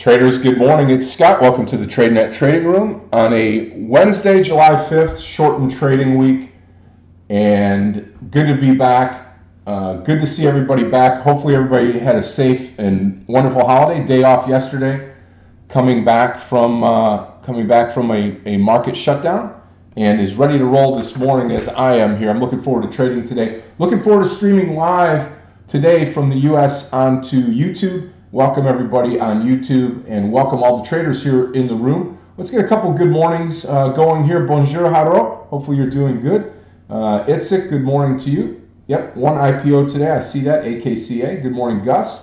Traders, good morning. It's Scott. Welcome to the Tradenet Trading Room on a Wednesday, July 5th, shortened trading week. And good to be back. Good to see everybody back. Hopefully everybody had a safe and wonderful holiday. Day off yesterday. Coming back from a market shutdown and is ready to roll this morning as I am here. I'm looking forward to trading today. Looking forward to streaming live today from the U.S. onto YouTube. Welcome everybody on YouTube and welcome all the traders here in the room. Let's get a couple good mornings going here. Bonjour, Haro. Hopefully you're doing good. Itzik, good morning to you. Yep, one IPO today. I see that. AKCA. Good morning, Gus.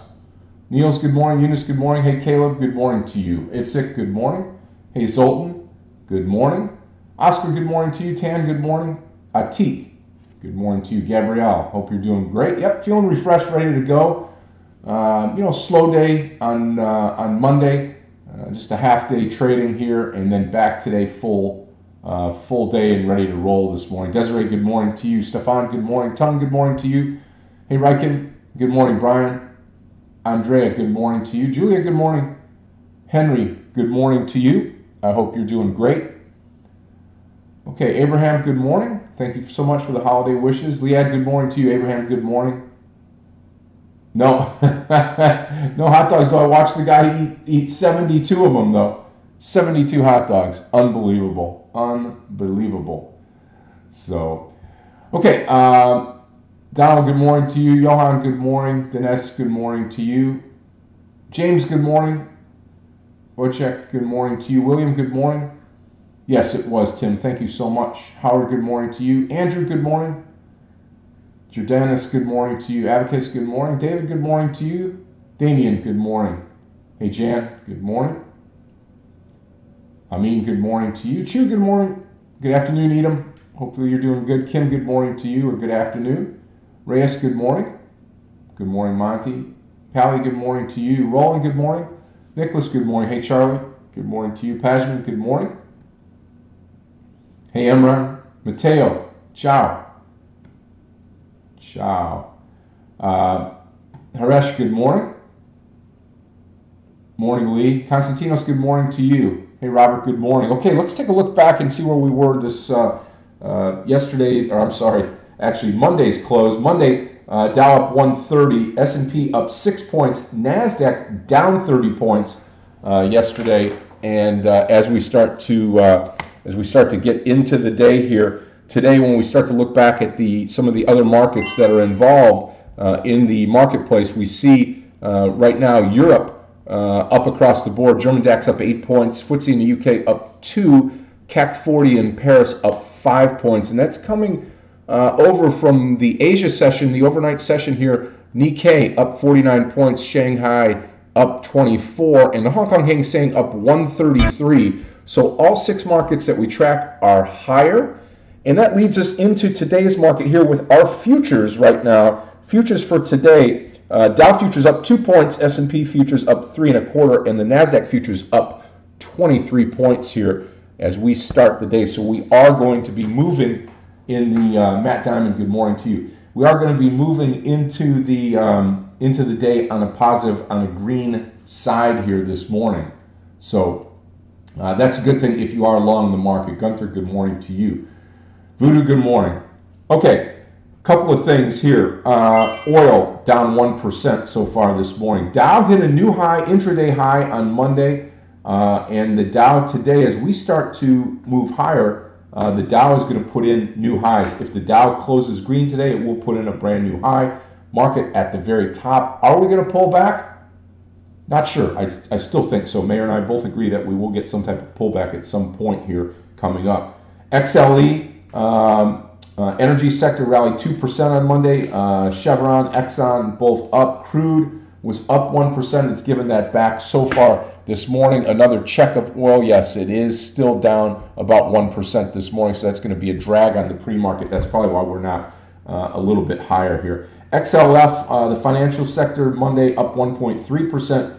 Niels, good morning. Eunice, good morning. Hey, Caleb, good morning to you. Itzik, good morning. Hey, Zoltan, good morning. Oscar, good morning to you. Tan, good morning. Atik, good morning to you. Gabrielle, hope you're doing great. Yep, feeling refreshed, ready to go. Slow day on Monday, just a half day trading here, and then back today, full day and ready to roll this morning. Desiree, good morning to you. Stefan, good morning. Tung, good morning to you. Hey, Riken, good morning. Brian, Andrea, good morning to you. Julia, good morning. Henry, good morning to you. I hope you're doing great. Okay, Abraham, good morning. Thank you so much for the holiday wishes. Liad, good morning to you. Abraham, good morning. No, no hot dogs though. I watched the guy eat 72 of them though. 72 hot dogs. Unbelievable. Unbelievable. So, okay. Donald, good morning to you. Johan, good morning. Dinesh, good morning to you. James, good morning. Wojciech, good morning to you. William, good morning. Yes, it was, Tim. Thank you so much. Howard, good morning to you. Andrew, good morning. Jordanis, good morning to you. Abacus, good morning. David, good morning to you. Damien, good morning. Hey, Jan, good morning. Amin, good morning to you. Chu, good morning. Good afternoon, Edom. Hopefully you're doing good. Kim, good morning to you, or good afternoon. Reyes, good morning. Good morning, Monty. Pally, good morning to you. Roland, good morning. Nicholas, good morning. Hey, Charlie, good morning to you. Pajman, good morning. Hey, Emran. Mateo, ciao. Ciao. Haresh, good morning. Morning, Lee. Konstantinos, good morning to you. Hey, Robert, good morning. Okay, let's take a look back and see where we were this Monday's close. Monday, Dow up 130, S&P up 6 points, NASDAQ down 30 points yesterday. And as we start to get into the day here, today, when we start to look back at some of the other markets that are involved in the marketplace, we see right now Europe up across the board. German DAX up 8 points, FTSE in the UK up 2, CAC 40 in Paris up 5 points, and that's coming over from the Asia session, the overnight session here. Nikkei up 49 points, Shanghai up 24, and the Hong Kong Hang Seng up 133. So all 6 markets that we track are higher. And that leads us into today's market here with our futures right now. Futures for today, Dow futures up 2 points, S&P futures up 3 1/4, and the NASDAQ futures up 23 points here as we start the day. So we are going to be moving in the, Matt Diamond, good morning to you. We are going to be moving into the day on a positive, on a green side here this morning. So that's a good thing if you are long the market. Gunther, good morning to you. Voodoo, good morning. Okay, a couple of things here. Oil down 1% so far this morning. Dow hit a new high, intraday high on Monday, and the Dow today, as we start to move higher, the Dow is going to put in new highs. If the Dow closes green today, it will put in a brand new high. Market at the very top. Are we going to pull back? Not sure. I still think so. Meir and I both agree that we will get some type of pullback at some point here coming up. XLE. Energy sector rallied 2% on Monday. Chevron, Exxon, both up. Crude was up 1%. It's given that back so far this morning. Another check of oil. Yes, it is still down about 1% this morning. So that's going to be a drag on the pre-market. That's probably why we're not a little bit higher here. XLF, the financial sector, Monday up 1.3%.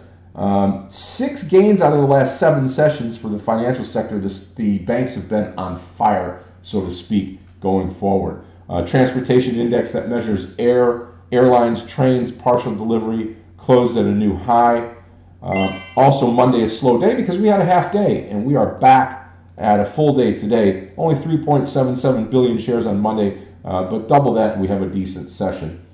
6 gains out of the last 7 sessions for the financial sector. The banks have been on fire, so to speak, going forward. Transportation index that measures airlines, trains, partial delivery, closed at a new high. Also, Monday is a slow day because we had a half day, and we are back at a full day today. Only 3.77 billion shares on Monday, but double that, and we have a decent session.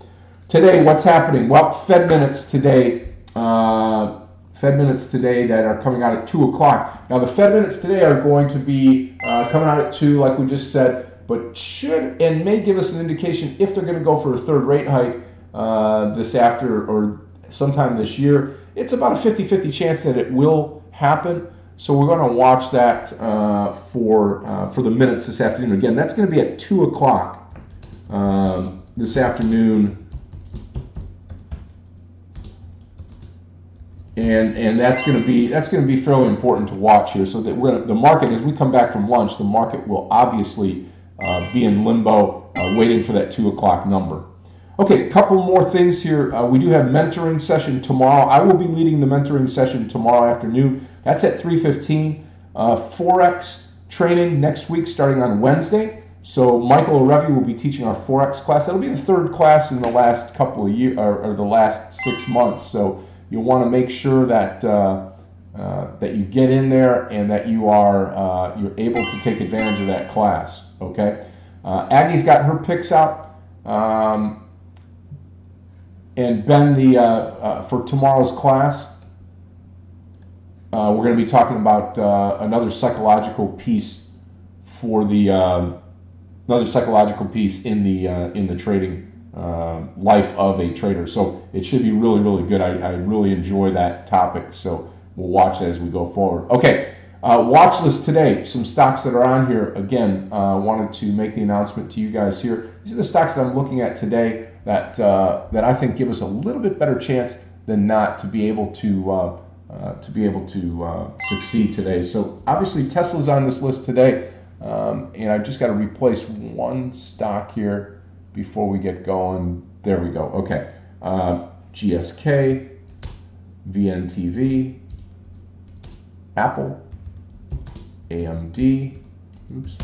Today, what's happening? Well, Fed minutes today. Fed minutes today that are coming out at 2 o'clock. Now, the Fed minutes today are going to be coming out at 2, like we just said, but should and may give us an indication if they're going to go for a third rate hike this after or sometime this year. It's about a 50-50 chance that it will happen. So we're going to watch that for the minutes this afternoon. Again, that's going to be at 2 o'clock this afternoon. And that's going to be fairly important to watch here. So that the market, as we come back from lunch, the market will obviously be in limbo, waiting for that 2 o'clock number. Okay, a couple more things here. We do have mentoring session tomorrow. I will be leading the mentoring session tomorrow afternoon. That's at 3:15. Forex training next week, starting on Wednesday. So Michael Orevi will be teaching our Forex class. That'll be the third class in the last couple of years, or the last 6 months. So you'll want to make sure that that you get in there and that you are you're able to take advantage of that class. Okay, Aggie's got her picks out, and Ben, for tomorrow's class, we're going to be talking about another psychological piece for the another psychological piece in the trading life of a trader. So it should be really, really good. I really enjoy that topic. So we'll watch that as we go forward. Okay, watch list today. Some stocks that are on here. Again, wanted to make the announcement to you guys here. These are the stocks that I'm looking at today that I think give us a little bit better chance than not to be able to succeed today. So obviously Tesla's on this list today, and I've just got to replace one stock here before we get going. There we go. Okay, GSK, VNTV, Apple, AMD, oops,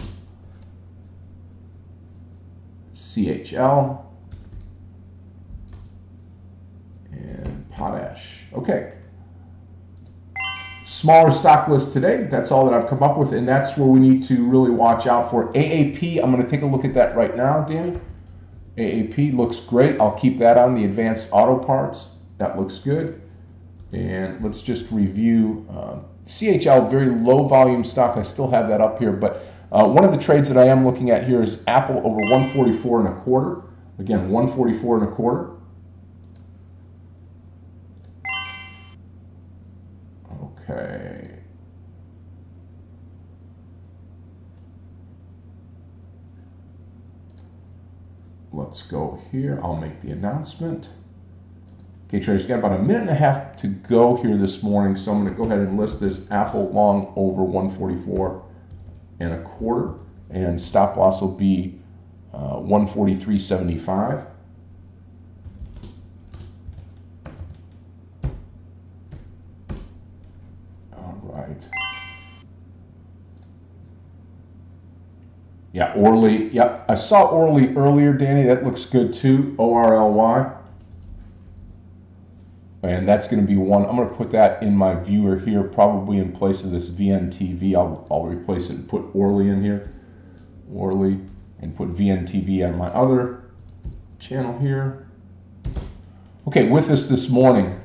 CHL, and Potash. Okay. Smaller stock list today. That's all that I've come up with, and that's where we need to really watch out for. AAP, I'm going to take a look at that right now, Danny. AAP looks great. I'll keep that on. The advanced auto parts, that looks good. And let's just review CHL, very low volume stock. I still have that up here, but one of the trades that I am looking at here is Apple over 144.25. Again, 144.25. Okay. Let's go here. I'll make the announcement. Okay, traders, got about a minute and a half to go here this morning, so I'm going to go ahead and list this Apple long over 144.25, and stop loss will be 143.75. Yeah, Orly. Yep, I saw Orly earlier, Danny. That looks good too. ORLY. And that's going to be one. I'm going to put that in my viewer here, probably in place of this VNTV. I'll replace it and put Orly in here. Orly, and put VNTV on my other channel here. Okay, with us this morning,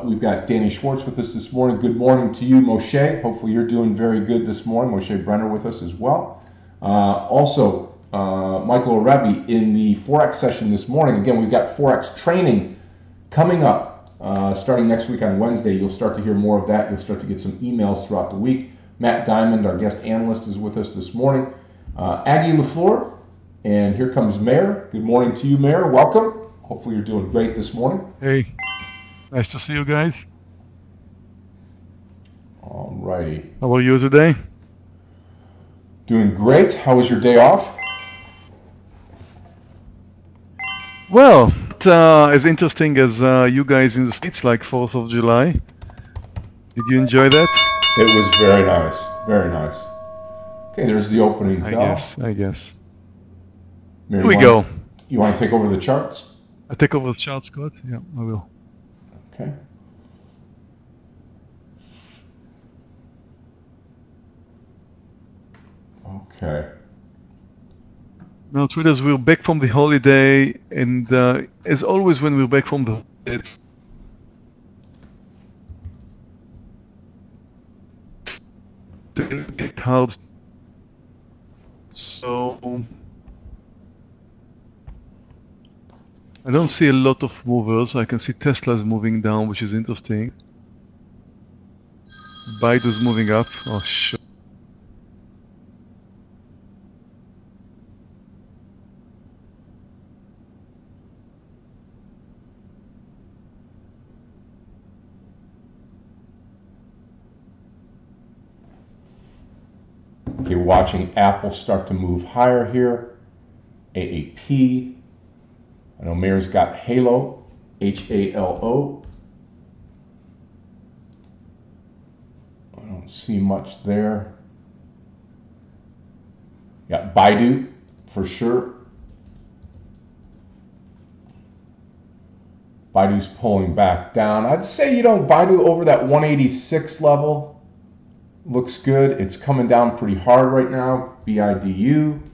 we've got Danny Schwartz with us this morning. Good morning to you, Moshe. Hopefully you're doing very good this morning. Moshe Brenner with us as well. Also, Michael Orevi in the Forex session this morning. Again, we've got Forex training coming up starting next week on Wednesday. You'll start to hear more of that. You'll start to get some emails throughout the week. Matt Diamond, our guest analyst, is with us this morning. Aggie LaFleur, and here comes Meir. Good morning to you, Meir. Welcome. Hopefully you're doing great this morning. Hey, nice to see you guys. All righty. How are you today? Doing great. How was your day off? Well, as interesting as you guys in the States, like 4th of July. Did you enjoy that? It was very nice. Very nice. Okay, there's the opening bell. I guess. Mary, Here we go. You want to take over the charts? I take over the chart, Scott? Yeah, I will. Okay. Okay. Now, traders, we're back from the holiday, and as always, when we're back from the holiday, it's hard. So I don't see a lot of movers. I can see Tesla's moving down, which is interesting. Baidu's moving up. Oh, shit. Okay, watching Apple start to move higher here. AAP. I know Meir's got Halo, Halo. I don't see much there. Got Baidu for sure. Baidu's pulling back down. I'd say, Baidu over that 186 level looks good. It's coming down pretty hard right now. BIDU.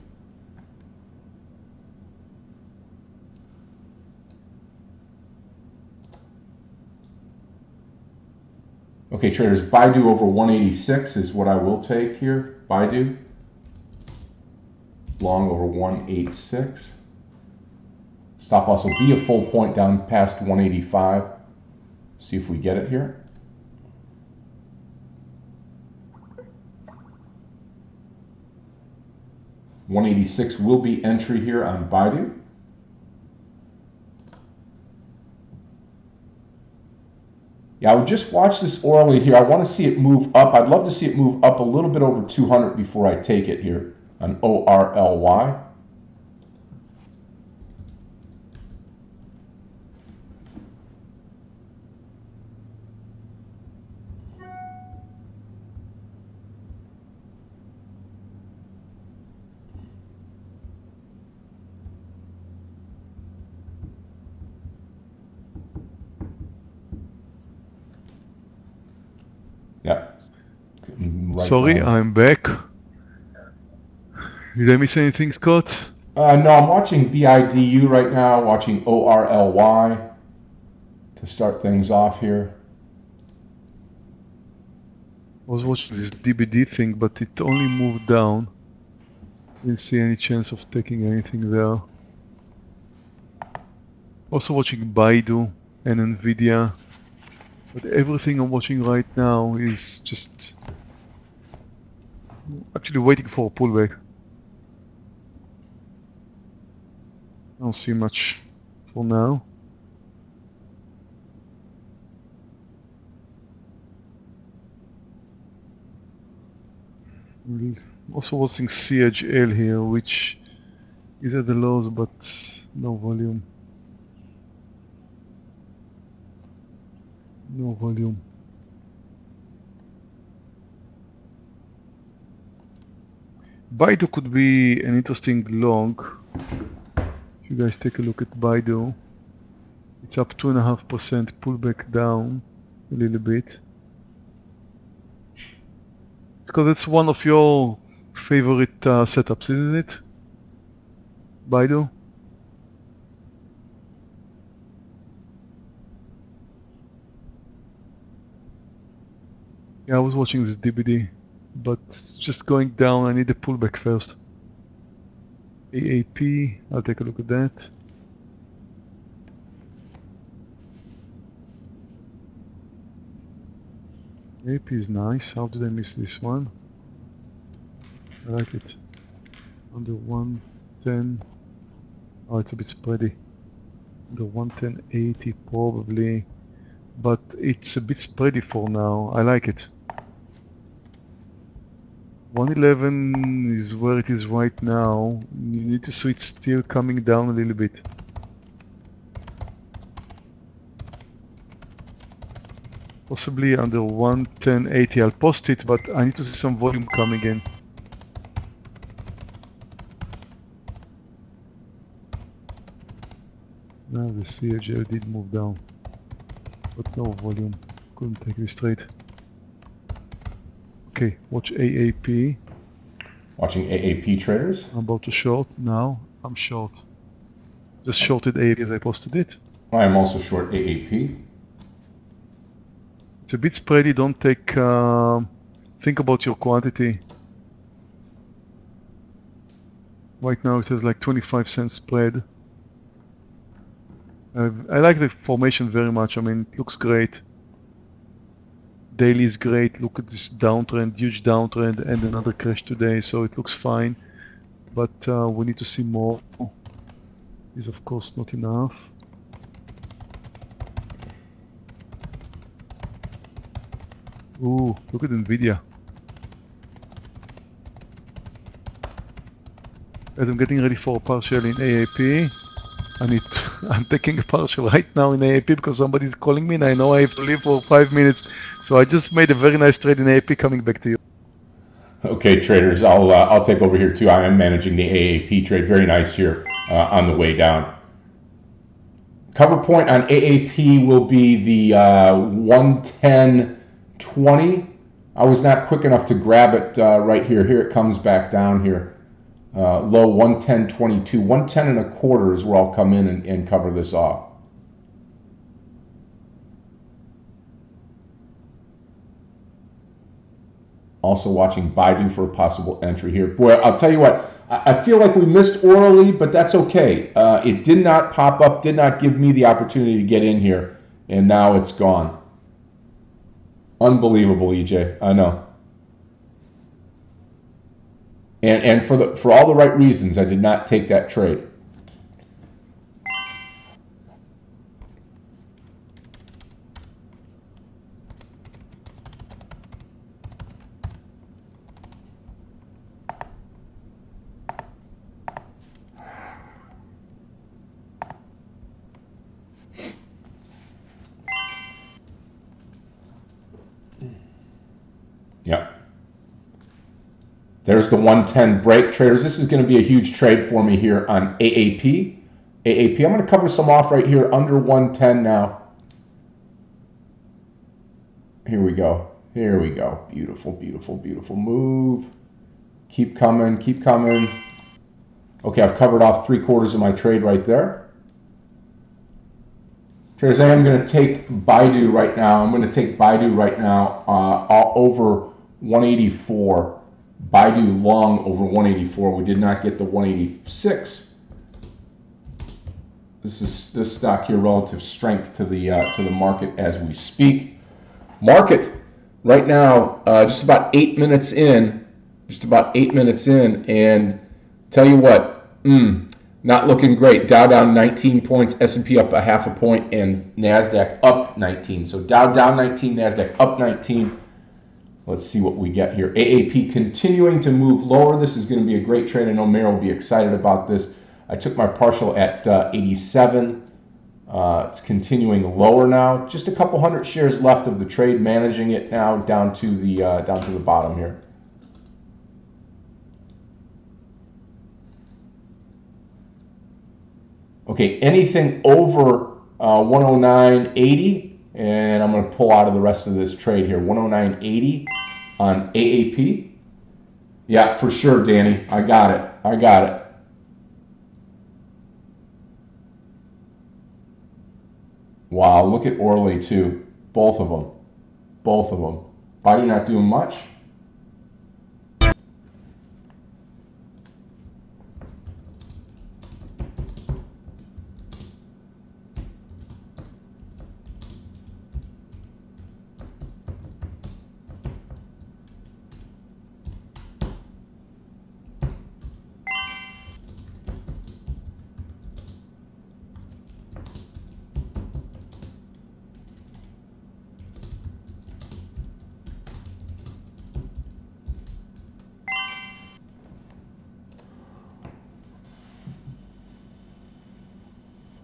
Okay, traders, Baidu over 186 is what I will take here. Baidu. Long over 186. Stop loss will be a full point down past 185. See if we get it here. $186 will be entry here on Baidu. Yeah, I would just watch this orally here. I want to see it move up. I'd love to see it move up a little bit over 200 before I take it here on ORLY. Yeah. Right Sorry, down. I'm back. Did I miss anything, Scott? No, I'm watching BIDU right now, watching ORLY to start things off here. I was watching this DBD thing, but it only moved down. Didn't see any chance of taking anything there. Also watching Baidu and Nvidia. But everything I'm watching right now is just actually waiting for a pullback. I don't see much for now. Also watching CHL here, which is at the lows but no volume. No volume. Baidu could be an interesting long. If you guys take a look at Baidu, it's up 2.5%, pullback down a little bit. Because that's one of your favorite setups, isn't it? Baidu? Yeah, I was watching this DBD, but it's just going down. I need a pullback first. AAP, I'll take a look at that. AAP is nice. How did I miss this one? I like it. Under 110. Oh, it's a bit spready. Under 110.80 probably. But it's a bit spready for now. I like it. 111 is where it is right now. You need to see it still coming down a little bit. Possibly under 110.80. I'll post it, but I need to see some volume coming in. Now the CHL did move down, but no volume. Couldn't take this trade. Okay, watch AAP. Watching AAP traders. I'm about to short now. I'm short. Just shorted AAP as I posted it. I am also short AAP. It's a bit spready. Don't take. Think about your quantity. Right now it has like 25 cents spread. I like the formation very much. I mean, it looks great. Daily is great. Look at this downtrend, huge downtrend, and another crash today. So it looks fine, but we need to see more. Is of course not enough. Ooh, look at Nvidia. As I'm getting ready for a partial in AAP, I'm taking a partial right now in AAP because somebody's calling me and I know I have to leave for 5 minutes. So I just made a very nice trade in AAP. Coming back to you. Okay, traders, I'll take over here too. I am managing the AAP trade. Very nice here on the way down. Cover point on AAP will be the 110.20. I was not quick enough to grab it right here. Here it comes back down here. Low 110.22. 110.25 is where I'll come in and cover this off. Also watching Baidu for a possible entry here. Boy, I'll tell you what, I feel like we missed orally, but that's okay. It did not pop up, did not give me the opportunity to get in here, and now it's gone. Unbelievable, EJ, I know. And for all the right reasons, I did not take that trade. Yep. There's the 110 break, traders. This is going to be a huge trade for me here on AAP. I'm going to cover some off right here under 110 now. Here we go. Here we go. Beautiful, beautiful, beautiful move. Keep coming, keep coming. Okay, I've covered off 3/4 of my trade right there. Traders, I am going to take Baidu right now. I'm going to take Baidu right now all over 184. Baidu long over 184. We did not get the 186. This stock here, relative strength to the market as we speak. Market right now, just about 8 minutes in. Just about 8 minutes in, and tell you what, not looking great. Dow down 19 points, S&P up a half a point, and NASDAQ up 19. So Dow down 19, NASDAQ up 19. Let's see what we get here. AAP continuing to move lower. This is going to be a great trade. I know Meir will be excited about this. I took my partial at 87. It's continuing lower now. Just a couple hundred shares left of the trade. Managing it now down to the bottom here. Okay, anything over 109.80, and I'm going to pull out of the rest of this trade here. 109.80 on AAP. Yeah, for sure, Danny. I got it. I got it. Wow, look at Orly too. Both of them. Both of them. Baidu not doing much.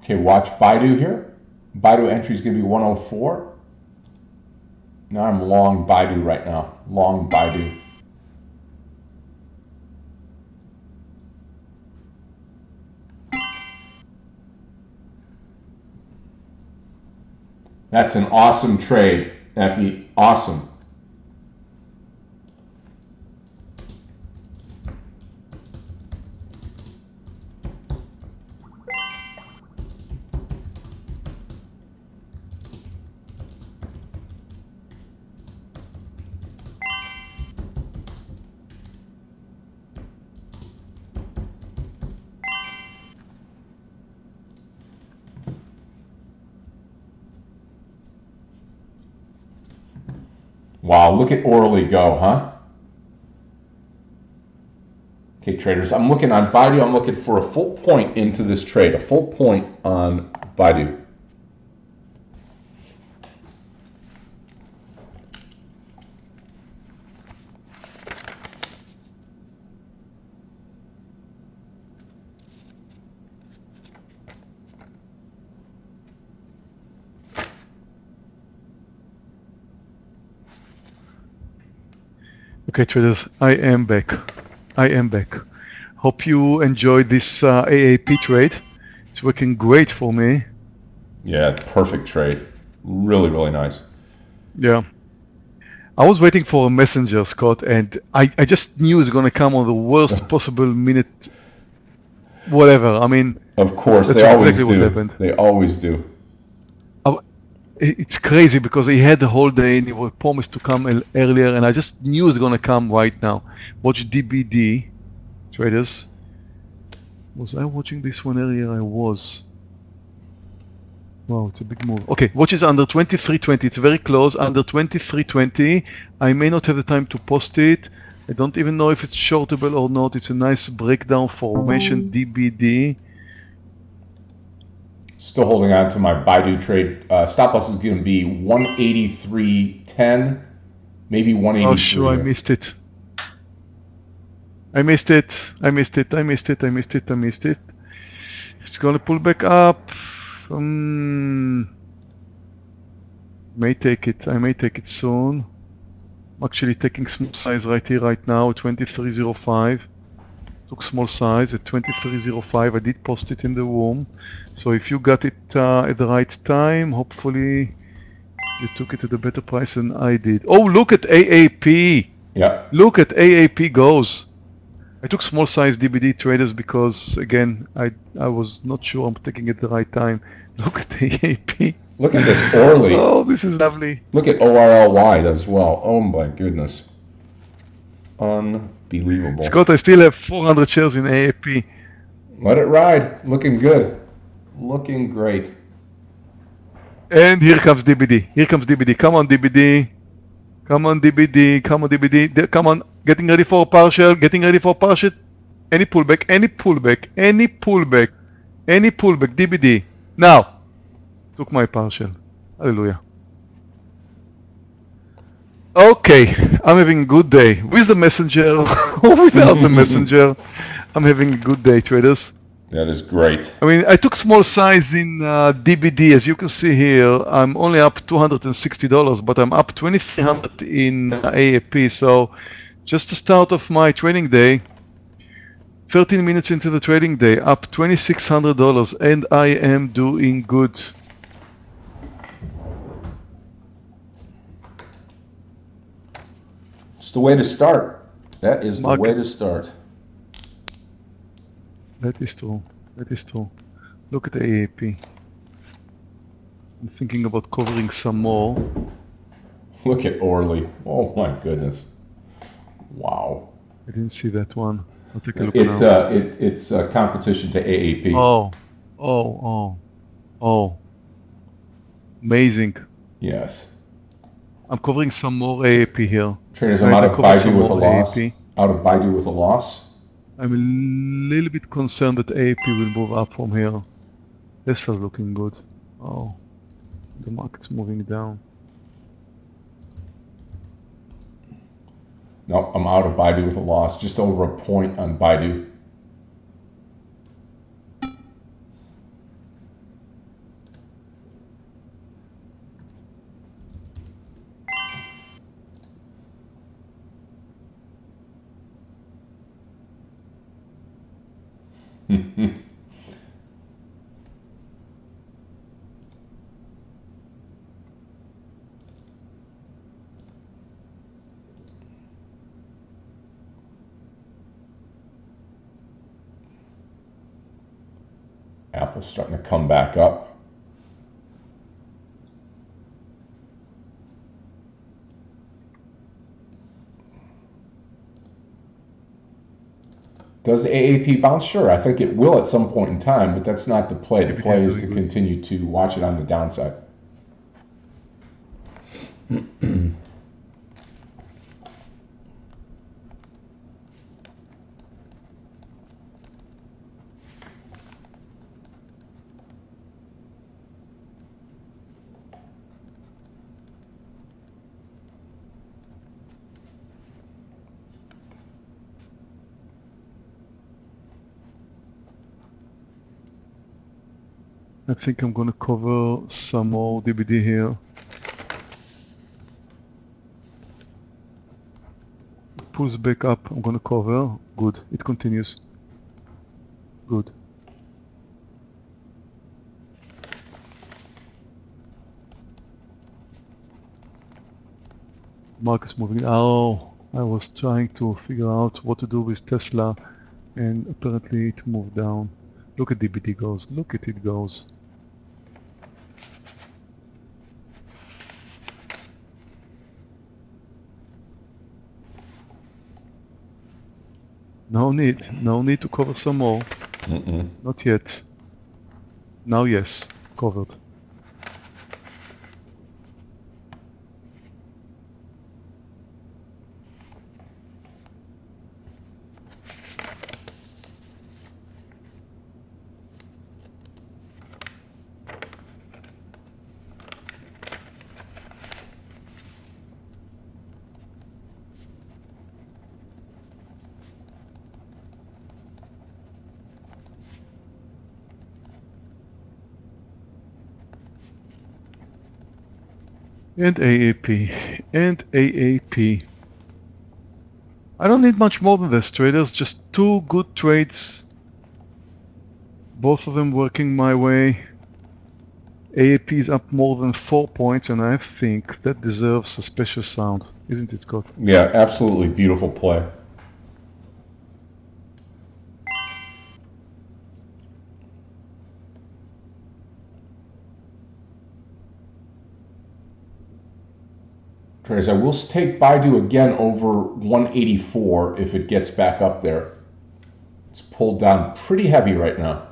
Okay, watch Baidu here. Baidu entry is going to be 104. Now I'm long Baidu right now. Long Baidu. That's an awesome trade, Effie. Awesome. Wow, look at Orly go, huh? Okay, traders, I'm looking on Baidu. I'm looking for a full point into this trade, a full point on Baidu. Okay, traders, I am back. I am back. Hope you enjoyed this AAP trade. It's working great for me. Yeah, perfect trade. Really, really nice. Yeah. I was waiting for a messenger, Scott, and I just knew it's going to come on the worst possible minute, whatever. I mean, of course, that's they always exactly what do. happened. They always do. It's crazy because he had the whole day and he was promised to come earlier, and I just knew it's going to come right now. Watch DBD, traders. Was I watching this one earlier? I was. Wow, it's a big move. Okay, watch is under 23.20. It's very close, under 23.20. I may not have the time to post it. I don't even know if it's shortable or not. It's a nice breakdown formation, DBD. Still holding on to my Baidu trade. Stop loss is going to be 183.10, maybe 183. Oh, sure, I missed it. I missed it. I missed it. I missed it. I missed it. I missed it. It's going to pull back up. May take it. I may take it soon. I'm actually taking small size right here, right now, 23.05. Took small size at 23.05. I did post it in the room. So if you got it at the right time, hopefully you took it at a better price than I did. Oh, look at AAP. Yeah. Look at AAP goes. I took small size DBD traders because, again, I was not sure I'm taking it at the right time. Look at AAP. Look at this Orly. Oh, this is lovely. Look at ORLY as well. Oh my goodness. Unbelievable. Scott, I still have 400 shares in AAP. Let it ride. Looking good. Looking great. And here comes DBD. Here comes DBD. Come on, DBD. Come on, DBD. Come on, DBD. Come on. Getting ready for a partial. Getting ready for a partial. Any pullback. Any pullback. Any pullback. Any pullback. DBD. Now. Took my partial. Hallelujah. Okay. I'm having a good day. With the messenger or without the messenger. I'm having a good day, traders. That is great. I mean, I took small size in DBD. As you can see here, I'm only up $260, but I'm up $2,300 in AAP. So just the start of my trading day, 13 minutes into the trading day, up $2,600, and I am doing good. It's the way to start. That is the way to start. That is true. That is true. Look at the AAP. I'm thinking about covering some more. Look at Orly. Oh my goodness. Wow. I didn't see that one. I'll take a look now. It's a competition to AAP. Oh. Amazing. Yes. I'm covering some more AAP here. Traders, I'm out of Baidu with a loss. Out of Baidu with a loss. I'm a little bit concerned that AAP will move up from here. This is looking good. Oh, the market's moving down. No, I'm out of Baidu with a loss. Just over a point on Baidu. Apple's starting to come back up. Does AAP bounce? Sure, I think it will at some point in time, but that's not the play. The play is to continue to watch it on the downside. I think I'm gonna cover some more DBD here. Pulls back up, I'm gonna cover. Good, it continues. Good. Market's moving. Oh, I was trying to figure out what to do with Tesla, and apparently it moved down. Look at DBD goes. Look at it goes. No need to cover some more. Not yet. Now yes, covered. And AAP, and AAP. I don't need much more than this, traders. Just two good trades. Both of them working my way. AAP is up more than 4 points, and I think that deserves a special sound, isn't it, Scott? Yeah, absolutely beautiful play. Traders, I will take Baidu again over 184 if it gets back up there. It's pulled down pretty heavy right now.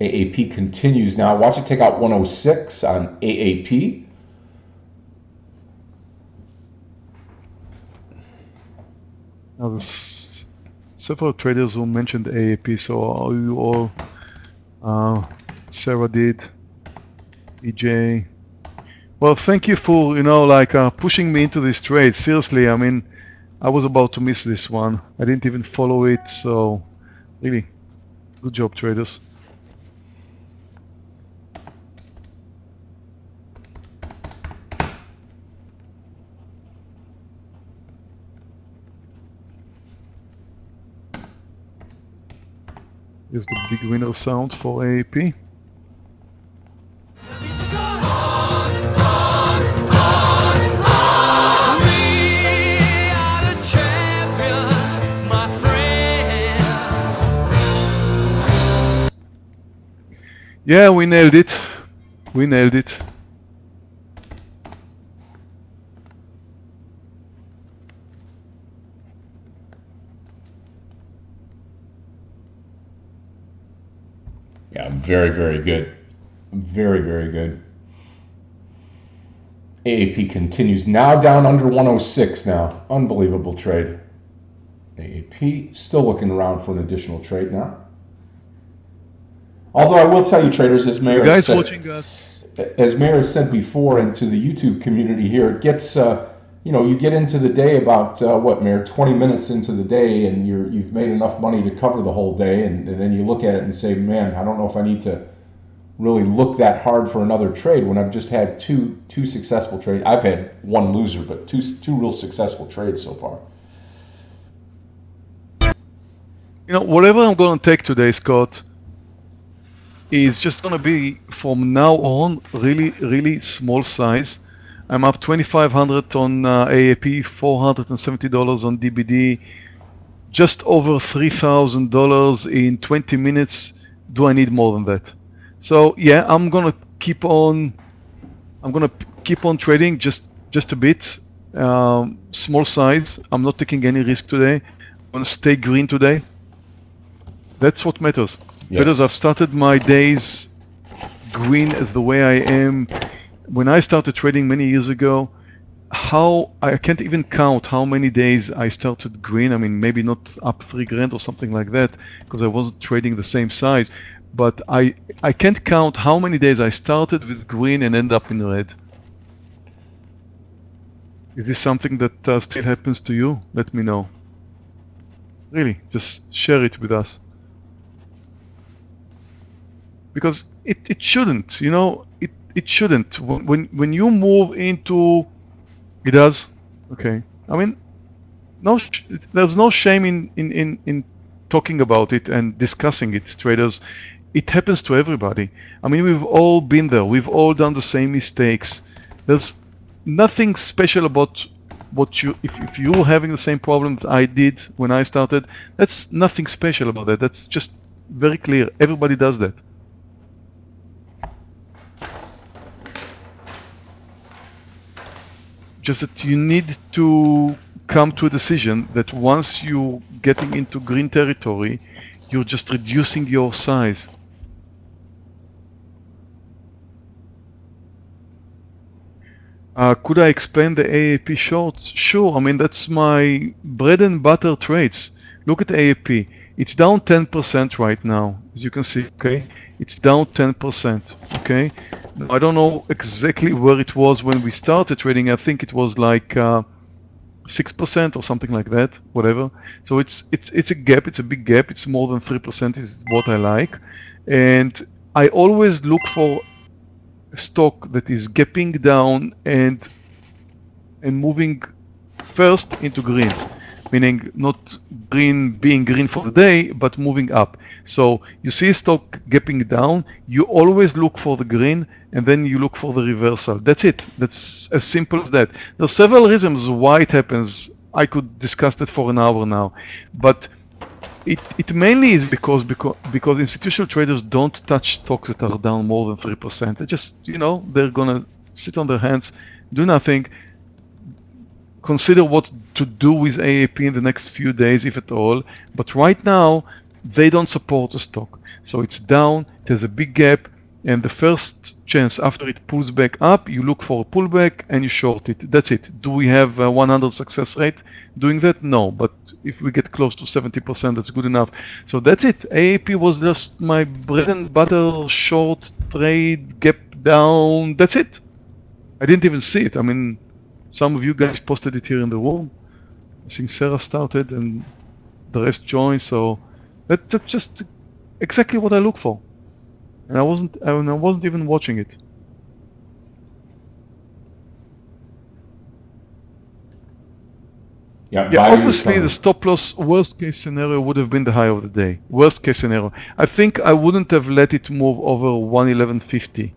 AAP continues now. Watch it take out 106 on AAP. Now, there's several traders who mentioned AAP, so you all, Sarah did, EJ. Well, thank you for, pushing me into this trade. Seriously, I mean, I was about to miss this one. I didn't even follow it, so really, good job, traders. Here's the big winner sound for AAP. Yeah, we nailed it. We nailed it. Yeah, very, very good. Very, very good. AAP continues now down under 106 now. Unbelievable trade. AAP still looking around for an additional trade now. Although I will tell you, traders, as Meir guys said, watching us, as Meir said before, into the YouTube community here, it gets you get into the day about what, Meir, 20 minutes into the day, and you've made enough money to cover the whole day, and then you look at it and say, man, I don't know if I need to really look that hard for another trade when I've just had two successful trades. I've had one loser, but two real successful trades so far. Whatever I'm going to take today, Scott, is just going to be from now on really, really small size. I'm up 2,500 on AAP, $470 on DBD, just over $3,000 in 20 minutes. Do I need more than that? So yeah, I'm gonna keep on trading just a bit, small size. I'm not taking any risk today. I'm gonna stay green today. That's what matters. Yes. Because I've started my days green as the way I am. When I started trading many years ago, I can't even count how many days I started green. I mean, maybe not up 3 grand or something like that, because I wasn't trading the same size. But I can't count how many days I started with green and end up in red. Is this something that still happens to you? Let me know. Really, just share it with us. because it shouldn't, you know, it shouldn't. When you move into, it does, okay. I mean, no, there's no shame in talking about it and discussing it, traders. It happens to everybody. I mean, we've all been there. We've all done the same mistakes. There's nothing special about what you, if you're having the same problem that I did when I started, that's nothing special about that. That's just very clear. Everybody does that. Just that you need to come to a decision that once you're getting into green territory, you're just reducing your size. Could I explain the AAP shorts? Sure, I mean, that's my bread and butter trades. Look at AAP. It's down 10% right now, as you can see, okay? It's down 10%, okay? Now, I don't know exactly where it was when we started trading. I think it was like 6% or something like that, whatever. So it's a gap, it's a big gap. It's more than 3% is what I like. And I always look for a stock that is gapping down and moving first into green, meaning not green being green for the day, but moving up. So you see a stock gapping down, you always look for the green, and then you look for the reversal. That's it. That's as simple as that. There are several reasons why it happens. I could discuss that for an hour now, but it mainly is because institutional traders don't touch stocks that are down more than 3%. They just, you know, they're gonna sit on their hands, do nothing, consider what to do with AAP in the next few days, if at all. But right now, they don't support the stock. So it's down, it has a big gap, and the first chance after it pulls back up, you look for a pullback and you short it. That's it. Do we have a 100 success rate doing that? No, but if we get close to 70%, that's good enough. So that's it. AAP was just my bread and butter short trade, gap down. That's it. I didn't even see it. I mean, some of you guys posted it here in the room. I think Sarah started and the rest joined. So that's just exactly what I look for. And I wasn't even watching it. Yeah, obviously the stop loss worst case scenario would have been the high of the day. Worst case scenario. I think I wouldn't have let it move over 111.50,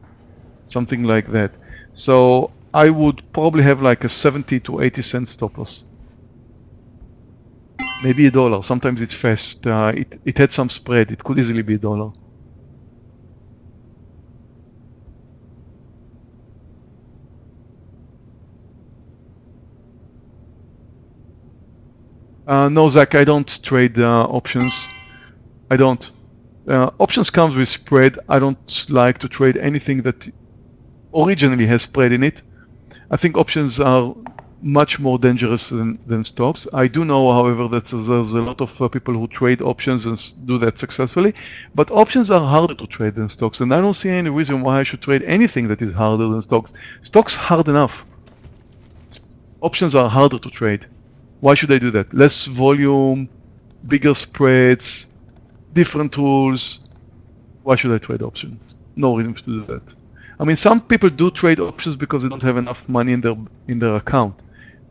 something like that. So I would probably have like a 70 to 80 cent stop loss. Maybe $1. Sometimes it's fast. It had some spread. It could easily be $1. No, Zach, I don't trade options. I don't. Options comes with spread. I don't like to trade anything that originally has spread in it. I think options are much more dangerous than stocks. I do know, however, that there's a lot of people who trade options and do that successfully, but options are harder to trade than stocks, and I don't see any reason why I should trade anything that is harder than stocks. Stocks hard enough. Options are harder to trade. Why should I do that? Less volume, bigger spreads, different rules. Why should I trade options? No reason to do that. I mean, some people do trade options because they don't have enough money in their account,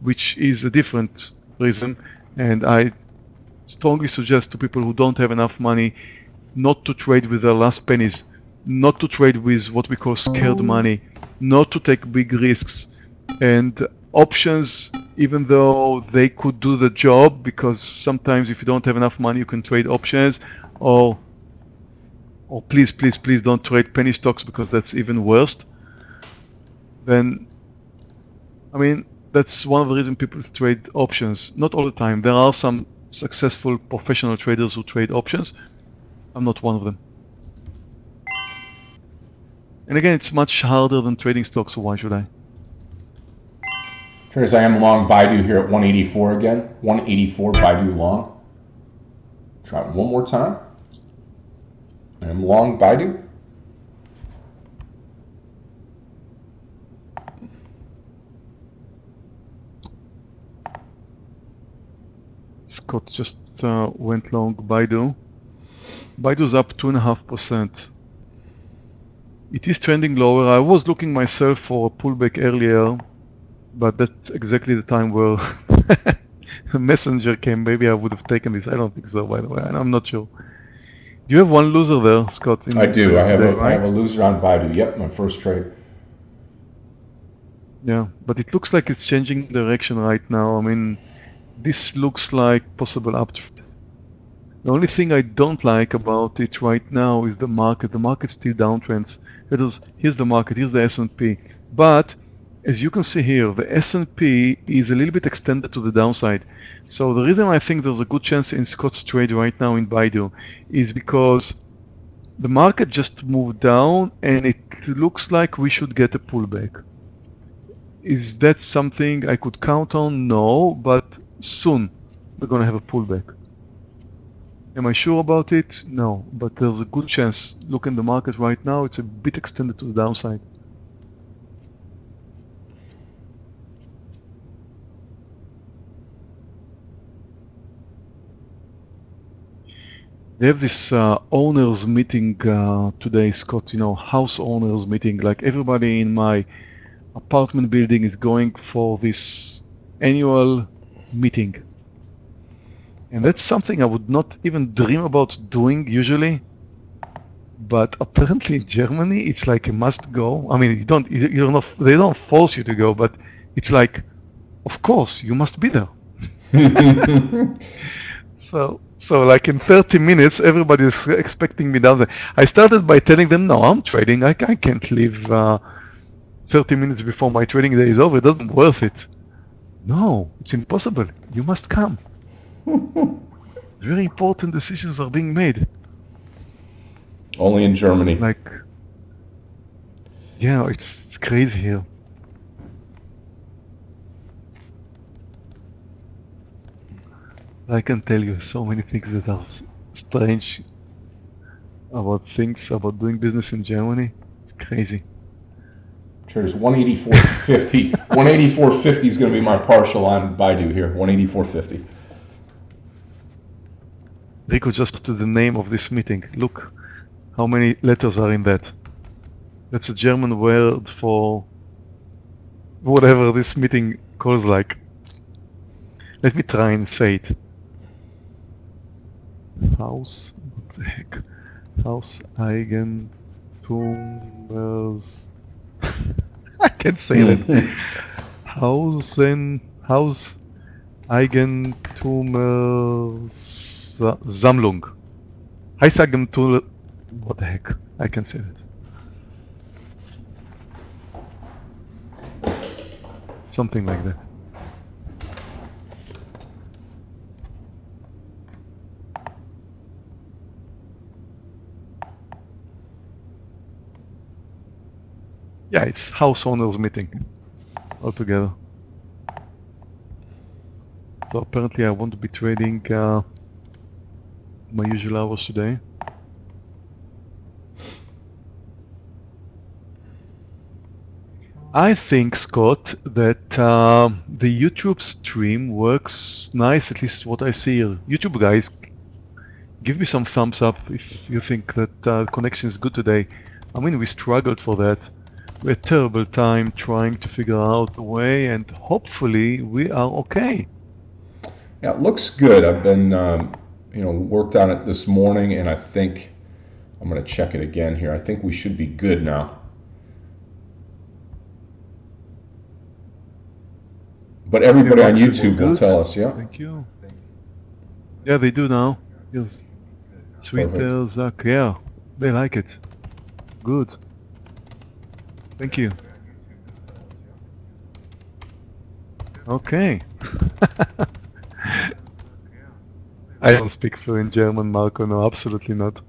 which is a different reason. And I strongly suggest to people who don't have enough money not to trade with their last pennies, not to trade with what we call scared money, not to take big risks. And options, even though they could do the job, because sometimes if you don't have enough money you can trade options, or please don't trade penny stocks, because that's even worse. Then, I mean, that's one of the reasons people trade options. Not all the time. There are some successful professional traders who trade options. I'm not one of them. And again, it's much harder than trading stocks, so why should I? Traders, I am long Baidu here at 184 again. 184 Baidu long. Try it one more time. I am long Baidu. Scott just went long Baidu. Baidu's up 2.5%. It is trending lower. I was looking myself for a pullback earlier, but that's exactly the time where a messenger came. Maybe I would have taken this. I don't think so, by the way. I'm not sure. Do you have one loser there, Scott? I do. I Today, right? have a loser on Baidu. Yep, my first trade. Yeah, but it looks like it's changing direction right now. I mean, this looks like possible uptrend. The only thing I don't like about it right now is the market. The market's still downtrends. Here's the market, here's the S&P. But as you can see here, the S&P is a little bit extended to the downside. So the reason I think there's a good chance in Scott's trade right now in Baidu is because the market just moved down and it looks like we should get a pullback. Is that something I could count on? No, but soon we're going to have a pullback. Am I sure about it? No, but there's a good chance. Look in the market right now, it's a bit extended to the downside. They have this owners meeting today, Scott, you know, house owners meeting. Like everybody in my apartment building is going for this annual meeting. And that's something I would not even dream about doing usually. But apparently in Germany, it's like a must go. I mean, they don't force you to go, but it's like, of course, you must be there. So like in 30 minutes, everybody is expecting me down there. I started by telling them, no, I'm trading. I can't leave 30 minutes before my trading day is over. It doesn't worth it. No, it's impossible. You must come. Very important decisions are being made. Only in Germany. Like, yeah, it's crazy here. I can tell you so many things that are strange about doing business in Germany. It's crazy. There's 184.50. 184.50 is going to be my partial on Baidu here. 184.50. Rico just posted the name of this meeting. Look how many letters are in that. That's a German word for whatever this meeting calls like. Let me try and say it. Haus, what the heck? Haus Eigentumers. I can't say that. Haus Eigentumssammlung. Heißagentur. What the heck? I can say that. Something like that. Yeah, it's house owners meeting altogether. So apparently I won't be trading my usual hours today. I think, Scott, that the YouTube stream works nice, at least what I see here. YouTube guys, give me some thumbs up if you think that connection is good today. I mean, we struggled for that. We had a terrible time trying to figure out a way, and hopefully we are okay. Yeah, it looks good. I've been, worked on it this morning, and I think I'm going to check it again here. I think we should be good now. But everybody on YouTube will tell us, yeah. Thank you. Yeah, they do now. Yes. Sweeter Zach, yeah, they like it. Good. Thank you. Okay. I don't speak fluent German, Marco. No, absolutely not.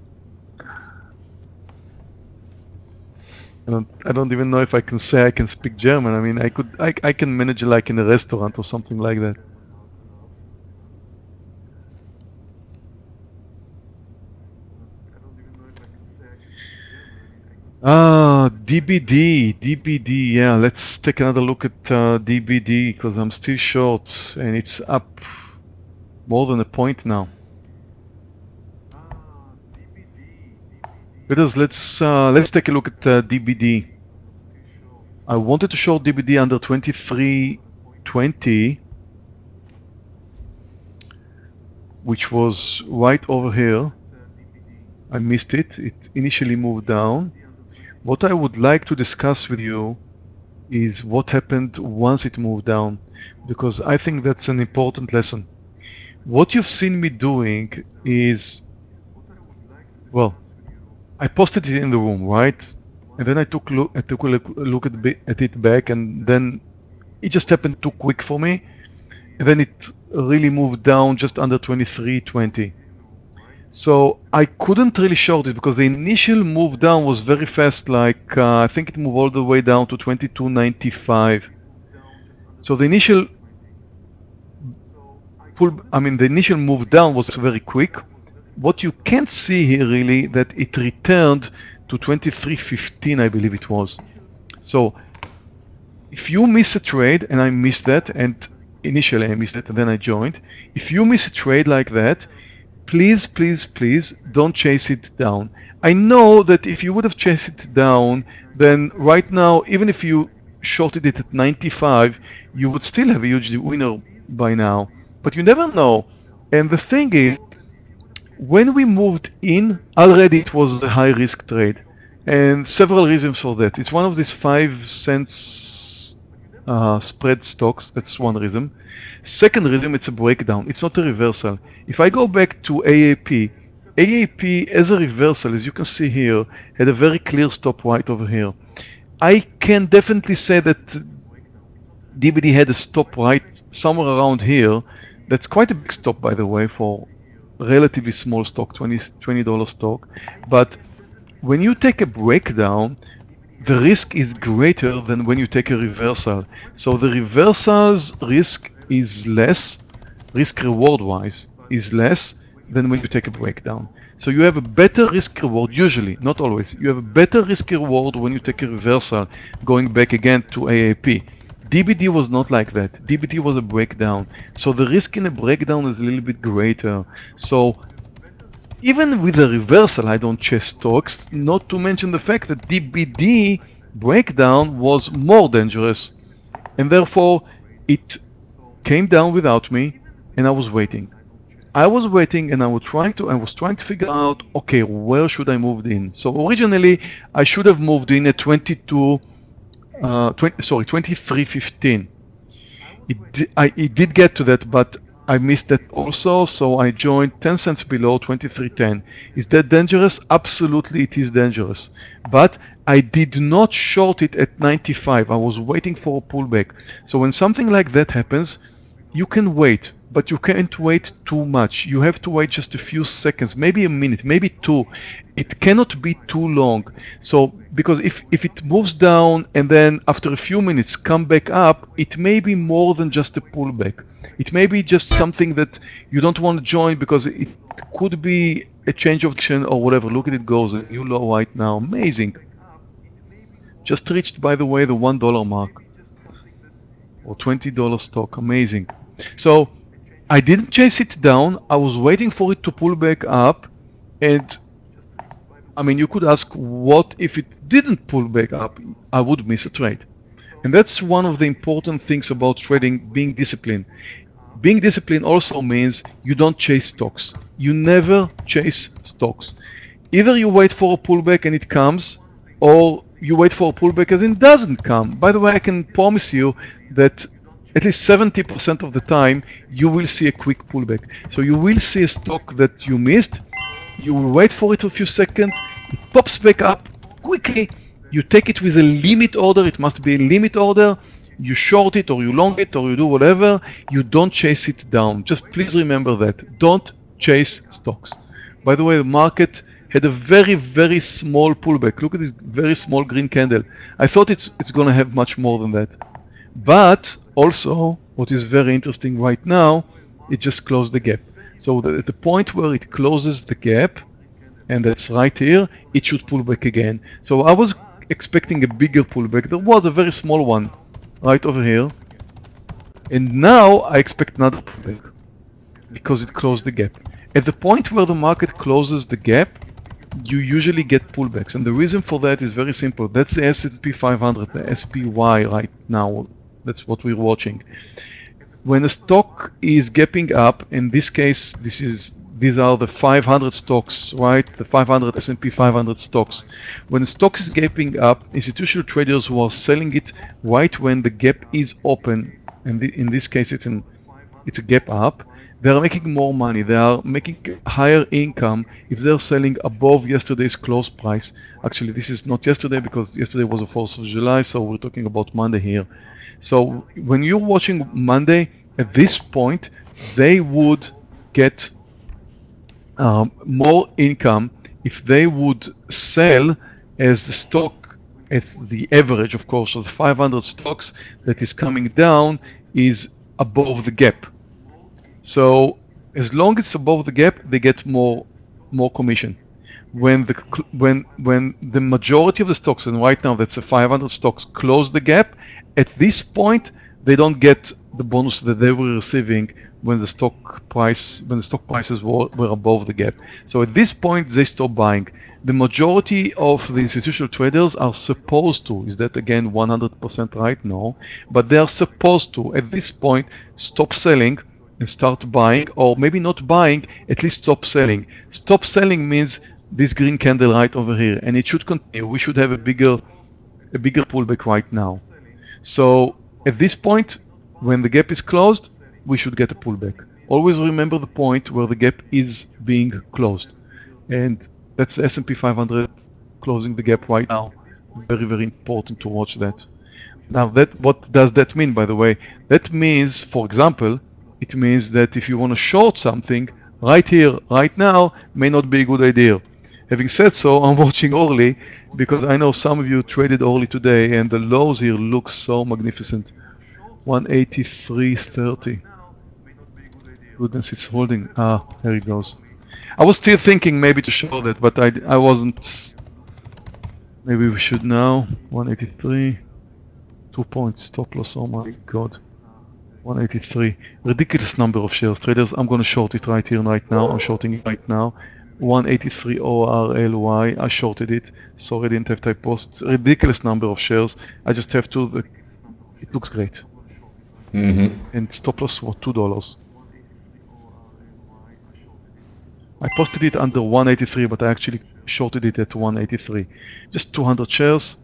I don't even know if I can say I can speak German. I mean, I can manage like in a restaurant or something like that. DBD, yeah, let's take another look at DBD because I'm still short and it's up more than a point now. Because let's take a look at DBD. I wanted to short DBD under 23.20, which was right over here. I missed it. It initially moved down. What I would like to discuss with you is what happened once it moved down, because I think that's an important lesson. What you've seen me doing is, well, I posted it in the room, right? And then I took a look at it back, and then it just happened too quick for me. And then it really moved down just under 23.20. So I couldn't really short it because the initial move down was very fast, like I think it moved all the way down to 22.95. So the initial the initial move down was very quick. What you can't see here really that it returned to 23.15, I believe it was. So if you miss a trade, and I missed that, and initially I missed it and then I joined, if you miss a trade like that, please, please, please don't chase it down. I know that if you would have chased it down, then right now, even if you shorted it at 95, you would still have a huge winner by now. But you never know. And the thing is, when we moved in, already it was a high risk trade. And several reasons for that. It's one of these 5 cents spread stocks. That's one reason. Second reason, it's a breakdown. It's not a reversal. If I go back to AAP as a reversal, as you can see here, had a very clear stop right over here. I can definitely say that DBD had a stop right somewhere around here. That's quite a big stop, by the way, for relatively small stock, $20 stock. But when you take a breakdown, the risk is greater than when you take a reversal. So the reversal's risk is less, risk reward wise is less than when you take a breakdown. So you have a better risk reward, usually, not always. You have a better risk reward when you take a reversal, going back again to AAP. DBD was not like that. DBD was a breakdown. So the risk in a breakdown is a little bit greater. So even with a reversal, I don't chase stocks, not to mention the fact that DBD breakdown was more dangerous. And therefore, it came down without me, and I was waiting. I was waiting, and I was trying to figure out, okay, where should I move in? So originally, I should have moved in at 23.15. It did get to that, but I missed that also, so I joined 10 cents below 23.10. Is that dangerous? Absolutely, it is dangerous. But I did not short it at 95. I was waiting for a pullback. So when something like that happens, you can wait, but you can't wait too much. You have to wait just a few seconds, maybe a minute, maybe 2. It cannot be too long. So because if it moves down and then after a few minutes come back up, it may be more than just a pullback. It may be just something that you don't want to join because it could be a change of direction or whatever. Look at it goes, a new low right now. Amazing. Just reached, by the way, the $1 mark or $20 stock. Amazing. So I didn't chase it down. I was waiting for it to pull back up, and I mean, you could ask, what if it didn't pull back up? I would miss a trade. And that's one of the important things about trading, being disciplined. Being disciplined also means you don't chase stocks. You never chase stocks. Either you wait for a pullback and it comes, or you wait for a pullback as it doesn't come. By the way, I can promise you that at least 70% of the time you will see a quick pullback. So you will see a stock that you missed, you will wait for it a few seconds, it pops back up quickly, you take it with a limit order, it must be a limit order, you short it or you long it or you do whatever, you don't chase it down. Just please remember that. Don't chase stocks. By the way, the market had a very, very small pullback. Look at this very small green candle. I thought it's going to have much more than that. But also, what is very interesting right now, it just closed the gap. So at the point where it closes the gap, and that's right here, it should pull back again. So I was expecting a bigger pullback. There was a very small one right over here. And now I expect another pullback because it closed the gap. At the point where the market closes the gap, you usually get pullbacks, and the reason for that is very simple. That's the S&P 500, the SPY right now. That's what we're watching. When a stock is gapping up, in this case, these are the 500 stocks, right? The 500 S&P 500 stocks. When a stock is gapping up, institutional traders who are selling it right when the gap is open, and in this case it's a gap up, they are making more money. They are making higher income if they're selling above yesterday's close price. Actually, this is not yesterday because yesterday was the 4th of July, so we're talking about Monday here. So when you're watching Monday, at this point, they would get more income if they would sell as the stock, as the average, of course, of the 500 stocks that is coming down is above the gap. So as long as it's above the gap, they get more commission. When the majority of the stocks, and right now that's the 500 stocks, close the gap, at this point they don't get the bonus that they were receiving when the stock prices were above the gap. So at this point they stop buying. The majority of the institutional traders are supposed to, is that again 100% right? No, but they are supposed to at this point stop selling and start buying, or maybe not buying, at least stop selling. Stop selling means this green candle right over here, and it should continue. We should have a bigger pullback right now. So at this point, when the gap is closed, we should get a pullback. Always remember the point where the gap is being closed, and that's the S&P 500 closing the gap right now. Very, very important to watch that. Now, what does that mean, by the way? That means, for example, it means that if you want to short something right here, right now, may not be a good idea. Having said so, I'm watching Orly because I know some of you traded Orly today, and the lows here look so magnificent. 183.30. Goodness, it's holding. Ah, there it goes. I was still thinking maybe to show that, but I wasn't. Maybe we should now. 183. 2 points stop loss. Oh my god. 183. Ridiculous number of shares. Traders, I'm going to short it right here and right now. I'm shorting it right now. 183 ORLY. I shorted it. Sorry, I didn't have type posts. Ridiculous number of shares. I just have to. It looks great. And stop loss was $2. I posted it under 183, but I actually shorted it at 183. Just 200 shares.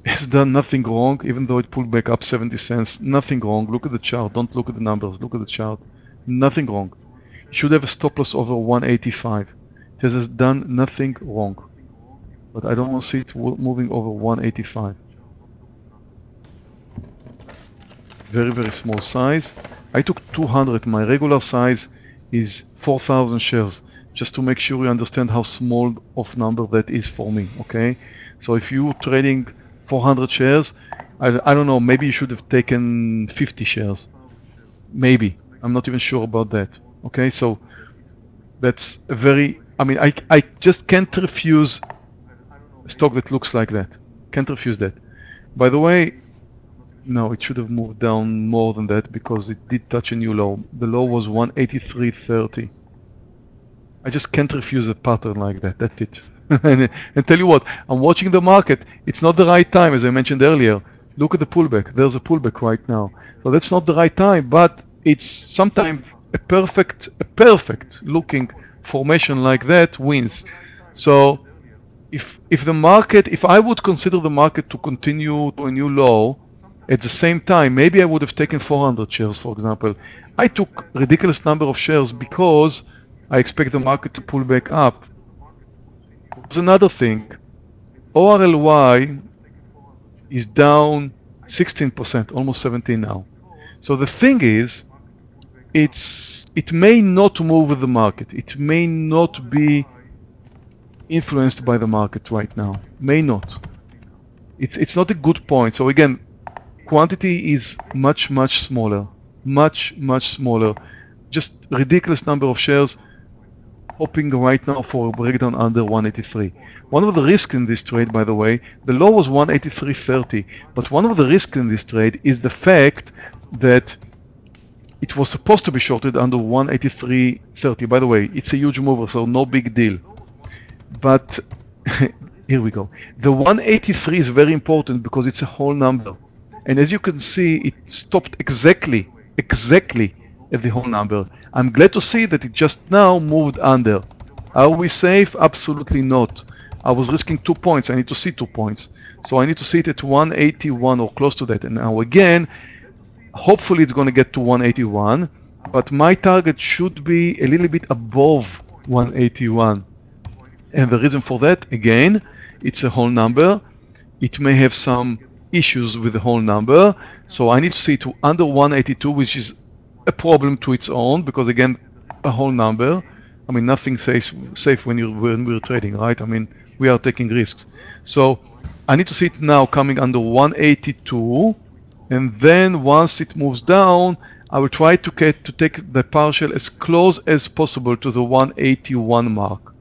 It's done nothing wrong, even though it pulled back up 70 cents. Nothing wrong. Look at the chart. Don't look at the numbers. Look at the chart. Nothing wrong. You should have a stop loss over 185. It has done nothing wrong. But I don't want to see it moving over 185. Very, very small size. I took 200. My regular size is 4,000 shares. Just to make sure you understand how small of number that is for me. Okay. So if you're trading 400 shares, I don't know, maybe you should have taken 50 shares. Maybe. I'm not even sure about that. Okay, so that's a very, I mean, I just can't refuse a stock that looks like that. Can't refuse that. By the way, no, it should have moved down more than that because it did touch a new low. The low was 183.30. I just can't refuse a pattern like that. That's it. And tell you what, I'm watching the market. It's not the right time, as I mentioned earlier. Look at the pullback. There's a pullback right now. So that's not the right time, but it's sometimes a perfect looking formation like that wins. So if the market, if I would consider the market to continue to a new low at the same time, maybe I would have taken 400 shares, for example. I took a ridiculous number of shares because I expect the market to pull back up. There's another thing. ORLY is down 16%, almost 17 now. So the thing is, it may not move with the market. It may not be influenced by the market right now. May not. It's not a good point. So again, quantity is much smaller. Much smaller. Just ridiculous number of shares. Hoping right now for a breakdown under 183. One of the risks in this trade, by the way, the low was 183.30, but one of the risks in this trade is the fact that It was supposed to be shorted under 183.30. By the way, it's a huge mover, so no big deal. But here we go. The 183 is very important because it's a whole number. And as you can see, it stopped exactly at the whole number. I'm glad to see that it just now moved under. Are we safe? Absolutely not. I was risking 2 points. I need to see 2 points. So I need to see it at 181 or close to that. And now again, hopefully it's going to get to 181. But my target should be a little bit above 181. And the reason for that, again, it's a whole number. It may have some issues with the whole number. So I need to see it to under 182, which is a problem to its own, because again, a whole number. I mean, nothing safe when we're trading, right? I mean, we are taking risks. So I need to see it now coming under 182, and then once it moves down, I will try to take the partial as close as possible to the 181 mark.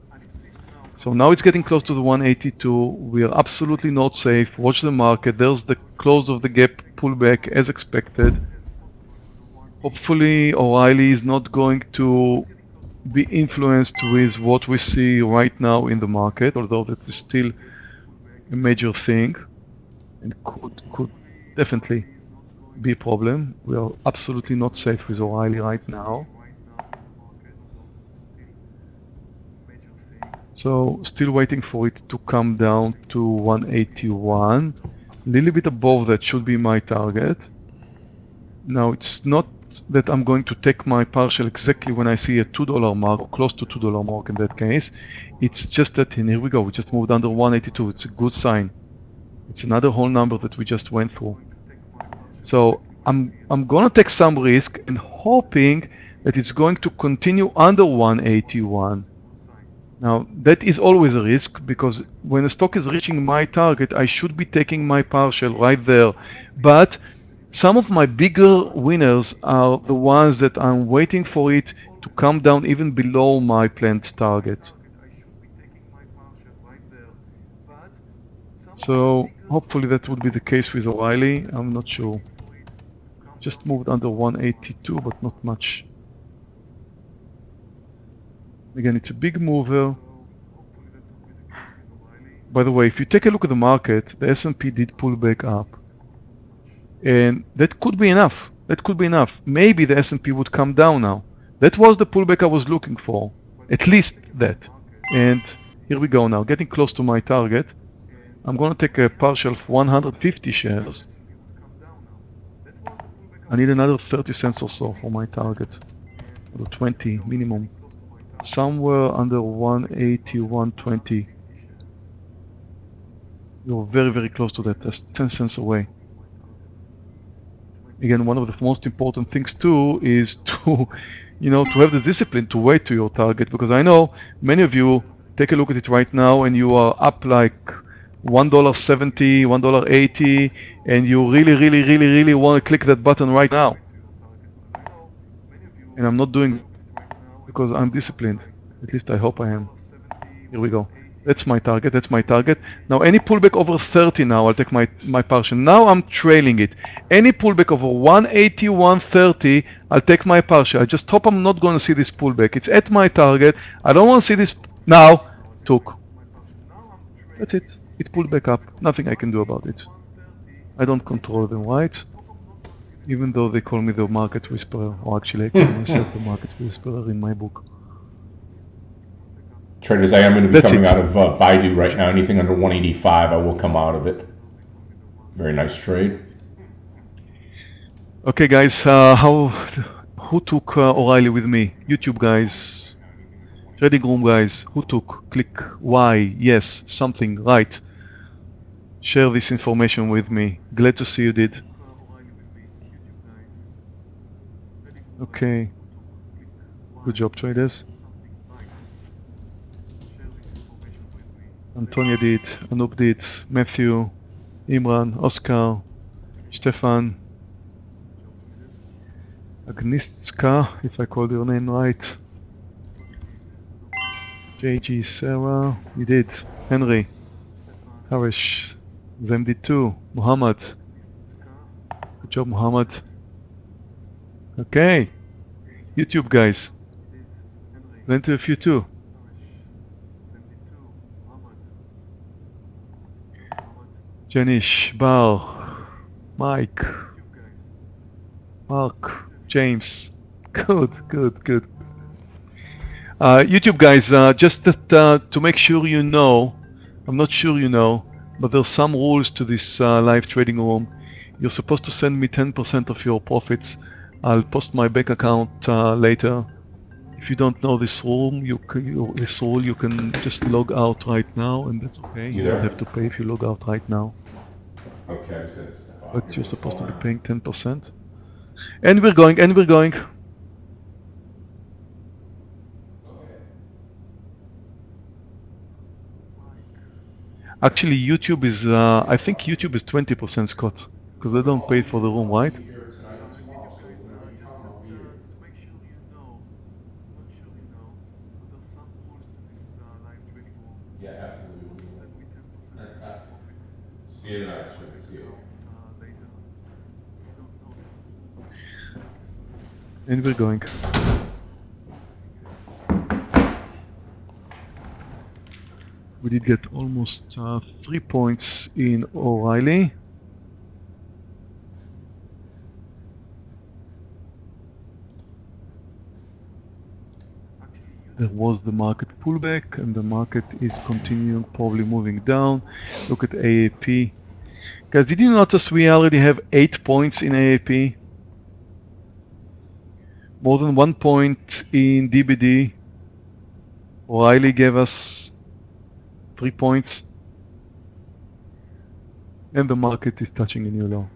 So now it's getting close to the 182. We are absolutely not safe. Watch the market. There's the close of the gap pullback as expected. Hopefully O'Reilly is not going to be influenced with what we see right now in the market, although that is still a major thing and could definitely be a problem. We are absolutely not safe with O'Reilly right now. So still waiting for it to come down to 181. A little bit above that should be my target. Now it's not that I'm going to take my partial exactly when I see a $2 mark or close to $2 mark in that case. It's just that, and here we go, we just moved under 182. It's a good sign. It's another whole number that we just went through. So I'm gonna take some risk and hoping that it's going to continue under 181. Now that is always a risk, because when the stock is reaching my target, I should be taking my partial right there. But some of my bigger winners are the ones that I'm waiting for it to come down even below my planned target. So hopefully that would be the case with O'Reilly. I'm not sure. Just moved under 182, but not much. Again, it's a big mover. By the way, if you take a look at the market, the S&P did pull back up. And that could be enough. That could be enough. Maybe the S&P would come down now. That was the pullback I was looking for. At least that. And here we go now, getting close to my target. I'm going to take a partial of 150 shares. I need another 30 cents or so for my target. Or 20 minimum. Somewhere under 180, 120. You're very, very close to that. That's 10 cents away. Again, one of the most important things too is to, to have the discipline to wait to your target, because I know many of you take a look at it right now and you are up like $1.70, $1.80, and you really want to click that button right now. And I'm not doing it because I'm disciplined. At least I hope I am. Here we go. That's my target. That's my target. Now any pullback over 30 now, I'll take my partial. Now I'm trailing it. Any pullback over 180, 130, I'll take my partial. I just hope I'm not going to see this pullback. It's at my target. I don't want to see this now. Took. That's it. It pulled back up. Nothing I can do about it. I don't control them, right? Even though they call me the market whisperer, or actually I call myself the market whisperer in my book. Traders, I am going to be coming out of Baidu right now. Anything under 185, I will come out of it. Very nice trade. Okay, guys, who took O'Reilly with me? YouTube guys, trading room guys, who took? Click Y, yes, something, right. Share this information with me. Glad to see you did. Okay. Good job, traders. Antonia did, Anup did, Matthew, Imran, Oscar, Stefan, Agnistska, if I called your name right, JG, Sarah, you did, Henry, Harish, Zem did too, Muhammad, good job Muhammad, Okay, YouTube guys, plenty of you too. Janish, Bar, Mike, Mark, James. Good, good, good. YouTube guys, just that, to make sure you know, I'm not sure you know, but there's some rules to this live trading room. You're supposed to send me 10% of your profits. I'll post my bank account later. If you don't know this rule, you can just log out right now, and that's okay. You don't have to pay if you log out right now. Okay, I just had to step out. But you're supposed to be paying 10%. And we're going, and we're going. Actually, YouTube is, I think YouTube is 20%, Scott, because they don't pay for the room, right? Yeah, absolutely. See you tonight, see you. And we're going. We did get almost 3 points in O'Reilly. There was the market pullback, and the market is continuing, probably moving down. Look at AAP. Guys, did you notice we already have 8 points in AAP? More than 1 point in DBD. O'Reilly gave us 3 points. And the market is touching a new low.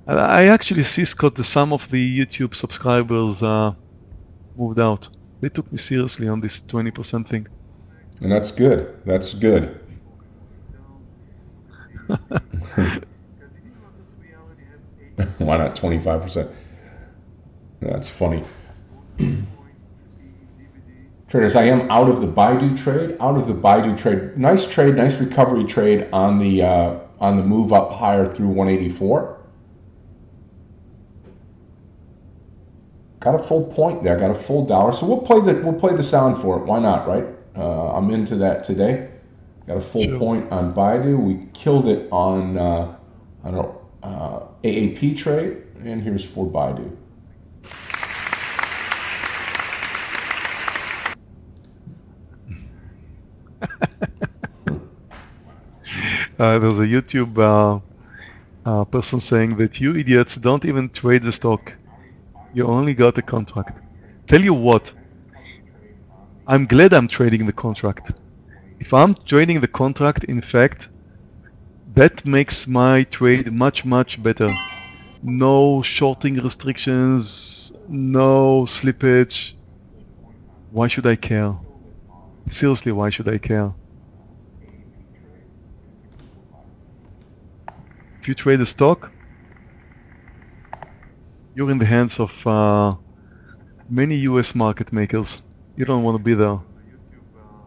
I actually see, Scott, some of the YouTube subscribers moved out. They took me seriously on this 20% thing. And that's good. That's good. Why not 25%? That's funny. Traders, I am out of the Baidu trade. Out of the Baidu trade. Nice trade, nice recovery trade on the move up higher through 184. Got a full point there. Got a full dollar. So we'll play the sound for it. Why not, right? I'm into that today. Got a full point on Baidu. We killed it on AAP trade, and here's for Baidu. There's a YouTube person saying that you idiots don't even trade the stock. You only got a contract. Tell you what, I'm glad I'm trading the contract. If I'm trading the contract, in fact, that makes my trade much, much better. No shorting restrictions, no slippage. Why should I care? Seriously, why should I care? If you trade a stock, you're in the hands of many US market makers. You don't want to be there.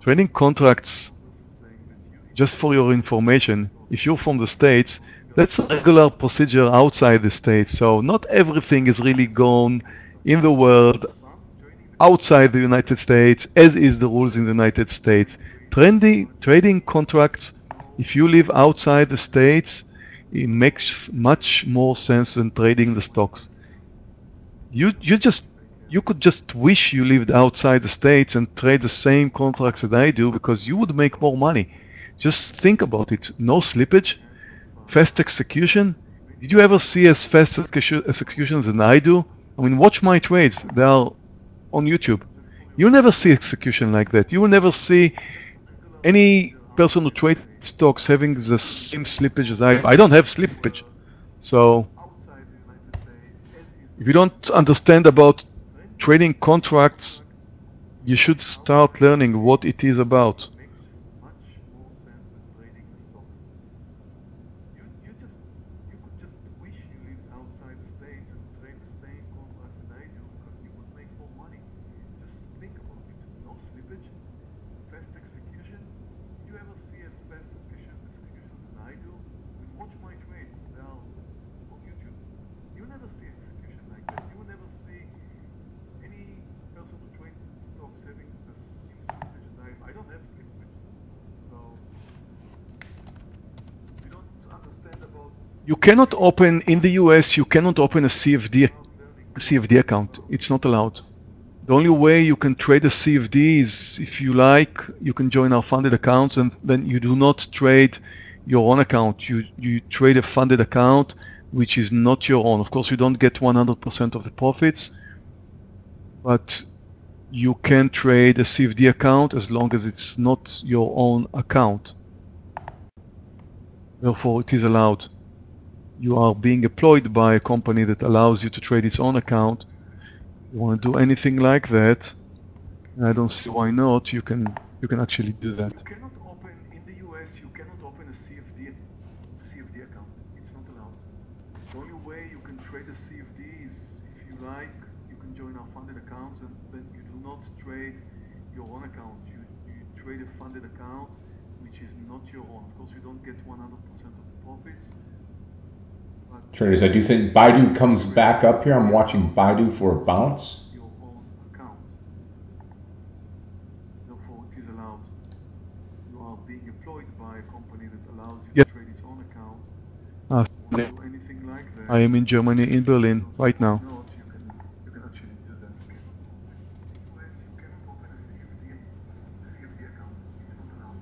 Trading contracts, just for your information, if you're from the States, that's a regular procedure outside the States. So not everything is really gone in the world outside the United States, as is the rules in the United States. Trading contracts, if you live outside the States, it makes much more sense than trading the stocks. You could just wish you lived outside the States and trade the same contracts that I do, because you would make more money. Just think about it. No slippage, fast execution. Did you ever see as fast executions than I do? I mean, watch my trades. They are on YouTube. You'll never see execution like that. You will never see any person who trades stocks having the same slippage as I don't have slippage. So if you don't understand about trading contracts, you should start learning what it is about. You cannot open, in the US, you cannot open a CFD account. It's not allowed. The only way you can trade a CFD is, if you like, you can join our funded accounts, and then you do not trade your own account. You trade a funded account, which is not your own. Of course, you don't get 100% of the profits, but you can trade a CFD account as long as it's not your own account. Therefore, it is allowed. You are being employed by a company that allows you to trade its own account. You want to do anything like that, and I don't see why not. You can actually do that. You cannot open, in the US, you cannot open a CFD account. It's not allowed. The only way you can trade a CFD is, if you like, you can join our funded accounts, and then you do not trade your own account. You trade a funded account, which is not your own. Of course, you don't get 100% of the profits. Traders, I do think Baidu comes back up here. I'm watching Baidu for a bounce. Your own account. Therefore, it is allowed. You are being employed by a company that allows you to trade its own account. Do anything like that. I am in Germany, in Berlin, right now. You can actually do that. In the US, you cannot open a CFD account. It's not allowed.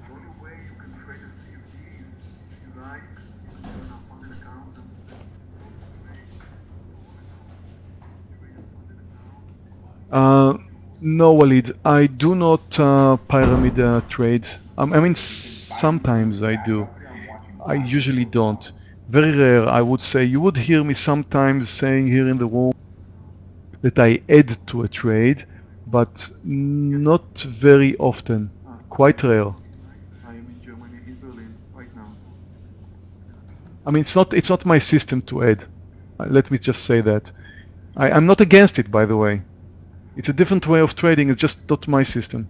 The only way you can trade a CFD is, if you like, you can join our funded accounts, and no, Walid, I do not pyramid trade. I mean, sometimes I do. I usually don't. Very rare, I would say. You would hear me sometimes saying here in the room that I add to a trade, but not very often. Quite rare. I am in Germany, in Berlin, right now. I mean, it's not my system to add. Let me just say that. I'm not against it, by the way. It's a different way of trading, it's just not my system.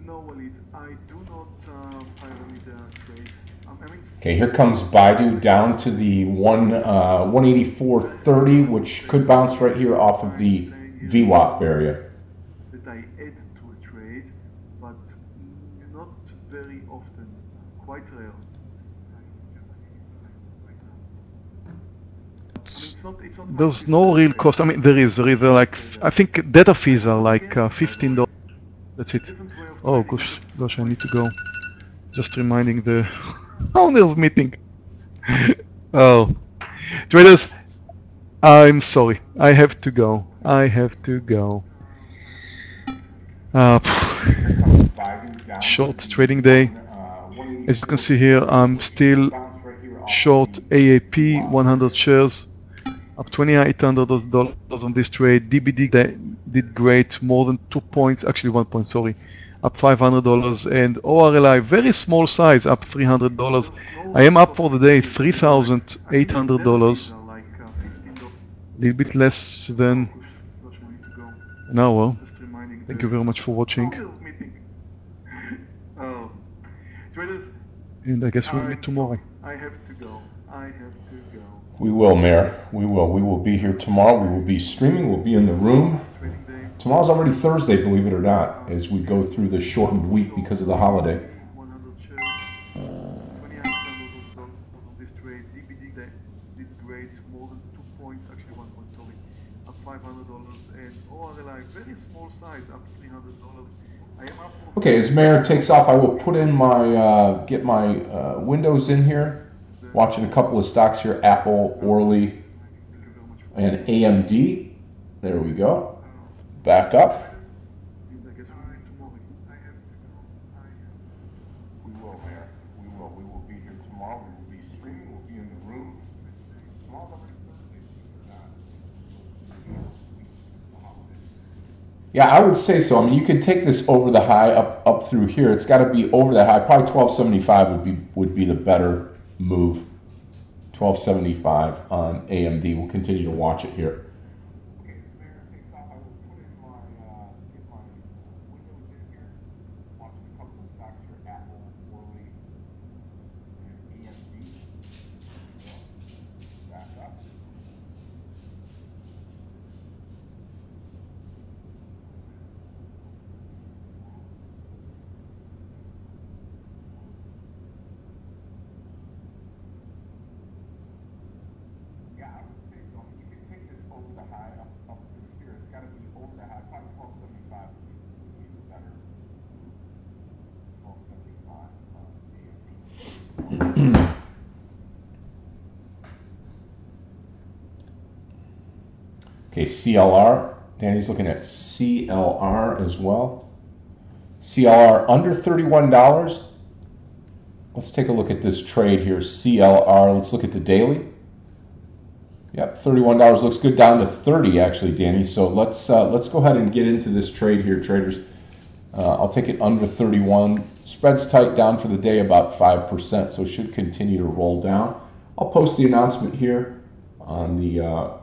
No, Walid, I do not pyramid trade. Okay, here comes Baidu down to the 184.30, which could bounce right here off of the VWAP area. That I add to a trade, but not very often, quite rare. There's no real cost. I mean, there is like, I think data fees are like $15. That's it. Oh gosh, I need to go. Just reminding the owners meeting. Oh, traders, I'm sorry. I have to go. Short trading day. As you can see here, I'm still short AAP 100 shares, up $2,800 on this trade. DBD did great, more than 2 points, actually 1 point, sorry, up $500. And ORLI, very small size, up $300. I am up for the day, $3,800. A little bit less than an hour. Thank you very much for watching. And I guess we'll meet tomorrow. I have to go. We will, Meir. We will. We will be here tomorrow. We will be streaming. We'll be in the room. Tomorrow's already Thursday, believe it or not, as we go through this shortened week because of the holiday. Okay, as Meir takes off, I will put in my get my windows in here. Watching a couple of stocks here: Apple, Orly, and AMD. There we go. Back up. We will, Meir. We will. We will be here tomorrow. We will be streaming. We'll be in the room. Tomorrow's already Thursday, believe it or not. Yeah, I would say so. I mean, you could take this over the high up through here. It's got to be over that high. Probably 1275 would be the better move. 1275 on AMD. We'll continue to watch it here. Okay, CLR. Danny's looking at CLR as well. CLR under $31. Let's take a look at this trade here, CLR. Let's look at the daily. Yep, $31 looks good, down to 30 actually, Danny. So let's go ahead and get into this trade here, traders. I'll take it under 31. Spread's tight, down for the day about 5%, so it should continue to roll down. I'll post the announcement here on the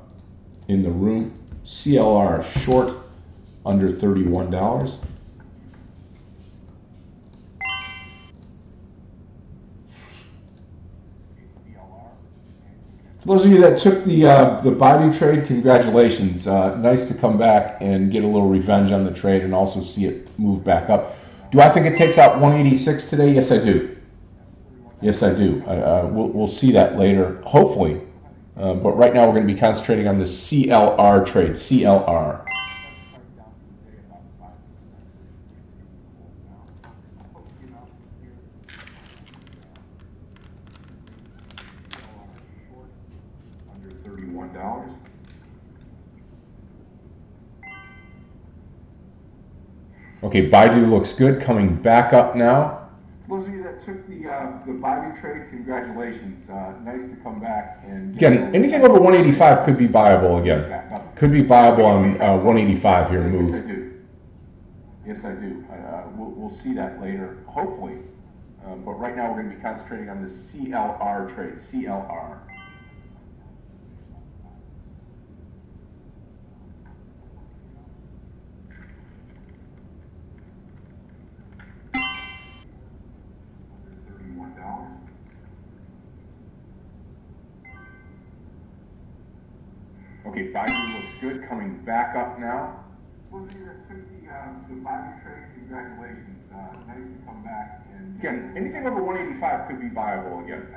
in the room. CLR short under $31. For those of you that took the Baidu trade, congratulations. Nice to come back and get a little revenge on the trade and also see it move back up. Do I think it takes out 186 today? Yes, I do. Yes, I do. We'll see that later, hopefully. But right now we're going to be concentrating on the CLR trade, CLR. $31. Okay, Baidu looks good, coming back up now. For those of you that took the Baidu trade, congratulations. Nice to come back and again, anything over 185 could be buyable again. Could be buyable on 185 here move. Yes, I do. Yes, I do. We'll see that later, hopefully. But right now we're going to be concentrating on the CLR trade, CLR. Okay, Baidu looks good, coming back up now. For those of you that took the Baidu trade, congratulations. Nice to come back and again, anything over 185 could be viable again.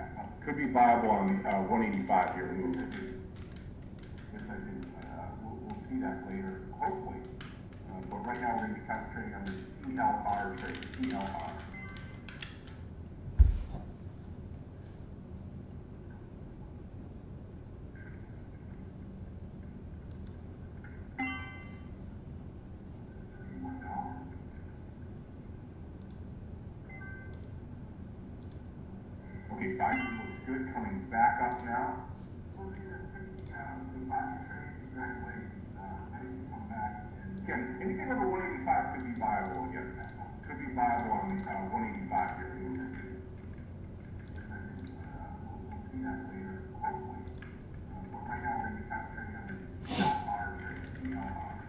Could be viable on 185 here move. Yes, I do. We'll see that later, hopefully. But right now we're going to be concentrating on the CLR trade, CLR. Okay, Baidu looks good, coming back up now. For those of you that took the Baidu trade, congratulations. Nice to come back. And again, anything over 185 could be viable again. Could be viable on 185 here. Yes, I do. Yes, I do. We'll see that later, hopefully. But right now we're going to be concentrating on the CLR trade, CLR.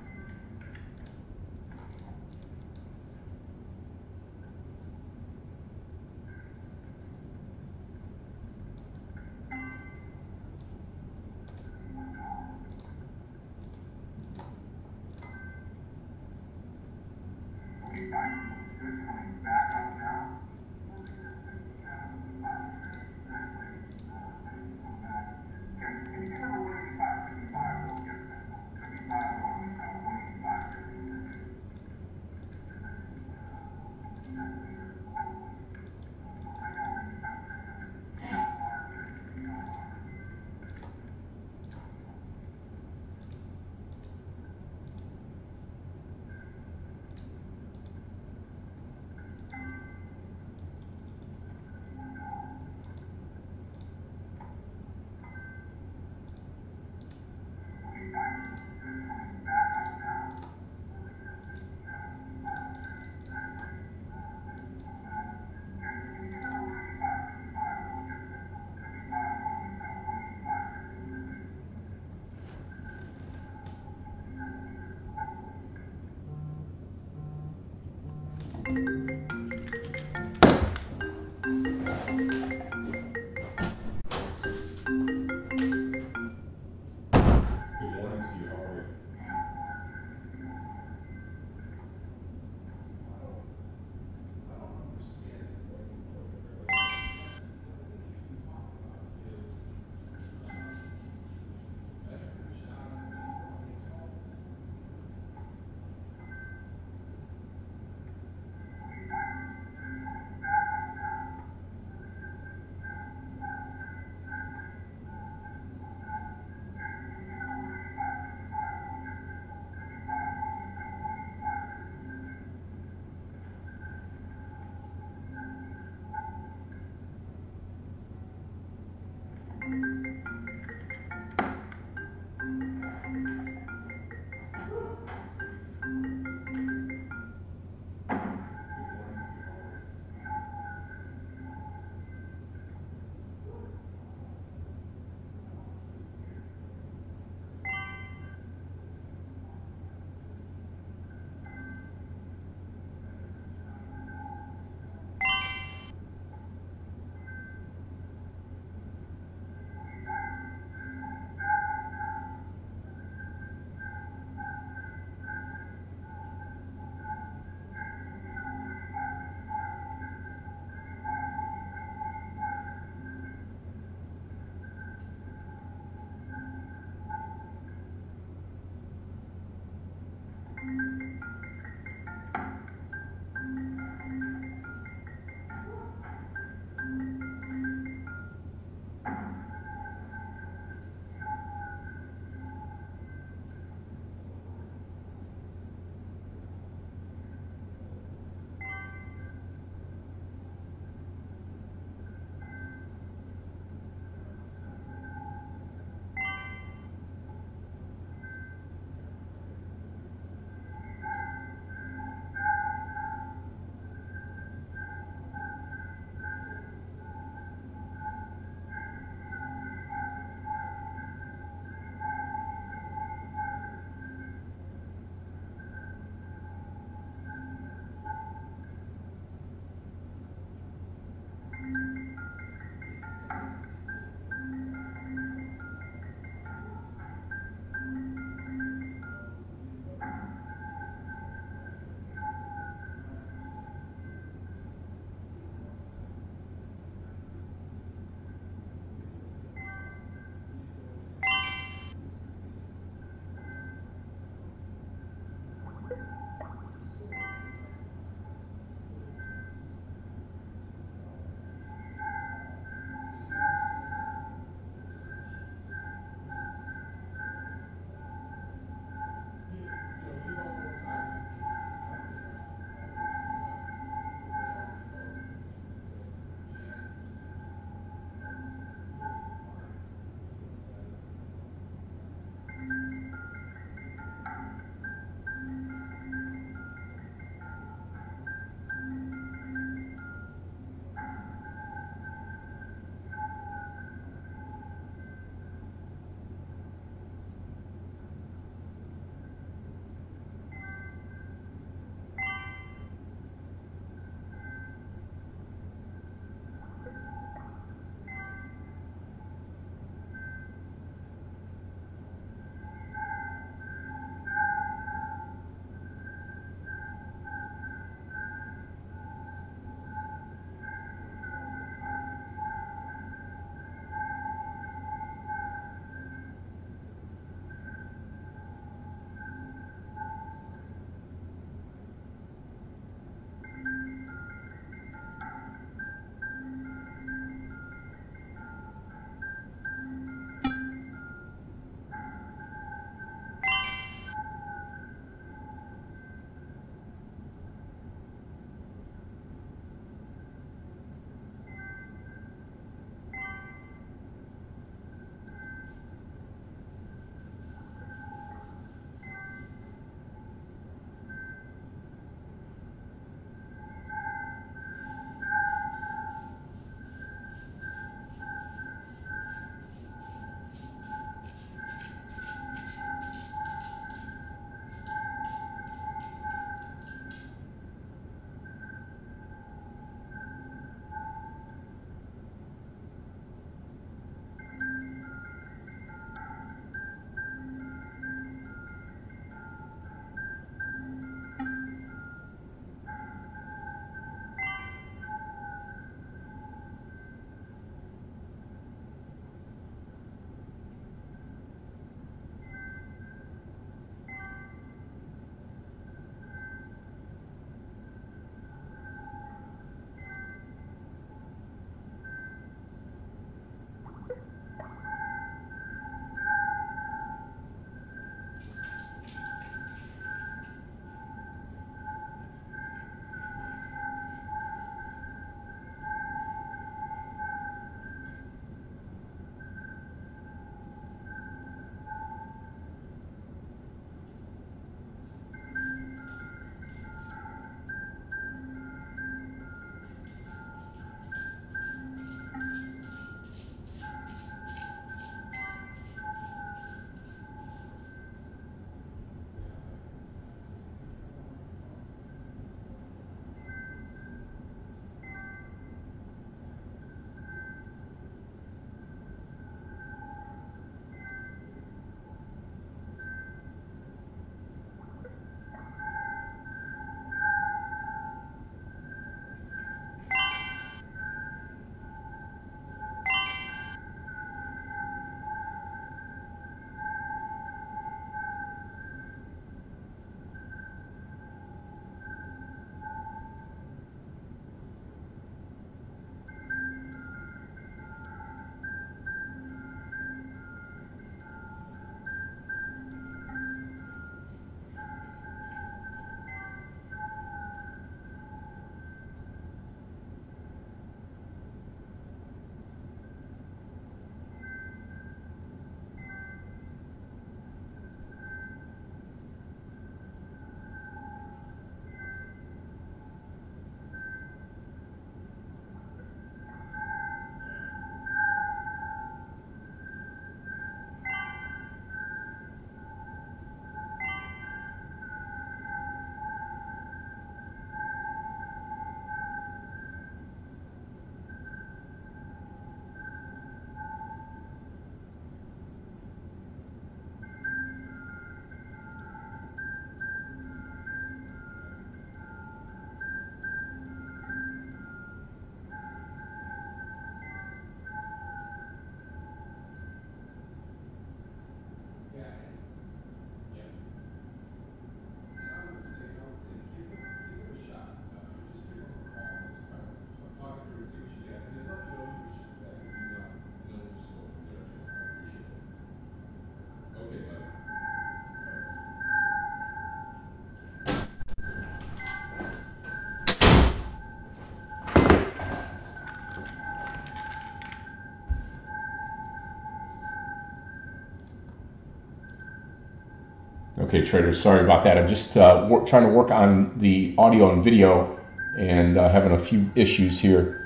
Okay, traders, sorry about that. I'm just trying to work on the audio and video and having a few issues here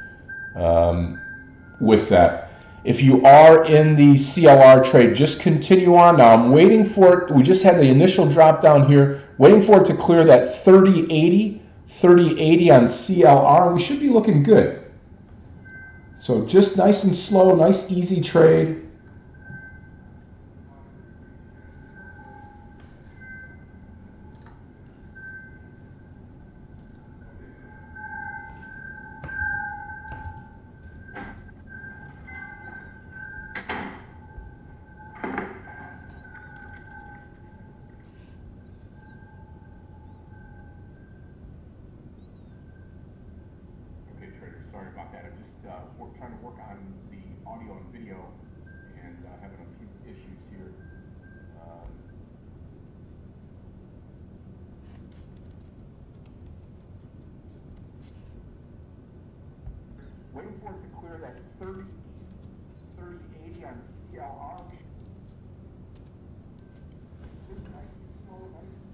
with that. If you are in the CLR trade, just continue on. Now I'm waiting for it. We just had the initial drop down here, waiting for it to clear that 3080 on CLR. We should be looking good. So just nice and slow, nice easy trade. Okay, traders, sorry about that. I'm just trying to work on the audio and video and having a few issues here. Waiting for it to clear that 3080 on CLR. Just nice and slow, nice and easy trade.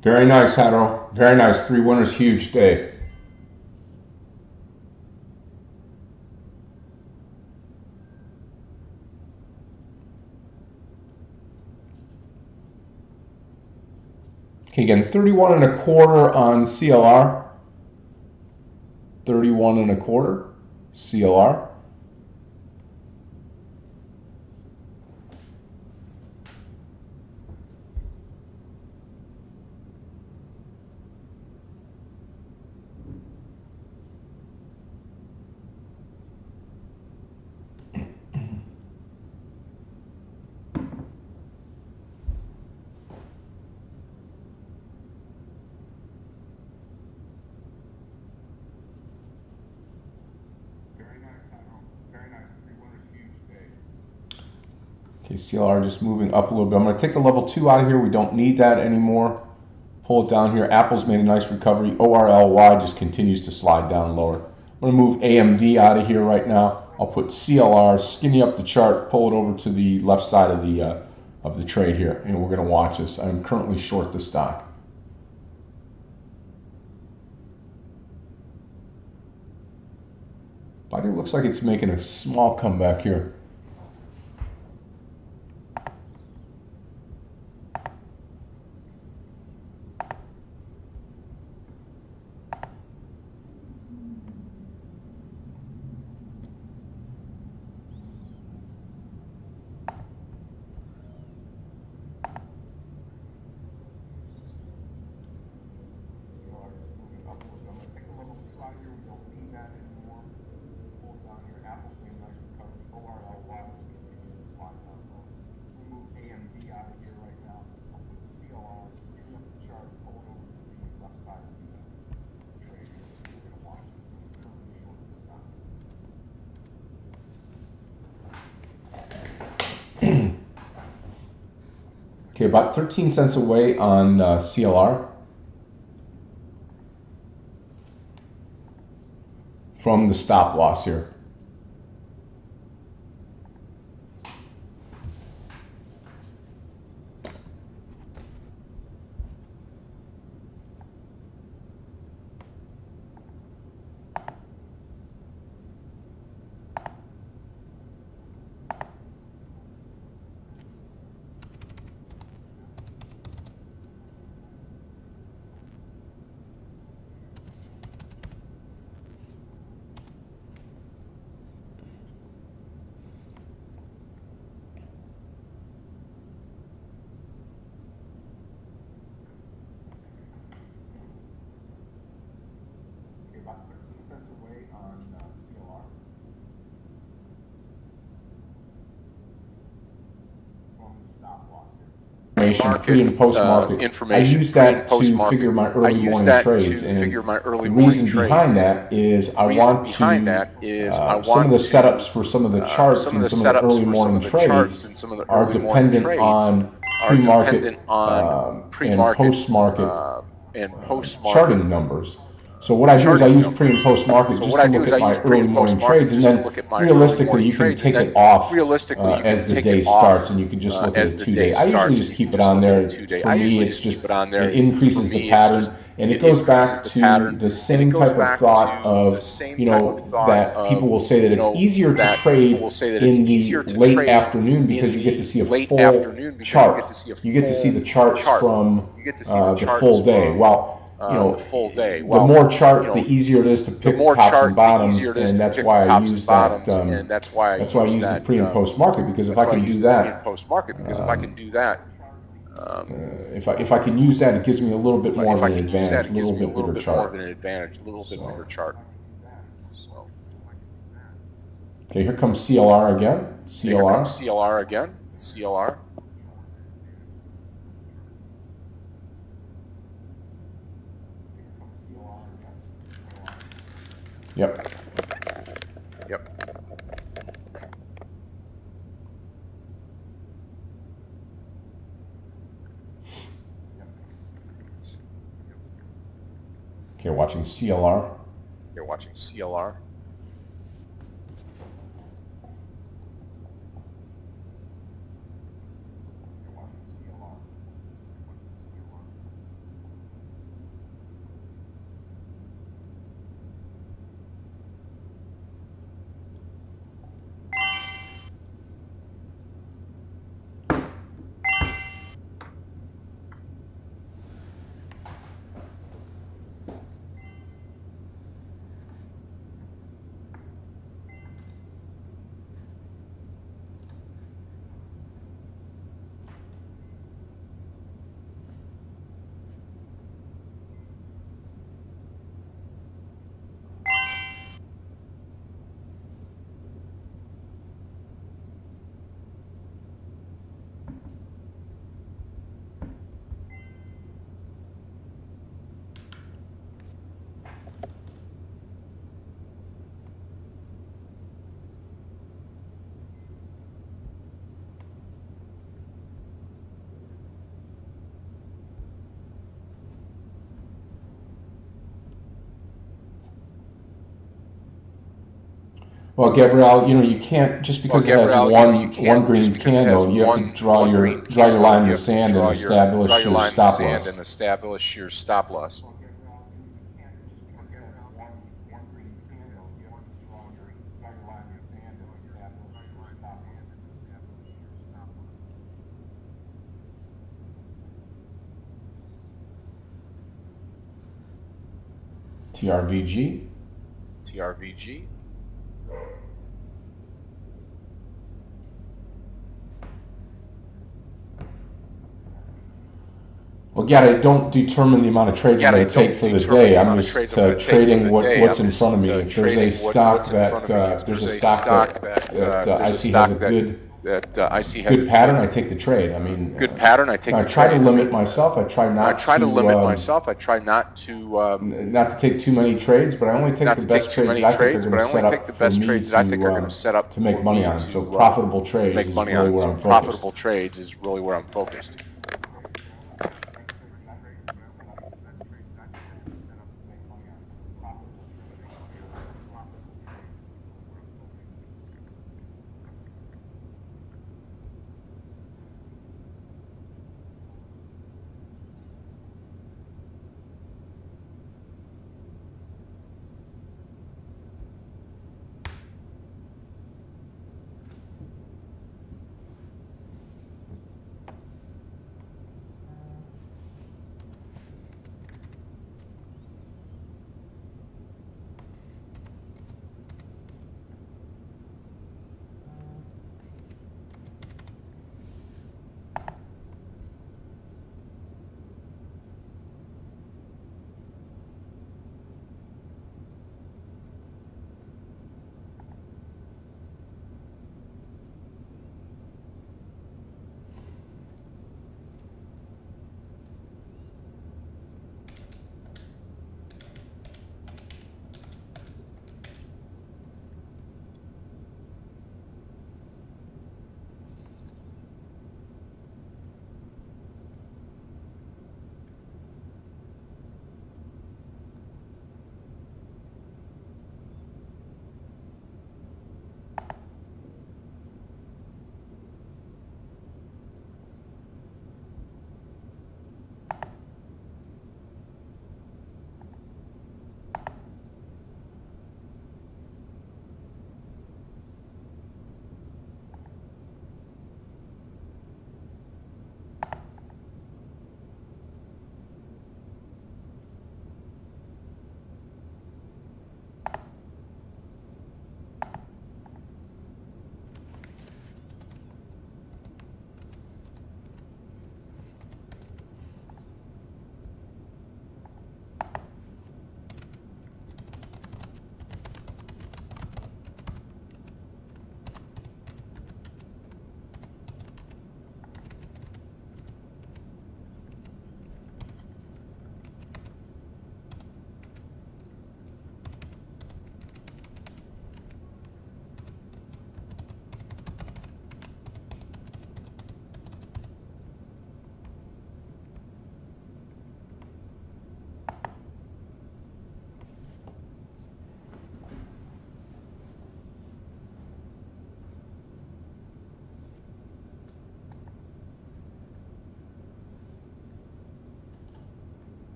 Very nice, Hadro. Very nice. 3 winners, huge day. Okay, again, 31 and a quarter on CLR. 31 and a quarter CLR. Okay, CLR just moving up a little bit. I'm going to take the level 2 out of here. We don't need that anymore. Pull it down here. Apple's made a nice recovery. ORLY just continues to slide down lower. I'm going to move AMD out of here right now. I'll put CLR, skinny up the chart, pull it over to the left side of the trade here, and we're going to watch this. I'm currently short the stock. But it looks like it's making a small comeback here. Okay, about 13 cents away on CLR from the stop loss here. Pre and post market. I use that to figure my early morning trades, and the reason behind that is I want to. Some of the setups for some of the charts and some of the early morning trades are dependent on pre-market and post-market charting numbers. So what I do is I use pre and post market just to look at my early morning trades, and then realistically you can take it off as the day starts, and you can just look at a 2-day. I usually just keep it on there. For me, it's just it increases the pattern, and it goes back to the same type of thought of that people will say that it's easier to trade in the late afternoon because you get to see a full chart. You get to see the charts from the full day. Well, the more chart, the easier it is to pick tops and bottoms, and that's why I use that. That's why I use the pre and post market, because if I can do that, if I can use that, it gives me a little bit more of an advantage, a little bit bigger chart. Okay, here comes CLR again. CLR. Yep. Okay, watching CLR. Well, Gabrielle, you can't, just because it has one green candle, you have to draw your line in the sand and establish your stop loss. TRVG. Well, again, I don't determine the amount of trades I'm going to take for the day. I'm just trading what's in front of me. If there's a stock that I see has a good pattern, I take the trade. I mean, I try to limit myself. I try not to take too many trades, but I only take the best trades that I think are going to set up for me to make money on. So profitable trades is really where I'm focused.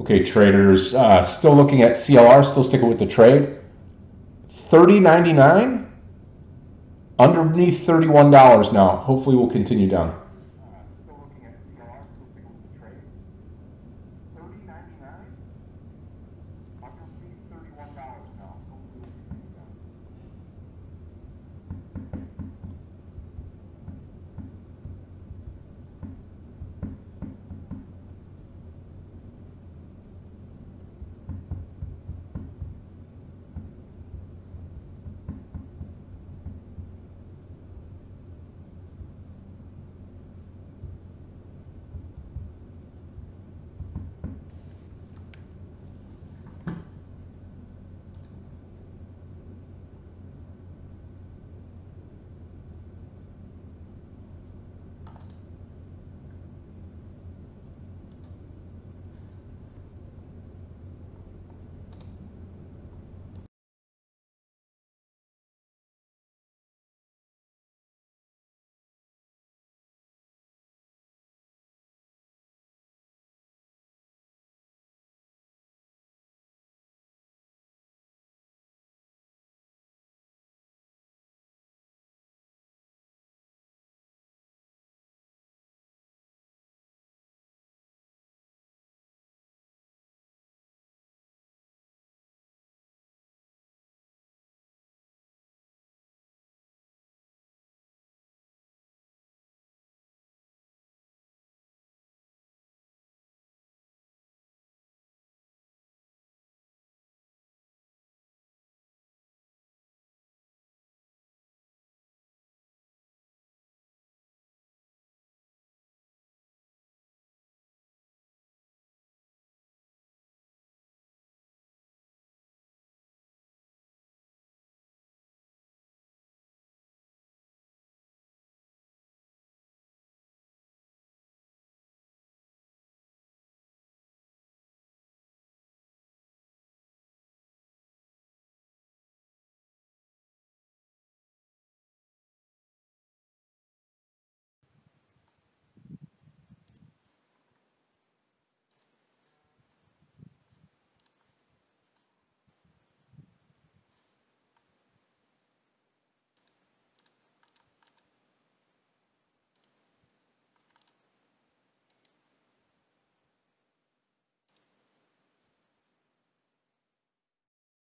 Okay, traders, still looking at CLR, still sticking with the trade. $30.99, underneath $31 now. Hopefully we'll continue down. Still looking at CLR, still sticking with the trade. $30.99, underneath $31 now. Hopefully we'll continue down.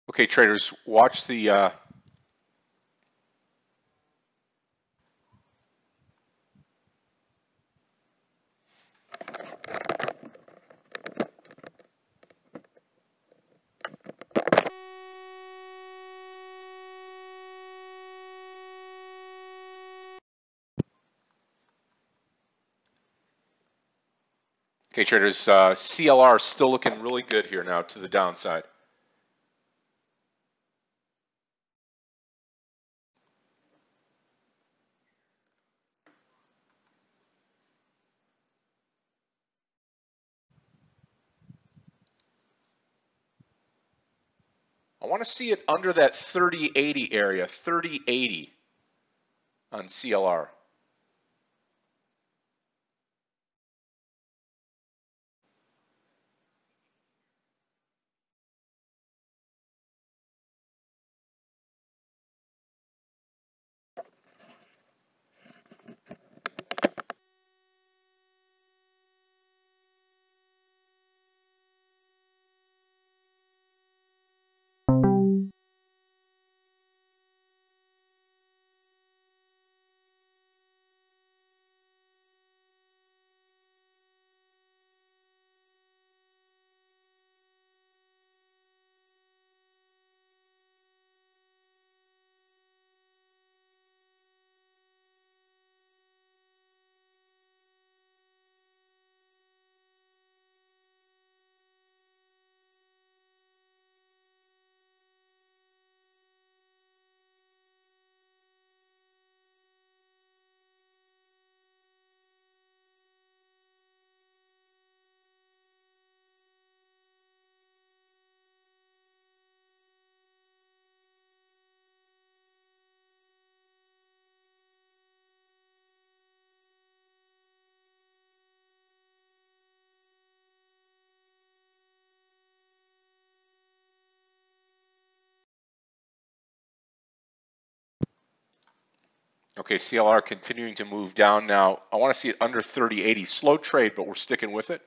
Okay, traders, watch the okay, traders, CLR still looking really good here now to the downside. I want to see it under that 3080 area, 3080 on CLR. Okay, CLR continuing to move down now. I want to see it under 30.80. Slow trade, but we're sticking with it.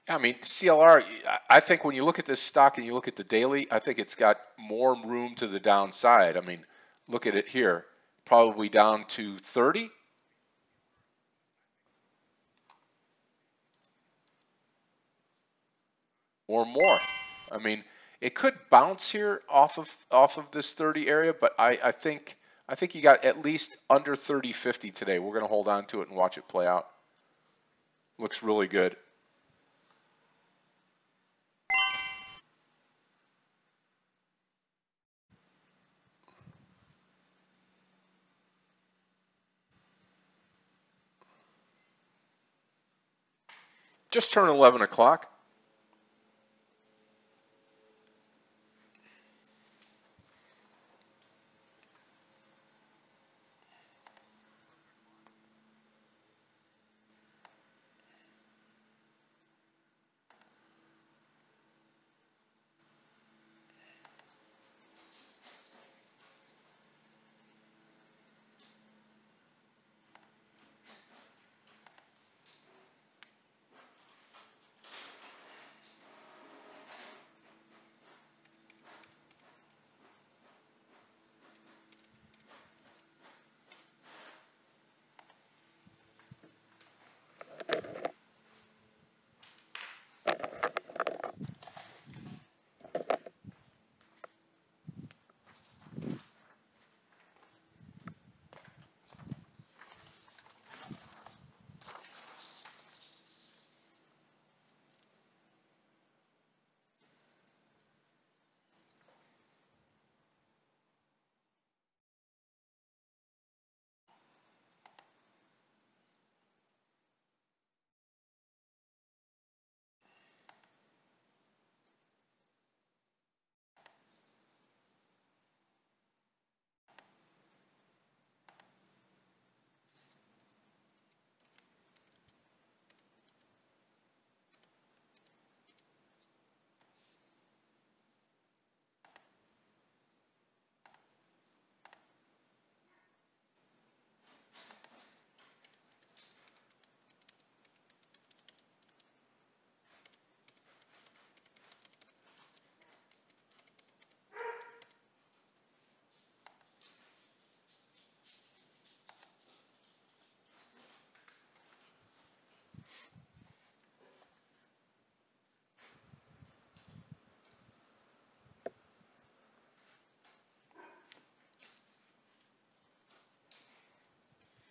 I mean, CLR, I think when you look at this stock and you look at the daily, I think it's got more room to the downside. I mean, look at it here, probably down to 30 or more. I mean, it could bounce here off of this 30 area, but I think you got at least under 30.50 today. We're going to hold on to it and watch it play out. Looks really good. Just turned 11 o'clock.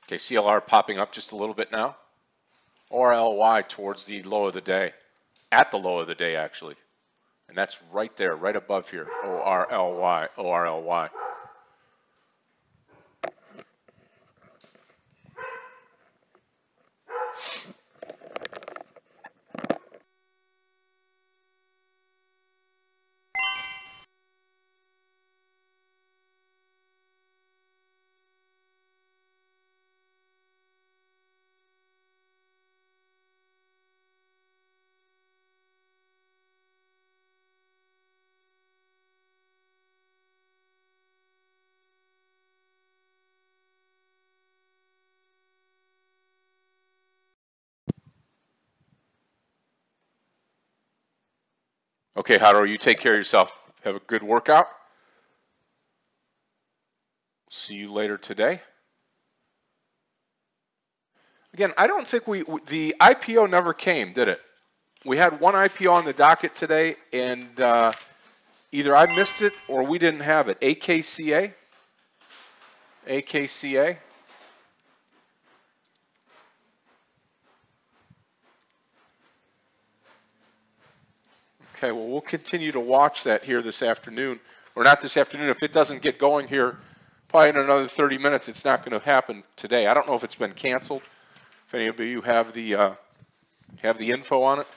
Okay, CLR popping up just a little bit now. ORLY towards the low of the day. At the low of the day, actually. And that's right there, right above here. ORLY, ORLY. Okay, Haru, you take care of yourself. Have a good workout. See you later today. Again, I don't think the IPO never came, did it? We had one IPO on the docket today, and either I missed it or we didn't have it. AKCA? AKCA? Okay, well, we'll continue to watch that here this afternoon, or not this afternoon. If it doesn't get going here, probably in another 30 minutes, it's not going to happen today. I don't know if it's been canceled. If any of you have the info on it.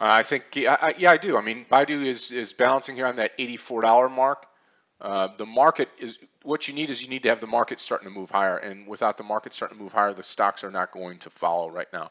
I think, yeah, I do. I mean, Baidu is balancing here on that $84 mark. The market is what you need is you need to have the market starting to move higher, and without the market starting to move higher, the stocks are not going to follow right now.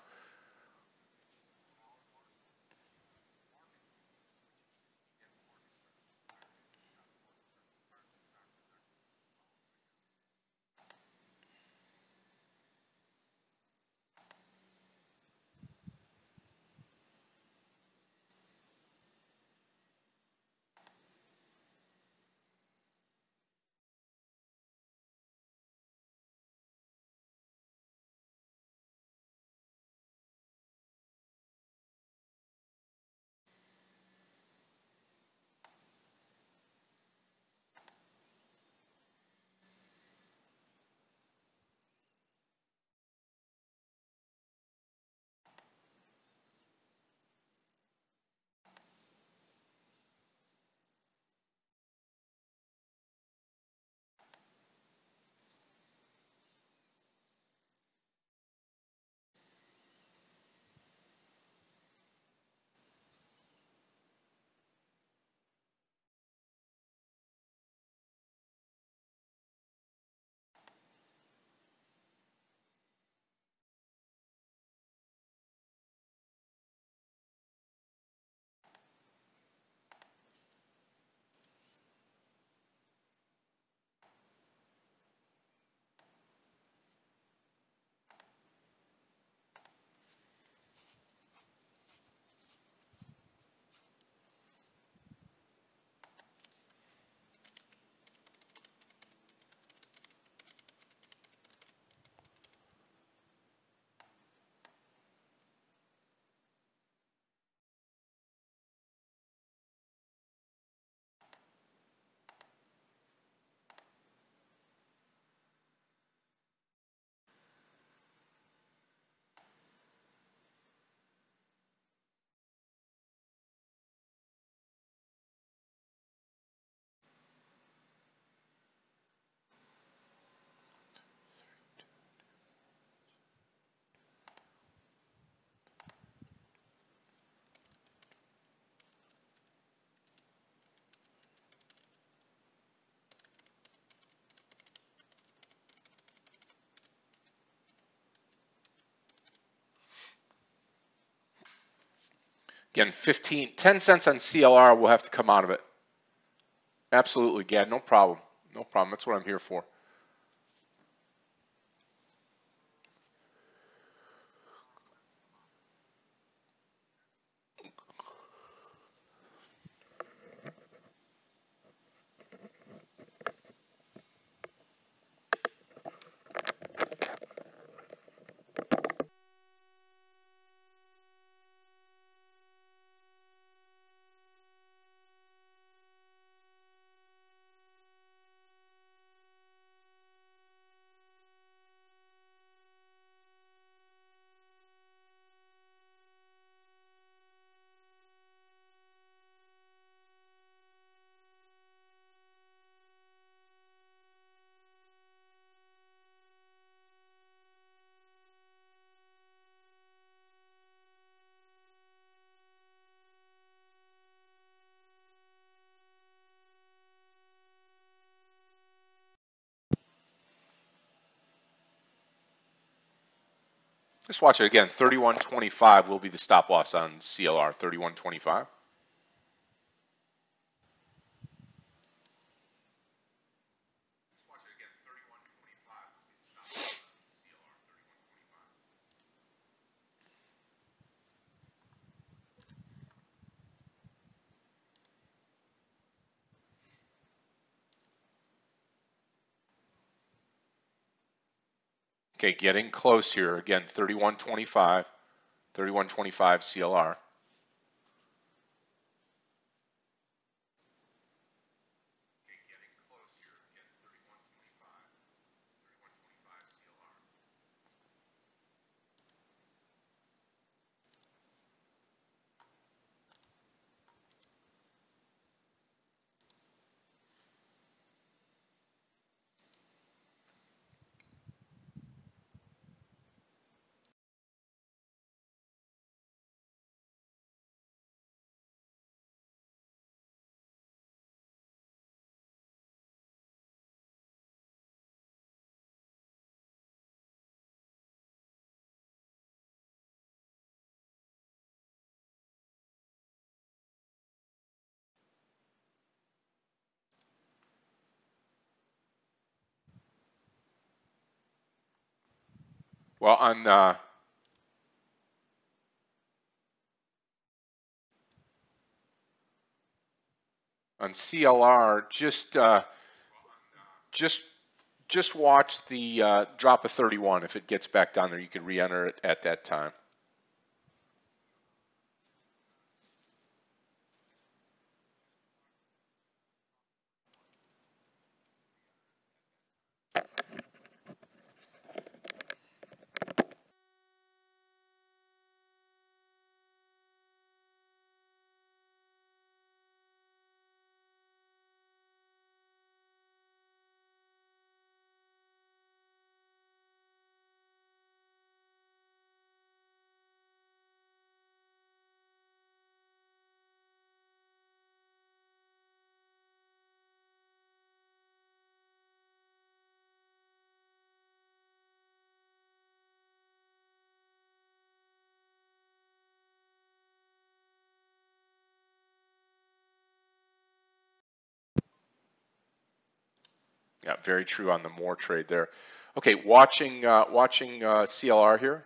Again, 10 cents on CLR will have to come out of it. Absolutely, Gad, no problem. No problem. That's what I'm here for. Just watch it again. 31.25 will be the stop loss on CLR. 31.25. Okay, getting close here. Again, 31.25. 31.25 CLR. Well, on CLR, just just watch the drop of 31. If it gets back down there, you can re-enter it at that time. Yeah, very true on the more trade there. Okay, watching CLR here.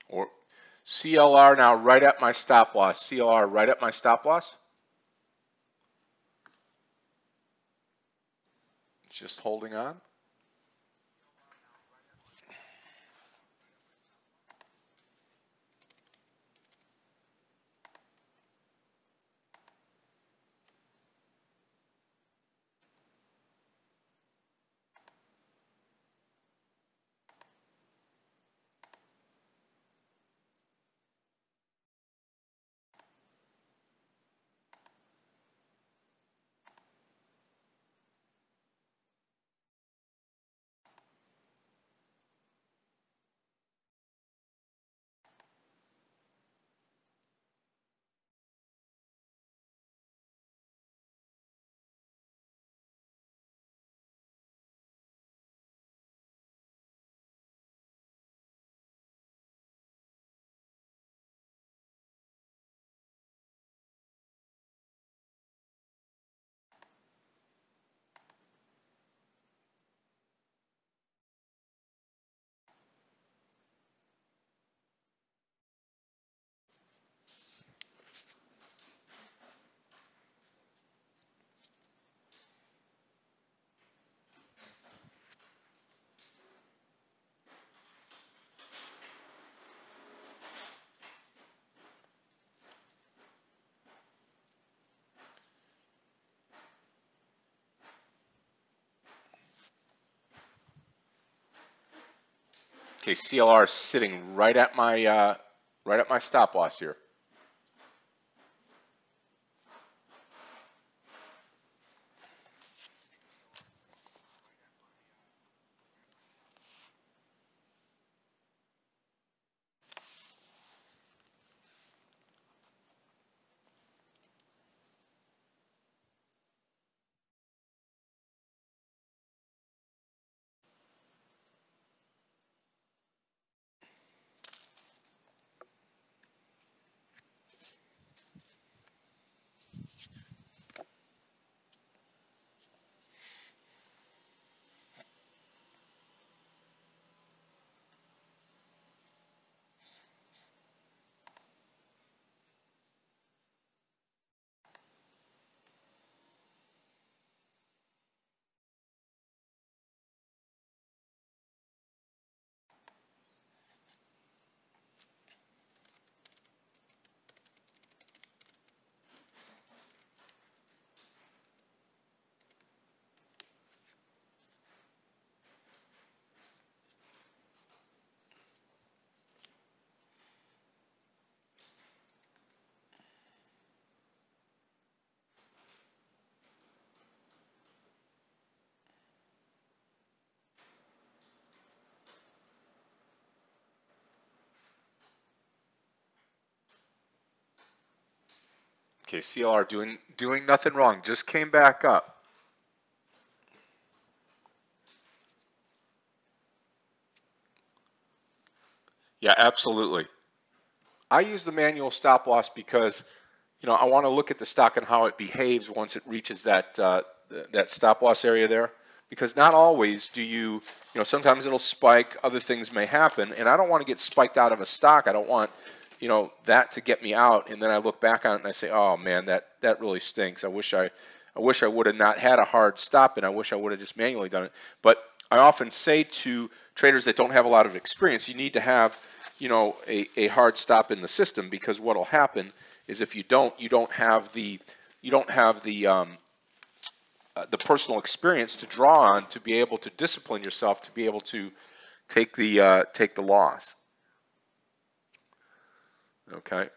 Or CLR now right at my stop loss. CLR right at my stop loss. Just holding on. Okay, CLR is sitting right at my stop loss here. Okay, CLR doing nothing wrong. Just came back up. Yeah, absolutely. I use the manual stop loss because I want to look at the stock and how it behaves once it reaches that stop loss area there. Because not always do sometimes it'll spike, other things may happen, and I don't want to get spiked out of a stock. I don't want, that to get me out, and then I look back on it and I say, oh man, that really stinks. I wish I would have not had a hard stop, and I wish I would have just manually done it. But I often say to traders that don't have a lot of experience, you need to have, a hard stop in the system, because what'll happen is if you don't have the personal experience to draw on to be able to discipline yourself to be able to take the loss. Okay.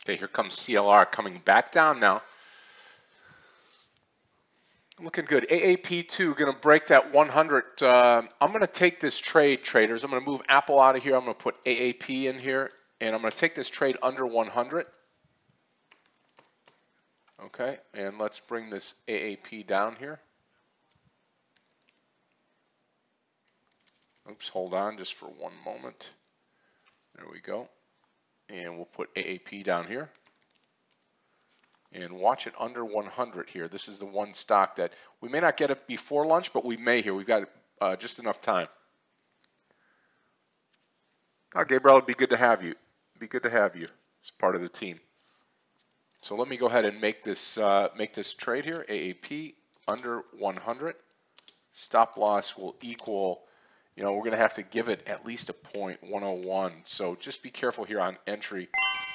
Okay, here comes CLR coming back down now. Looking good. AAP2 going to break that 100. I'm going to take this trade, traders. I'm going to move Apple out of here. I'm going to put AAP in here, and I'm going to take this trade under 100. Okay, and let's bring this AAP down here. Oops, hold on just for one moment. There we go. And we'll put AAP down here. And watch it under 100 here. This is the one stock that we may not get it before lunch, but we may here. We've got just enough time. Oh, Gabriel, it'd be good to have you. It'd be good to have you as part of the team. So let me go ahead and make this trade here. AAP under 100. Stop loss will equal, we're going to have to give it at least a 0.101. So just be careful here on entry,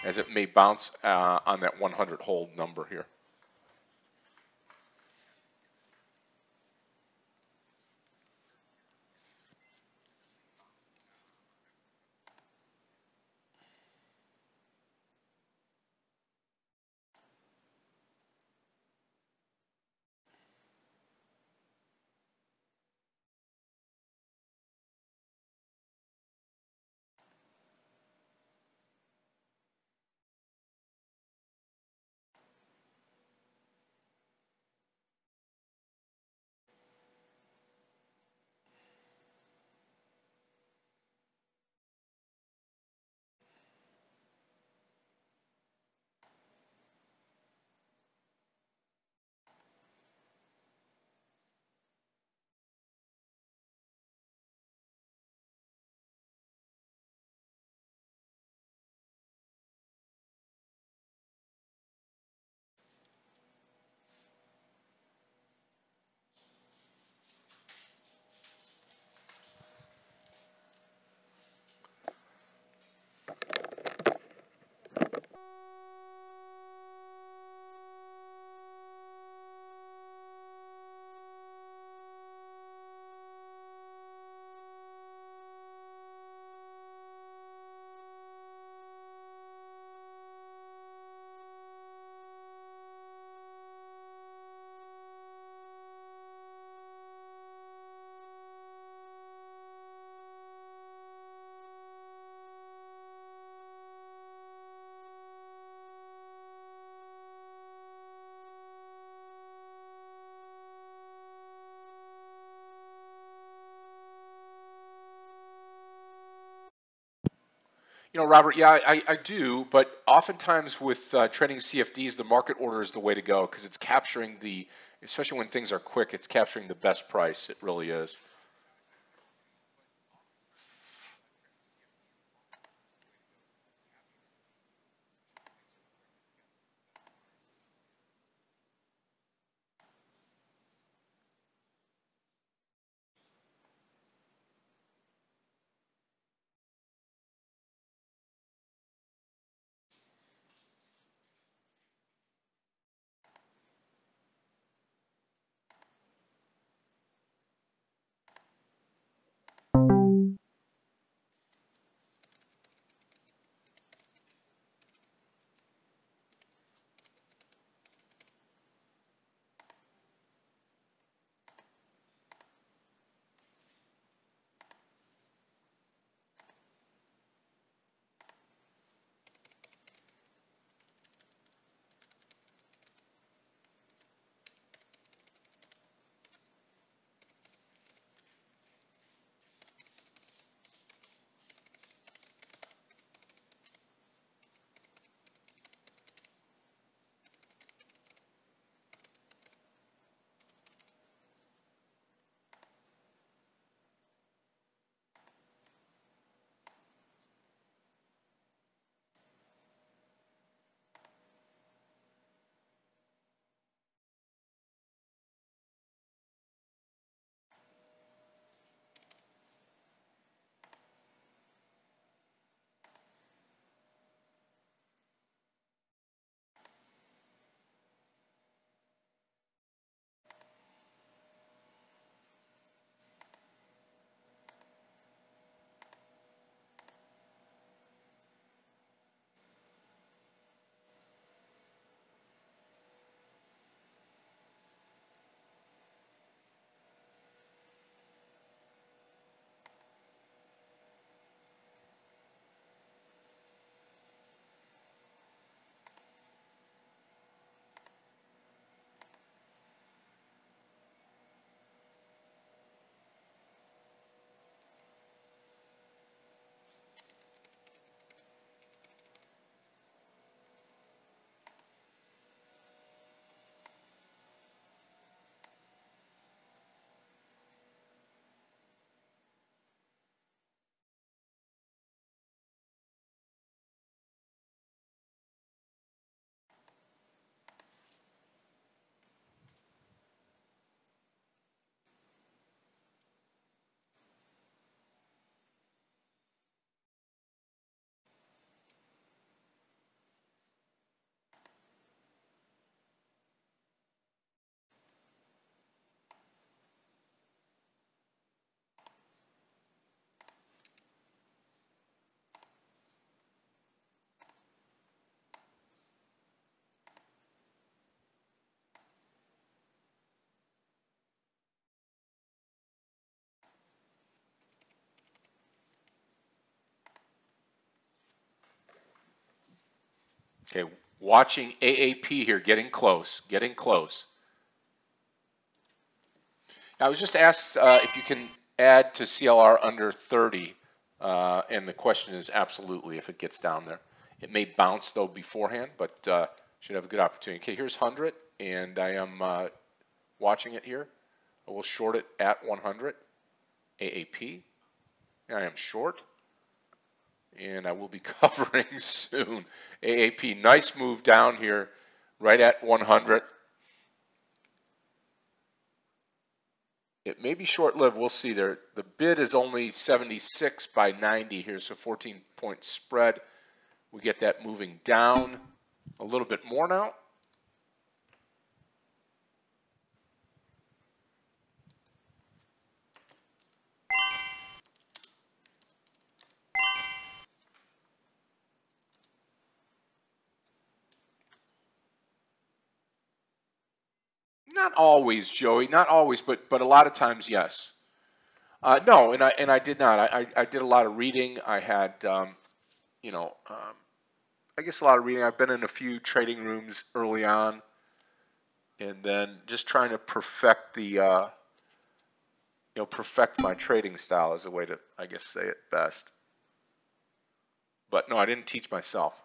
as it may bounce on that 100 hold number here. Robert, yeah, I do, but oftentimes with trading CFDs, the market order is the way to go because it's capturing especially when things are quick, it's capturing the best price. It really is. Okay, watching AAP here, getting close, getting close. I was just asked if you can add to CLR under 30, and the question is absolutely if it gets down there. It may bounce though beforehand, but should have a good opportunity. Okay, here's 100, and I am watching it here. I will short it at 100, AAP. I am short, and I will be covering soon. AAP, nice move down here, right at 100. It may be short-lived. We'll see there. The bid is only 76 by 90 here, so 14-point spread. We get that moving down a little bit more now. Not always, Joey. Not always, but a lot of times, yes. No, and I did not. I did a lot of reading. I had, you know, I guess a lot of reading. I've been in a few trading rooms early on, and then just trying to perfect the, perfect my trading style is a way to, I guess, say it best. But no, I didn't teach myself.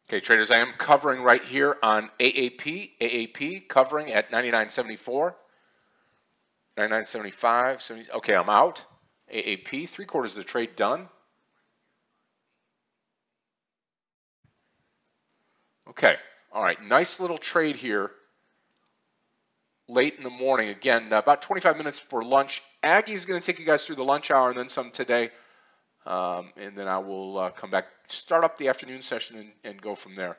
Okay, traders, I am covering right here on AAP. AAP covering at 99.74, 99.75, 70. Okay, I'm out. AAP, 3/4 of the trade done. Okay, all right, nice little trade here late in the morning. Again, about 25 minutes before lunch. Aggie's going to take you guys through the lunch hour and then some today. And then I will come back, start up the afternoon session and go from there.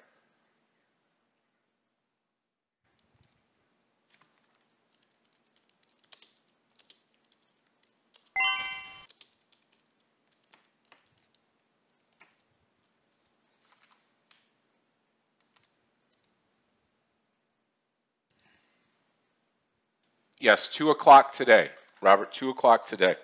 Yes, 2 o'clock today. Robert, 2 o'clock today.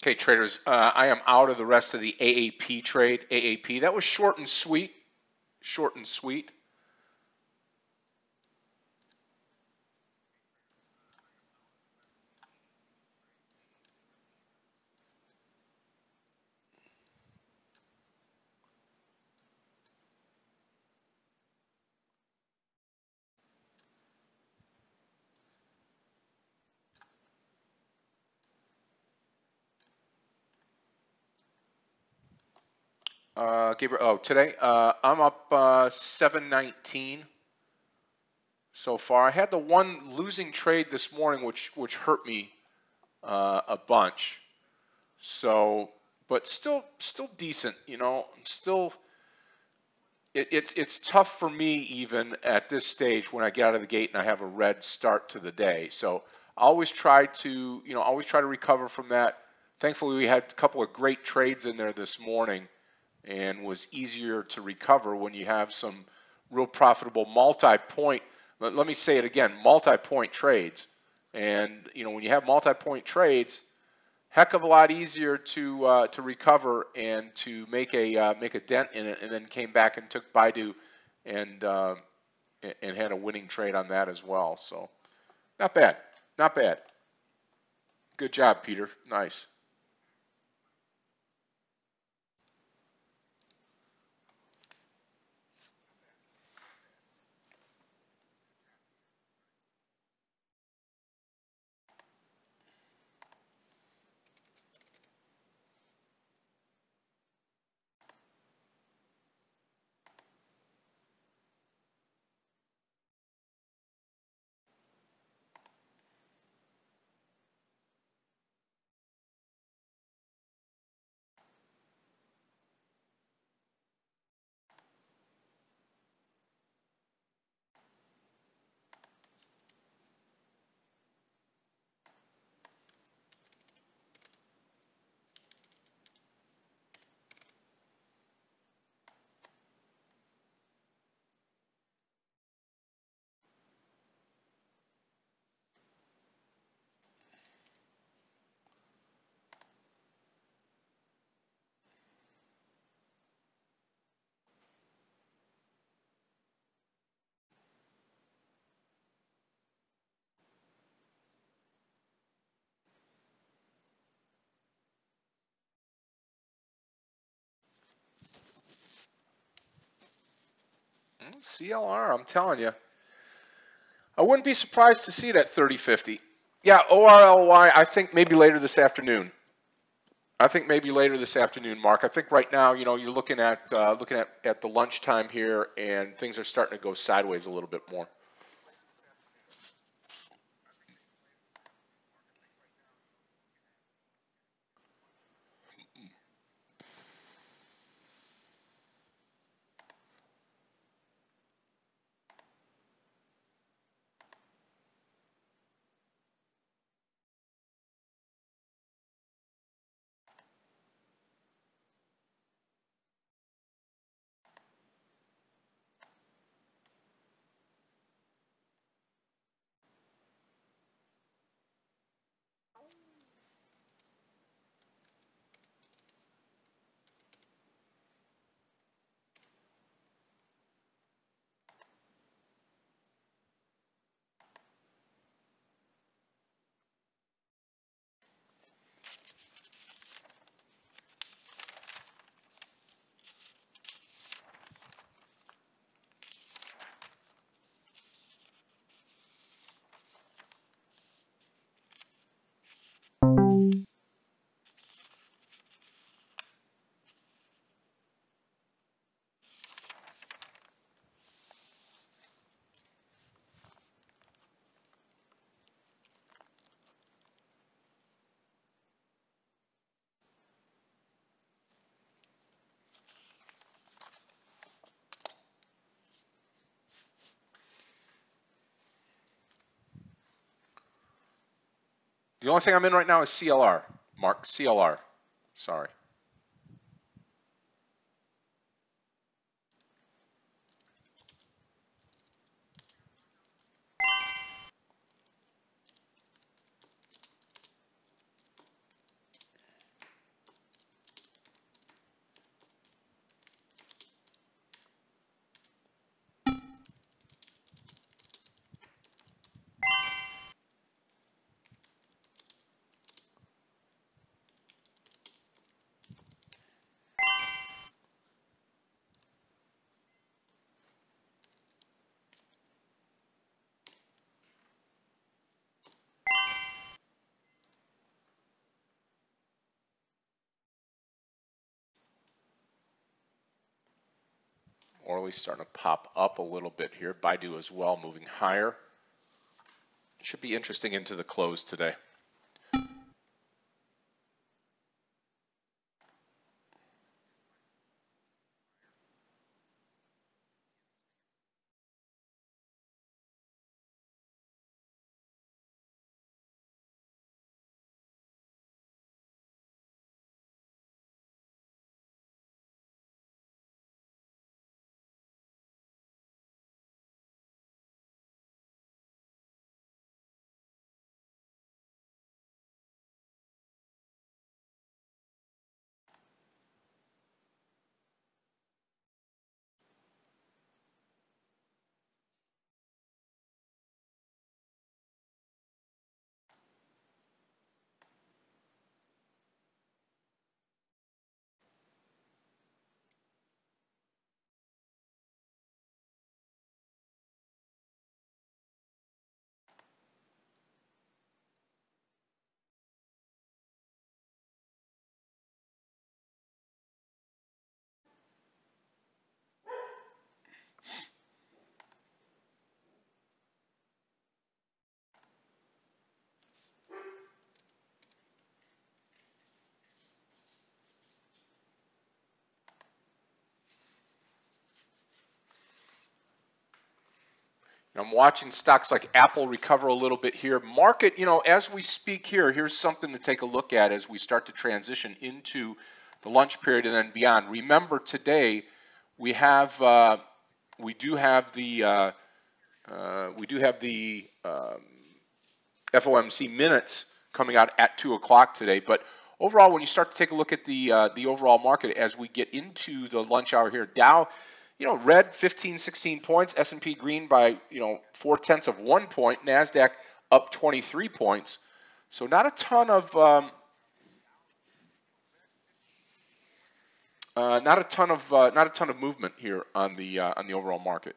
Okay, traders, I am out of the rest of the AAP trade. AAP, that was short and sweet. Short and sweet. Gabriel, oh, today I'm up 719 so far. I had the one losing trade this morning, which hurt me a bunch. So, but still decent, you know. Still, it's tough for me even at this stage when I get out of the gate and I have a red start to the day. So I always try to, always try to recover from that. Thankfully, we had a couple of great trades in there this morning, and was easier to recover when you have some real profitable multi-point. Let me say it again, multi-point trades. And when you have multi-point trades, heck of a lot easier to recover and to make a dent in it, and then came back and took Baidu and had a winning trade on that as well. So not bad, not bad. Good job, Peter. Nice. CLR, I'm telling you, I wouldn't be surprised to see it at 30.50. Yeah, ORLY, I think maybe later this afternoon. I think maybe later this afternoon, Mark. I think right now, you're looking at at the lunchtime here, and things are starting to go sideways a little bit more. The only thing I'm in right now is CLR, Mark. CLR. Sorry. Orly's starting to pop up a little bit here. Baidu as well, moving higher. Should be interesting into the close today. I'm watching stocks like Apple recover a little bit here. Market, as we speak here, here's something to take a look at as we start to transition into the lunch period and then beyond. Remember, today we have the FOMC minutes coming out at 2 o'clock today. But overall, when you start to take a look at the overall market as we get into the lunch hour here, Dow, red 15, 16 points, S&P green by 0.4 point, Nasdaq up 23 points. So not a ton of movement here on the overall market.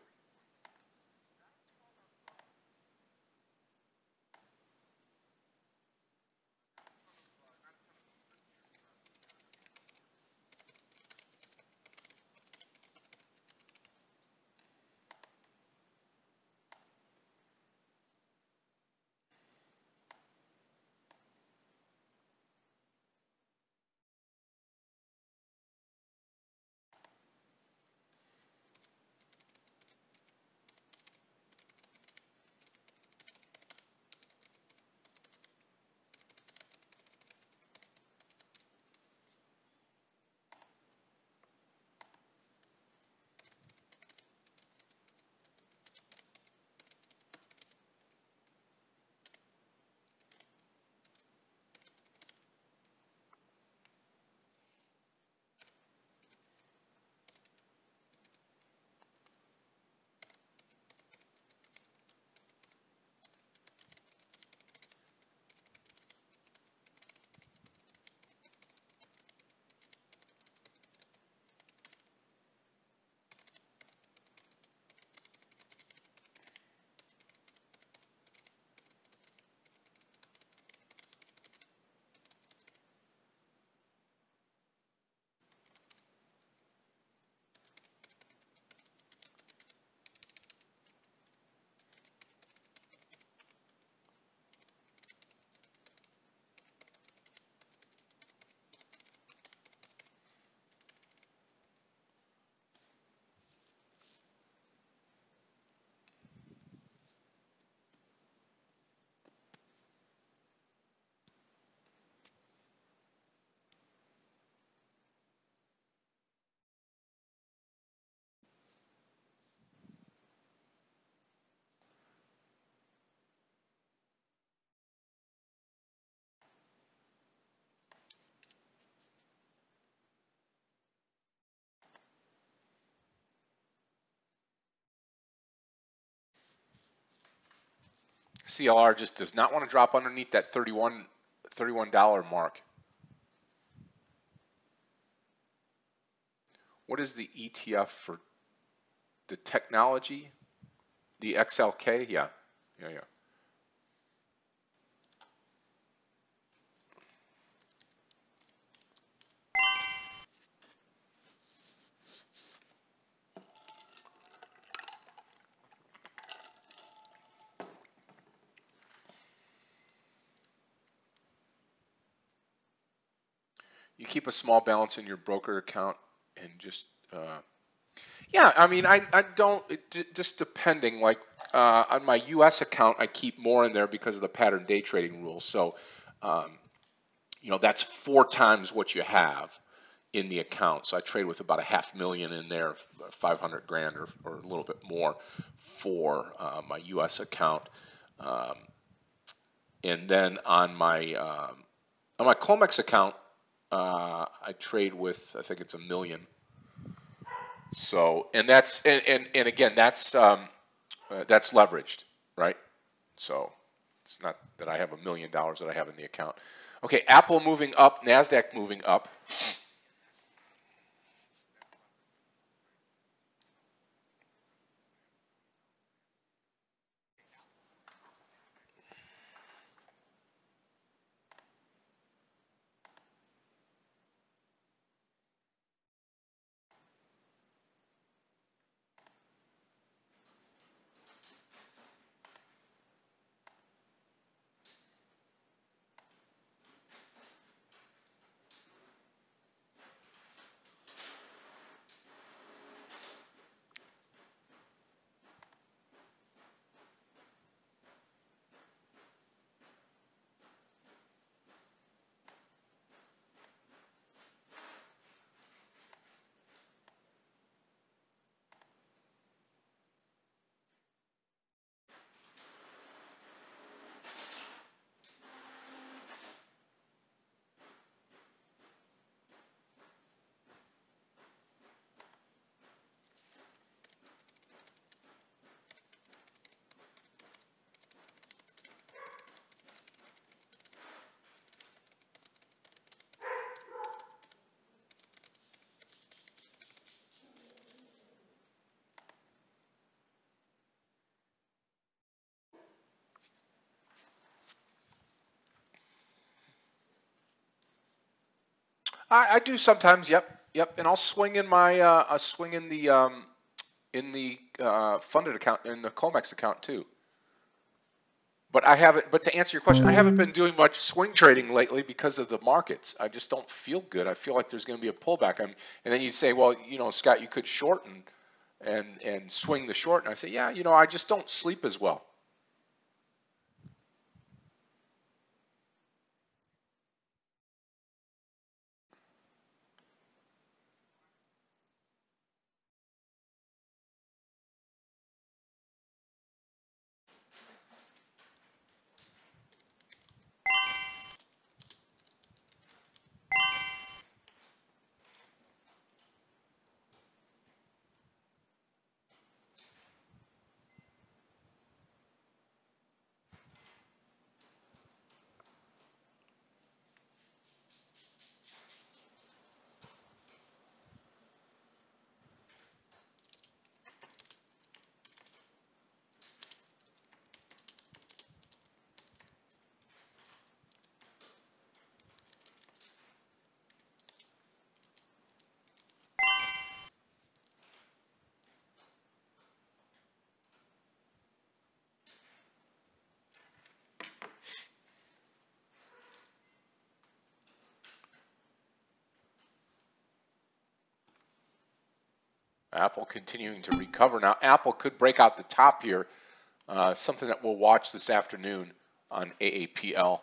CLR just does not want to drop underneath that $31 mark. What is the ETF for the technology? The XLK? Yeah. You keep a small balance in your broker account and just, yeah, I mean, I don't, just depending, like, on my US account, I keep more in there because of the pattern day trading rules. So, um, that's 4 times what you have in the account. So I trade with about a 500,000 in there, 500 grand or a little bit more for my US account. Um, and then on my Comex account, I trade with, I think it's 1 million. So, and and again, that's leveraged, right? So it's not that I have $1 million that I have in the account. Okay, Apple moving up, NASDAQ moving up. I do sometimes. Yep, yep. And I'll swing in I swing in the funded account in the Comex account too. But I haven't. But to answer your question, I haven't been doing much swing trading lately because of the markets. I just don't feel good. I feel like there's going to be a pullback. And then you say, well, Scott, you could shorten and swing the short. And I say, yeah, I just don't sleep as well. Apple continuing to recover. Now, Apple could break out the top here, something that we'll watch this afternoon on AAPL.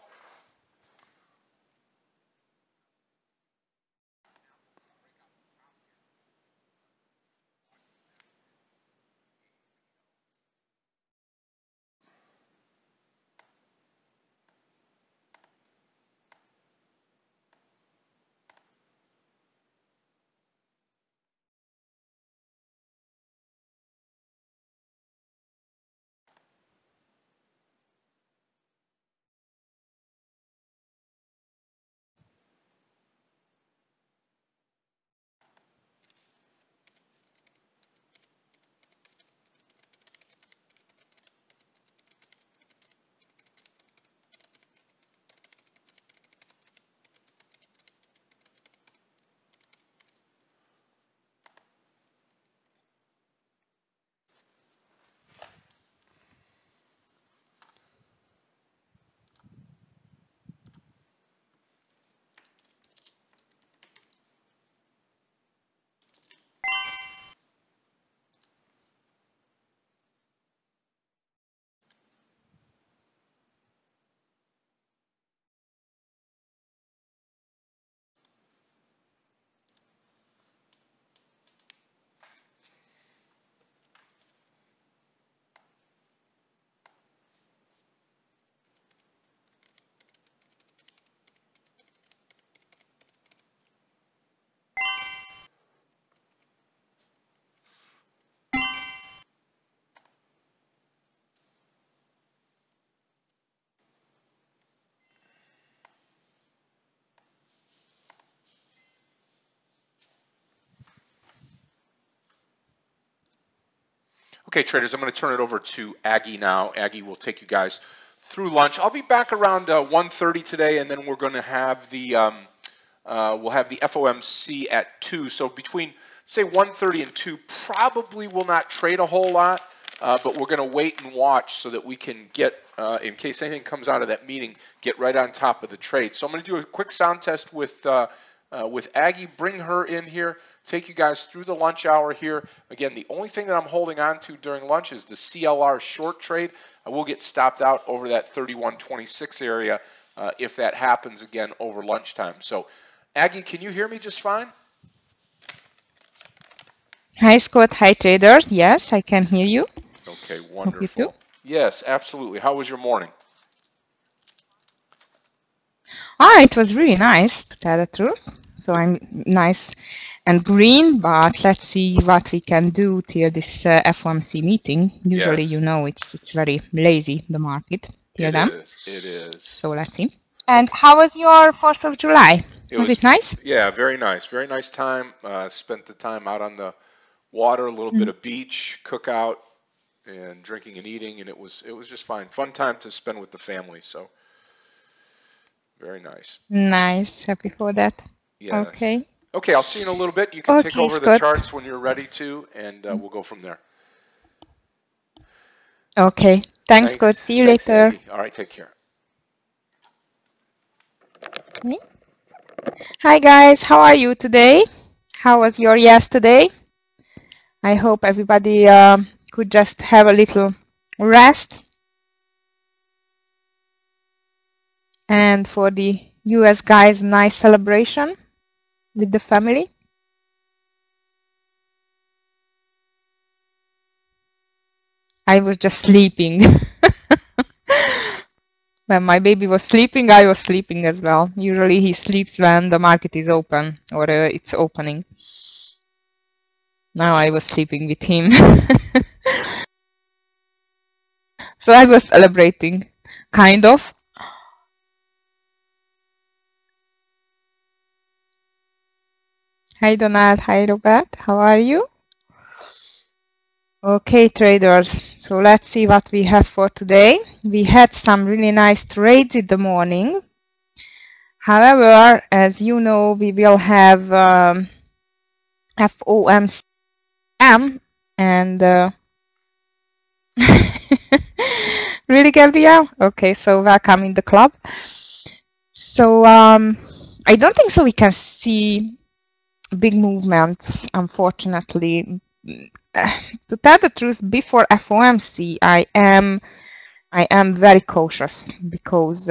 Okay, traders, I'm going to turn it over to Aggie now. Aggie will take you guys through lunch. I'll be back around 1:30 today, and then we're going to have the we'll have the FOMC at 2. So between say 1:30 and 2, probably will not trade a whole lot, but we're going to wait and watch so that we can get, in case anything comes out of that meeting, get right on top of the trade. So I'm going to do a quick sound test with Aggie. Bring her in here. Take you guys through the lunch hour here. Again, the only thing that I'm holding on to during lunch is the CLR short trade. I will get stopped out over that 31.26 area if that happens again over lunchtime. So, Aggie, can you hear me just fine? Hi, Scott. Hi, traders. Yes, I can hear you. Okay, wonderful. Hope you too. Yes, absolutely. How was your morning? It was really nice, to tell the truth. So I'm nice and green, but let's see what we can do till this FOMC meeting. Usually, Yes. you know, it's very lazy, the market, till then. It is. So let's see. And how was your 4th of July? Was it nice? Yeah, very nice. Very nice time. Spent the time out on the water, a little bit of beach, cookout, and drinking and eating, and it was just fine. Fun time to spend with the family, so very nice. Nice. Happy for that. Yes. Okay. Okay, I'll see you in a little bit. You can take over Scott. the charts when you're ready to, and we'll go from there. Okay. Thanks, Scott. See you later. Aggie. All right, take care. Hi, guys. How are you today? How was your yesterday? I hope everybody could just have a little rest. And for the US guys, nice celebration with the family. I was just sleeping. When my baby was sleeping, I was sleeping as well. Usually he sleeps when the market is open or it's opening. Now I was sleeping with him. So I was celebrating, kind of. Hi Donald, hi Robert, how are you? Okay, traders, so let's see what we have for today. We had some really nice trades in the morning. However, as you know, we will have FOMC and really, Gabrielle? Okay, so welcome in the club. So I don't think so we can see big movements, unfortunately. To tell the truth, before FOMC, I am very cautious because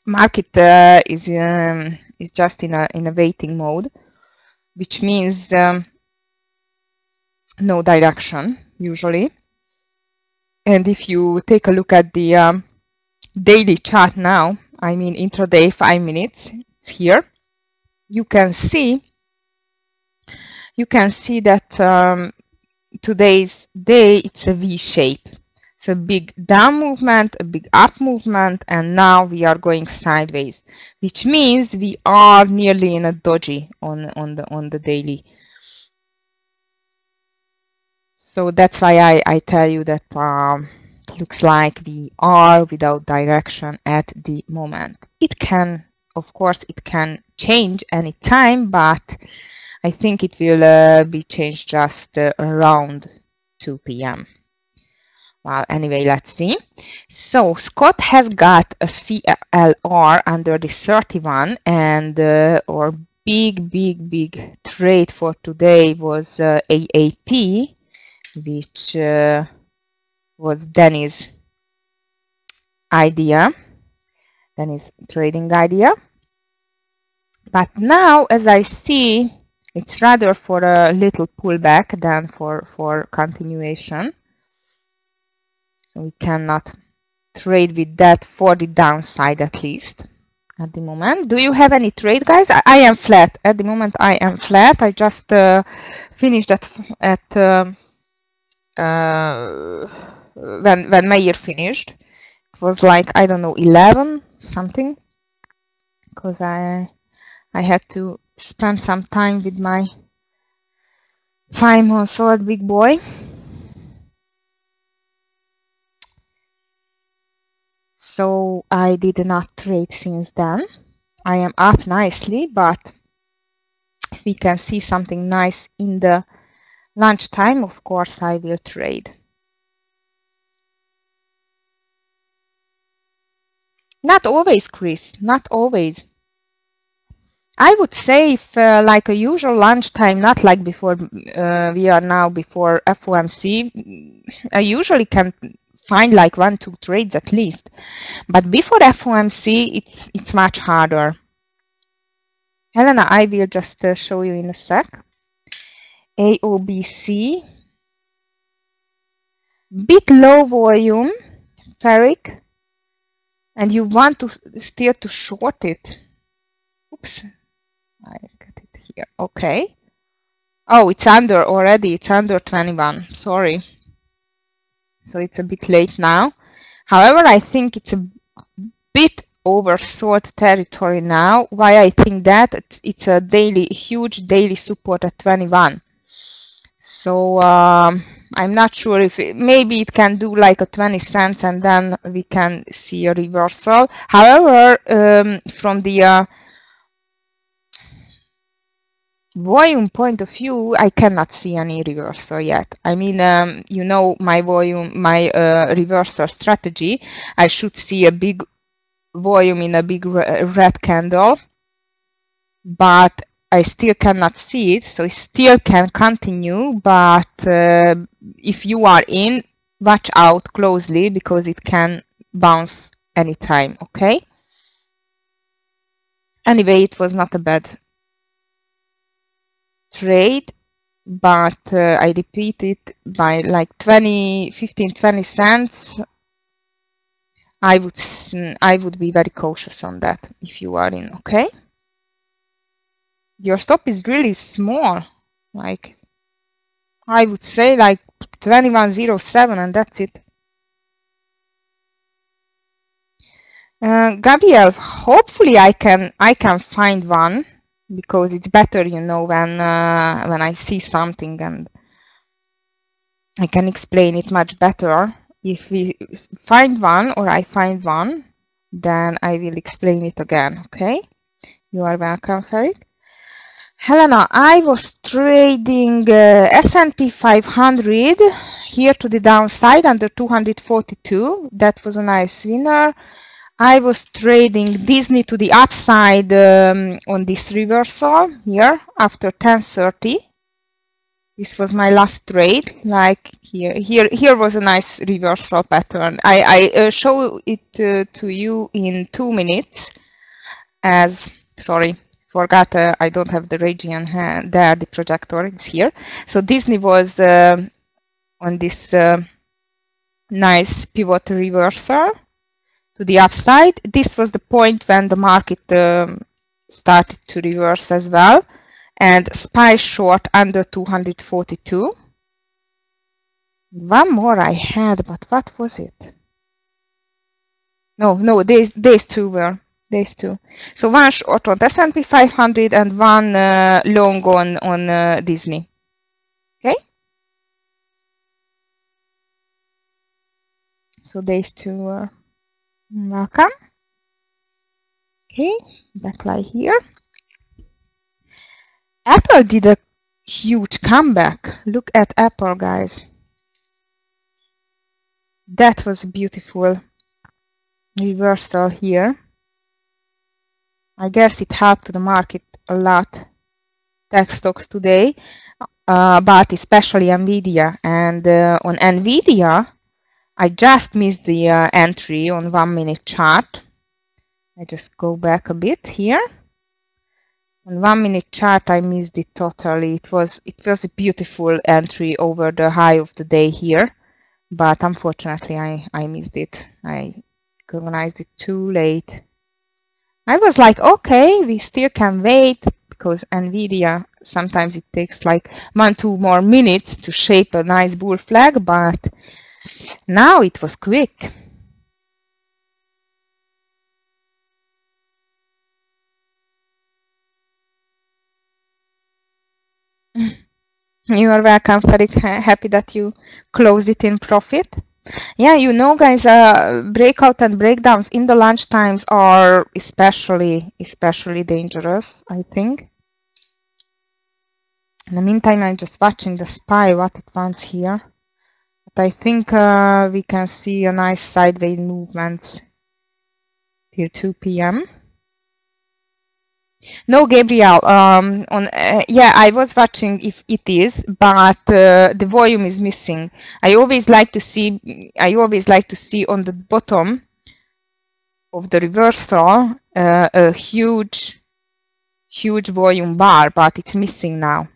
market is just in a waiting mode, which means no direction usually. And if you take a look at the daily chart now, I mean intraday 5 minutes, it's here. You can see that today's day it's a V shape. So a big down movement, a big up movement, and now we are going sideways, which means we are nearly in a doji on the daily. So that's why I tell you that looks like we are without direction at the moment. It can, of course, it can change any time, but I think it will be changed just around 2 p.m. Well, anyway, let's see. So Scott has got a CLR under the 31, and our big trade for today was AAP, which was Danny's idea, Danny's trading idea. But now, as I see, it's rather for a little pullback than for continuation. We cannot trade with that for the downside, at least at the moment. Do you have any trade, guys? I am flat at the moment. I am flat. I just finished at when Meir finished. It was like, I don't know, 11 something, because I had to spend some time with my 5-month-old big boy. So I did not trade since then. I am up nicely, but if we can see something nice in the lunchtime, of course I will trade. Not always, Chris, not always. I would say if like a usual lunchtime, not like before we are now before FOMC, I usually can find like 1-2 trades at least. But before FOMC, it's much harder. Helena, I will just show you in a sec. AOBC, bit low volume, ferric, and you want to still to short it. Oops, I get it here. Okay. Oh, it's under already. It's under 21. Sorry. So it's a bit late now. However, I think it's a bit oversold territory now. Why I think that? It's a huge daily support at 21. So I'm not sure if maybe it can do like a 20 cents and then we can see a reversal. However, from the volume point of view, I cannot see any reversal yet. I mean, you know my reversal strategy. I should see a big volume in a big red candle, but I still cannot see it, so it still can continue, but if you are in, watch out closely because it can bounce anytime, okay? Anyway, it was not a bad trade, but I repeat it by like 15-20 cents. I would be very cautious on that if you are in, okay? Your stop is really small, like I would say like 21.07 and that's it. Gabriel, hopefully I can find one because it's better, you know, when I see something and I can explain it much better. If we find one or I find one, then I will explain it again, okay? You are welcome, Farid. Helena, I was trading S&P 500 here to the downside under 242. That was a nice winner. I was trading Disney to the upside on this reversal here after 10:30. This was my last trade. Like here was a nice reversal pattern. I show it to you in 2 minutes. As sorry. Forgot I don't have the region there, the projector is here. So Disney was on this nice pivot reversal to the upside. This was the point when the market started to reverse as well, and SPY short under 242. One more I had, but what was it? No, these two were. These two. So one short on S&P 500 and one long on Disney. Okay. So these two were welcome. Okay, backlight here. Apple did a huge comeback. Look at Apple, guys. That was beautiful reversal here. I guess it helped the market a lot, tech stocks today, but especially Nvidia. And on Nvidia, I just missed the entry on 1 minute chart. I just go back a bit here. On 1 minute chart, I missed it totally. It was a beautiful entry over the high of the day here, but unfortunately, I missed it. I recognized it too late. I was like, okay, we still can wait because Nvidia, sometimes it takes like 1-2 more minutes to shape a nice bull flag, but now it was quick. You are welcome, Farid. Happy that you closed it in profit. Yeah, you know, guys, breakout and breakdowns in the lunch times are especially dangerous, I think. In the meantime, I'm just watching the SPY, what it wants here. But I think we can see a nice sideways movement till 2 p.m. No, Gabriel. Yeah, I was watching if it is, but the volume is missing. I always like to see. On the bottom of the reversal a huge volume bar, but it's missing now.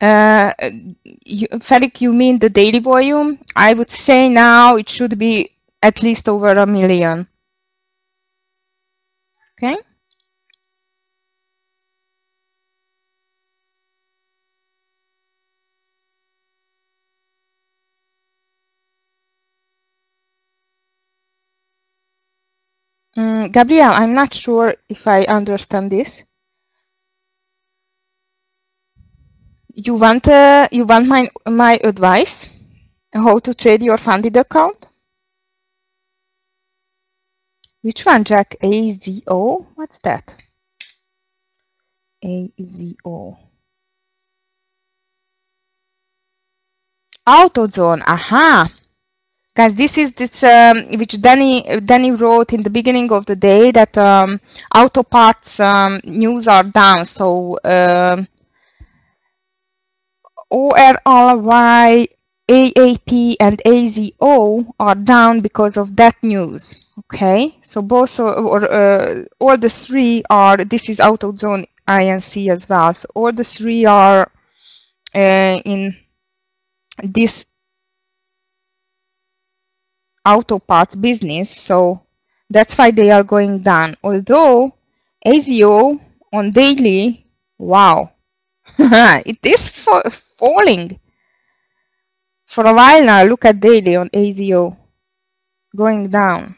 Felix, you mean the daily volume? I would say now it should be at least over 1 million. Okay. Gabriel, I'm not sure if I understand this. You want my advice? How to trade your funded account? Which one, Jack? AZO? What's that? AZO. AutoZone. Aha. Guys, this is which Danny wrote in the beginning of the day that auto parts news are down. So ORLY, AAP, and AZO are down because of that news. Okay, so both all the three are. This is AutoZone INC as well. So all the three are in this auto parts business, so that's why they are going down. Although AZO on daily, wow, it is falling for a while now. Look at daily on AZO going down.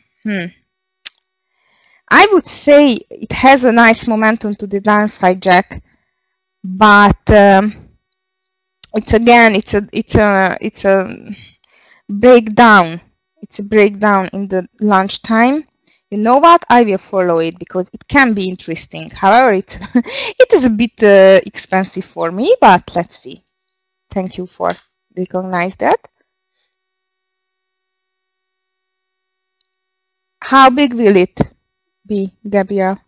I would say it has a nice momentum to the downside, Jack, but it's a breakdown. It's a breakdown in the lunchtime. You know what? I will follow it because it can be interesting. However, it is a bit expensive for me, but let's see. Thank you for recognizing that. How big will it be, Gabriel?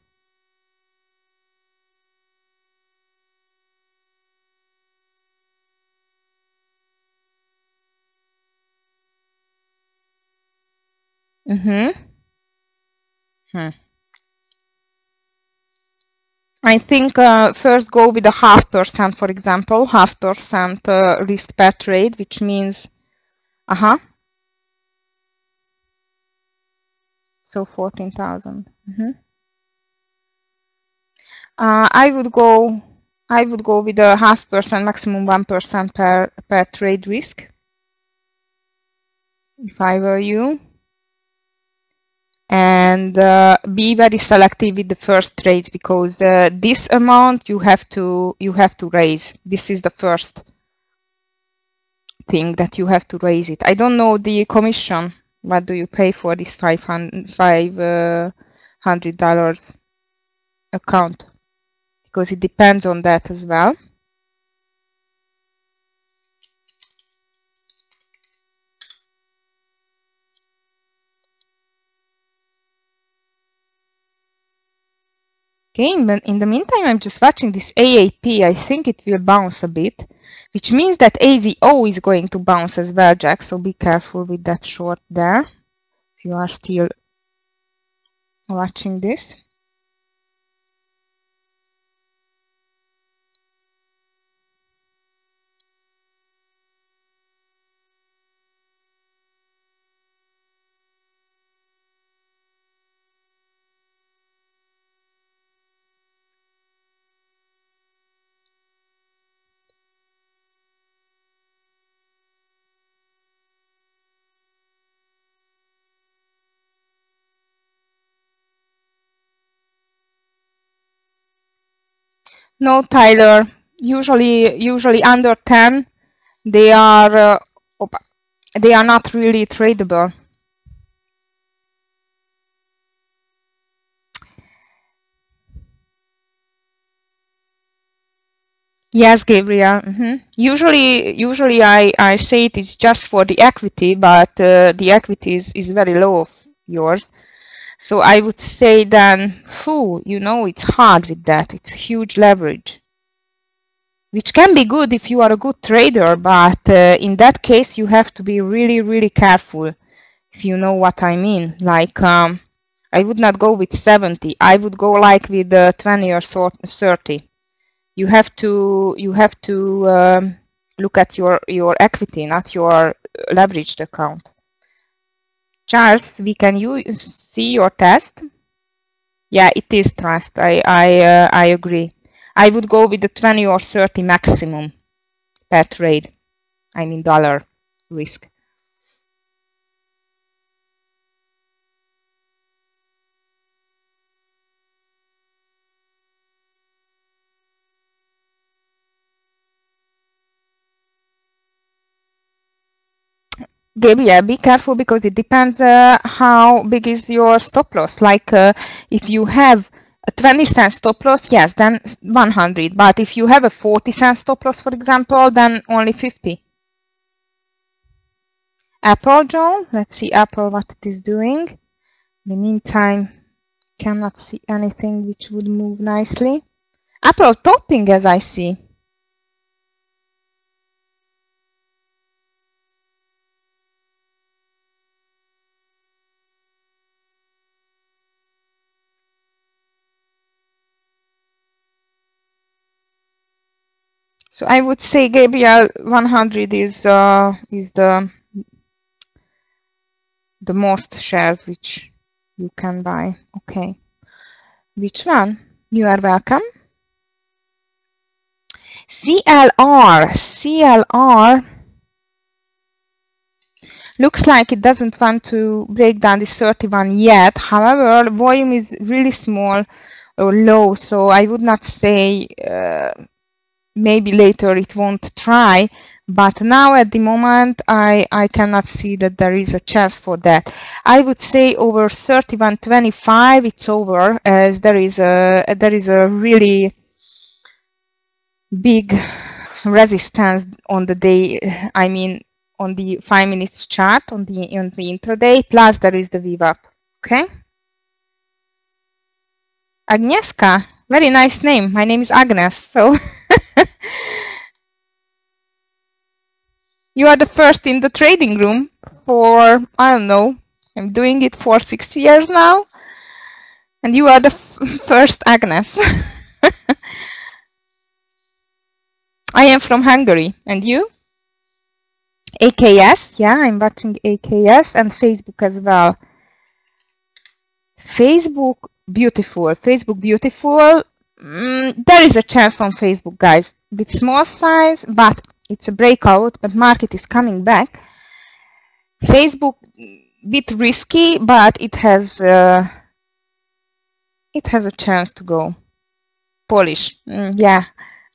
I think first go with a 0.5%, for example, 0.5% risk per trade, which means, so 14,000. I would go with a 0.5%, maximum 1% per trade risk, if I were you, and be very selective with the first trades because this amount you have to raise. This is the first thing that you have to raise it. I don't know the commission. What do you pay for this $500 account? Because it depends on that as well. Okay, but in the meantime, I'm just watching this AAP. I think it will bounce a bit, which means that AZO is going to bounce as well, Jack. So be careful with that short there if you are still watching this. No, Tyler. Usually under 10, they are they are not really tradable. Yes, Gabriel. Usually I say it is just for the equity, but the equity is very low of yours. So I would say then, it's hard with that. It's huge leverage, which can be good if you are a good trader, but in that case you have to be really, really careful, if you know what I mean. Like, I would not go with 70. I would go like with 20 or 30. You have to look at your equity, not your leveraged account. Charles, can you see your test? Yeah, it is trust. I agree. I would go with the 20 or 30 maximum per trade. I mean dollar risk. Gaby, yeah, be careful because it depends how big is your stop loss. Like if you have a 20-cent stop loss, yes, then 100. But if you have a 40-cent stop loss, for example, then only 50. Apple, Joe. Let's see Apple what it is doing. In the meantime, cannot see anything which would move nicely. Apple topping, as I see. So I would say, Gabriel, 100 is the most shares which you can buy. Okay. Which one? You are welcome. CLR looks like it doesn't want to break down the 31 yet. However, volume is really small or low, so I would not say maybe later it won't try, but now at the moment I cannot see that there is a chance for that. I would say over 31.25 it's over, as there is a really big resistance on the day, I mean on the 5 minutes chart on the intraday, plus there is the VWAP. Okay, Agnieszka, very nice name. My name is Agnes, so you are the first in the trading room for, I don't know, I'm doing it for 6 years now, and you are the first Agnes. I am from Hungary, and you? AKS, yeah, I'm watching AKS and Facebook as well. Facebook, beautiful. Facebook, beautiful. There is a chance on Facebook, guys, with small size, but it's a breakout, but market is coming back. Facebook, bit risky, but it has a chance to go. Polish, yeah,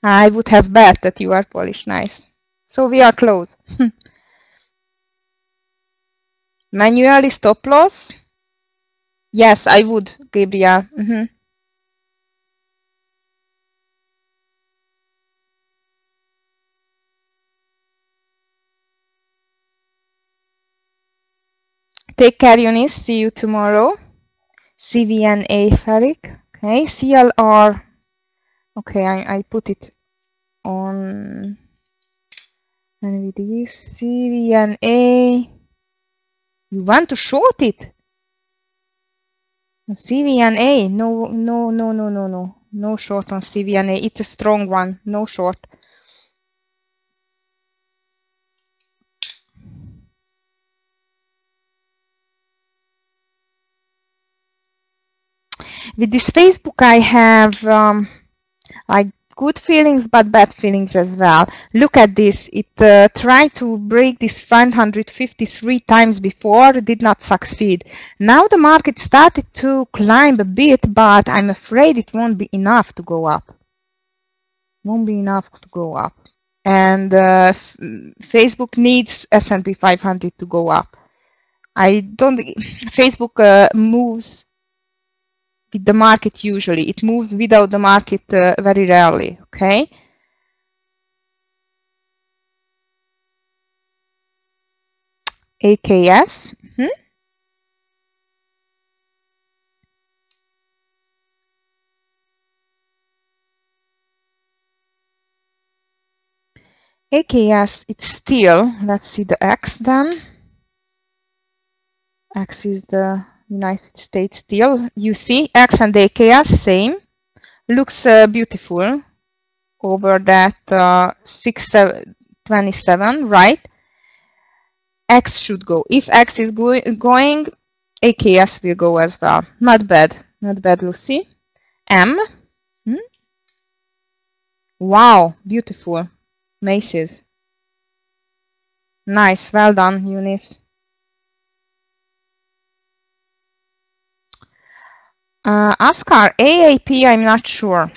I would have bet that you are Polish. Nice. So we are close. Manually stop loss. Yes, I would, Gabriel. Take care, Eunice. See you tomorrow. CVNA Farik. Okay. Okay, CLR. Okay, I put it on NVD, CVNA. You want to short it? CVNA, no short on CVNA. It's a strong one, no short. With this Facebook, I have like good feelings but bad feelings as well. Look at this. It tried to break this 553 times before, did not succeed. Now the market started to climb a bit, but I'm afraid it won't be enough to go up. Won't be enough to go up. And Facebook needs S&P 500 to go up. I don't. Facebook moves with the market usually. It moves without the market very rarely. Okay. AKS. AKS, it's still, let's see the X then. X is the United States still. You see, X and AKS, same. Looks beautiful over that 627, right? X should go. If X is going, AKS will go as well. Not bad. Not bad, Lucy. M. Wow, beautiful. Macy's. Nice, well done, Eunice. Ascar, AAP, I'm not sure.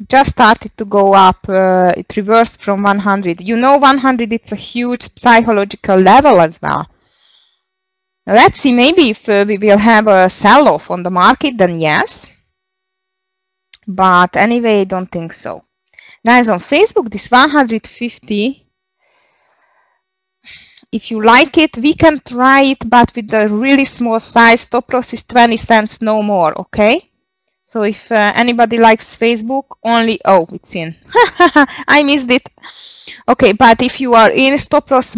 Just started to go up. It reversed from 100. You know, 100, it's a huge psychological level as well. Let's see, maybe if we will have a sell-off on the market, then yes. But anyway, I don't think so. Guys, on Facebook, this 150, if you like it, we can try it, but with a really small size. Stop loss is 20 cents, no more, okay? So if anybody likes Facebook, only, oh, it's in. I missed it. Okay, but if you are in, stop loss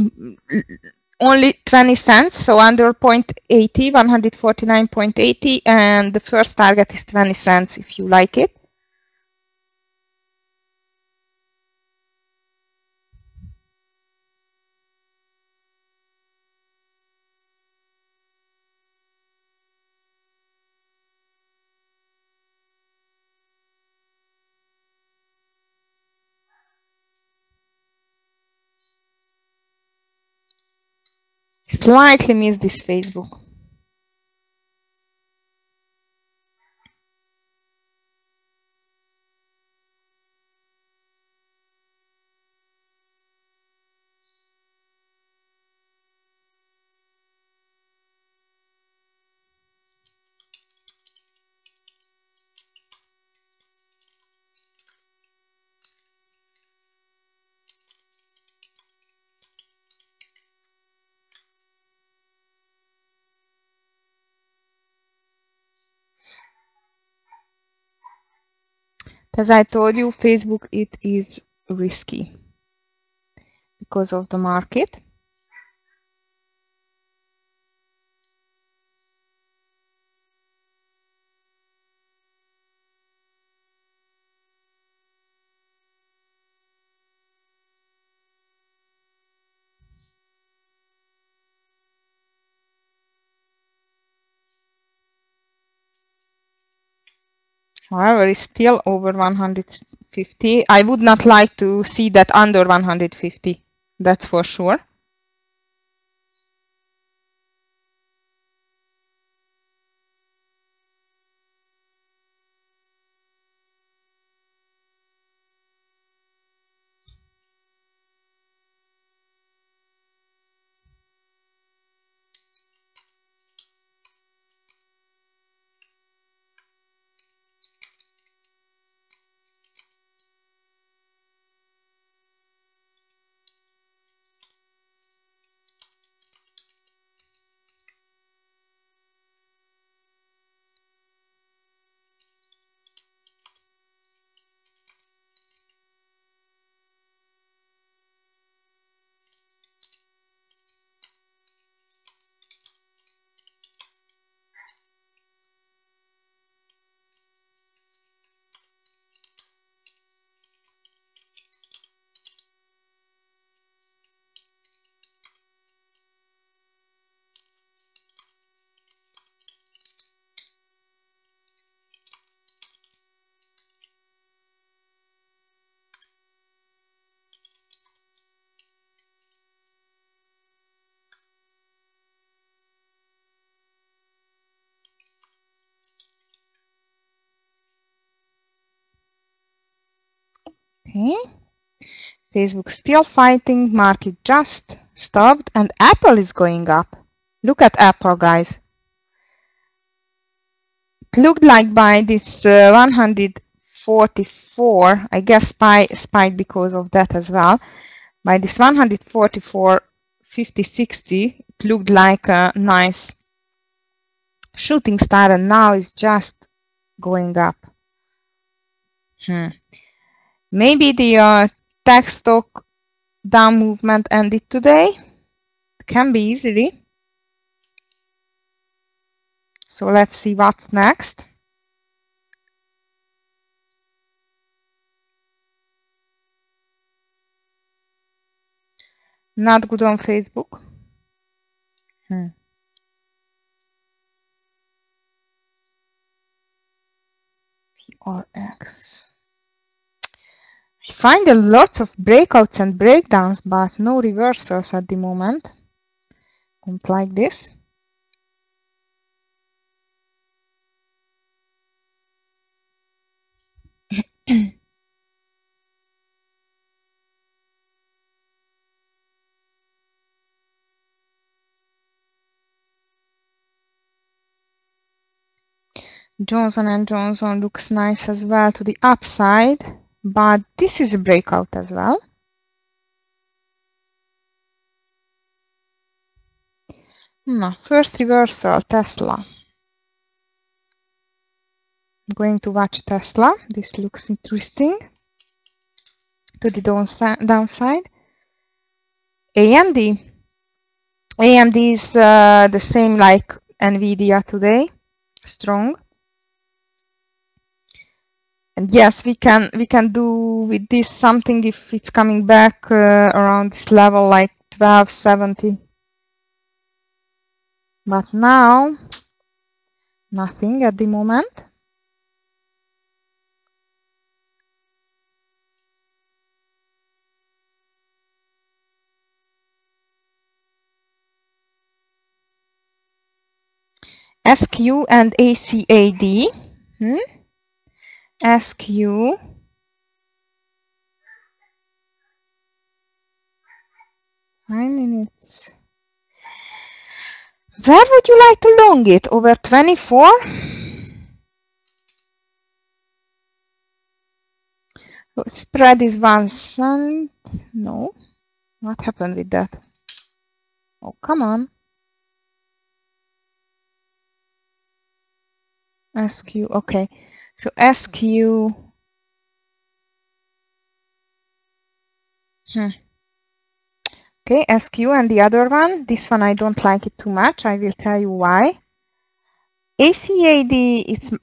only 20 cents, so under 0.80, 149.80, and the first target is 20 cents if you like it. Slightly miss this Facebook. As I told you, Facebook, it is risky because of the market. However, it's still over 150. I would not like to see that under 150. That's for sure. Okay. Facebook still fighting, market just stopped, and Apple is going up. Look at Apple, guys. It looked like by this 144, I guess spiked because of that as well. By this 144, 50, 60, it looked like a nice shooting star, and now it's just going up. Maybe the tech stock down movement ended today. It can be easily. So let's see what's next. Not good on Facebook. PRX. I find a lot of breakouts and breakdowns, but no reversals at the moment. Don't like this. Johnson & Johnson looks nice as well to the upside, but this is a breakout as well. No, first reversal, Tesla. I'm going to watch Tesla. This looks interesting. To the downside. AMD. AMD is the same like Nvidia today. Strong. And yes, we can do with this something if it's coming back around this level like 1270. But now, nothing at the moment. SQ and ACAD. SQ. 9 minutes. Where would you like to long it? Over 24? Spread is 1 cent. No. What happened with that? Oh, come on. SQ. Okay. So SQ. Okay, SQ and the other one. This one I don't like it too much. I will tell you why. ACAD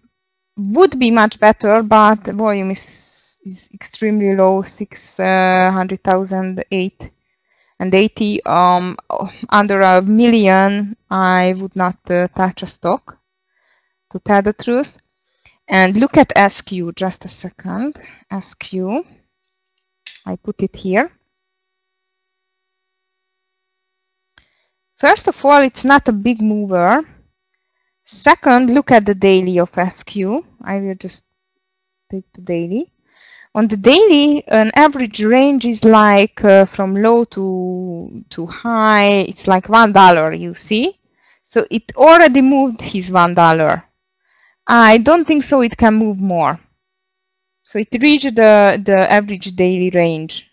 would be much better, but the volume is extremely low, 600,080. Under a million, I would not touch a stock, to tell the truth. And look at SQ, just a second. SQ, I put it here. First of all, it's not a big mover. Second, look at the daily of SQ. I will just take the daily. On the daily, an average range is like from low to high. It's like $1, you see. So it already moved his $1. I don't think so it can move more. So it reached the average daily range,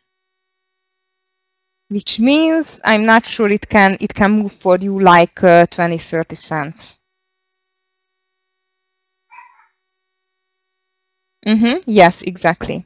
which means I'm not sure it can move for you like 20-30 cents. Yes, exactly.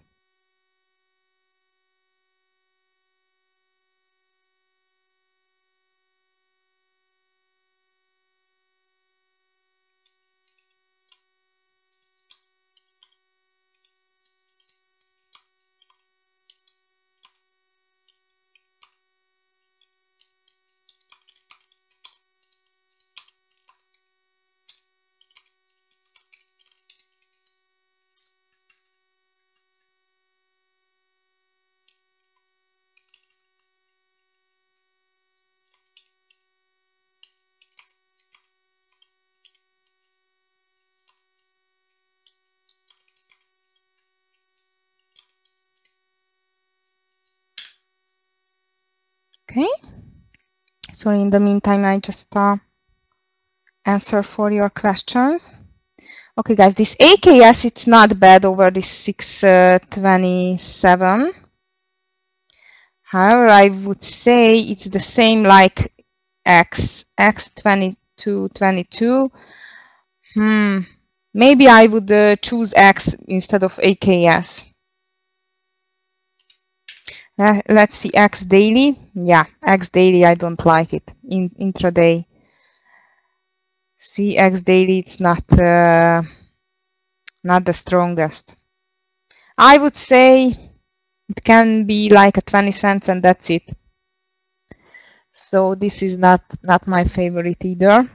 Okay. So in the meantime, I just answer for your questions. Okay, guys, this AKS, it's not bad over this 627. However, I would say it's the same like X2222. Maybe I would choose X instead of AKS. Let's see X daily. Yeah, X daily, I don't like it in intraday. See, X daily, it's not the strongest. I would say it can be like a 20 cents and that's it. So this is not my favorite either.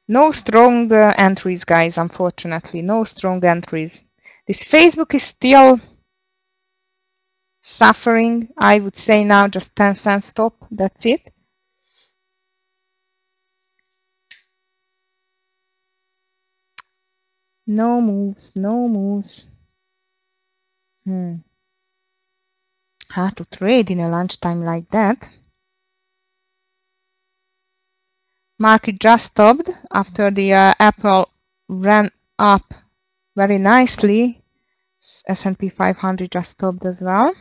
No strong entries, guys, unfortunately. No strong entries. This Facebook is still suffering. I would say now just 10 cents stop. That's it. No moves, no moves. How to trade in a lunchtime like that? Market just stopped after the Apple ran up very nicely. S&P 500 just stopped as well.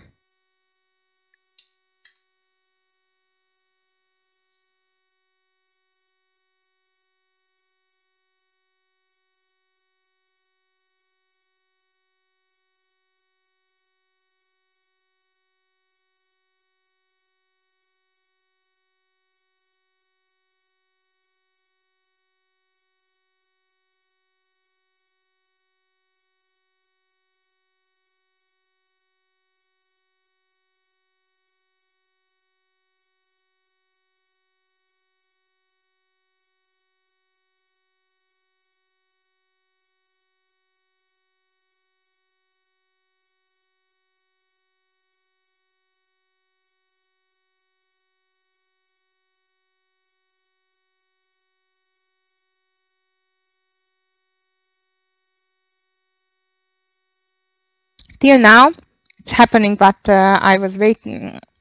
Till now, it's happening what I was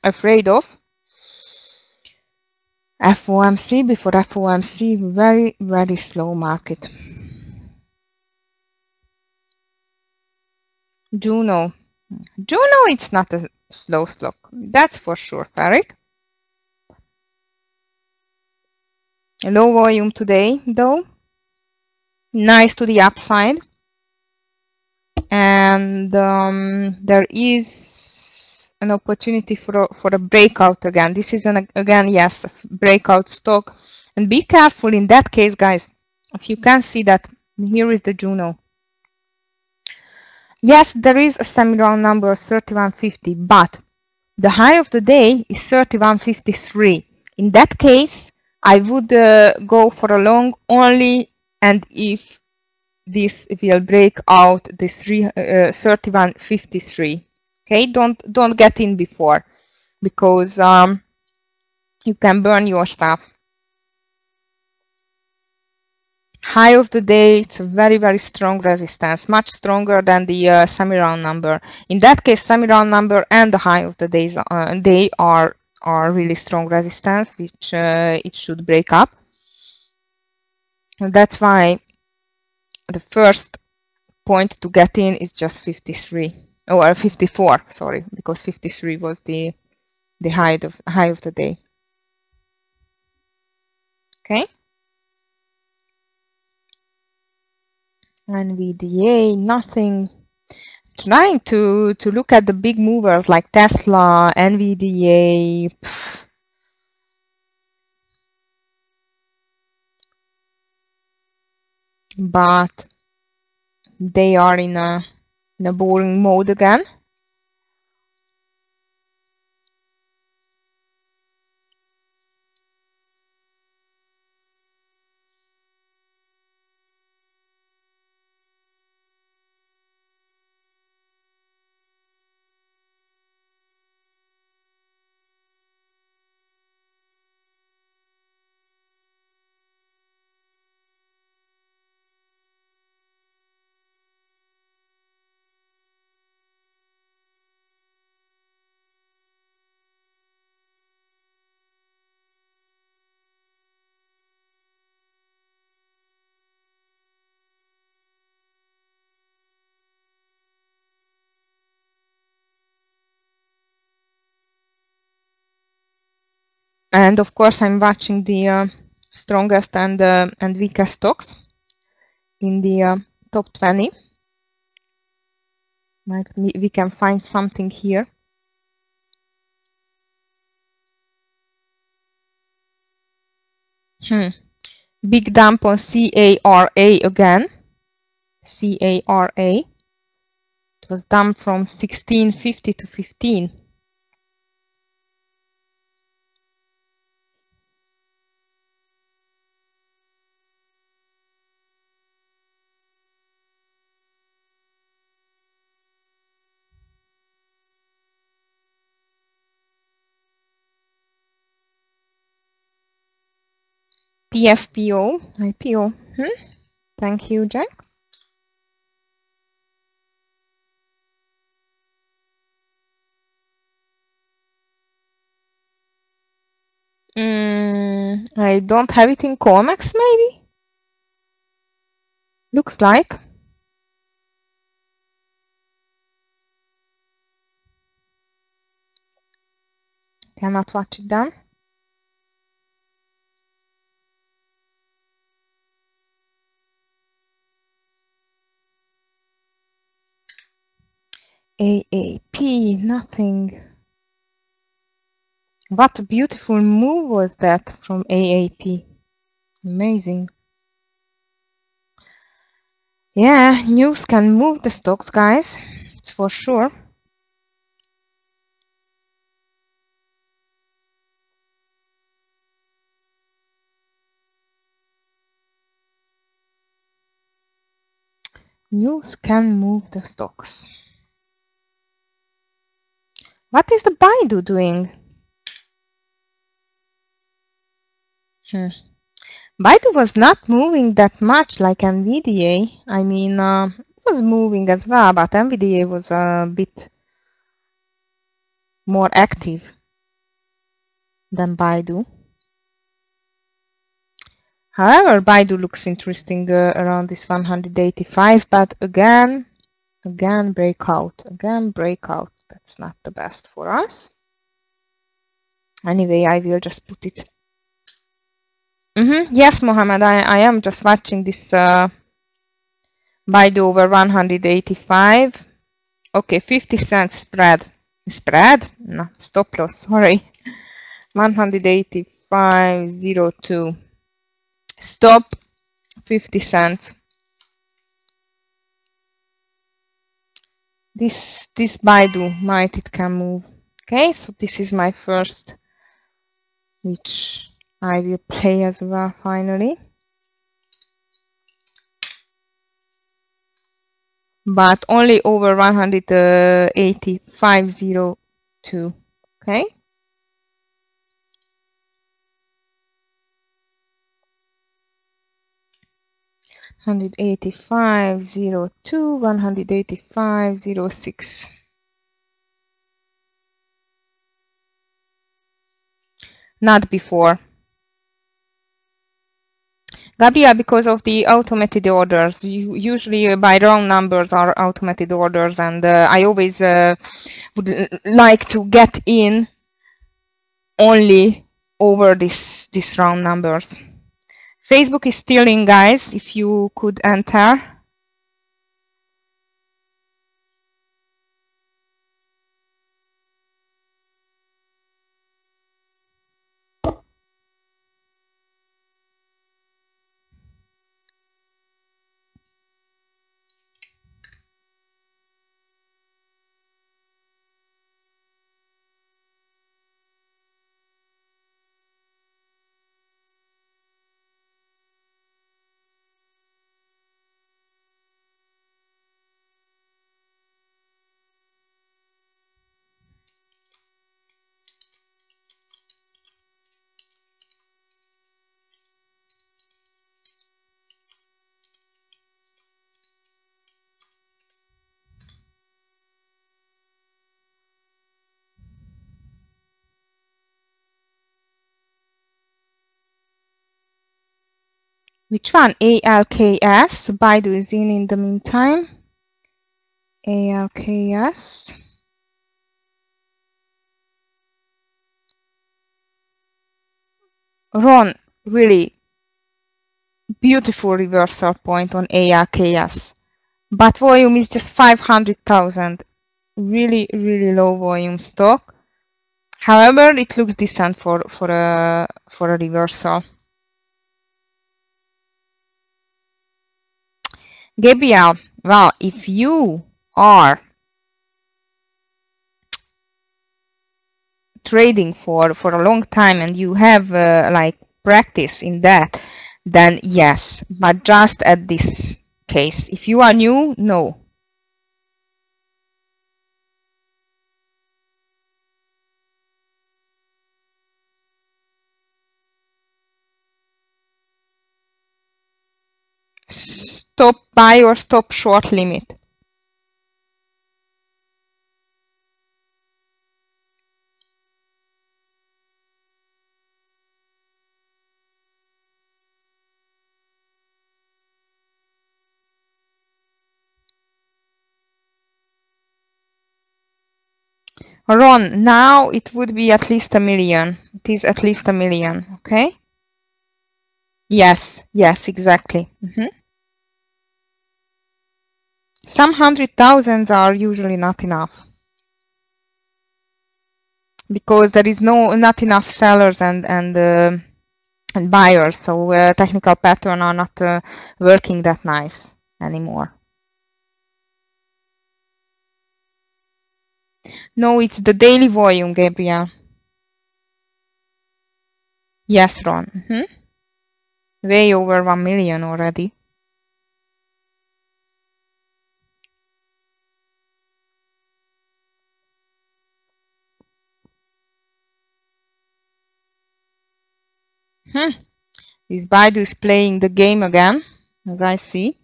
afraid of. FOMC, before FOMC, very, very slow market. Juno, it's not a slow stock. That's for sure, Farik. Low volume today, though. Nice to the upside. And there is an opportunity for a breakout again. This is again, yes, a breakout stock. And be careful in that case, guys. If you can see that, here is the Juno. Yes, there is a semi-round number 3150, but the high of the day is 3153. In that case, I would go for a long only, and if this will break out this 3153. Okay, don't get in before, because you can burn your stuff. High of the day, it's a very, very strong resistance, much stronger than the semi-round number. In that case, semi-round number and the high of the days they are really strong resistance, which it should break up. And that's why the first point to get in is just 53 or 54, sorry, because 53 was the high of the day. Okay. NVDA, nothing. Trying to look at the big movers like Tesla, NVDA. But they are in a boring mode again. And of course, I'm watching the strongest and weakest stocks in the top 20. We can find something here. Big dump on CARA again. CARA. It was dumped from 1650 to 15. PFPO, IPO. Thank you, Jack. I don't have it in COMEX, maybe? Looks like. Cannot watch it then. AAP, nothing. What a beautiful move was that from AAP. Amazing. Yeah, news can move the stocks, guys. It's for sure. News can move the stocks. What is the Baidu doing? Baidu was not moving that much like NVDA. I mean, it was moving as well, but NVDA was a bit more active than Baidu. However, Baidu looks interesting around this 185, but again breakout. That's not the best for us. Anyway, I will just put it. Yes, Mohammed, I am just watching this Baidu over 185. Okay, 50 cents spread. Spread? No, stop loss, sorry. 185.02. Stop, 50 cents. This Baidu it can move. Okay, so this is my first, which I will play as well finally. But only over 185.02. Okay. $185.02, $185.06. Not before. Gabia, because of the automated orders, you usually by wrong numbers are automated orders, and I always would like to get in only over these round numbers. Facebook is still in, guys, if you could enter. Which one? ALKS. Baidu is in the meantime. ALKS. . . . . . . . . . . . . . . . . . . . . . . . . . . . . . . . . . . . . . . . . . . . . . . . . . . . . . . . . . Ron, really beautiful reversal point on ARKS, but volume is just 500,000. Really, really low volume stock. However, it looks decent for a reversal. Gabriel, well, if you are trading for a long time and you have like practice in that, then yes, but just at this case. If you are new, no. Stop buy or stop short limit. Ron, now it would be at least 1 million. It is at least 1 million, okay? Yes, yes, exactly. Some 100,000s are usually not enough because there is not enough sellers and buyers, so technical pattern are not working that nice anymore. No, it's the daily volume, Gabriel. Yes, Ron. Way over 1 million already. This Baidu is playing the game again, as I see.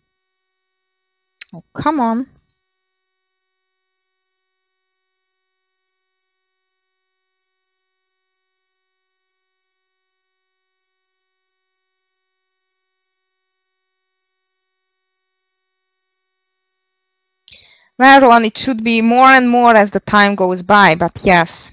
Oh, come on. Well, Ron, it should be more and more as the time goes by, but yes.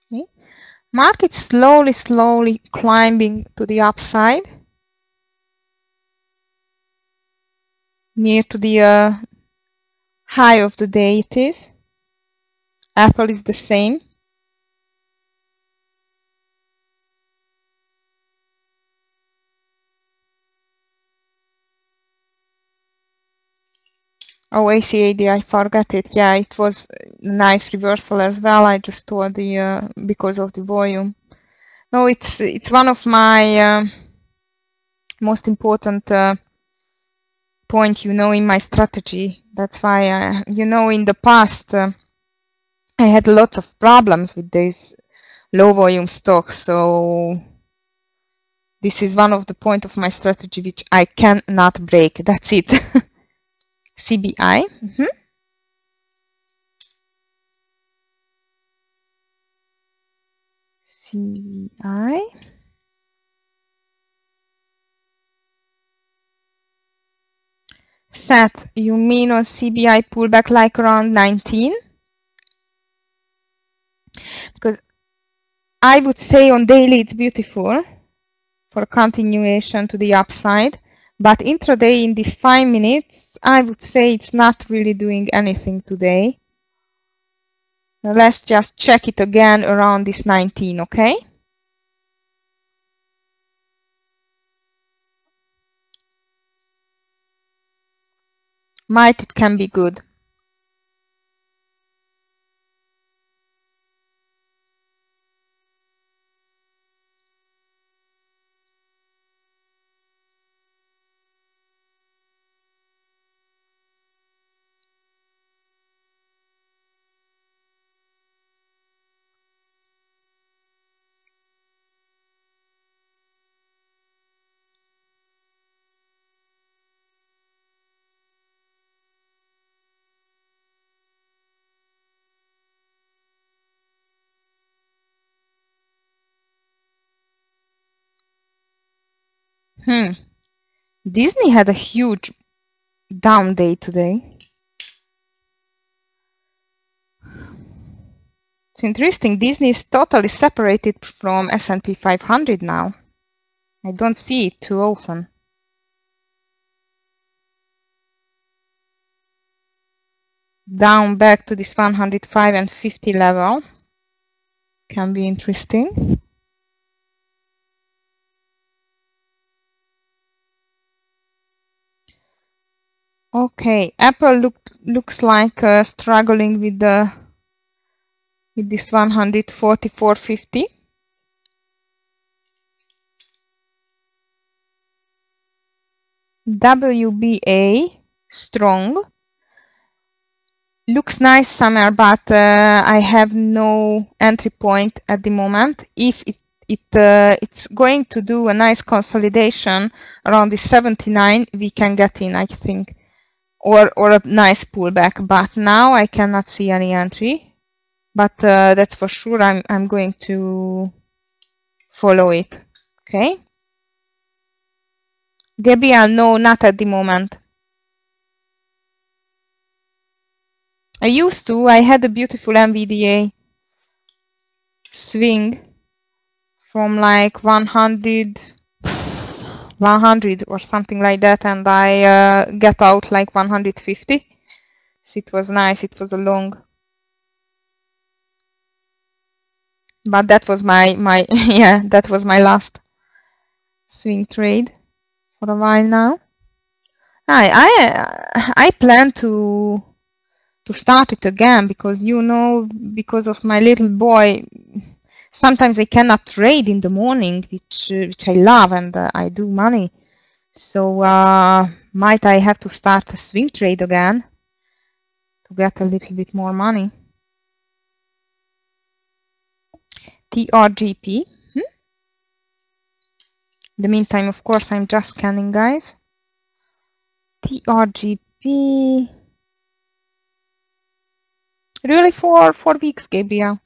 Okay. Market slowly climbing to the upside. Near to the high of the day it is. Apple is the same. Oh, ACAD, I forgot it. Yeah, it was a nice reversal as well. I just told the because of the volume. No, it's one of my most important point, in my strategy. That's why, in the past I had lots of problems with these low volume stocks. So this is one of the point of my strategy which I cannot break. That's it. CBI. CBI. Seth, you mean on CBI pullback like around 19? Because I would say on daily it's beautiful for continuation to the upside, but intraday in these 5 minutes, I would say it's not really doing anything today. Now let's just check it again around this 19, okay? Might it can be good. Disney had a huge down day today. It's interesting. Disney is totally separated from S&P 500 now. I don't see it too often. Down back to this 105 and 50 level. Can be interesting. Okay, Apple looks like struggling with this 144.50. WBA strong. Looks nice somewhere, but I have no entry point at the moment. If it's going to do a nice consolidation around the 79, we can get in, I think, or a nice pullback. But now I cannot see any entry. But that's for sure. I'm going to follow it. Okay. Gabriel, no, not at the moment. I used to. I had a beautiful NVDA swing from like 100 or something like that, and I get out like 150. So it was nice. It was a long, but that was my yeah, that was my last swing trade for a while now. I plan to start it again because, you know, because of my little boy, sometimes I cannot trade in the morning, which I love, and I do money. So might I have to start a swing trade again to get a little bit more money. TRGP. In the meantime, of course, I'm just scanning, guys. TRGP. Really, for 4 weeks, Gabriel.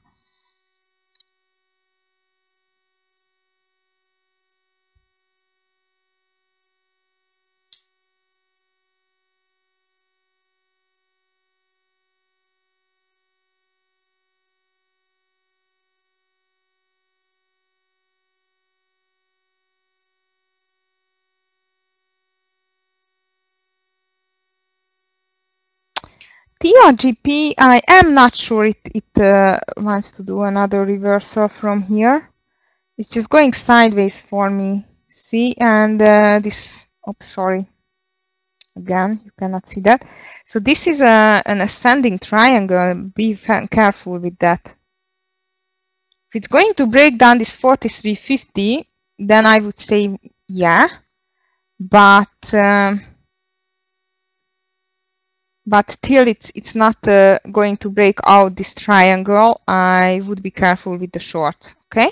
TRGP, I am not sure it wants to do another reversal from here. It's just going sideways for me. See, and this, oops, sorry. Again, you cannot see that. So this is an ascending triangle. Be careful with that. If it's going to break down this 43.50, then I would say yeah. But till it's not going to break out this triangle, I would be careful with the shorts. Okay.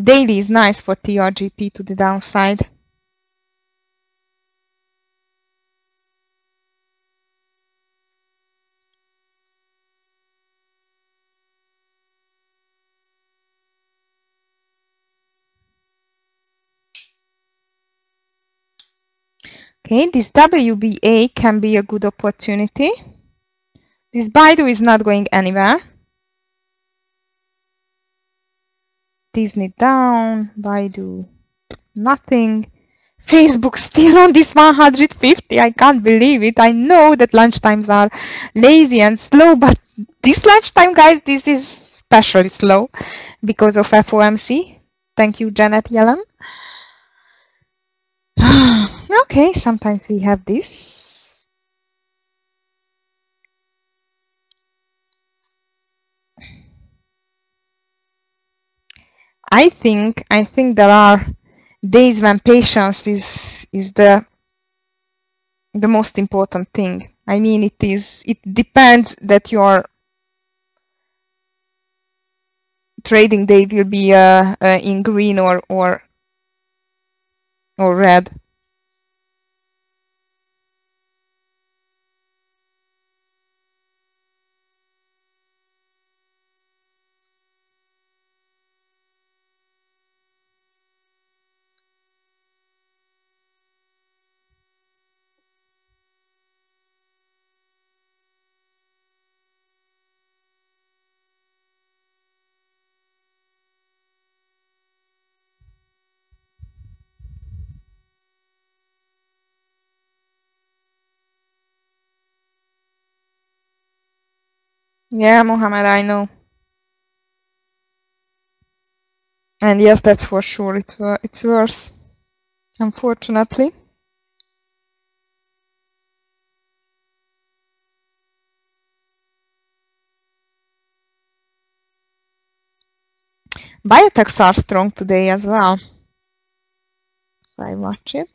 Daily is nice for TRGP to the downside. Okay, this WBA can be a good opportunity. This Baidu is not going anywhere. Disney down, Baidu nothing. Facebook still on this 150. I can't believe it. I know that lunchtimes are lazy and slow, but this lunchtime, guys, this is especially slow because of FOMC. Thank you, Janet Yellen. Okay, sometimes we have this. I think there are days when patience is the most important thing. I mean, it depends that your trading day will be in green or red. Yeah, Mohammed, I know. And yes, that's for sure. It's worse, unfortunately. Biotechs are strong today as well. So I watch it.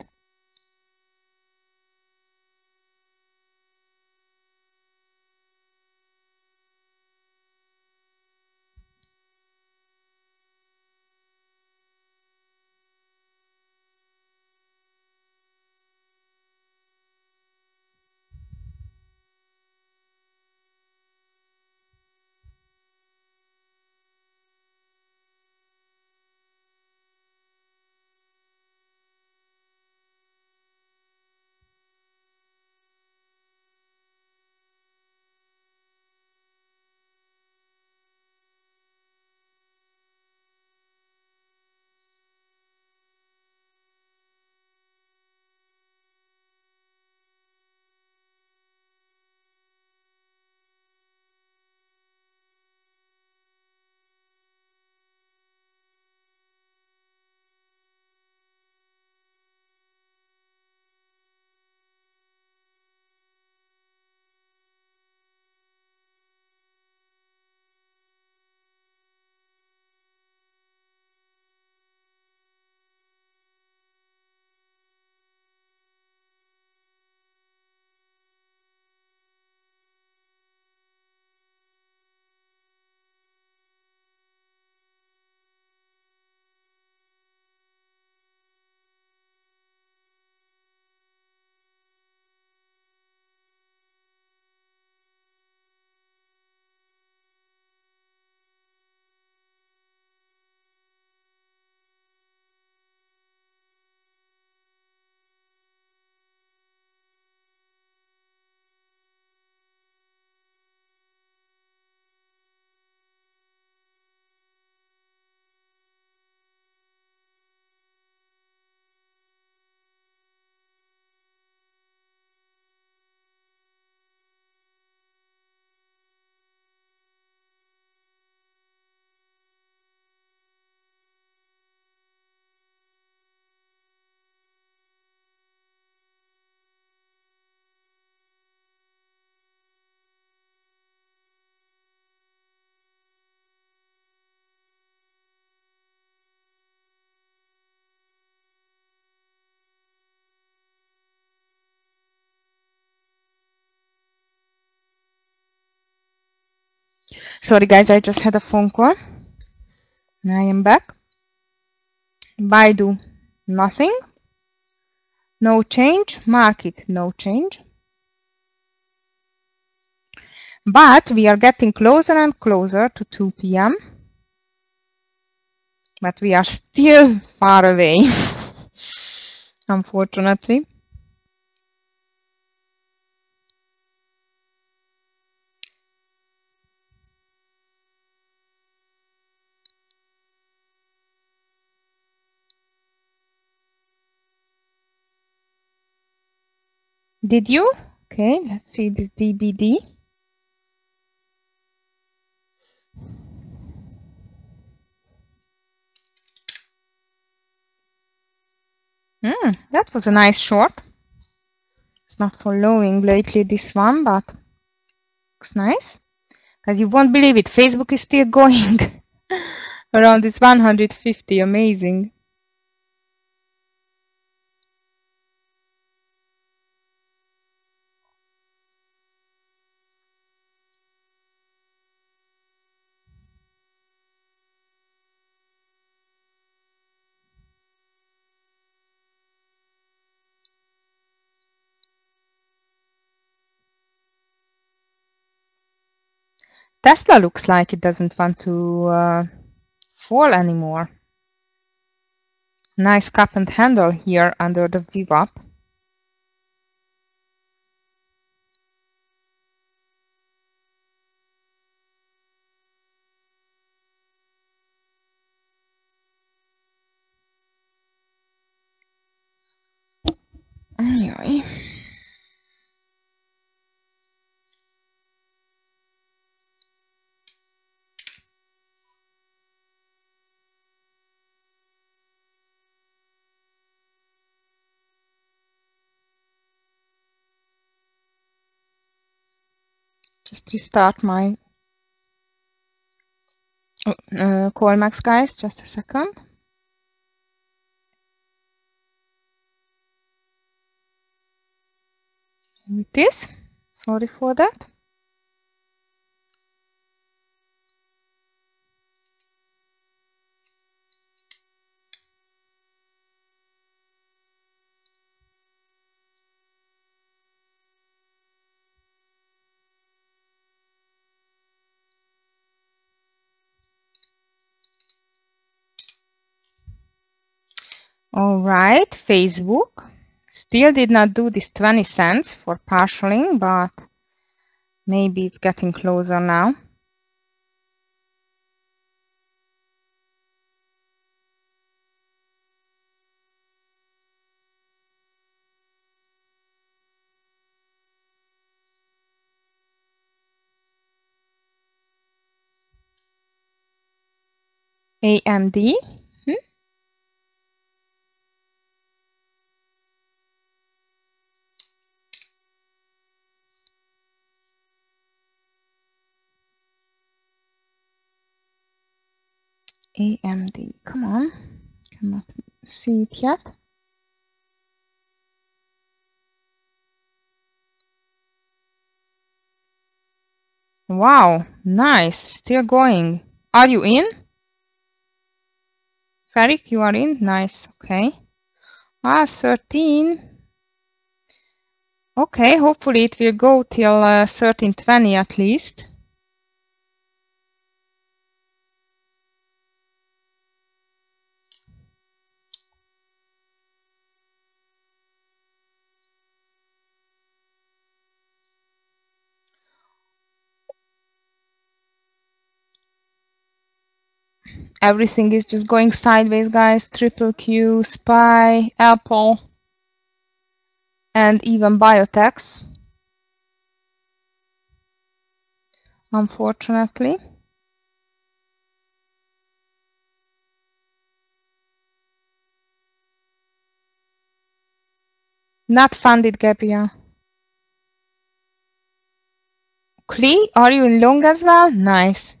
Sorry guys, I just had a phone call. I am back. Baidu, nothing. No change. Market, no change. But we are getting closer and closer to 2 p.m. But we are still far away, unfortunately. Did you? Okay, let's see this DBD. That was a nice short. It's not following lately this one, but looks nice. As you won't believe it, Facebook is still going around this 150. Amazing. Tesla looks like it doesn't want to fall anymore. Nice cup and handle here under the VWAP. Anyway. Just restart my Colmax, guys. Just a second. Here it is. Sorry for that. All right, Facebook still did not do this 20 cents for partialing, but maybe it's getting closer now. AMD. AMD. Come on. Cannot see it yet. Wow, nice. Still going. Are you in? Farik, you are in? Nice. Okay. 13. Okay, hopefully it will go till 13:20 at least. Everything is just going sideways, guys. Triple Q, SPY, Apple, and even biotechs. Unfortunately. Not funded gap, yeah. Klee, are you in long as well? Nice.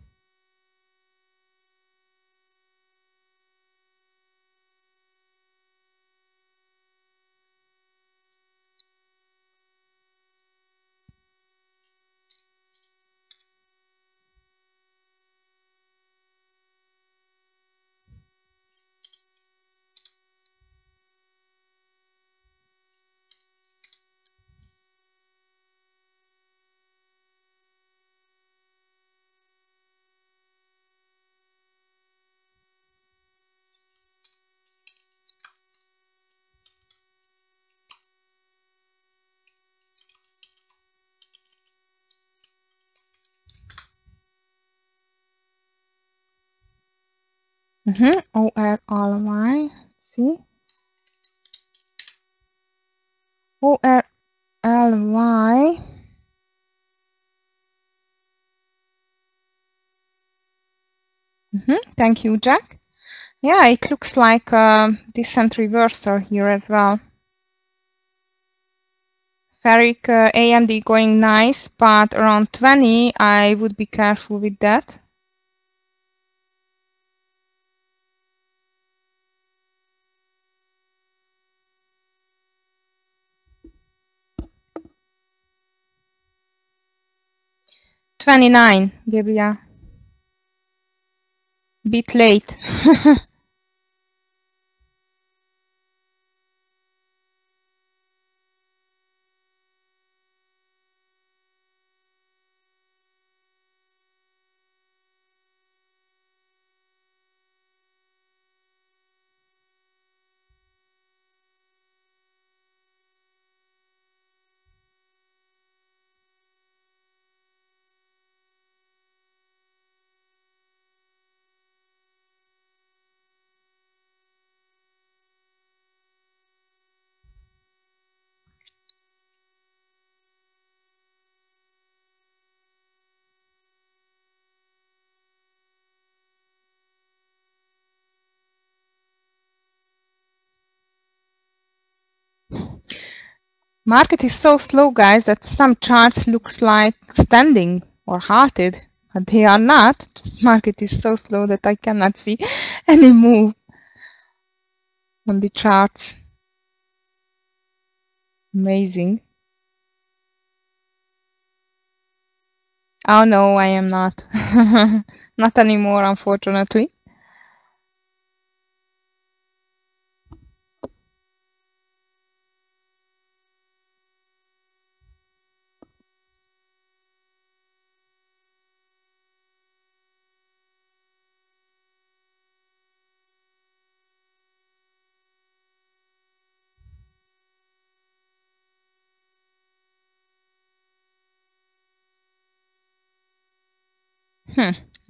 ORLY. See? ORLY. Thank you, Jack. Yeah, it looks like a decent reversal here as well. Farik, AMD going nice, but around 20, I would be careful with that. $29, Gabriel. Bit late. Market is so slow, guys, that some charts looks like standing or hearted, but they are not. Just market is so slow that I cannot see any move on the charts. Amazing. Oh no, I am not. Not anymore, unfortunately.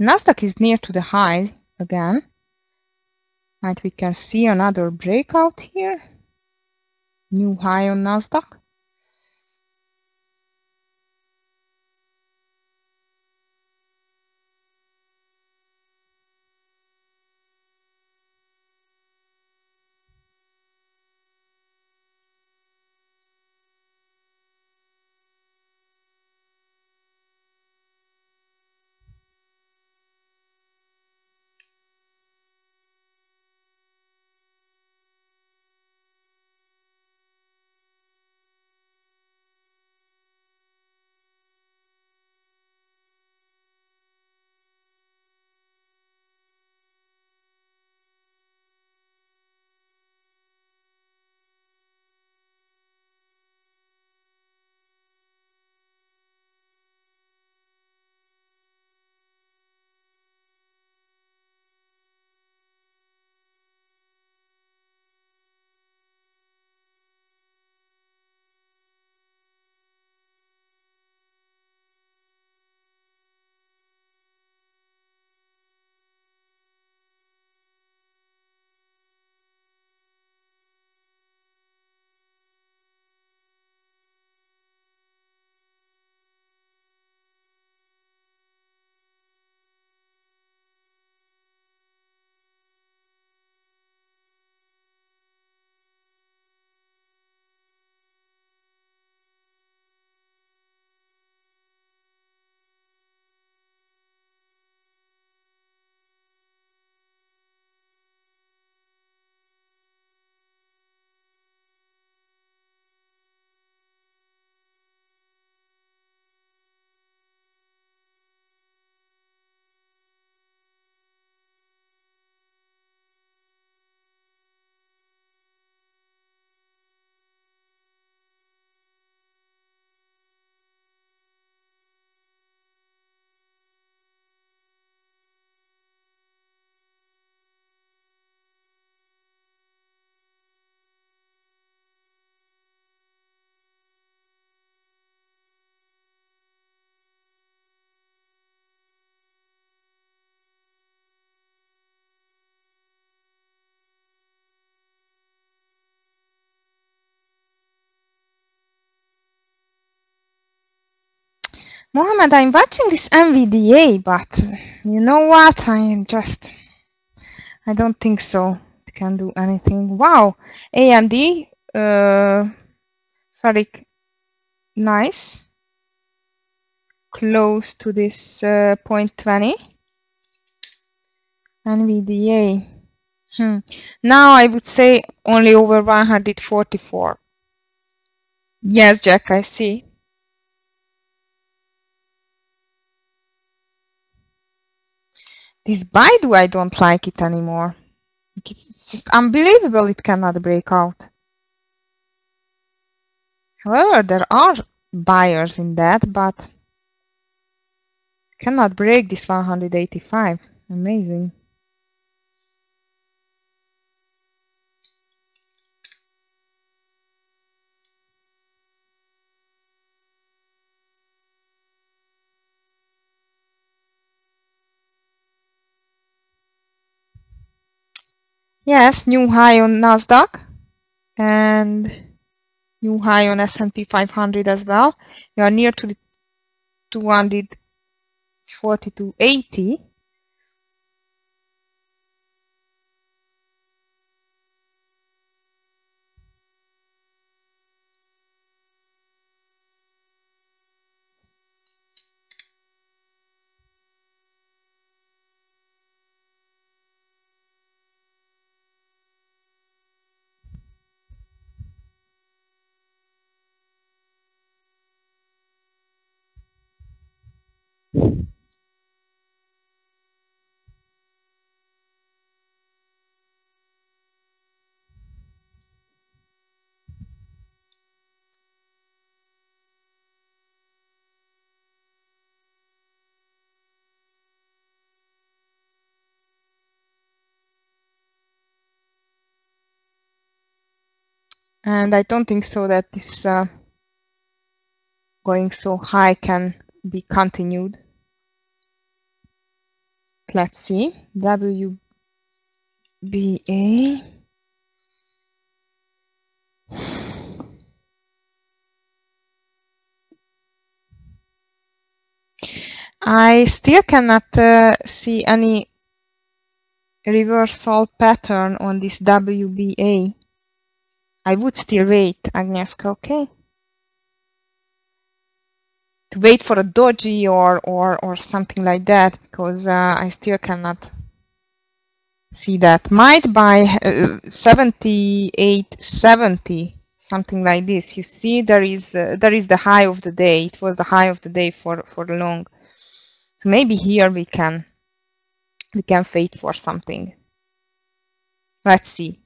Nasdaq is near to the high again. And we can see another breakout here. New high on Nasdaq. Mohammed, I'm watching this NVDA, but you know what? I don't think so. It can do anything. Wow, AMD, very nice. Close to this 0.20. NVDA. Now I would say only over 144. Yes, Jack, I see. This Baidu, I don't like it anymore. It's just unbelievable it cannot break out. However, there are buyers in that, but cannot break this 185. Amazing. Yes, new high on Nasdaq and new high on S&P 500 as well. We are near to the 242.80. And I don't think so that this going so high can be continued. Let's see. WBA. I still cannot see any reversal pattern on this WBA. I would still wait, Agnieszka, okay? To wait for a doji or something like that, because I still cannot see that. Might buy 78.70, something like this. You see, there is the high of the day. It was the high of the day for the long. So maybe here we can wait for something. Let's see.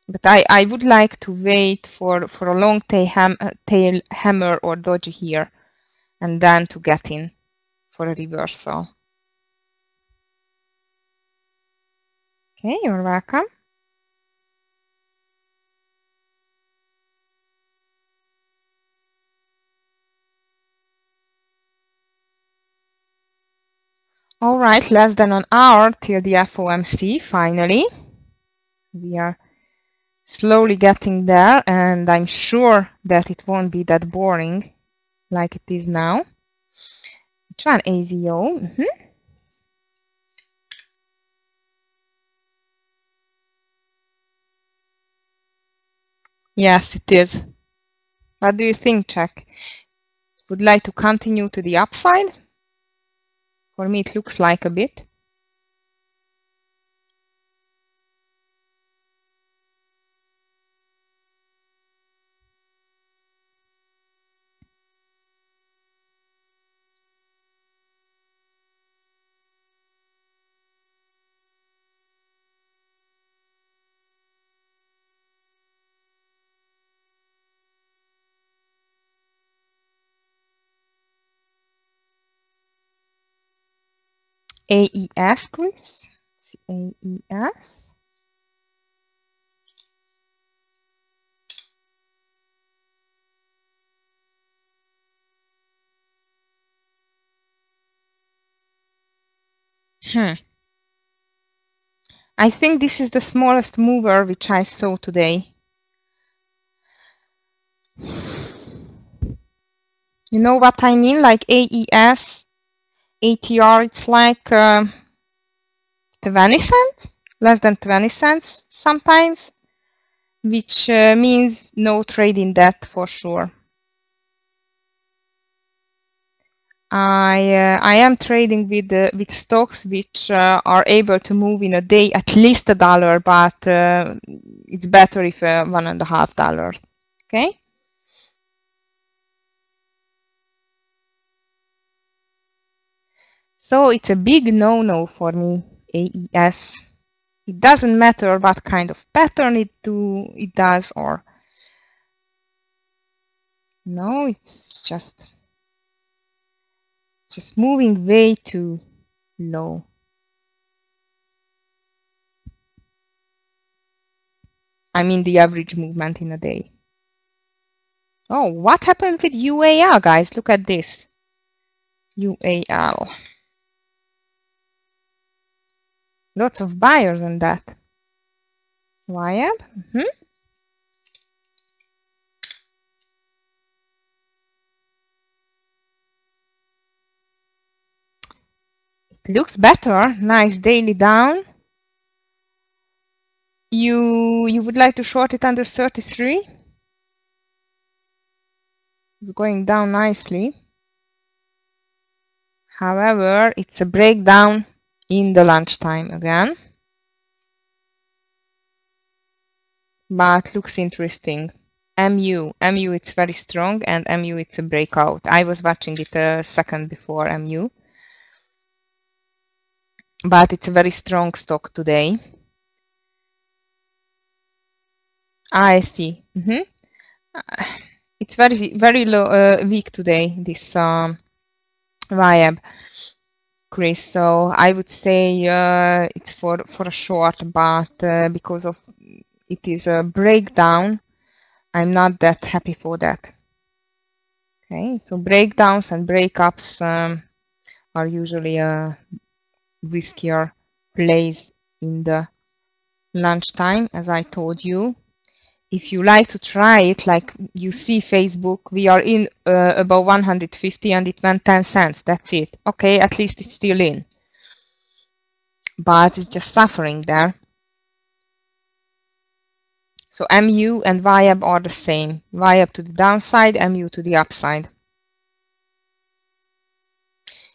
But I would like to wait for a long tail hammer or doji here, and then to get in for a reversal. Okay, you're welcome. All right, less than an hour till the FOMC, finally. We are slowly getting there, and I'm sure that it won't be that boring like it is now. Which one? AZO? Yes, it is. What do you think, Czech? Would like to continue to the upside? For me, it looks like a bit. AES, Chris. AES. I think this is the smallest mover which I saw today. You know what I mean? Like AES, ATR, it's like 20 cents, less than 20 cents sometimes, which means no trading debt for sure. I am trading with stocks which are able to move in a day at least $1, but it's better if $1.50. Okay. So it's a big no-no for me, AES. It doesn't matter what kind of pattern it does, or no, it's just moving way too low. I mean the average movement in a day. Oh, what happened with UAL, guys? Look at this. UAL. Lots of buyers on that. Why? It looks better. Nice daily down. You would like to short it under 33? It's going down nicely. However, it's a breakdown in the lunchtime again. But looks interesting. MU, it's very strong, and MU it's a breakout. I was watching it a second before MU. But it's a very strong stock today. I see. It's very low, weak today, this VIAB, Chris. So I would say it's for a short, but because of it is a breakdown, I'm not that happy for that. Okay, so breakdowns and breakups are usually riskier plays in the lunchtime, as I told you. If you like to try it, like you see Facebook, we are in about 150 and it went 10 cents. That's it. Okay, at least it's still in. But it's just suffering there. So MU and VIAB are the same. VIAB to the downside, MU to the upside.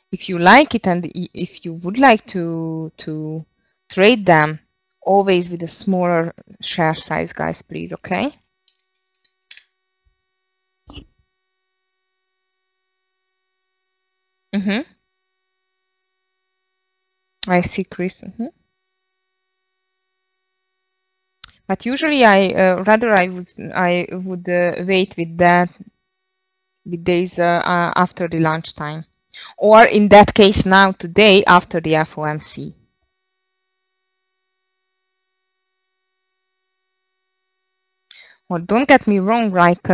If you like it and if you would like to trade them, always with a smaller share size, guys, please, okay? I see, Chris. But usually I would wait with that with days after the lunchtime, or in that case now today after the FOMC. Well, don't get me wrong, like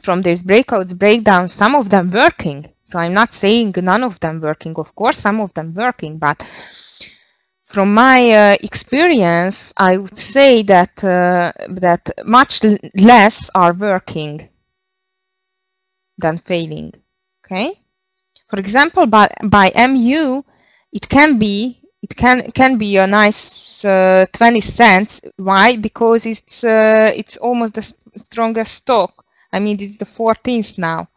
from these breakouts, breakdowns, some of them working. So I'm not saying none of them working. Of course, some of them working, but from my experience, I would say that that much less are working than failing. Okay. For example, by MU, it can be a nice 20 cents. Why? Because it's almost the strongest stock. I mean, it's the 14th now,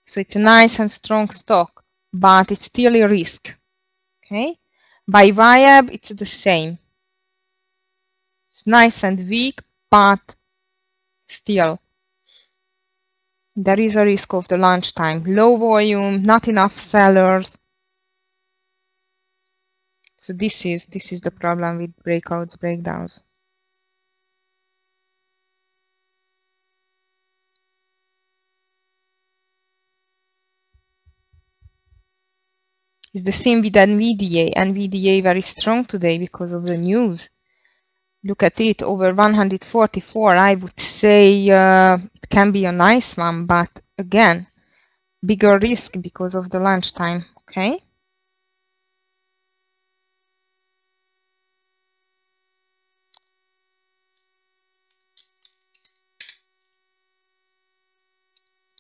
so it's a nice and strong stock, but it's still a risk. Okay. By VIAB, it's the same. It's nice and weak, but still there is a risk of the lunchtime. Low volume, not enough sellers. So this is the problem with breakouts, breakdowns. It's the same with NVDA. NVDA very strong today because of the news. Look at it, over 144. I would say it can be a nice one, but again, bigger risk because of the lunchtime. Okay.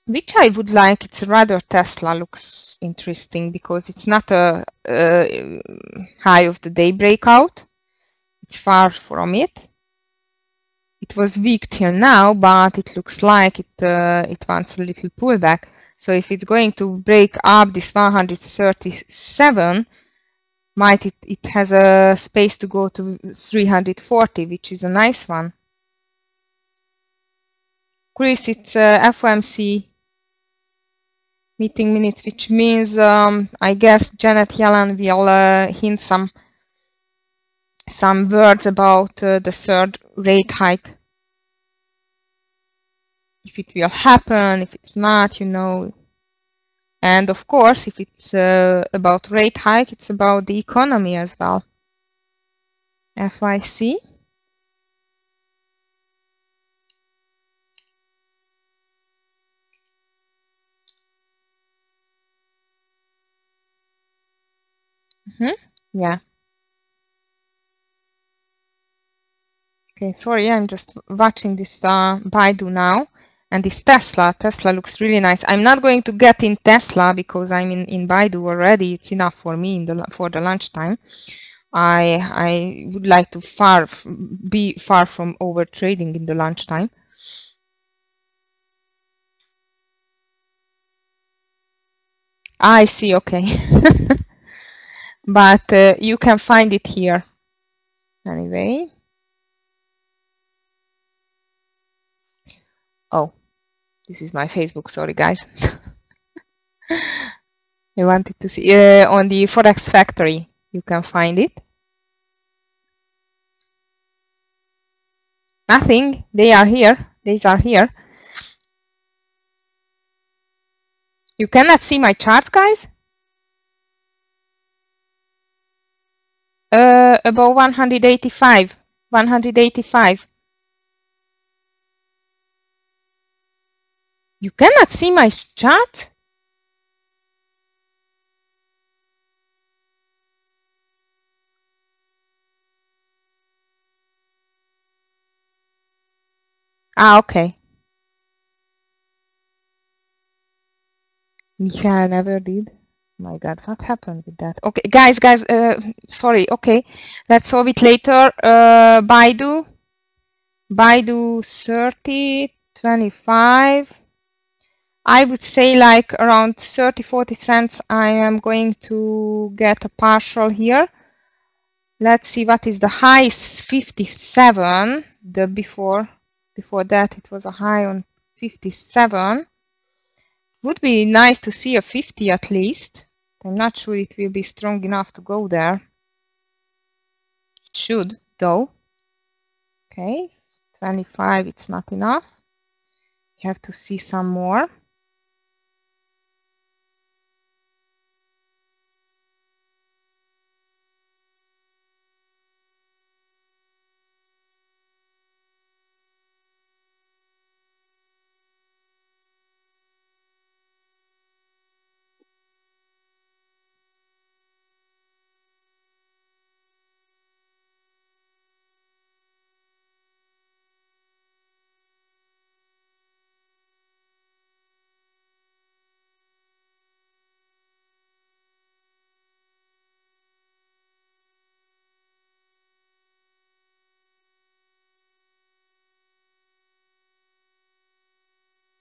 Which I would like, it's rather Tesla looks interesting because it's not a high of the day breakout. It's far from it. It was weak till now, but it looks like it wants a little pullback. So if it's going to break up this 137, it has a space to go to 340, which is a nice one. Chris, it's FOMC meeting minutes, which means I guess Janet Yellen will hint some words about the third rate hike. If it will happen, if it's not, you know. And of course, if it's about rate hike, it's about the economy as well. FIC. Yeah. Okay, sorry, I'm just watching this Baidu now. And this Tesla looks really nice. I'm not going to get in Tesla because I'm in Baidu already. It's enough for me for the lunchtime. I would like to be far from over trading in the lunchtime. I see, okay. But you can find it here. Anyway. Oh, this is my Facebook, sorry guys. I wanted to see on the Forex Factory. You can find it. Nothing. They are here. These are here. You cannot see my charts, guys? About 185. 185. You cannot see my chat? Ah, okay. Michael never did. My God, what happened with that? Okay, guys, sorry. Okay, let's solve it later. Baidu 30, 25. I would say like around 30-40 cents. I am going to get a partial here. Let's see what is the high. 57. The before that it was a high on 57. Would be nice to see a 50 at least. I'm not sure it will be strong enough to go there. It should though. Okay, 25 it's not enough. You have to see some more.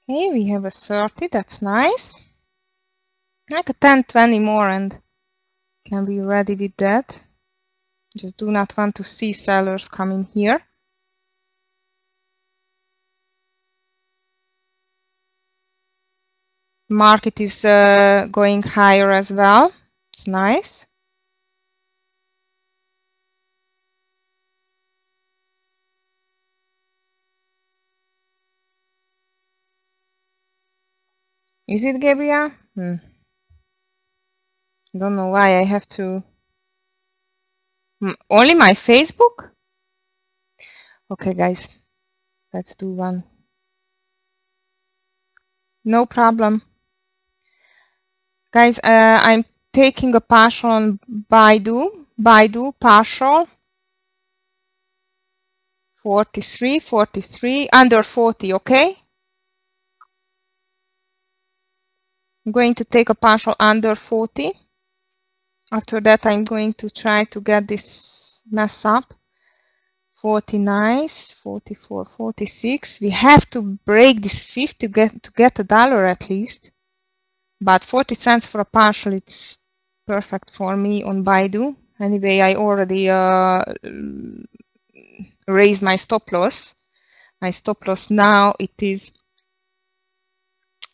Okay, we have a 30, that's nice. Like a 10-20 more and can be ready with that. Just do not want to see sellers coming here. Market is going higher as well. It's nice. Is it Gabriel? Don't know why I have to. Only my Facebook? Okay, guys, let's do one. No problem. Guys, I'm taking a partial on Baidu. Baidu partial. 43, 43, under 40, okay? I'm going to take a partial under 40. After that, I'm going to try to get this mess up. 49, 44, 46. We have to break this 50 to get $1 at least. But 40 cents for a partial, it's perfect for me on Baidu. Anyway, I already raised my stop loss. My stop loss now, it is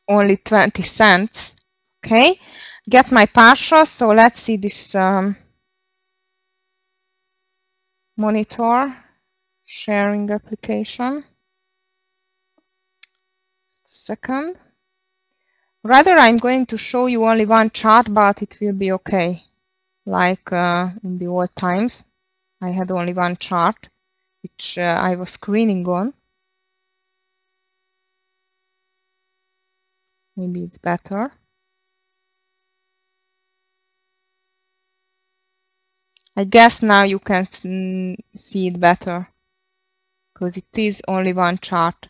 only 20 cents. Okay, get my partial. So let's see this monitor sharing application. Second. Rather, I'm going to show you only one chart, but it will be okay. Like in the old times, I had only one chart, which I was screening on. Maybe it's better. I guess now you can see it better, because it is only one chart.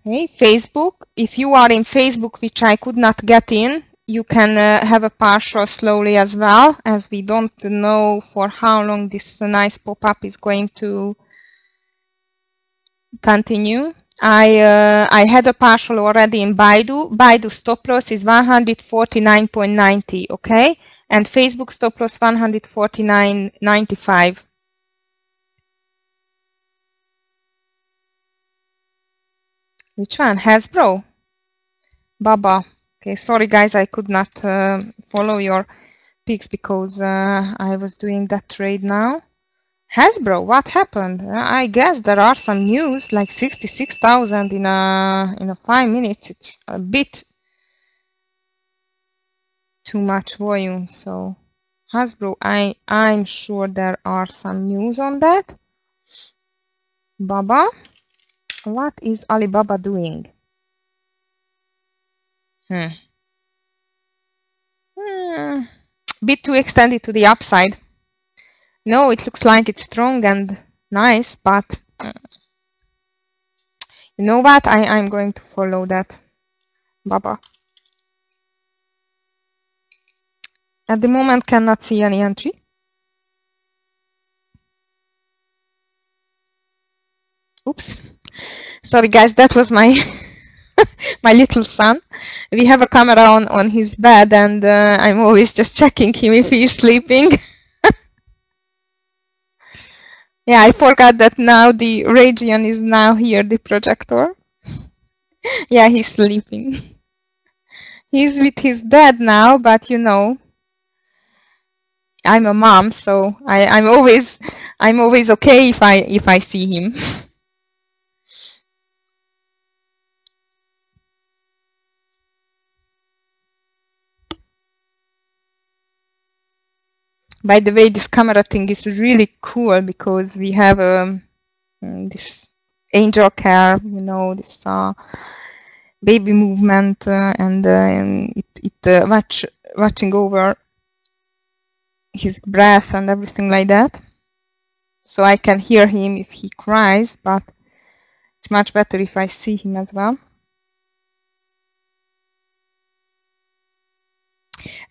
Okay, Facebook. If you are in Facebook, which I could not get in, you can have a partial slowly as well, as we don't know for how long this nice pop-up is going to continue. I had a partial already in Baidu. Baidu stop loss is 149.90, okay? And Facebook stop loss 149.95. Which one? Hasbro? Baba. Okay, sorry guys, I could not follow your picks because I was doing that trade now. Hasbro, what happened? I guess there are some news, like 66,000 in a 5 minutes. It's a bit too much volume, so Hasbro, I'm sure there are some news on that. Baba, what is Alibaba doing? Bit too extended to the upside. No, it looks like it's strong and nice, but you know what? I'm going to follow that, Baba. At the moment, cannot see any entry. Oops. Sorry, guys, that was my my little son. We have a camera on his bed, and I'm always just checking him if he's sleeping. Yeah, I forgot that now the Radeon is now here, the projector. Yeah, he's sleeping. He's with his dad now, but you know, I'm a mom, so I'm always okay if I see him. By the way, this camera thing is really cool because we have this angel care, you know, this baby movement, and it watching over his breath and everything like that. So I can hear him if he cries, but it's much better if I see him as well.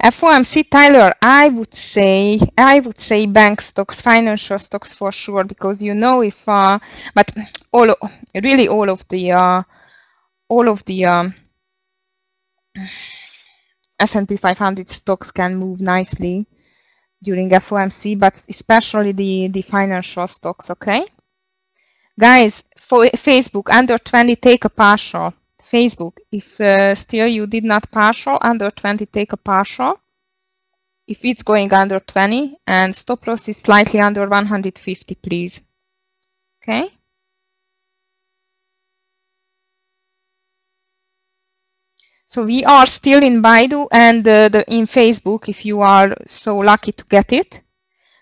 FOMC, Tyler, I would say bank stocks, financial stocks for sure, because you know if but all of the S&P 500 stocks can move nicely during FOMC, but especially the financial stocks. Okay, guys, for Facebook under 20, take a partial. Facebook, if still you did not partial, under 20, take a partial. If it's going under 20, and stop loss is slightly under 150, please. Okay. So we are still in Baidu and in Facebook, if you are so lucky to get it.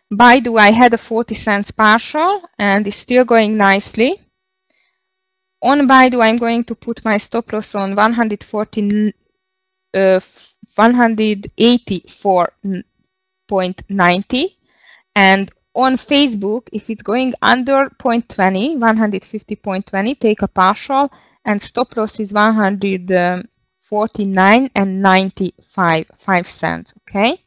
Baidu, I had a 40 cents partial, and it's still going nicely. On Baidu, I'm going to put my stop loss on 184.90, and on Facebook, if it's going under 0.20, 150.20, take a partial, and stop loss is 149.95 cents. Okay.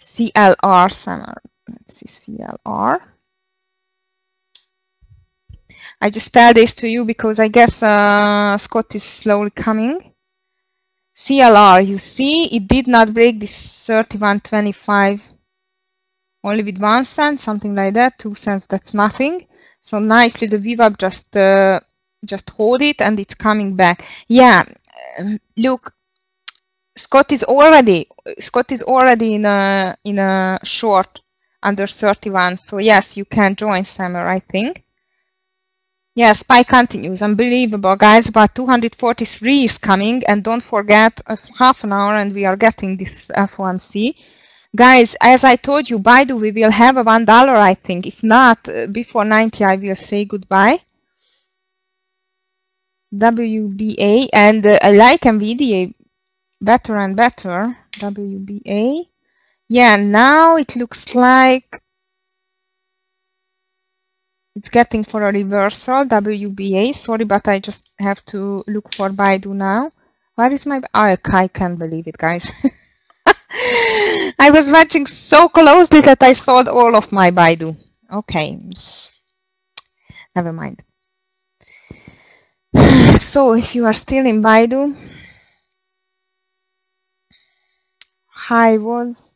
CLR, summer. Let's see, CLR. I just tell this to you because I guess Scott is slowly coming. CLR, you see, it did not break this 31.25 only with 1 cent, something like that. 2 cents, that's nothing. So nicely the VWAP just hold it, and it's coming back. Yeah, look, Scott is already in a short under 31. So yes, you can join, Summer, I think. Yeah, SPY continues. Unbelievable, guys. But 243 is coming, and don't forget, half an hour, and we are getting this FOMC. Guys, as I told you, Baidu, we will have a $1, I think. If not, before 90, I will say goodbye. WBA, and I like NVIDIA better and better. WBA. Yeah, now it looks like it's getting for a reversal. WBA. Sorry, but I just have to look for Baidu now. Where is my... Oh, I can't believe it, guys. I was watching so closely that I sold all of my Baidu. Okay. Never mind. So, if you are still in Baidu, high was...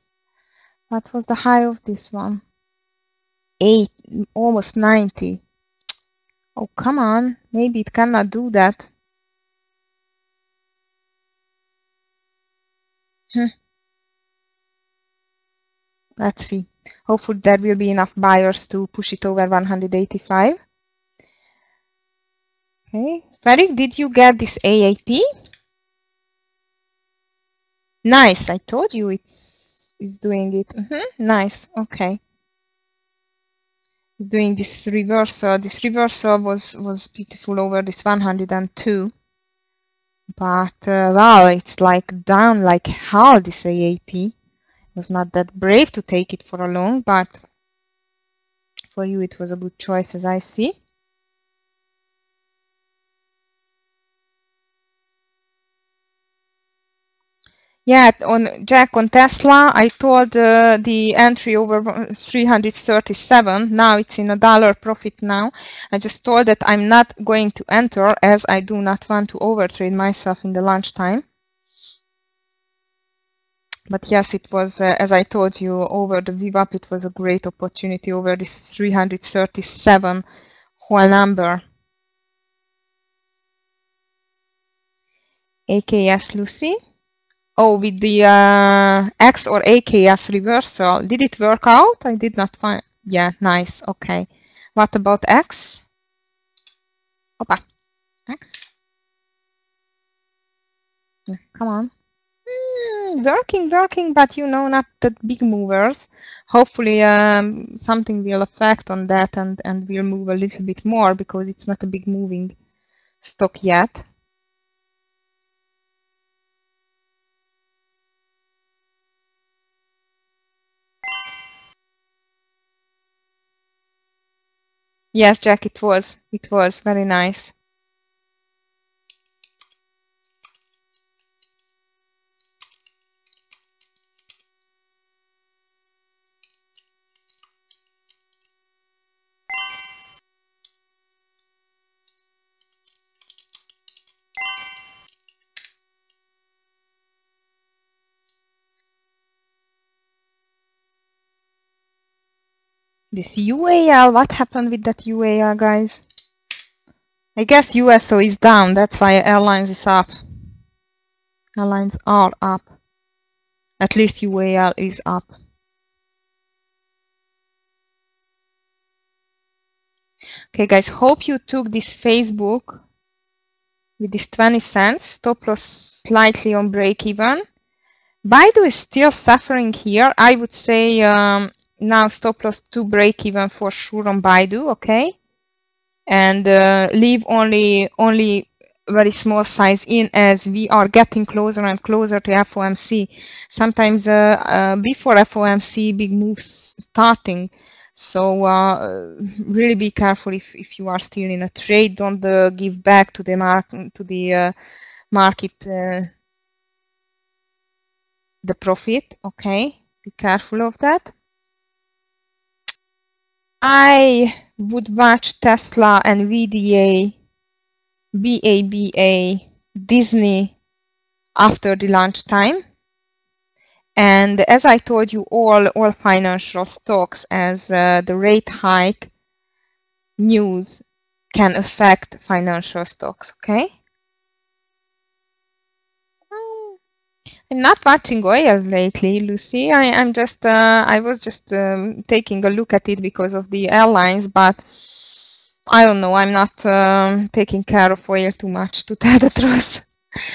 What was the high of this one? 8, almost 90. Oh, come on. Maybe it cannot do that. Let's see. Hopefully there will be enough buyers to push it over 185. Okay. Ferric, did you get this AAP? Nice. I told you it's is doing it. Nice. Okay. It's doing this reversal. This reversal was beautiful over this 102. But well, it's like down like hell, this AAP. Was not that brave to take it for a long, but for you it was a good choice, as I see. Yeah, on Jack, on Tesla, I told the entry over 337. Now it's in a dollar profit now. I just told that I'm not going to enter as I do not want to overtrade myself in the lunchtime. But yes, it was, as I told you, over the VWAP, it was a great opportunity over this 337 whole number. AKS Lucy. Oh, with the X or AKS reversal, did it work out? I did not find. Yeah, nice. Okay. What about X? Opa. X. Yeah, come on. Working, but you know, not that big movers. Hopefully, something will affect on that and will move a little bit more because it's not a big moving stock yet. Yes, Jack, it was. It was very nice. This UAL, what happened with that UAL, guys? I guess USO is down, that's why airlines is up. Airlines are up. At least UAL is up. Okay, guys, hope you took this Facebook with this 20 cents. Stop loss slightly on break even. Baidu is still suffering here. I would say now stop loss to break even for sure on Baidu, okay? And leave only very small size in as we are getting closer and closer to FOMC. Sometimes before FOMC, big moves starting. So really be careful if you are still in a trade. Don't give back to the market the profit. Okay, be careful of that. I would watch Tesla and VDA, BABA, Disney after the lunchtime. And as I told you, all financial stocks, as the rate hike news can affect financial stocks, okay? I'm not watching oil lately, Lucy. I'm just I was just taking a look at it because of the airlines, but I don't know. I'm not taking care of oil too much, to tell the truth.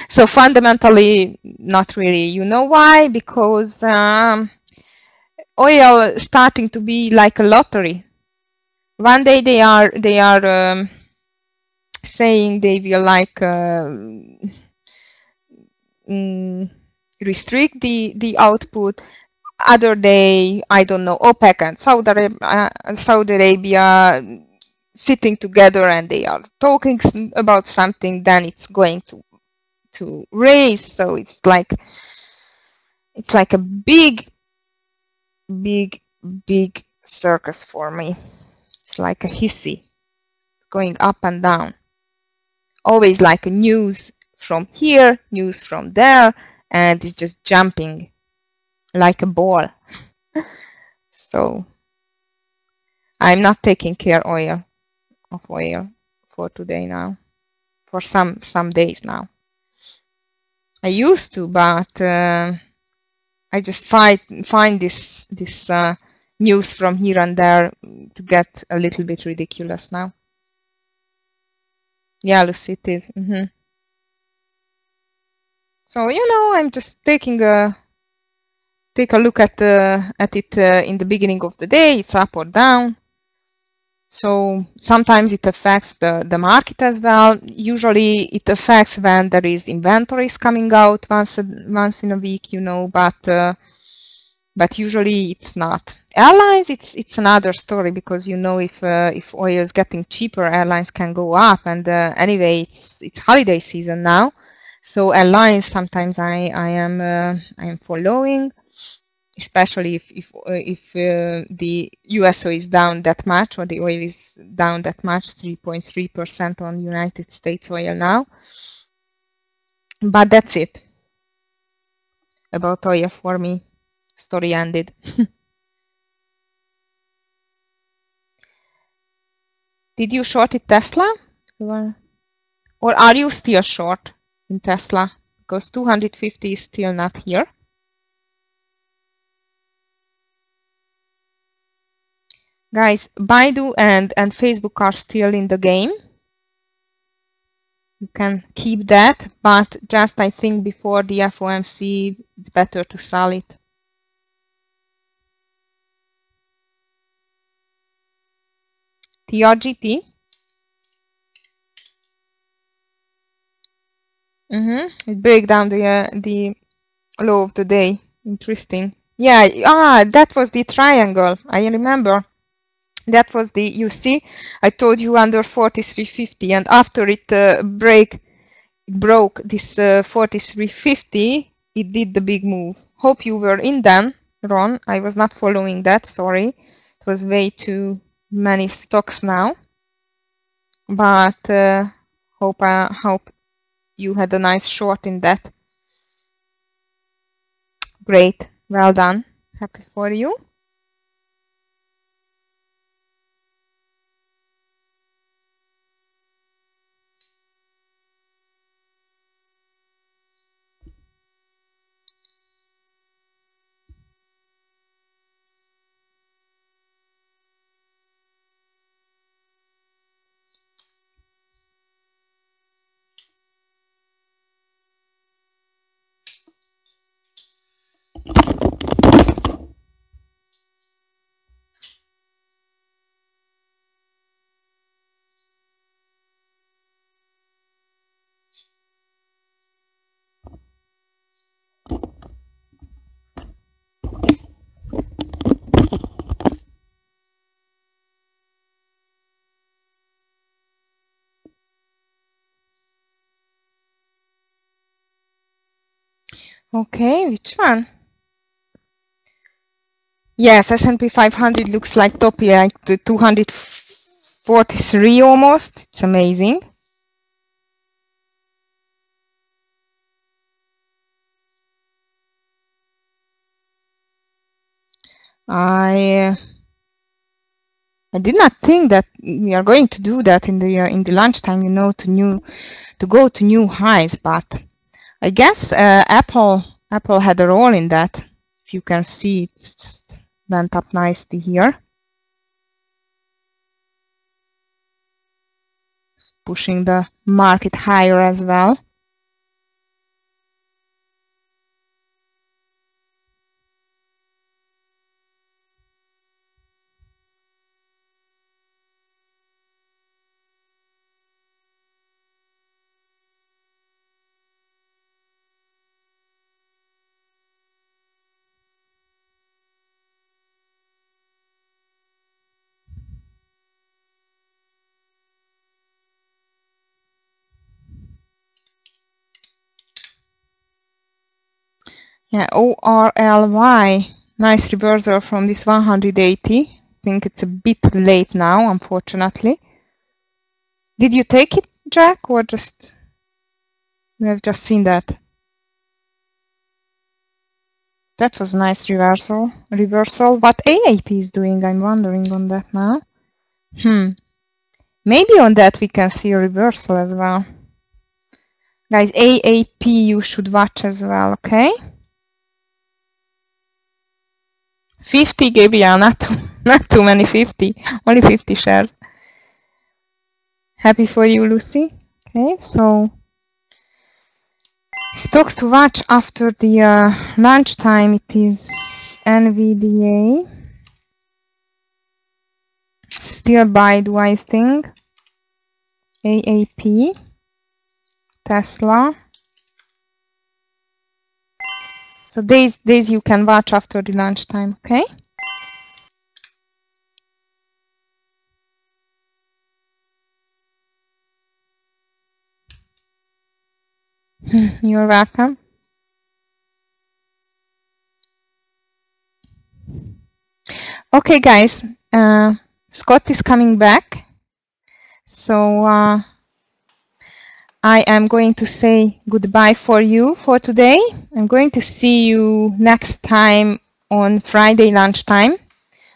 So fundamentally, not really. You know why? Because oil starting to be like a lottery. One day they are saying they will like restrict the output. Other day, I don't know, OPEC and Saudi Arabia sitting together and they are talking about something. Then it's going to raise. So it's like a big circus for me. It's like a hissy going up and down. Always like a news from here, news from there, and it's just jumping like a ball. So I'm not taking care of oil for today now, for some days now. I used to, but I just find this news from here and there to get a little bit ridiculous now. Yeah, Lucy, it is. So, you know, I'm just taking a take a look at it in the beginning of the day. It's up or down. So sometimes it affects the market as well. Usually it affects when there is inventories coming out once in a week, you know, but usually it's not. Airlines, it's another story, because you know, if oil is getting cheaper, airlines can go up. And anyway, it's holiday season now, so airlines sometimes I am following, especially if the USO is down that much, or the oil is down that much, 3.3% on United States oil now. But that's it about oil for me. Story ended. Did you short it Tesla? Or are you still short in Tesla? Because 250 is still not here. Guys, Baidu and Facebook are still in the game. You can keep that, but just I think before the FOMC, it's better to sell it. TRGP. It breaks down the low of the day. Interesting. Yeah, that was the triangle. I remember. That was the, you see, I told you under 43.50, and after it broke this 43.50, it did the big move. Hope you were in then, Ron. I was not following that, sorry. It was way too many stocks now. But hope you had a nice short in that. Great, well done. Happy for you. Okay, which one? Yes, S&P 500 looks like top, like the 243 almost. It's amazing. I did not think that we are going to do that in the lunchtime, you know, to go to new highs, but I guess Apple had a role in that. If you can see, it's just went up nicely here, pushing the market higher as well. Yeah, ORLY, nice reversal from this 180. I think it's a bit late now, unfortunately. Did you take it, Jack, or just we have just seen that? That was a nice reversal. What AAP is doing, I'm wondering on that now. Maybe on that we can see a reversal as well. Guys, AAP you should watch as well, okay? 50 GBA, not too many 50, only 50 shares. Happy for you, Lucy. Okay, so stocks to watch after the lunchtime. It is NVDA. Still Baidu, I think. AAP. Tesla. So these you can watch after the lunchtime, okay? You're welcome. Okay, guys. Scott is coming back. So I am going to say goodbye for you for today. I'm going to see you next time on Friday lunchtime.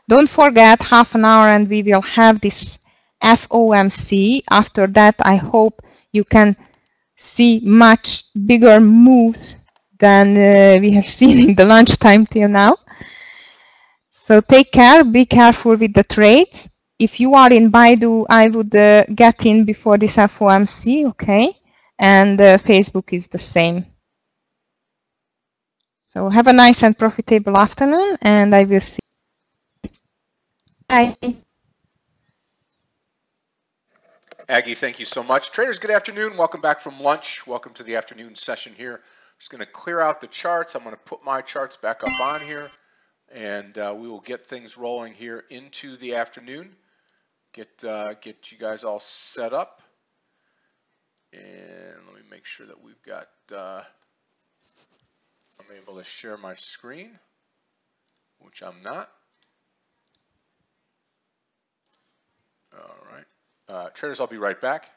Don't forget, half an hour and we will have this FOMC. After that, I hope you can see much bigger moves than we have seen in the lunchtime till now. So take care, be careful with the trades. If you are in Baidu, I would get in before this FOMC, okay? And Facebook is the same. So have a nice and profitable afternoon, and I will see you. Bye. Aggie, thank you so much. Traders, good afternoon. Welcome back from lunch. Welcome to the afternoon session here. Just going to clear out the charts. I'm going to put my charts back up on here, and we will get things rolling here into the afternoon. Get you guys all set up, and let me make sure that we've got. I'm able to share my screen, which I'm not. All right. Traders, I'll be right back.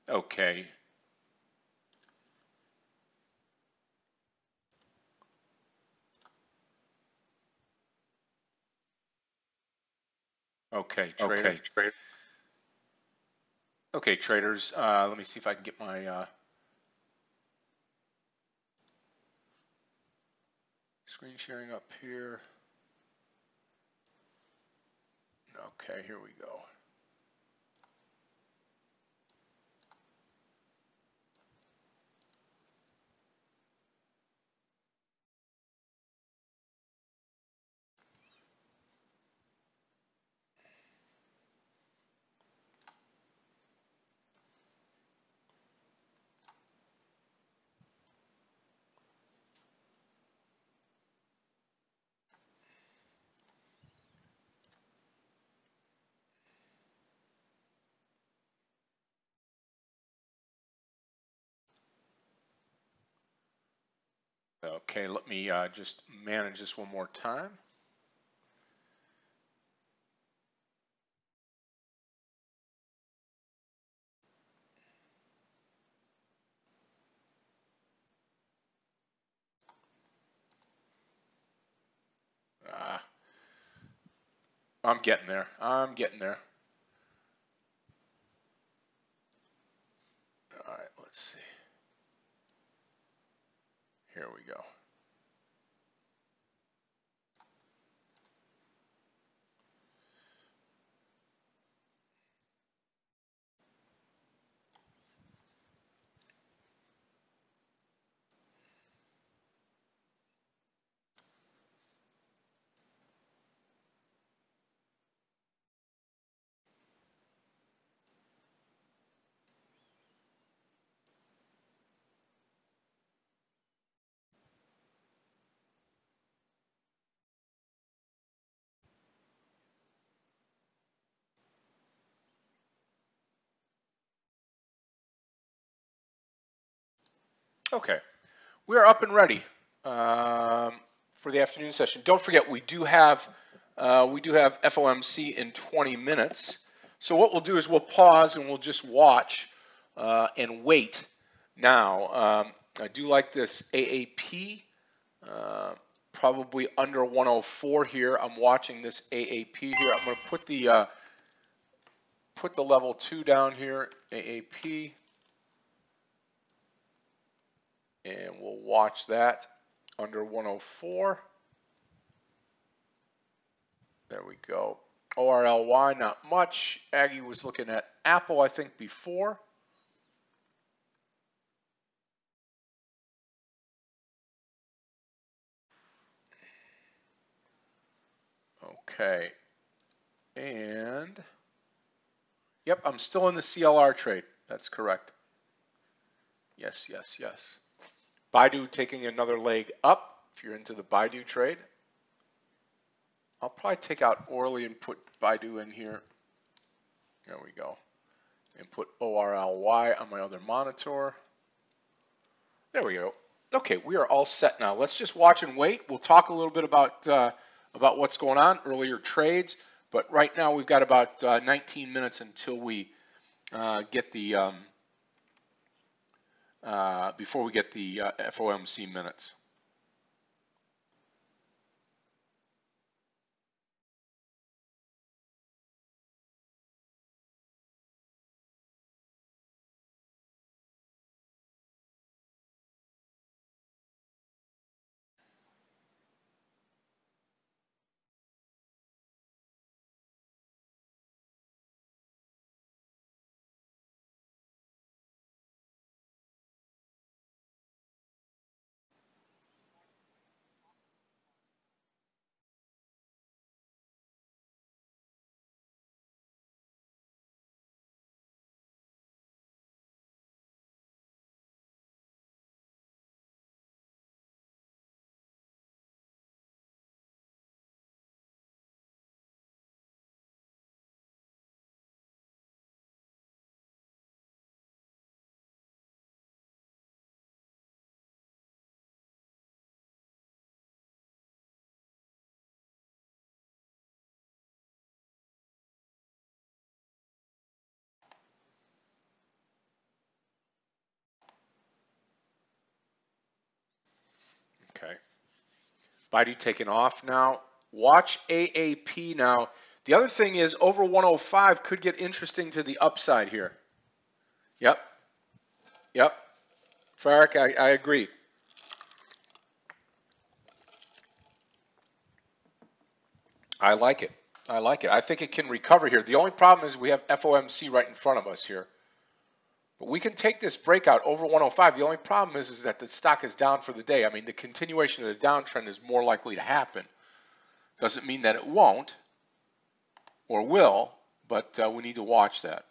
Okay. Okay, trader. Okay, traders. Let me see if I can get my screen sharing up here. Okay, here we go. Okay, let me just manage this one more time. I'm getting there. I'm getting there. All right, let's see. Here we go. Okay, we are up and ready for the afternoon session. Don't forget, we do have FOMC in 20 minutes. So what we'll do is we'll pause and we'll just watch and wait. Now, I do like this AAP, probably under 104 here. I'm watching this AAP here. I'm going to put the level 2 down here, AAP. And we'll watch that under 104. There we go. ORLY, not much. Aggie was looking at Apple, I think, before. Okay. And, yep, I'm still in the CLR trade. That's correct. Yes, yes, yes. Baidu taking another leg up if you're into the Baidu trade. I'll probably take out Orly and put Baidu in here. There we go. And put ORLY on my other monitor. There we go. Okay, we are all set now. Let's just watch and wait. We'll talk a little bit about what's going on, earlier trades. But right now we've got about 19 minutes until we get the before we get the FOMC minutes. Okay. Baidu taking off now. Watch AAP now. The other thing is over 105 could get interesting to the upside here. Yep. Yep. Barak, I agree. I like it. I like it. I think it can recover here. The only problem is we have FOMC right in front of us here. But we can take this breakout over 105. The only problem is that the stock is down for the day. I mean, the continuation of the downtrend is more likely to happen. Doesn't mean that it won't or will, but we need to watch that.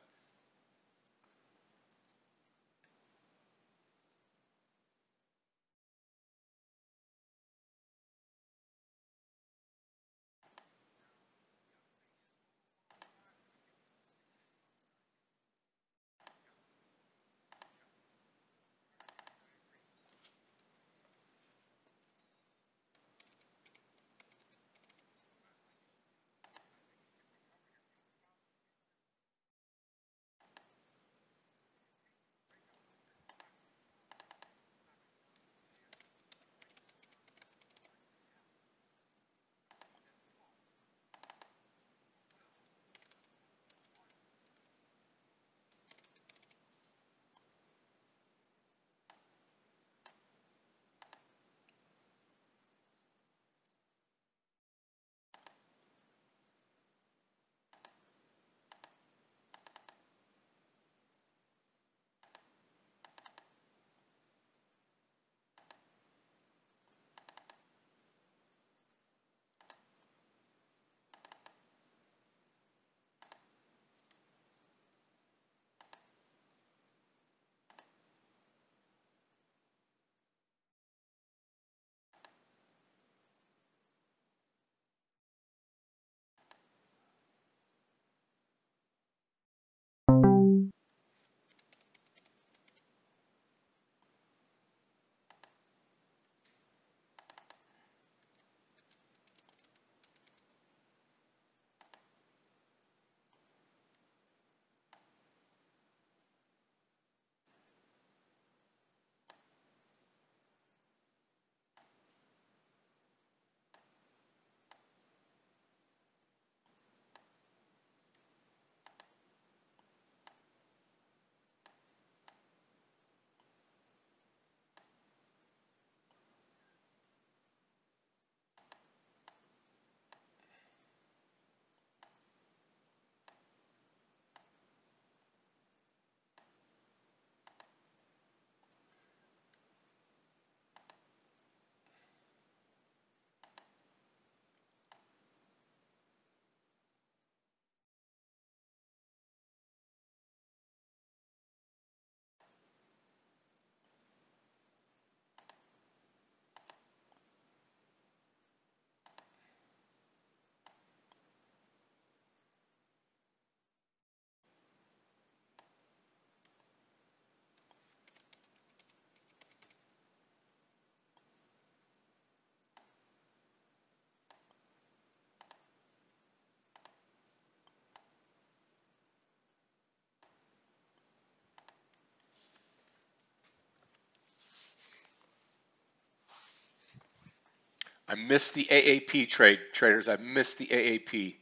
I missed the AAP traders. I missed the AAP.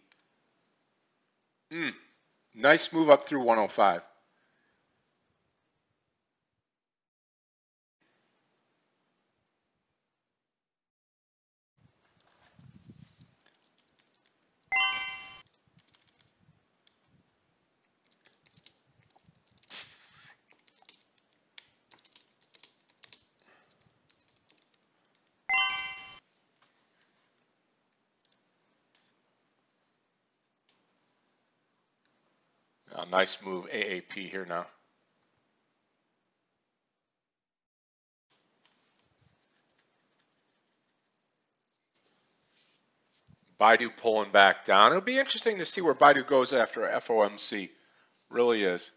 Nice move up through 105. Nice move AAP here now. Baidu pulling back down. It'll be interesting to see where Baidu goes after FOMC. Really is.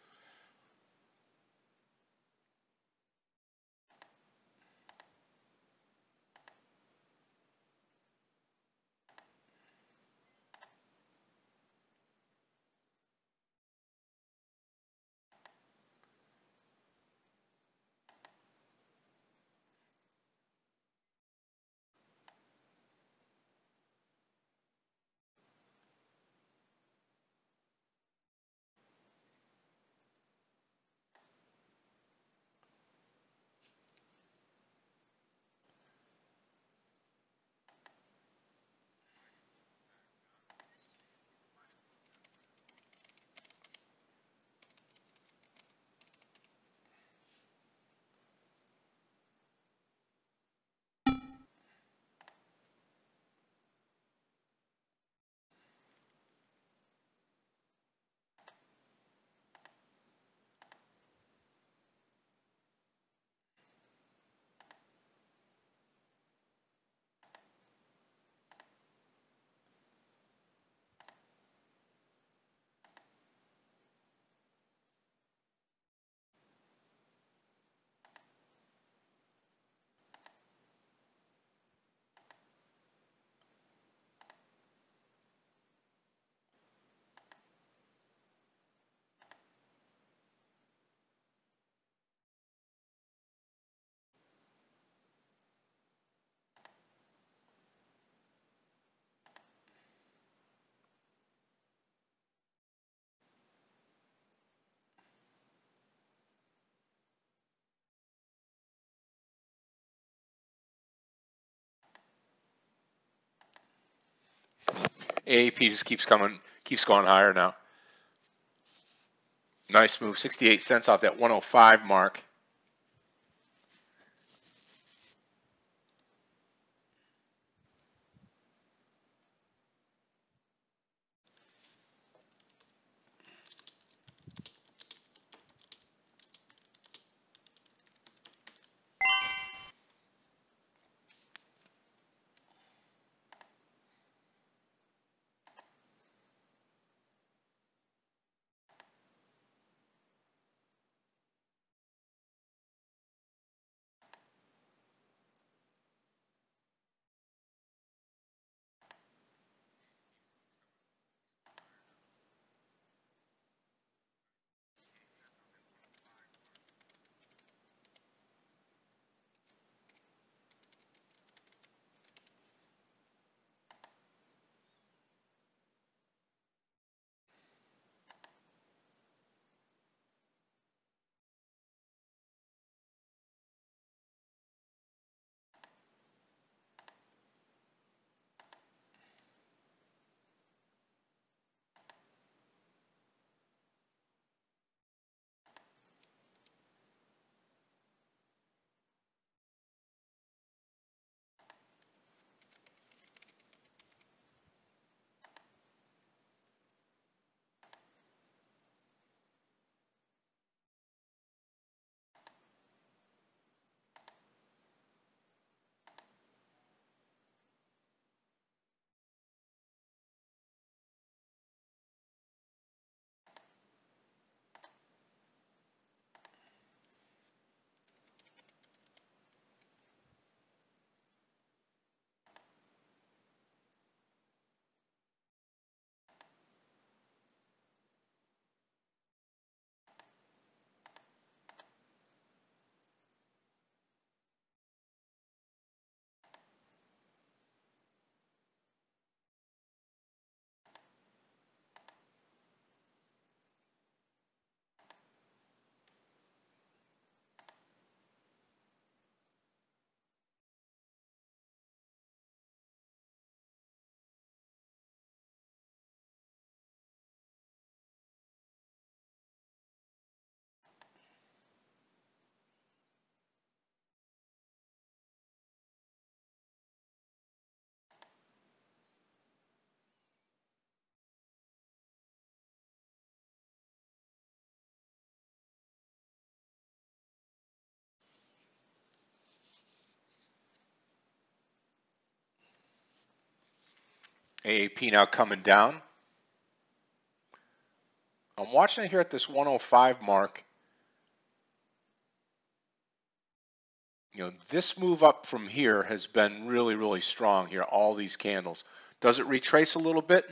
AAP just keeps going higher now. Nice move, 68 cents off that 105 mark. AAP now coming down. I'm watching it here at this 105 mark. You know, this move up from here has been really, really strong here, all these candles. Does it retrace a little bit?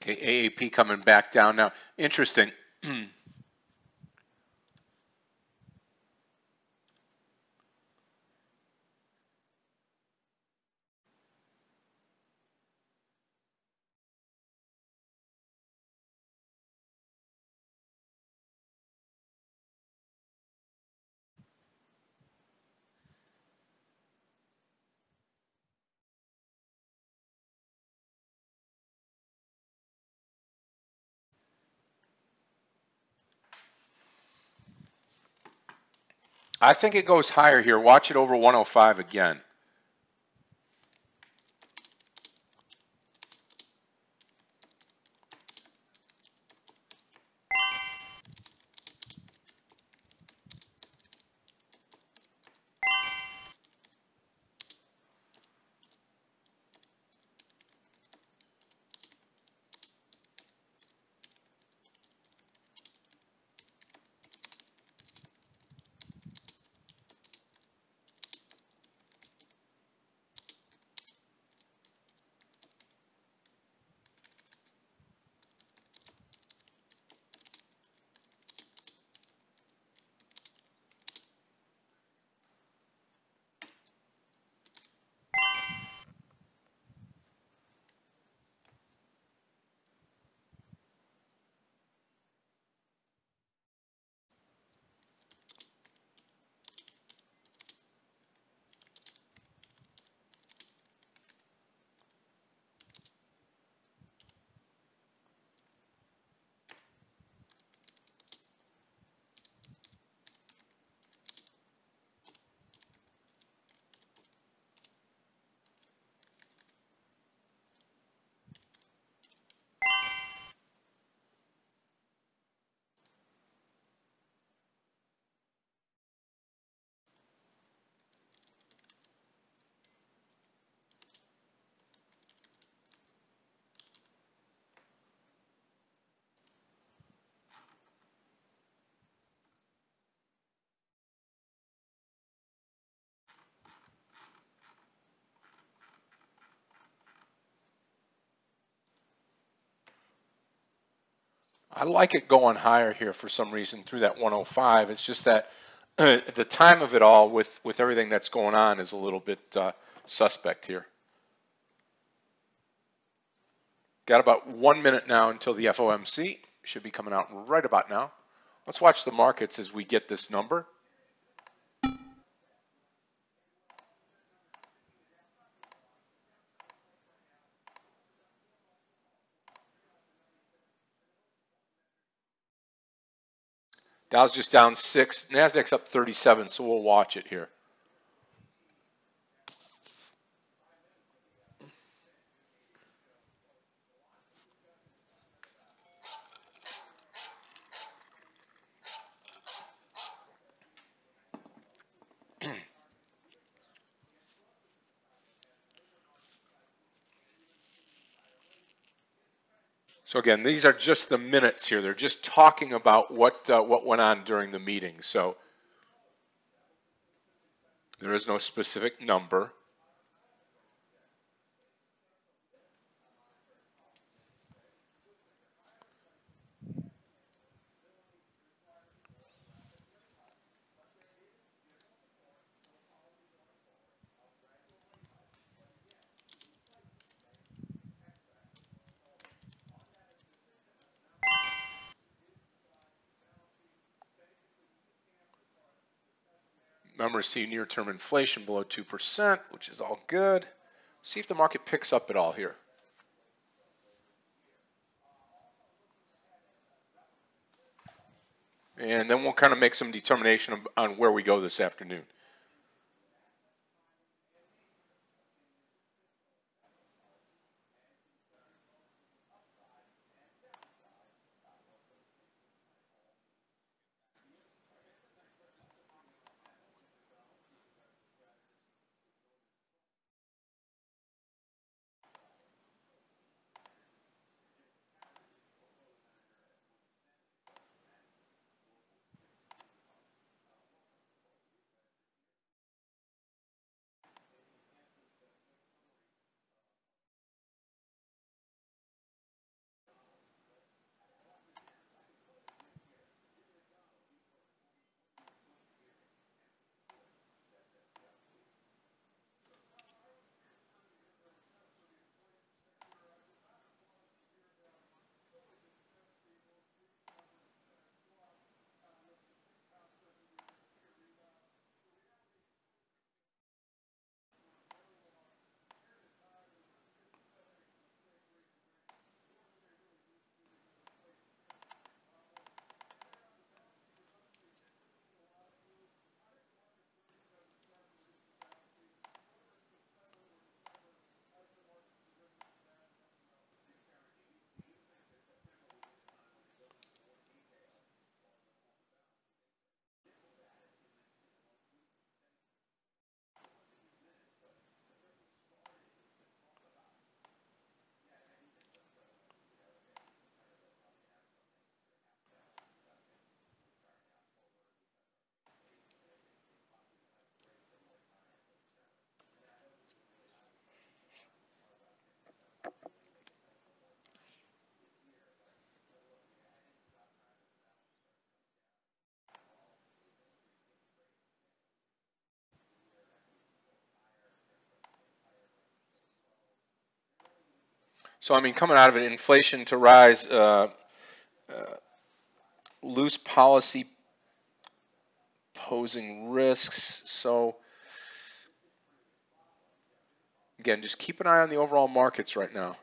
Okay, AAP coming back down now. Interesting. I think it goes higher here. Watch it over 105 again. I like it going higher here for some reason through that 105. It's just that the time of it all with everything that's going on is a little bit suspect here. Got about 1 minute now until the FOMC. Should be coming out right about now. Let's watch the markets as we get this number. Dow's just down 6. NASDAQ's up 37, so we'll watch it here. So again, these are just the minutes here. They're just talking about what went on during the meeting. So there is no specific number. Remember, see near-term inflation below 2%, which is all good. See if the market picks up at all here. And then we'll kind of make some determination on where we go this afternoon. So, I mean, coming out of it, inflation to rise, loose policy posing risks. So, again, just keep an eye on the overall markets right now.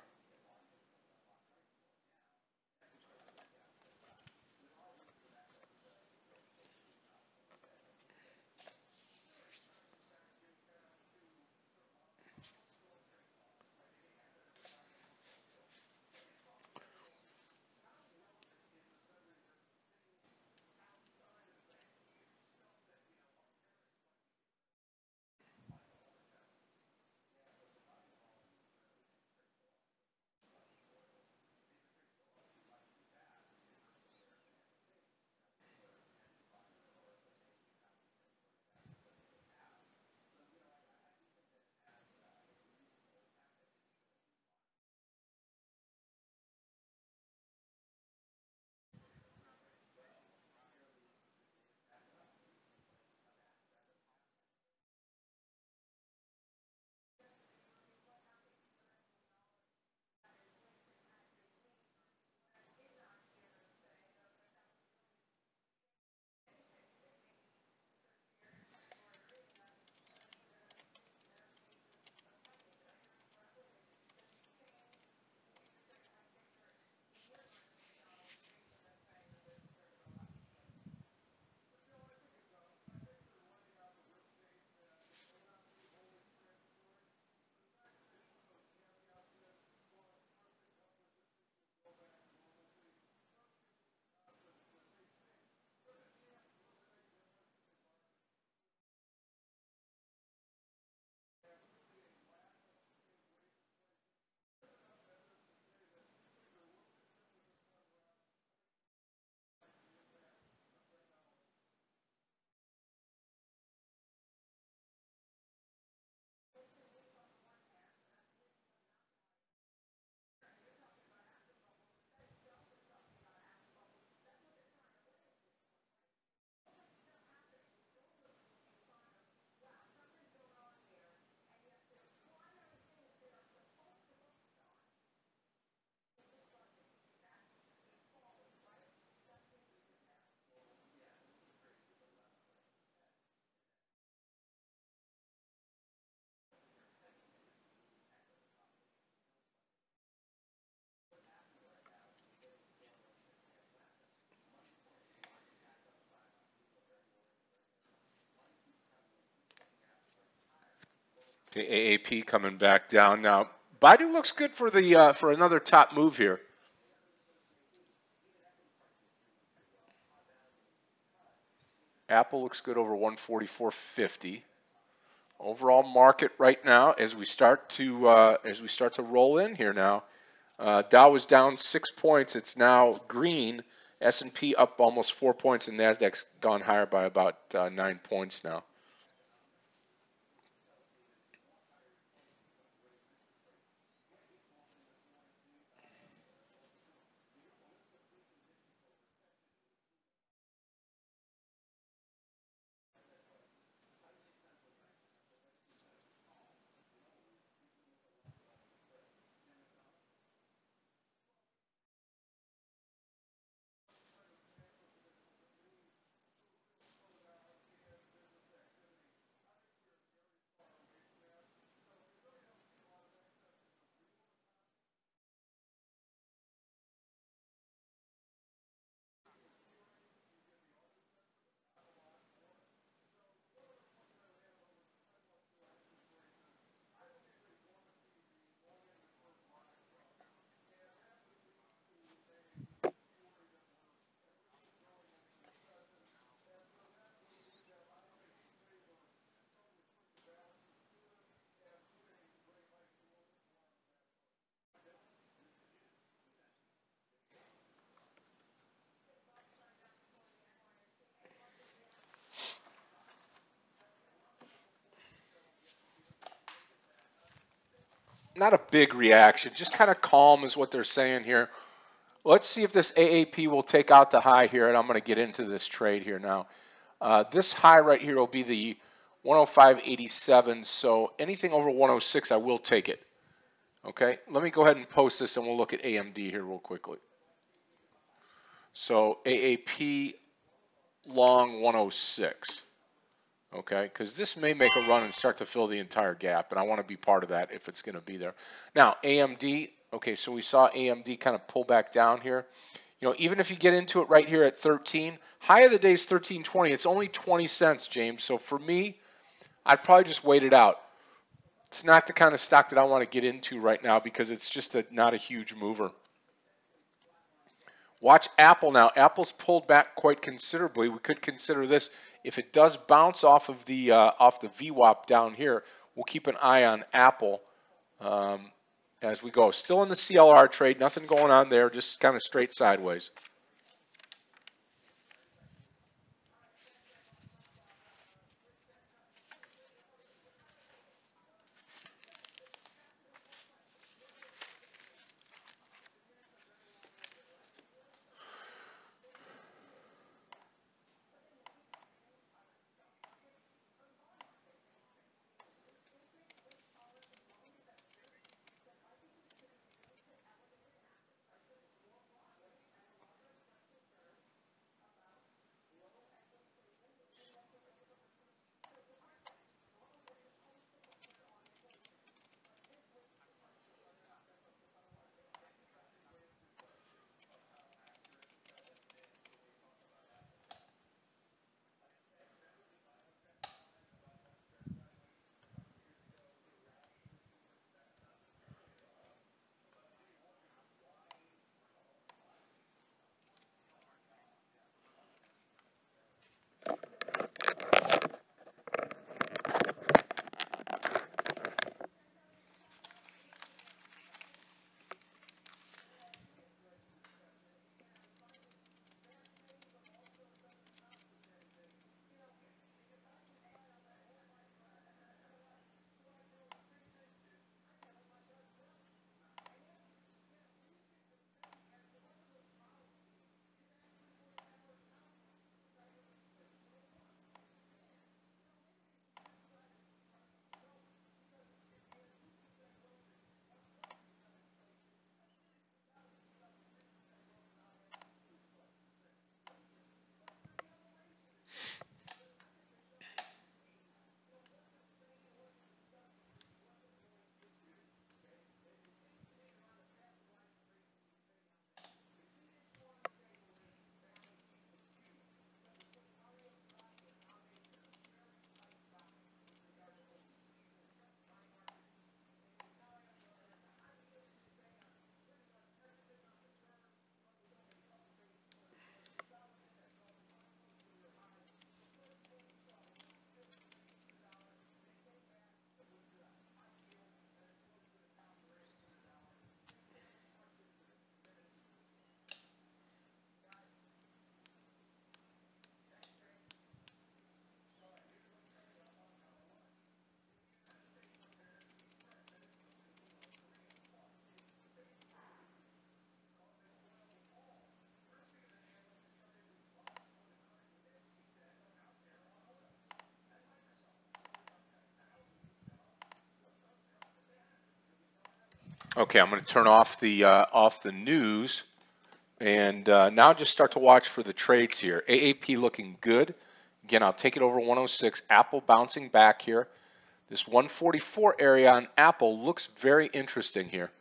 The AAP coming back down now. Baidu looks good for the for another top move here. Apple looks good over 144.50. Overall market right now, as we start to roll in here now, Dow was down 6 points. It's now green. S&P up almost 4 points, and Nasdaq's gone higher by about 9 points now. Not a big reaction, just kind of calm is what they're saying here. Let's see if this AAP will take out the high here, and I'm going to get into this trade here now. This high right here will be the 105.87, so anything over 106, I will take it. Okay, let me go ahead and post this, and we'll look at AMD here real quickly. So AAP long 106. Okay, because this may make a run and start to fill the entire gap, and I want to be part of that if it's going to be there. Now, AMD, okay, so we saw AMD kind of pull back down here. You know, even if you get into it right here at 13, high of the day is 13.20. It's only 20 cents, James. So for me, I'd probably just wait it out. It's not the kind of stock that I want to get into right now because it's just not a huge mover. Watch Apple now. Apple's pulled back quite considerably. We could consider this. If it does bounce off of the VWAP down here, we'll keep an eye on Apple as we go. Still in the CLR trade. Nothing going on there. Just kind of straight sideways. Okay, I'm going to turn off the news, and now just start to watch for the trades here. AAP looking good. Again, I'll take it over 106. Apple bouncing back here. This 144 area on Apple looks very interesting here.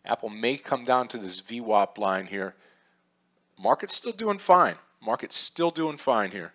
Apple may come down to this VWAP line here. Market's still doing fine. Market's still doing fine here.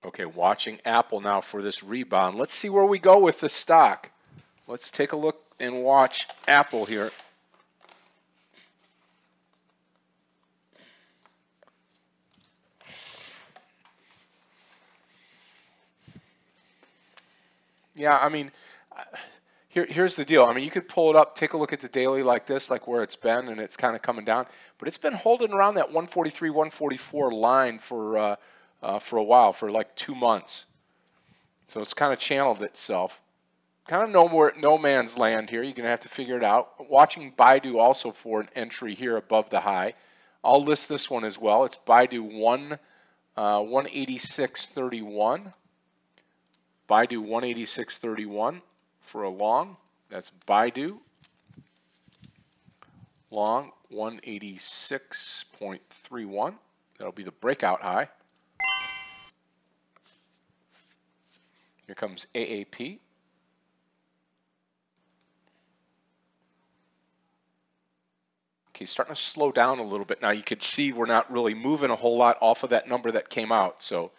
Okay, watching Apple now for this rebound. Let's see where we go with the stock. Let's take a look and watch Apple here. Yeah, I mean, here's the deal. I mean, you could pull it up, take a look at the daily like this, like where it's been, and it's kind of coming down. But it's been holding around that 143, 144 line for a while, for like 2 months. So it's kind of channeled itself. Kind of no man's land here. You're going to have to figure it out. Watching Baidu also for an entry here above the high. I'll list this one as well. It's Baidu 186.31. Baidu 186.31 for a long. That's Baidu. Long 186.31. That'll be the breakout high. Here comes AAP. Okay, starting to slow down a little bit now. You can see we're not really moving a whole lot off of that number that came out. So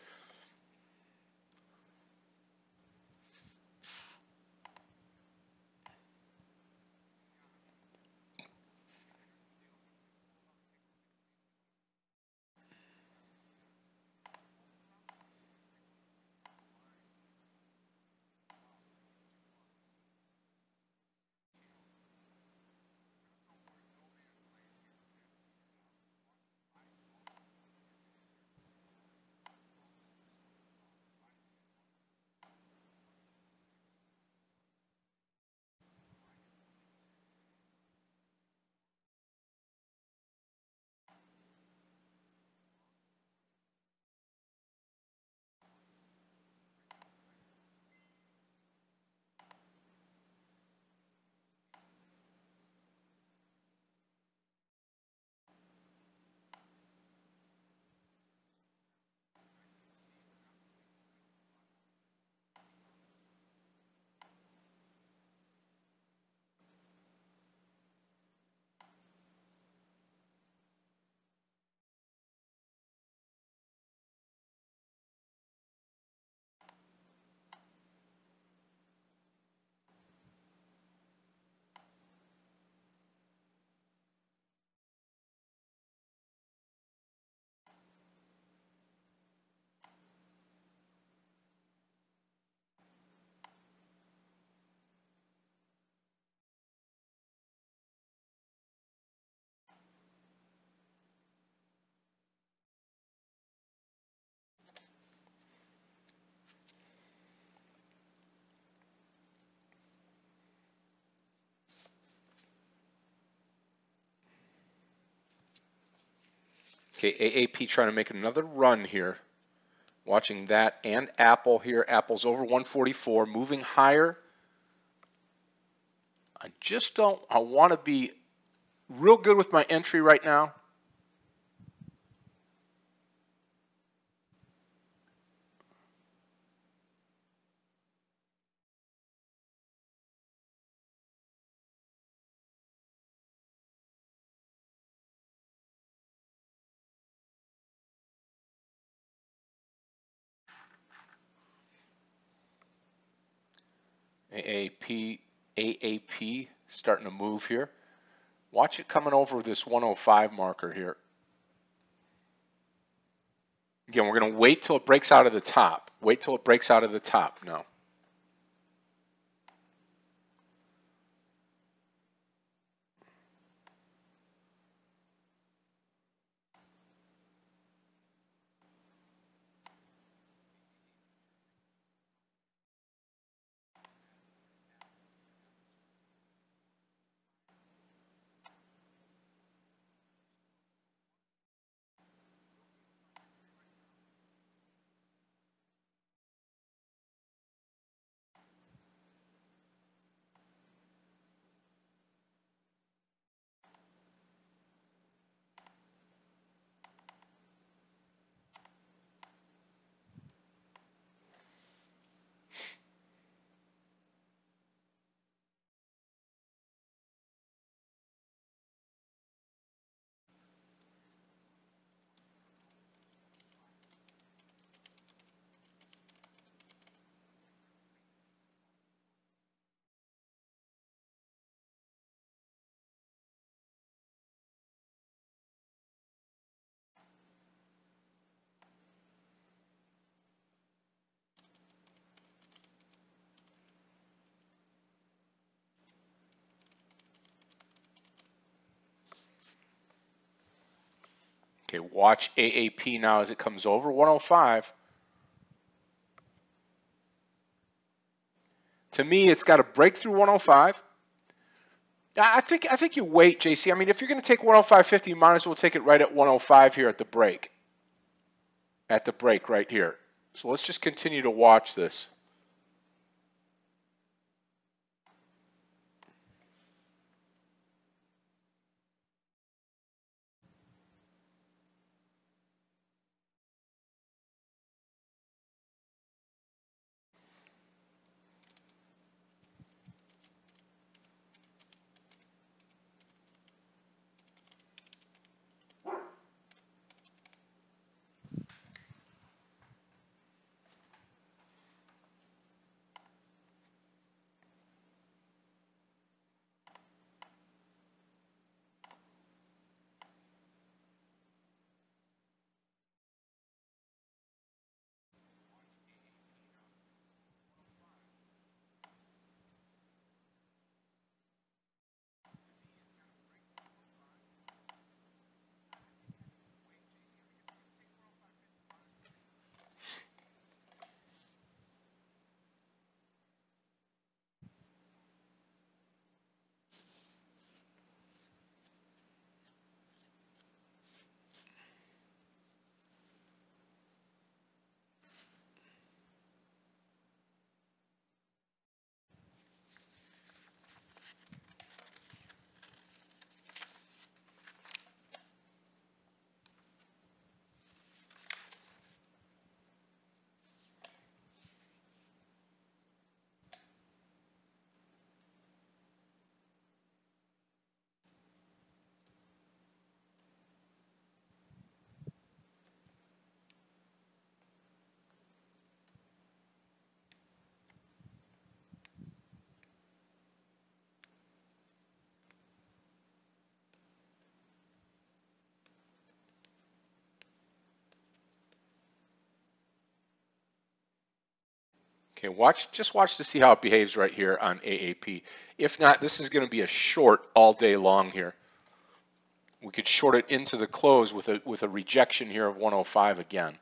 Okay, AAP trying to make another run here. Watching that and Apple here. Apple's over 144, moving higher. I want to be real good with my entry right now. AAP starting to move here. Watch it coming over this 105 marker here. Again, we're going to wait till it breaks out of the top. Wait till it breaks out of the top now. Okay, watch AAP now as it comes over 105. To me, it's got to break through 105. I think you wait, JC. I mean, if you're going to take 105.50, you might as well take it right at 105 here at the break. At the break right here. So let's just continue to watch this. Okay, just watch to see how it behaves right here on AAP. If not, this is going to be a short all day long here. We could short it into the close with a rejection here of 105 again.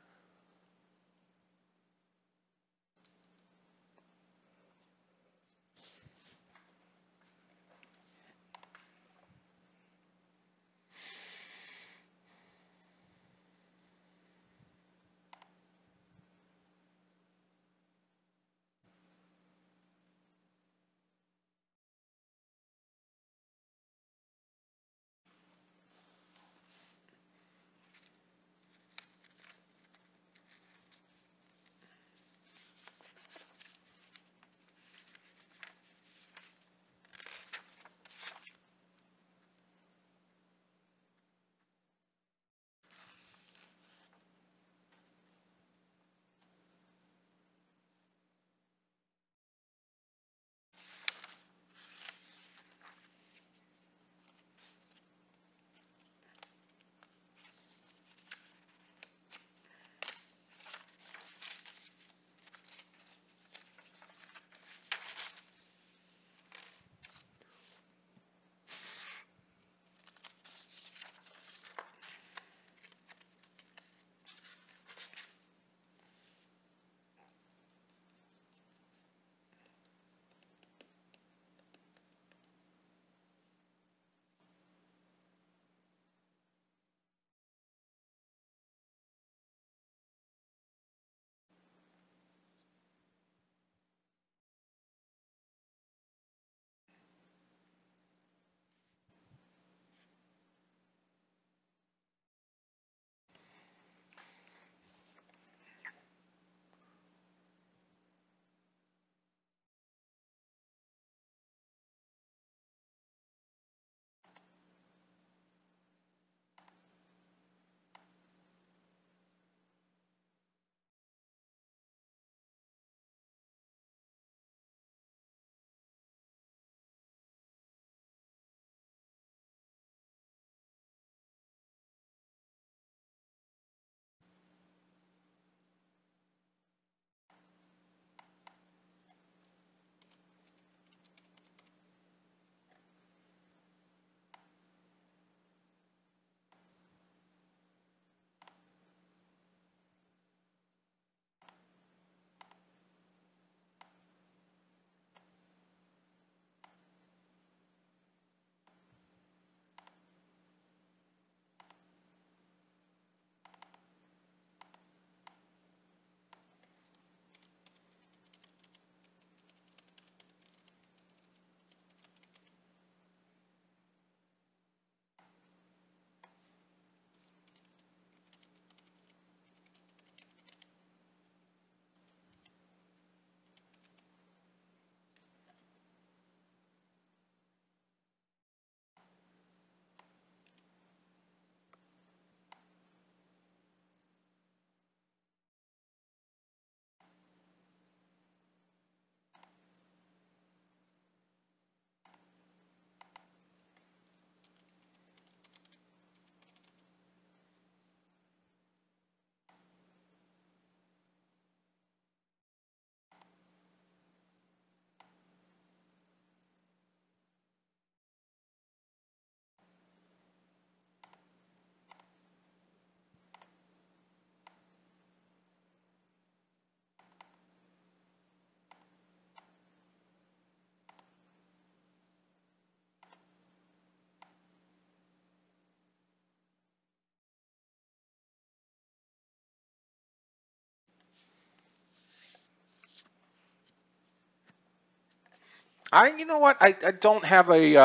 You know what? I don't have a,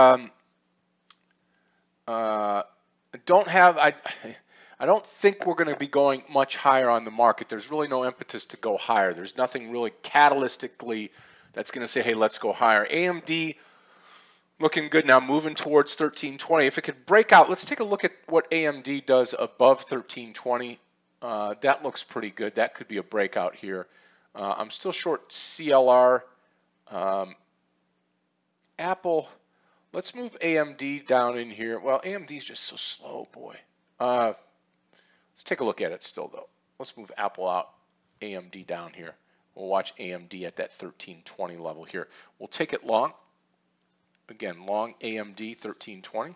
I don't think we're going to be going much higher on the market. There's really no impetus to go higher. There's nothing really catalytically that's going to say, hey, let's go higher. AMD looking good now, moving towards 1320. If it could break out, let's take a look at what AMD does above 1320. That looks pretty good. That could be a breakout here. I'm still short CLR. Apple, let's move AMD down in here. Well, AMD is just so slow, boy. Let's take a look at it still, though. Let's move Apple out, AMD down here. We'll watch AMD at that 1320 level here. We'll take it long. Again, long AMD 1320.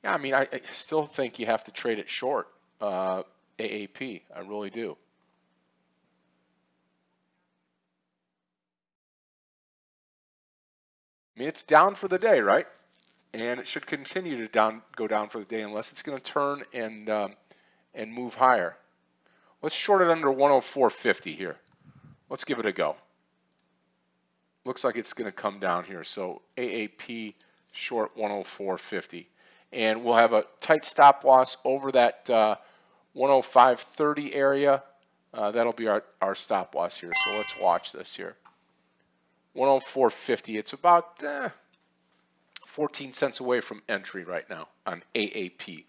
Yeah, I mean, I still think you have to trade it short, AAP. I really do. I mean, it's down for the day, right? And it should continue to go down for the day unless it's going to turn and move higher. Let's short it under 104.50 here. Let's give it a go. Looks like it's going to come down here. So AAP short 104.50. And we'll have a tight stop loss over that 105.30 area. That'll be our stop loss here. So let's watch this here. 104.50. It's about 14 cents away from entry right now on AAP.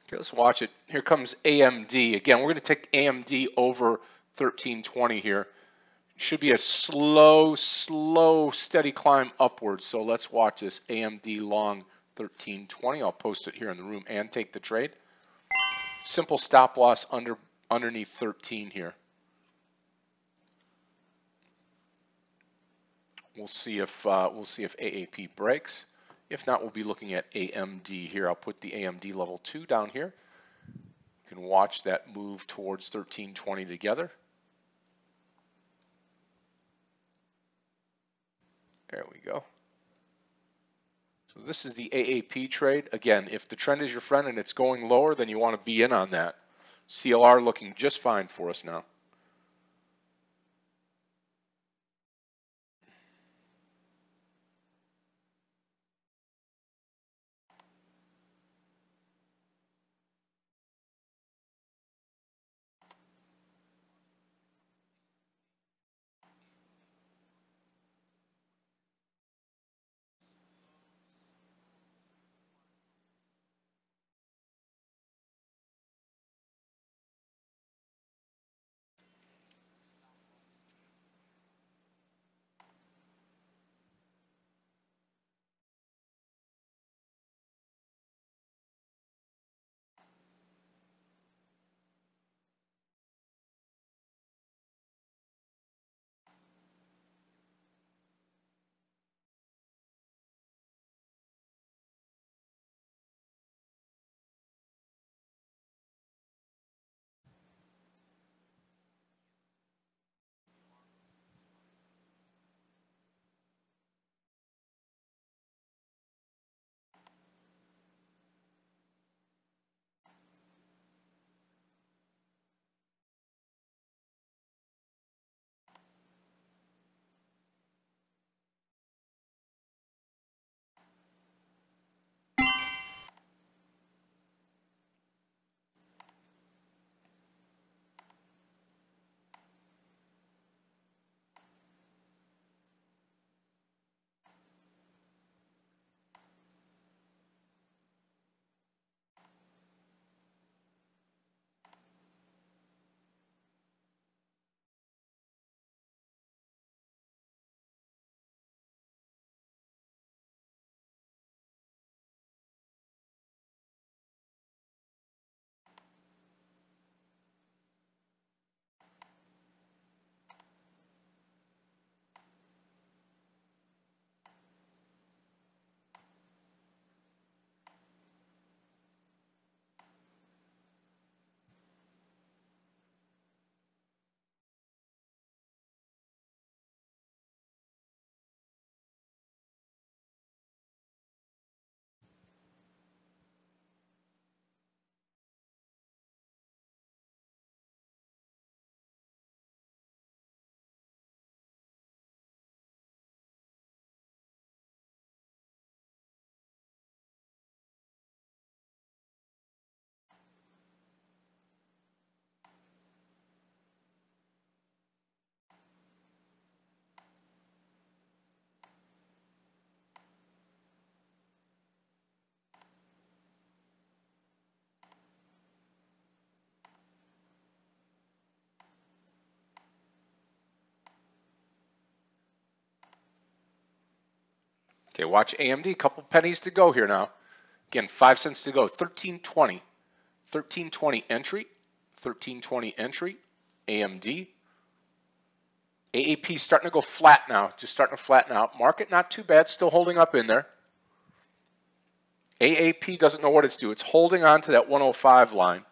Okay, let's watch it. Here comes AMD. Again, we're going to take AMD over 1320 here. Should be a slow, steady climb upwards. So let's watch this AMD long 1320. I'll post it here in the room and take the trade. Simple stop loss underneath 13 here. We'll see if AAP breaks. If not, we'll be looking at AMD here. I'll put the AMD level 2 down here. You can watch that move towards 1320 together. There we go. So this is the AAP trade. Again, if the trend is your friend and it's going lower, then you want to be in on that. CLR looking just fine for us now. Okay, watch AMD. A couple pennies to go here now. Again, 5 cents to go. 1320. 1320 entry. 1320 entry. AMD. AAP starting to go flat now. Just starting to flatten out. Market not too bad. Still holding up in there. AAP doesn't know what it's doing. It's holding on to that 105 line.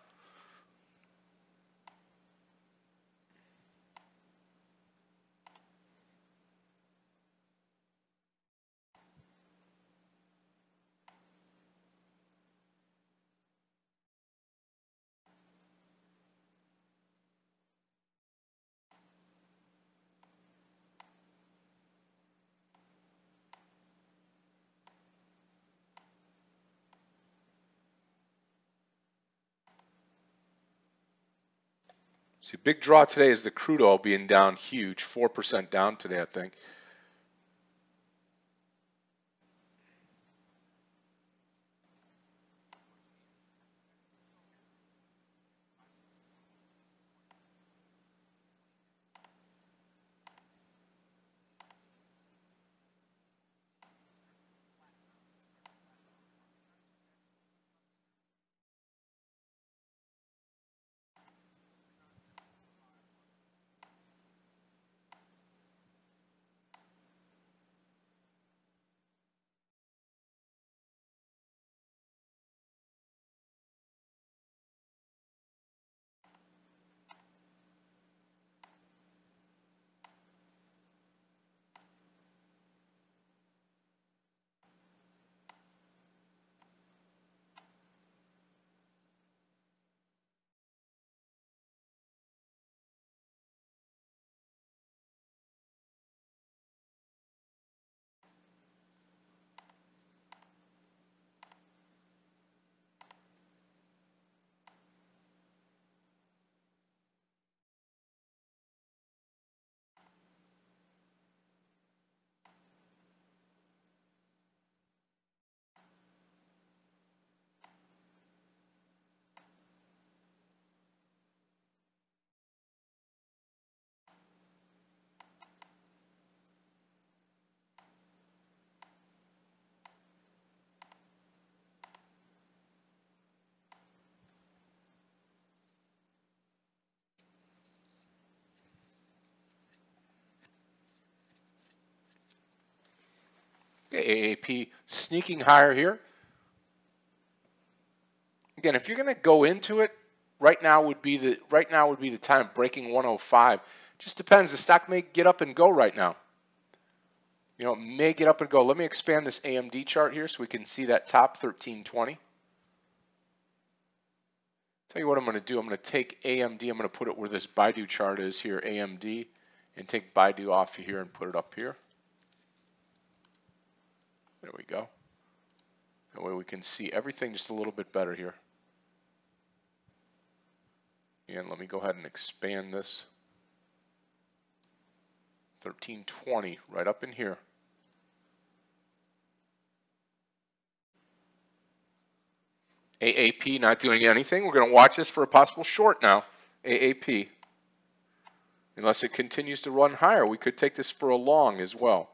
See, big draw today is the crude oil being down huge, 4% down today, I think. Okay, AAP sneaking higher here. Again, if you're going to go into it, right now would be the time breaking 105. Just depends. The stock may get up and go right now. You know, it may get up and go. Let me expand this AMD chart here so we can see that top 1320. Tell you what I'm going to do. I'm going to take AMD. I'm going to put it where this Baidu chart is here, AMD, and take Baidu off of here and put it up here. There we go. That way we can see everything just a little bit better here. And let me go ahead and expand this. 1320 right up in here. AAP not doing anything. We're going to watch this for a possible short now. AAP. Unless it continues to run higher, we could take this for a long as well.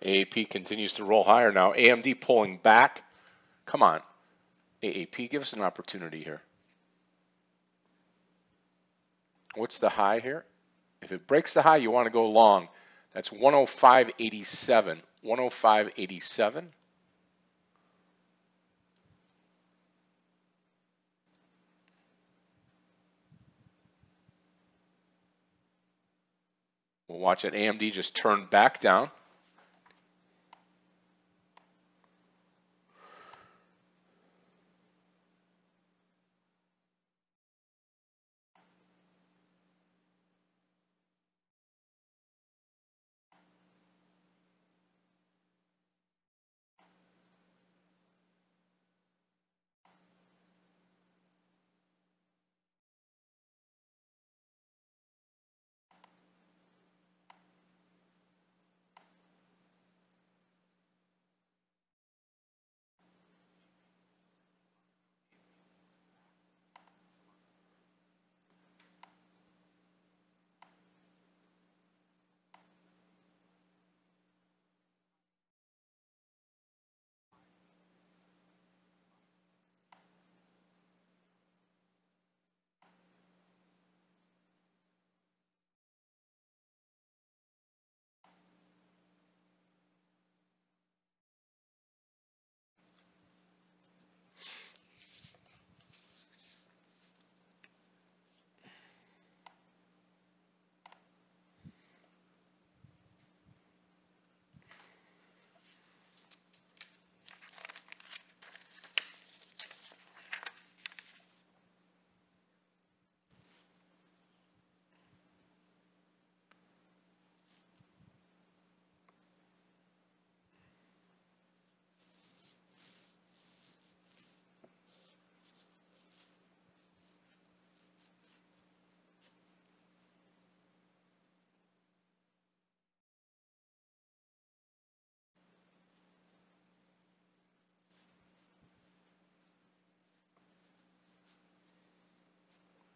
AAP continues to roll higher now. AMD pulling back. Come on. AAP, give us an opportunity here. What's the high here? If it breaks the high, you want to go long. That's 105.87. 105.87. We'll watch it. AMD just turn back down.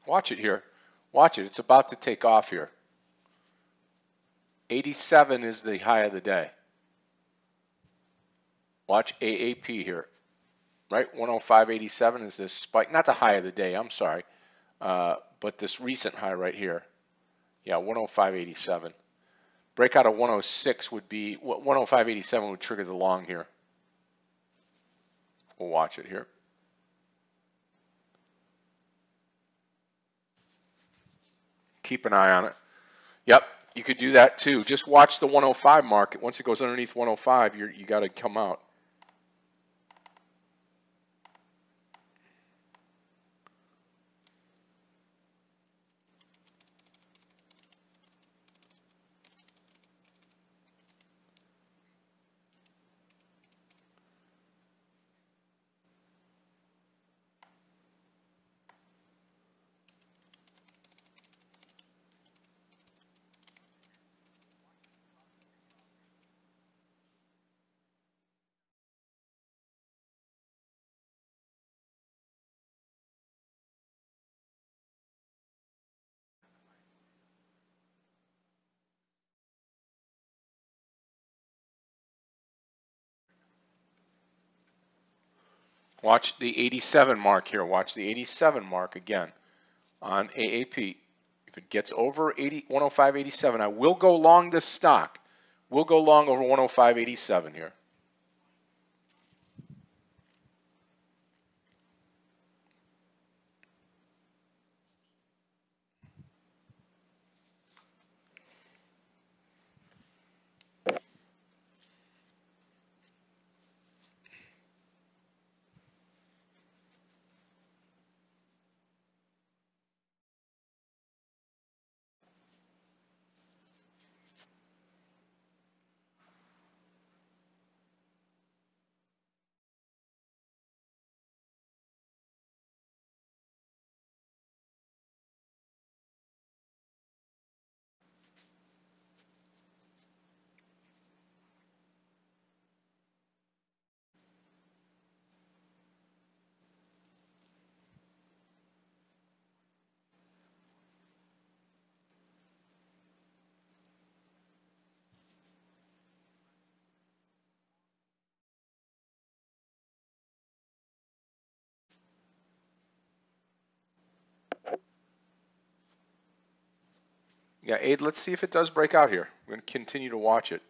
Watch it here. Watch it. It's about to take off here. 87 is the high of the day. Watch AAP here. Right? 105.87 is this spike. Not the high of the day, I'm sorry. But this recent high right here. Yeah, 105.87. Breakout of 106 would be, 105.87 would trigger the long here. We'll watch it here. Keep an eye on it. Yep, you could do that too. Just watch the 105 market. Once it goes underneath 105, you got to come out. Watch the 87 mark here. Watch the 87 mark again on AAP. If it gets over 105.87, I will go long this stock. We'll go long over 105.87 here. Yeah, Aid, let's see if it does break out here. We're going to continue to watch it.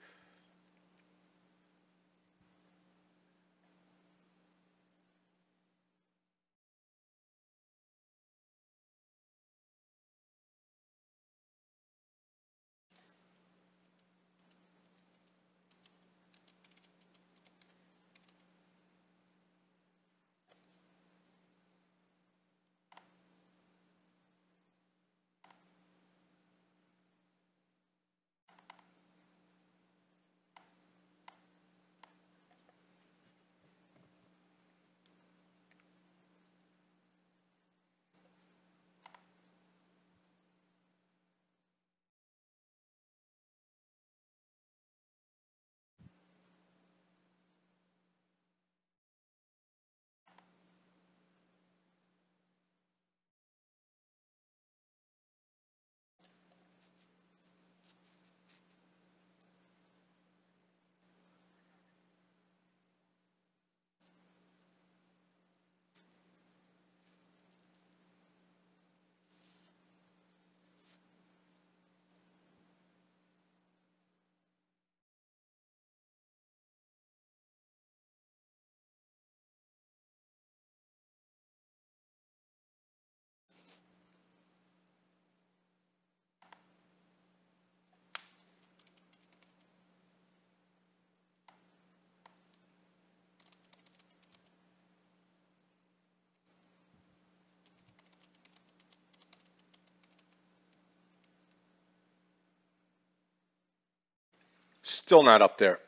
Still not up there.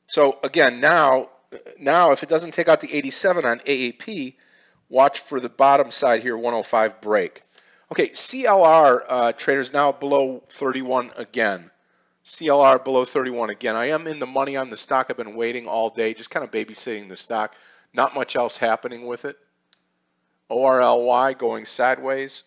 So again, now if it doesn't take out the 87 on AAP, watch for the bottom side here, 105 break. Okay, CLR traders now below 31 again. CLR below 31 again. I am in the money on the stock. I've been waiting all day, just kind of babysitting the stock. Not much else happening with it. ORLY going sideways.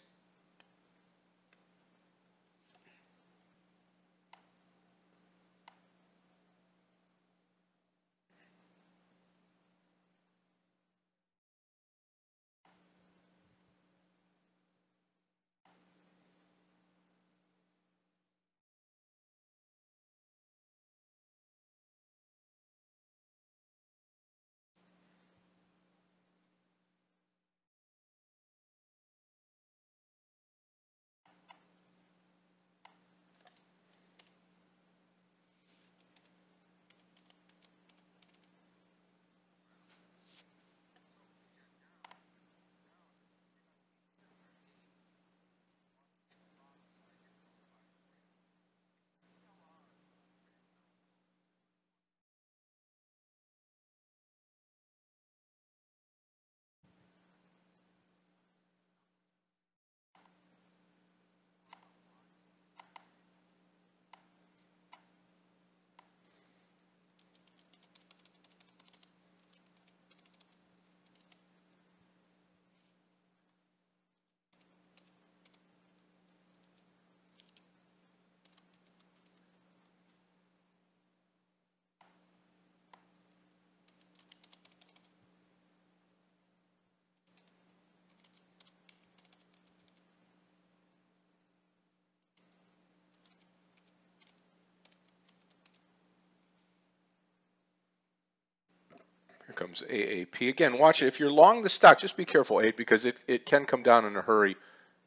comes AAP. Again, watch it. If you're long the stock, just be careful, Aid, because it can come down in a hurry,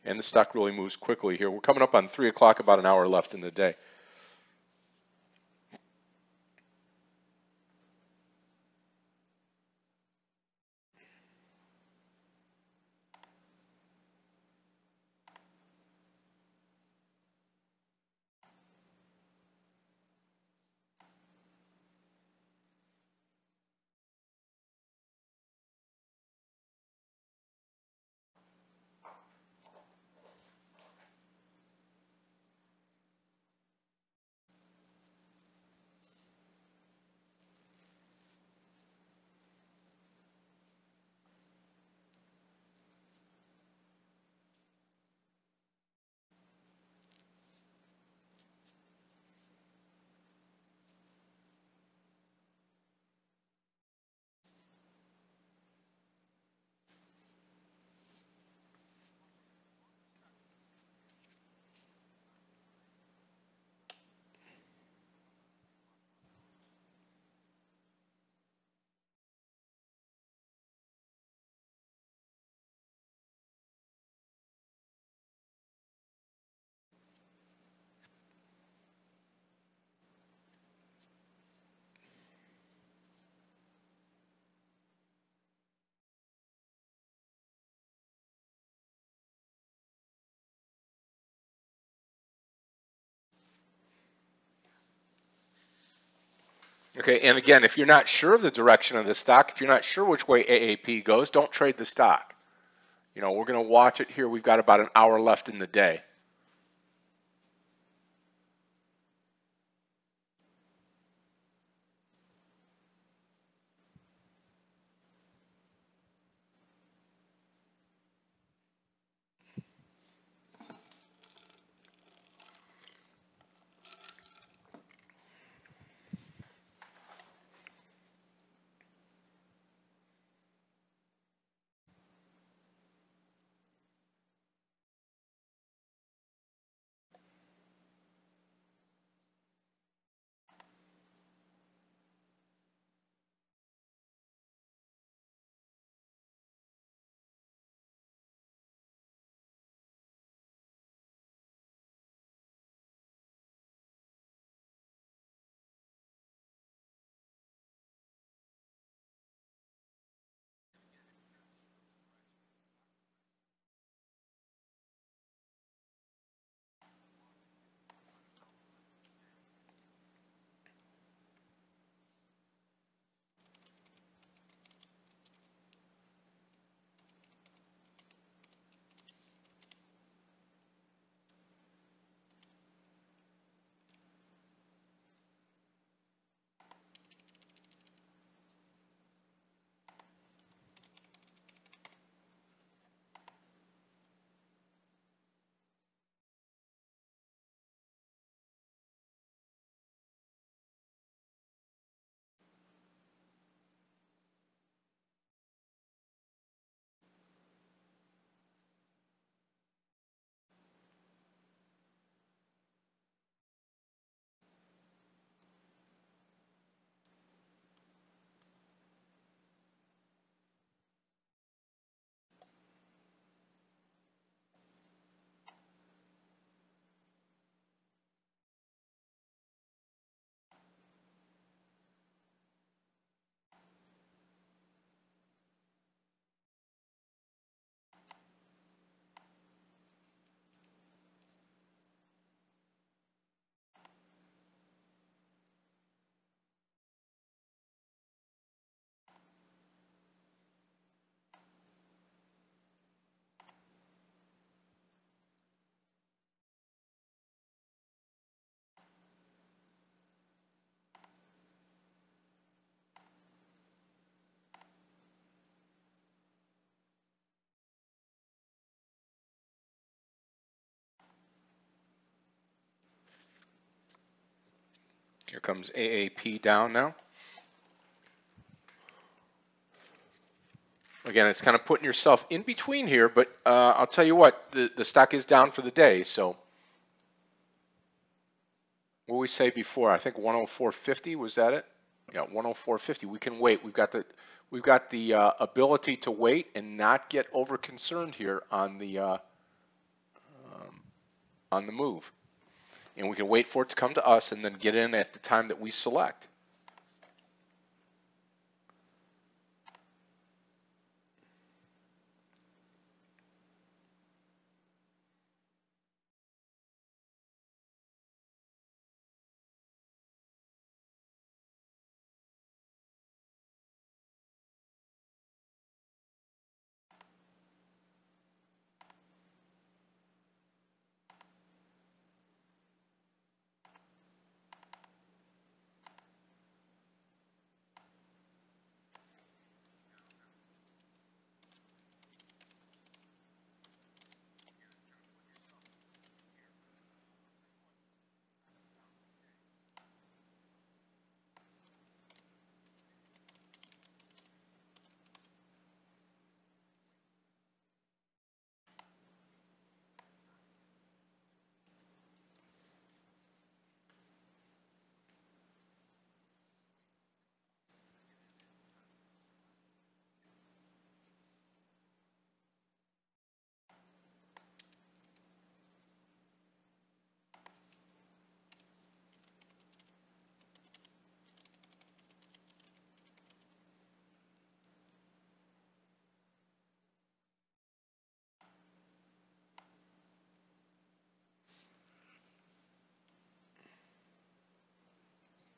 and the stock really moves quickly here. We're coming up on 3 o'clock, about an hour left in the day. Okay, and again, if you're not sure of the direction of the stock, if you're not sure which way AAP goes, don't trade the stock. You know, we're going to watch it here. We've got about an hour left in the day. Here comes AAP down now. Again, it's kind of putting yourself in between here, but I'll tell you what, the stock is down for the day. So what did we say before? I think 104.50, was that it? Yeah, 104.50. We can wait. We've got the ability to wait and not get over concerned here on the move. And we can wait for it to come to us and then get in at the time that we select.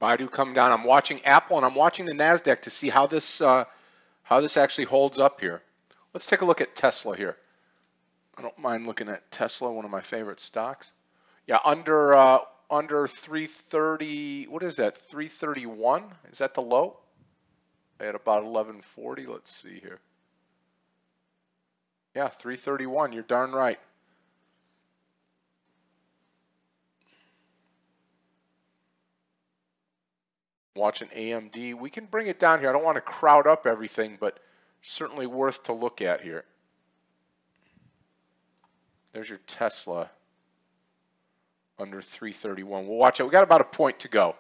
Baidu come down. I'm watching Apple and I'm watching the Nasdaq to see how this actually holds up here. Let's take a look at Tesla here. I don't mind looking at Tesla, one of my favorite stocks. Yeah, under 330. What is that? 331? Is that the low? At about 1140. Let's see here. Yeah, 331. You're darn right. Watching AMD. We can bring it down here. I don't want to crowd up everything, but certainly worth to look at here. There's your Tesla under 331. We'll watch it. We got about a point to go.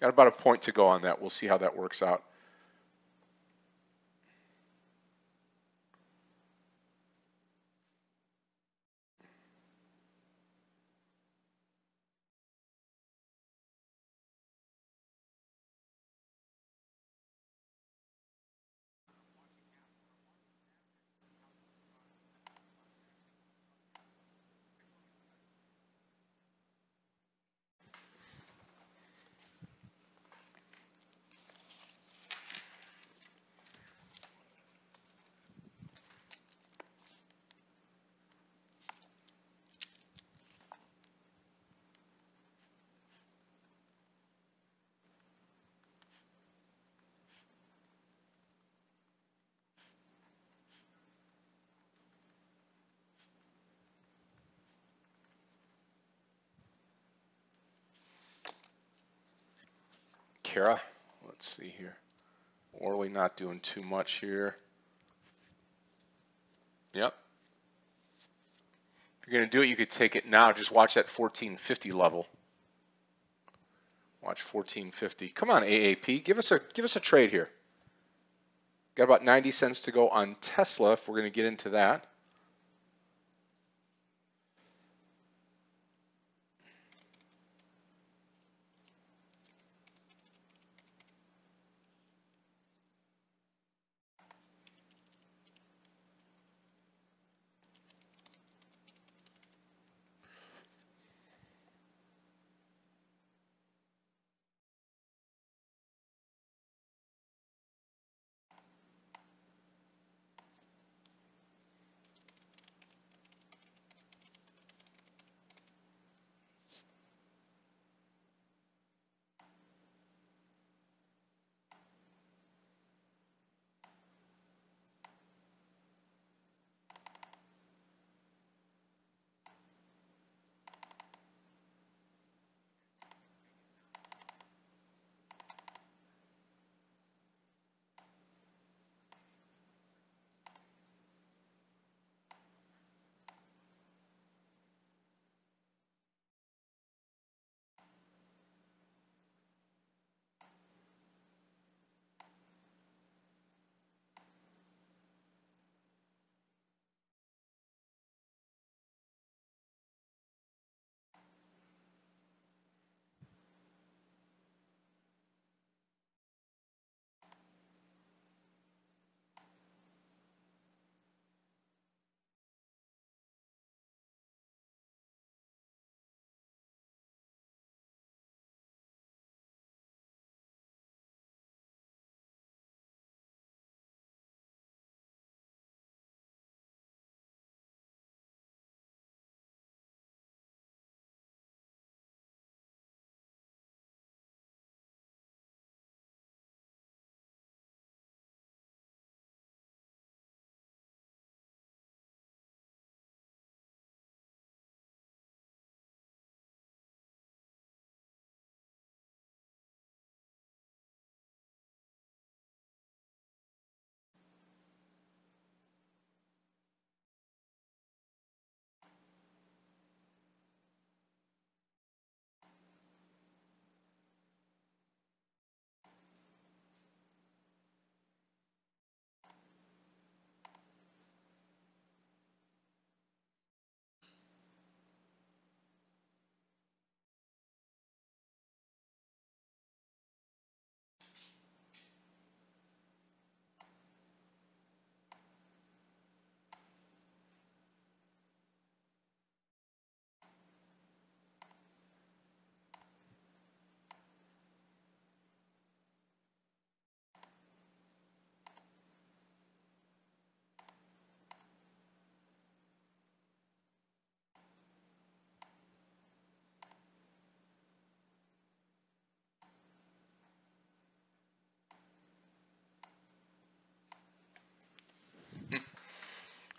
Got about a point to go on that. We'll see how that works out. Kara, let's see here. Orly not doing too much here. Yep. If you're going to do it, you could take it now. Just watch that 1450 level. Watch 1450. Come on, AAP. Give us a trade here. Got about 90 cents to go on Tesla if we're going to get into that.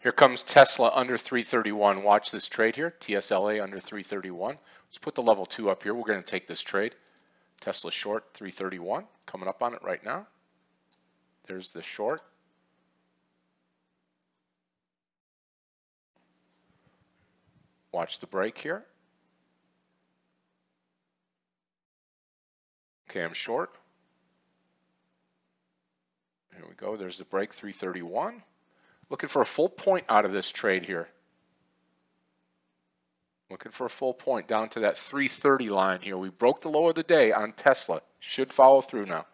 Here comes Tesla under 331. Watch this trade here. TSLA under 331. Let's put the level 2 up here. We're going to take this trade. Tesla short 331. Coming up on it right now. There's the short. Watch the break here. Okay, I'm short. Here we go. There's the break, 331. Looking for a full point out of this trade here. Looking for a full point down to that 330 line here. We broke the low of the day on Tesla. Should follow through now.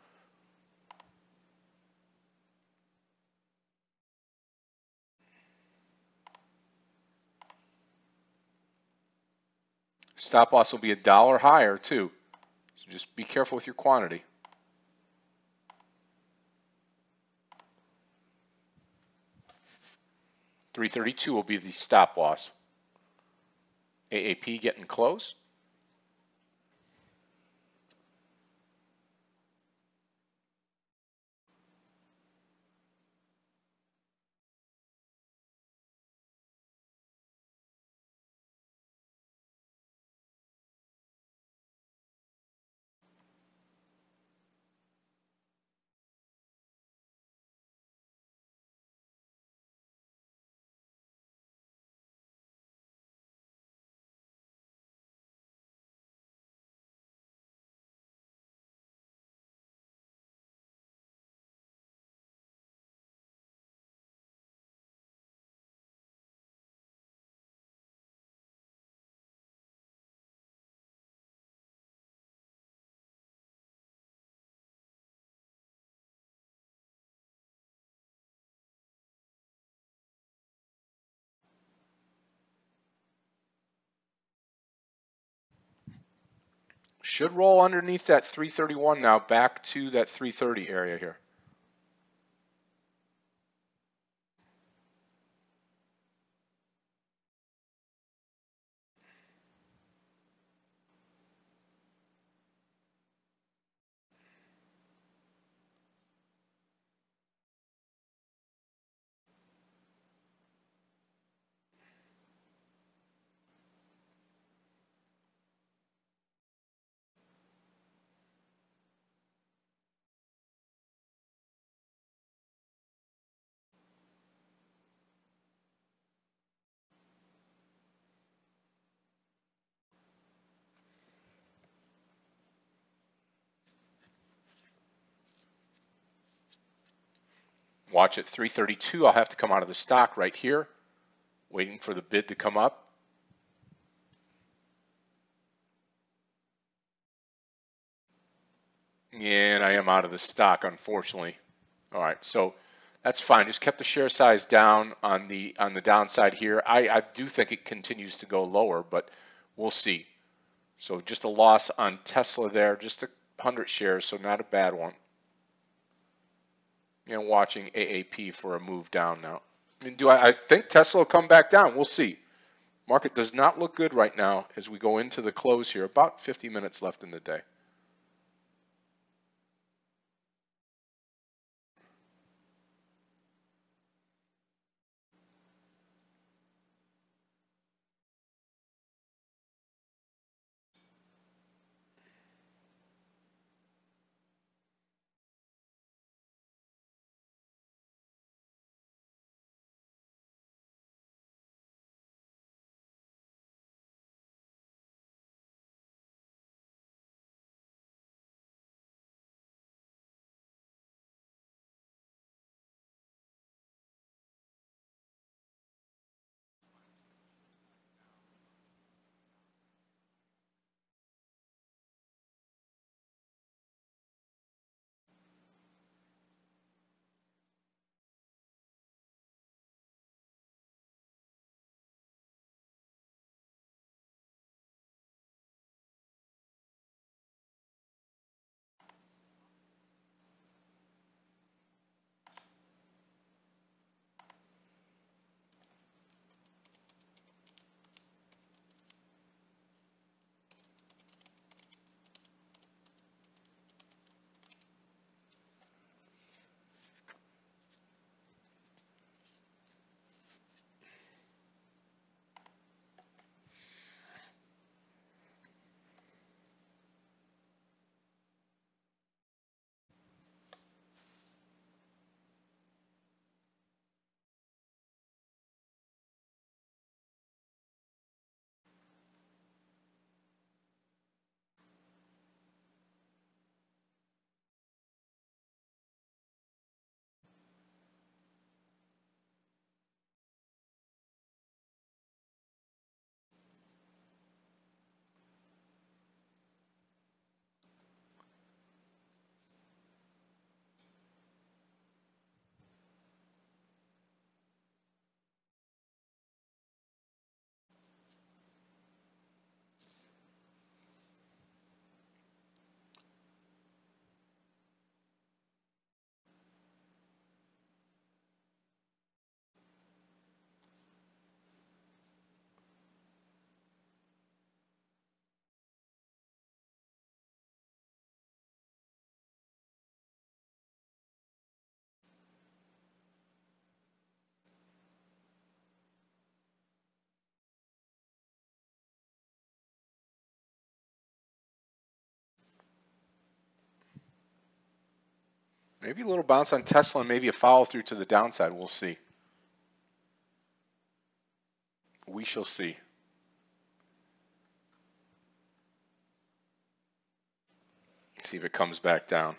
Stop loss will be $1 higher too. So just be careful with your quantity. $332 will be the stop loss. AAP getting close. Should roll underneath that 331 now, back to that 330 area here. Watch at 332. I'll have to come out of the stock right here, waiting for the bid to come up. And I am out of the stock, unfortunately. All right, so that's fine. Just kept the share size down on the downside here. I do think it continues to go lower, but we'll see. So just a loss on Tesla there, just 100 shares, so not a bad one. And watching AAP for a move down now. I mean, I think Tesla will come back down? We'll see. Market does not look good right now as we go into the close here. About 50 minutes left in the day. Maybe a little bounce on Tesla and maybe a follow through to the downside. We'll see. We shall see. See if it comes back down.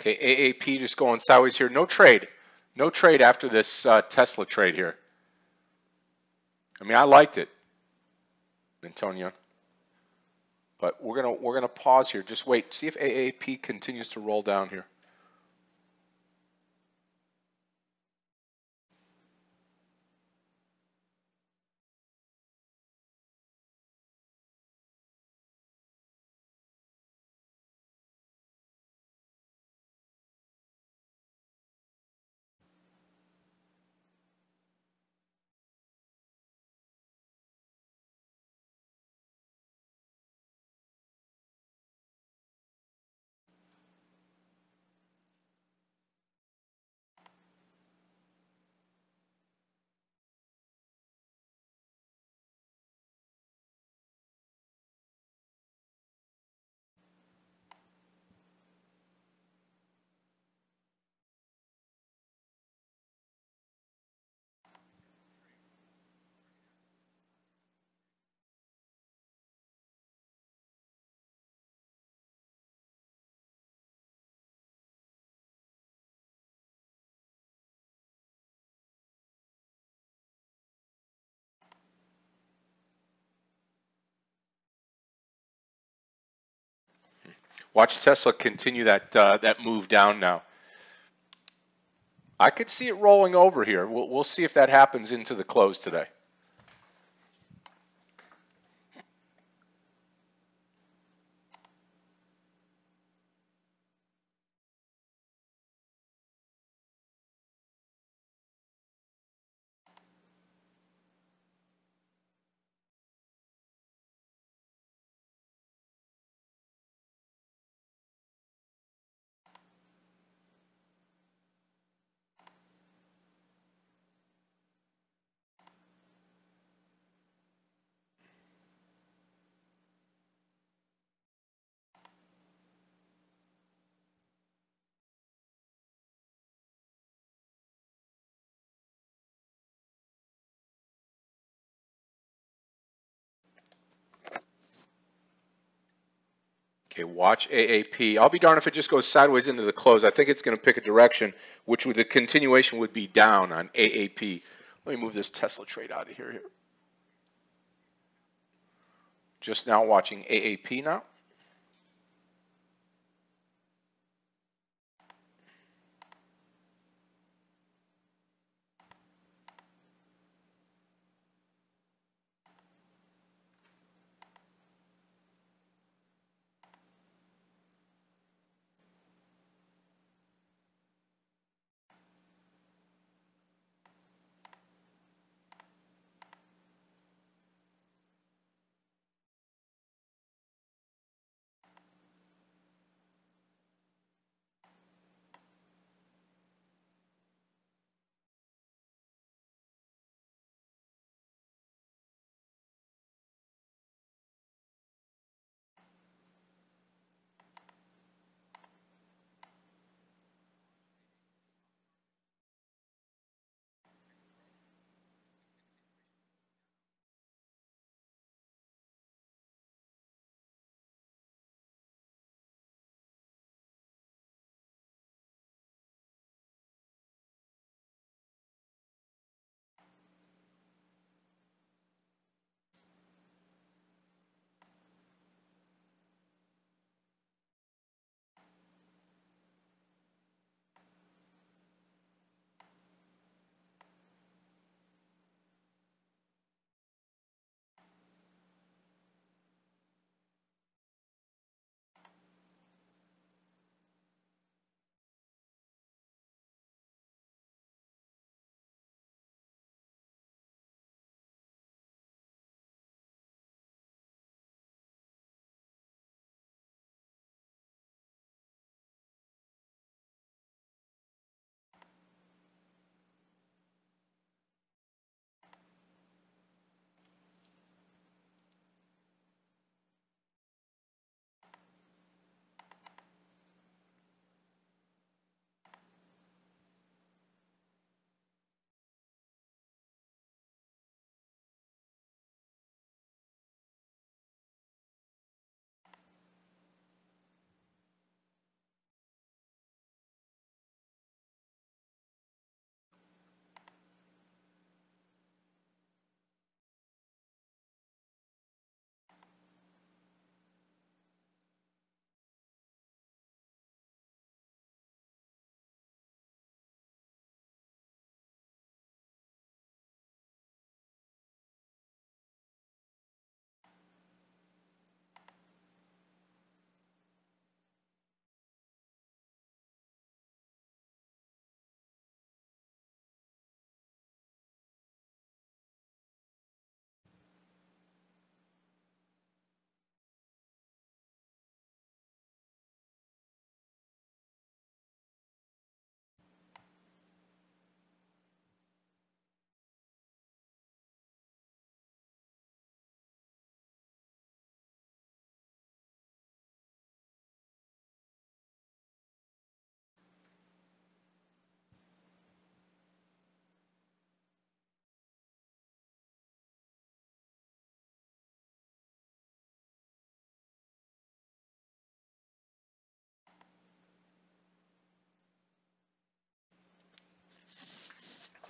Okay, AAP just going sideways here. No trade. No trade after this Tesla trade here. I mean, I liked it, Antonio. But we're gonna pause here. Just wait. See if AAP continues to roll down here. Watch Tesla continue that move down now. I could see it rolling over here. We'll see if that happens into the close today. Okay, watch AAP. I'll be darned if it just goes sideways into the close. I think it's going to pick a direction, which with the continuation would be down on AAP. Let me move this Tesla trade out of here. Just now watching AAP now.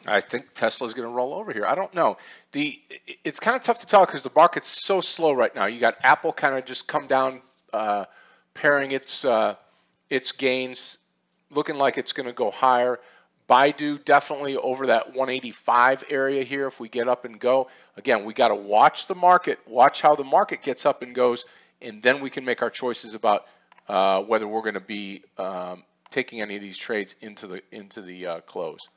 I think Tesla's going to roll over here. I don't know. It's kind of tough to tell because the market's so slow right now. You got Apple kind of just come down, pairing its gains, looking like it's going to go higher. Baidu definitely over that 185 area here if we get up and go. Again, we got to watch the market, watch how the market gets up and goes, and then we can make our choices about whether we're going to be taking any of these trades into the close.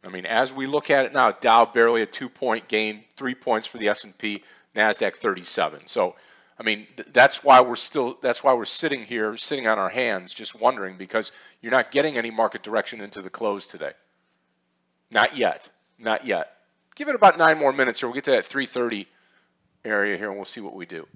I mean, as we look at it now, Dow barely a 2-point gain, 3 points for the S&P, Nasdaq 37. So, I mean, that's why we're sitting here, sitting on our hands, just wondering because you're not getting any market direction into the close today. Not yet, not yet. Give it about 9 more minutes here. We'll get to that 3:30 area here, and we'll see what we do.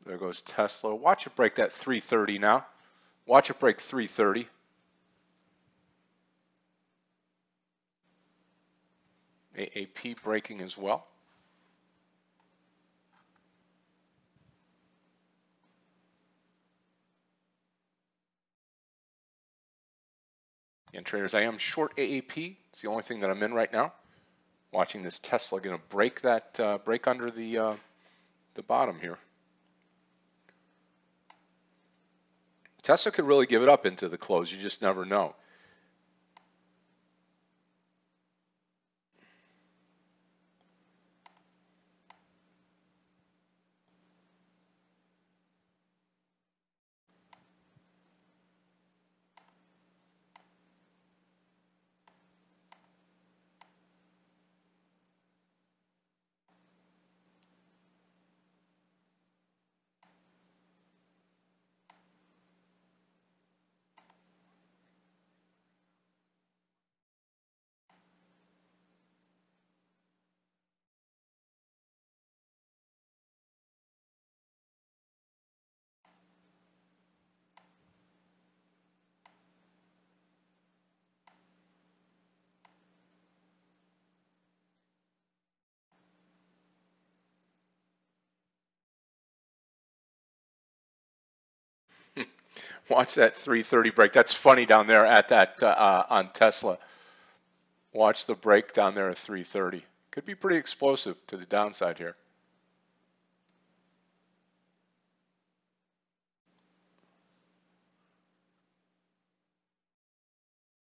There goes Tesla. Watch it break that 330 now. Watch it break 330. AAP breaking as well. And traders, I am short AAP. It's the only thing that I'm in right now. Watching this Tesla going to break that break under the bottom here. Tesla could really give it up into the close. You just never know. Watch that 330 break. That's funny down there at that on Tesla. Watch the break down there at 330. Could be pretty explosive to the downside here.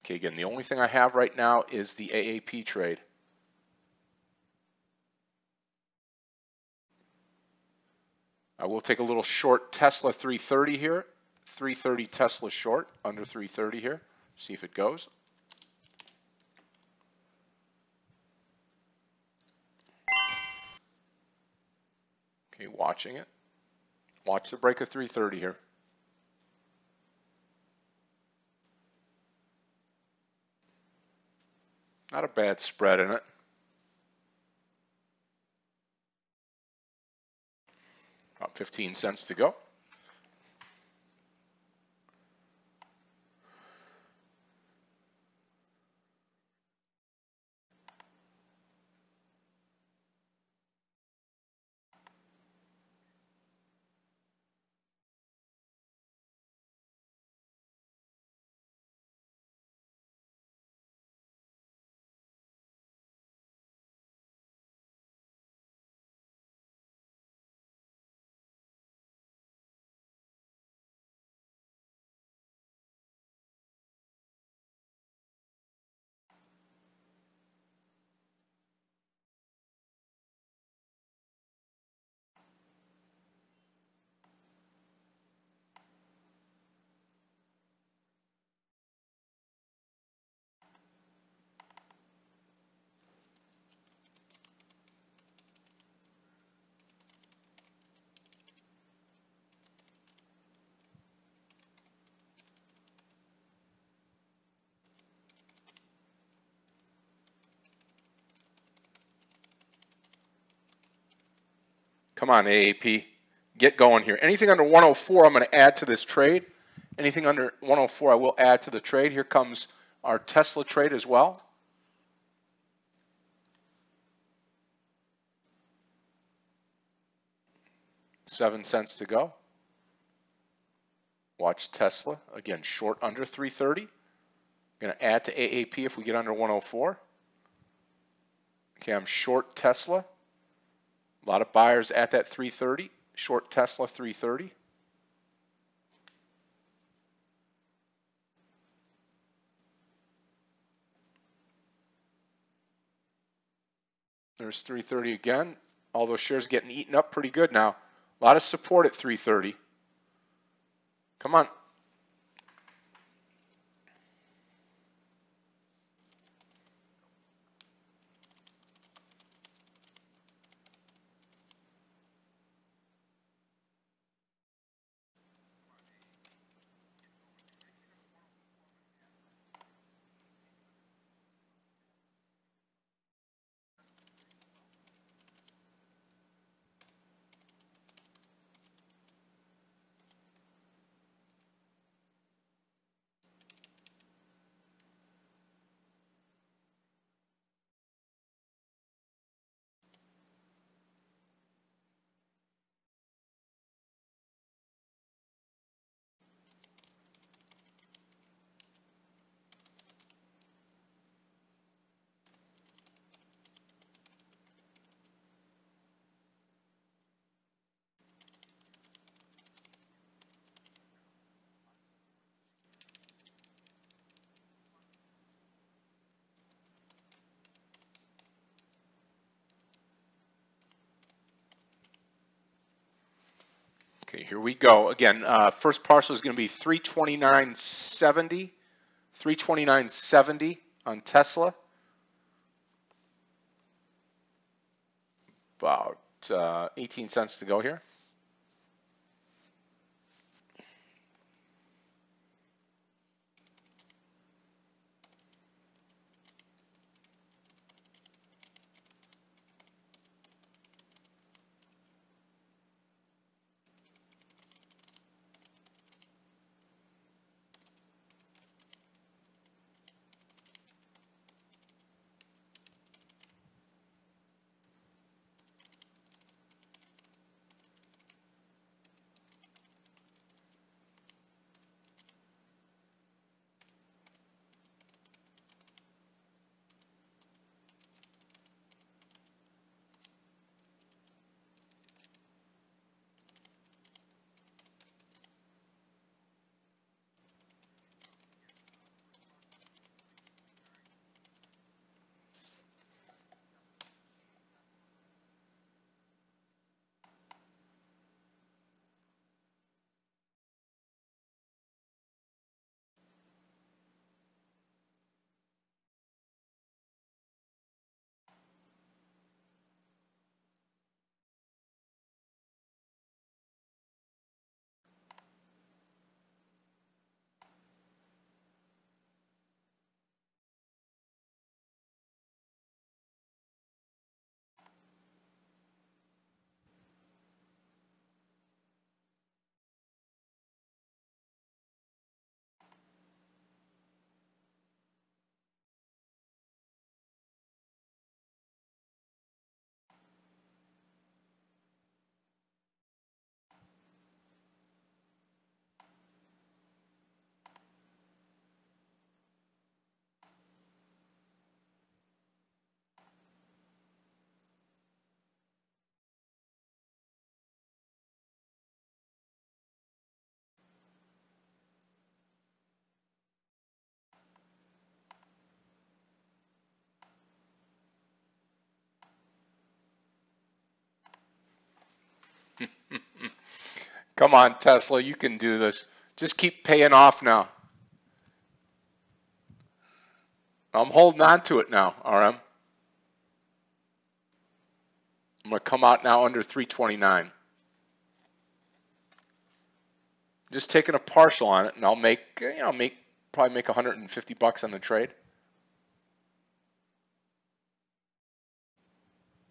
Okay, again, the only thing I have right now is the AAP trade. I will take a little short Tesla 330 here. 330 Tesla short, under 330 here. See if it goes. Okay, watching it. Watch the break of 330 here. Not a bad spread in it. About 15 cents to go. Come on, AAP. Get going here. Anything under 104, I'm going to add to this trade. Anything under 104, I will add to the trade. Here comes our Tesla trade as well. $0.07 to go. Watch Tesla. Again, short under 330. Going to add to AAP if we get under 104. Okay, I'm short Tesla. A lot of buyers at that 330. Short Tesla 330. There's 330 again. All those shares getting eaten up pretty good now. A lot of support at 330. Come on. Okay, here we go. Again, first parcel is going to be 329.70. 329.70 on Tesla. About 18 cents to go here. Come on, Tesla, you can do this. Just keep paying off now. I'm holding on to it now, RM. I'm going to come out now under 329. Just taking a partial on it, and I'll make, probably make 150 bucks on the trade.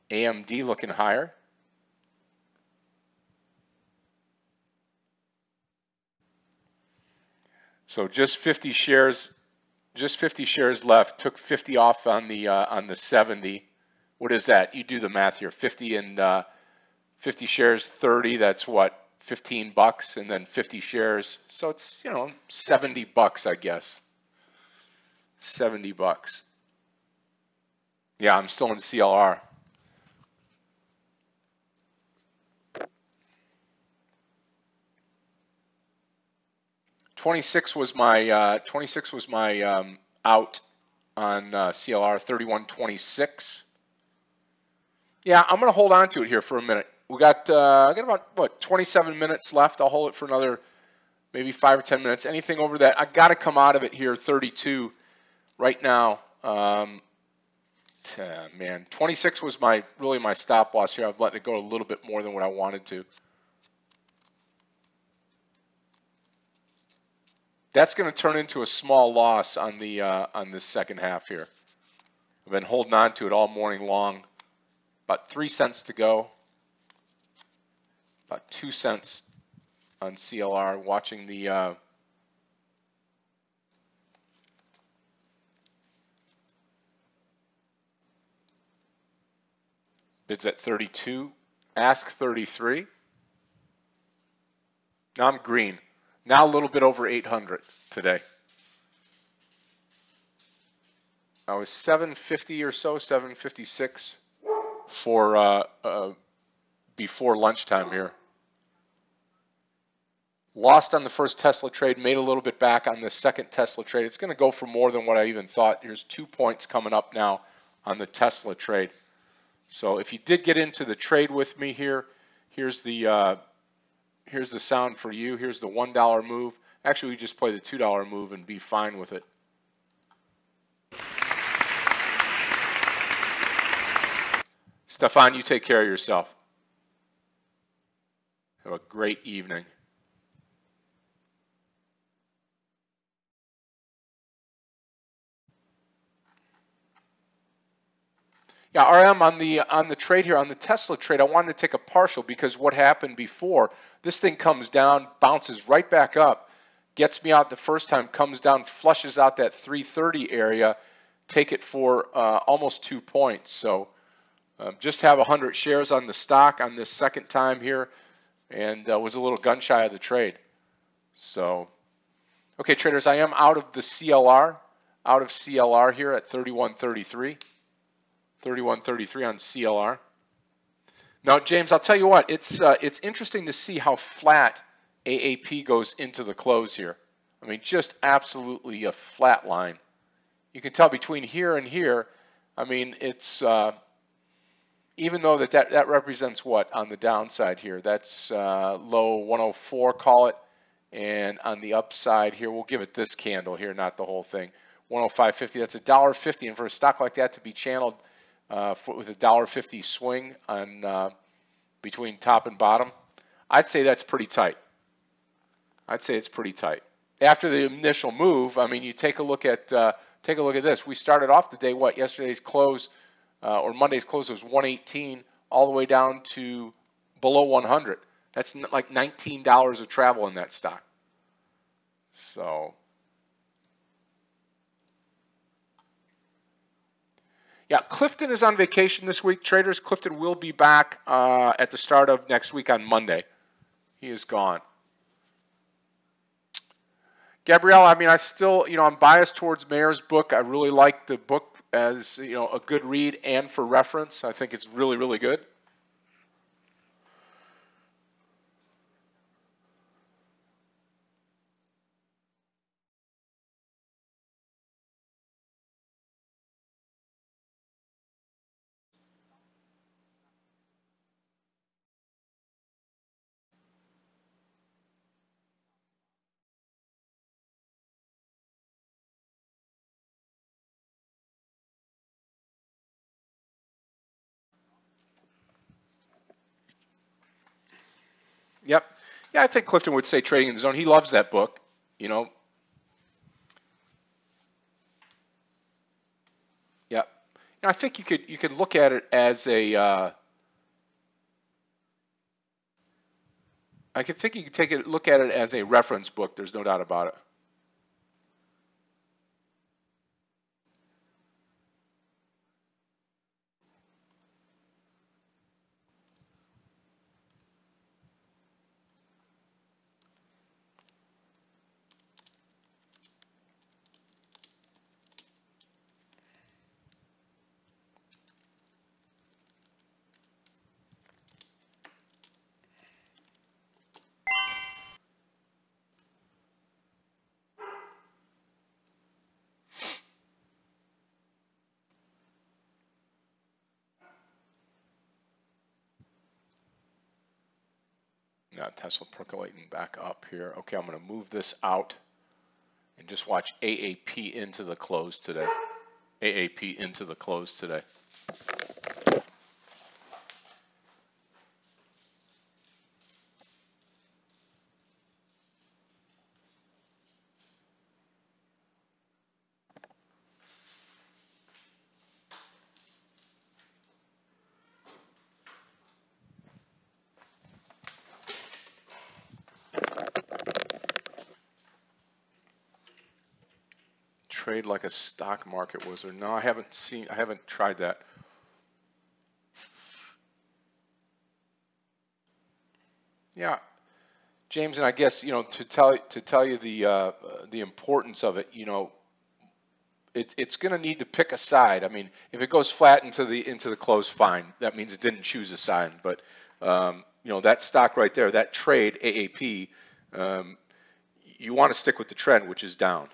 AMD looking higher. So just 50 shares left. Took 50 off on the 70. What is that? You do the math here. 50 and 50 shares, 30. That's what, 15 bucks, and then 50 shares. So it's 70 bucks, I guess. 70 bucks. Yeah, I'm still in CLR. $26 was my out on CLR 31.26. Yeah, I'm going to hold on to it here for a minute. I got about 27 minutes left. I'll hold it for another maybe 5 or 10 minutes. Anything over that, I got to come out of it here 32 right now. Man, 26 was really my stop loss here. I've let it go a little bit more than what I wanted to. That's going to turn into a small loss on this second half here. I've been holding on to it all morning long. About 3 cents to go. About 2 cents on CLR. Watching the bids at 32. Ask 33. Now I'm green. Now a little bit over 800 today. I was 750 or so, 756 for before lunchtime here. Lost on the first Tesla trade, made a little bit back on the second Tesla trade. It's going to go for more than what I even thought. Here's 2 points coming up now on the Tesla trade. So if you did get into the trade with me here, here's the sound for you. Here's the $1 move. Actually, we just play the $2 move and be fine with it. Stefan, you take care of yourself. Have a great evening. Yeah, RM, on the trade here, on the Tesla trade, I wanted to take a partial because what happened before, this thing comes down, bounces right back up, gets me out the first time, comes down, flushes out that 330 area, take it for almost 2 points. So just have 100 shares on the stock on this second time here, and was a little gun shy of the trade. So, okay, traders, I am out of the CLR, here at 31.33. 31.33 on CLR. Now, James, I'll tell you what, it's interesting to see how flat AAP goes into the close here. I mean, just absolutely a flat line. You can tell between here and here, I mean, it's even though that represents what on the downside here? That's low 104, call it, and on the upside here, we'll give it this candle here, not the whole thing. 105.50. That's $1.50, and for a stock like that to be channeled with a $1.50 swing on between top and bottom, I'd say that's pretty tight. I'd say it's pretty tight. After the initial move, I mean, you take a look at this. We started off the day, what, yesterday's close or Monday's close was 118 all the way down to below 100. That's like $19 of travel in that stock. So yeah, Clifton is on vacation this week. Traders, Clifton will be back at the start of next week on Monday. He is gone. Gabrielle, I mean, I still, I'm biased towards Meir's book. I really like the book as, a good read and for reference. I think it's really, really good. Yep. Yeah, I think Clifton would say Trading in the Zone. He loves that book. You know. Yep. I think you could look at it as a. I could think you could look at it as a reference book. There's no doubt about it. Now Tesla percolating back up here. Okay, I'm going to move this out and just watch AAP into the close today. AAP into the close today. Trade like a stock market wizard. No, I haven't tried that. Yeah, James, and I guess to tell you the importance of it. It's going to need to pick a side. I mean, if it goes flat into the close, fine. That means it didn't choose a side. But that stock right there, that trade AAP, you want to stick with the trend, which is down.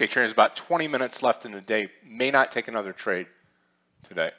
Okay, there's about 20 minutes left in the day. May not take another trade today.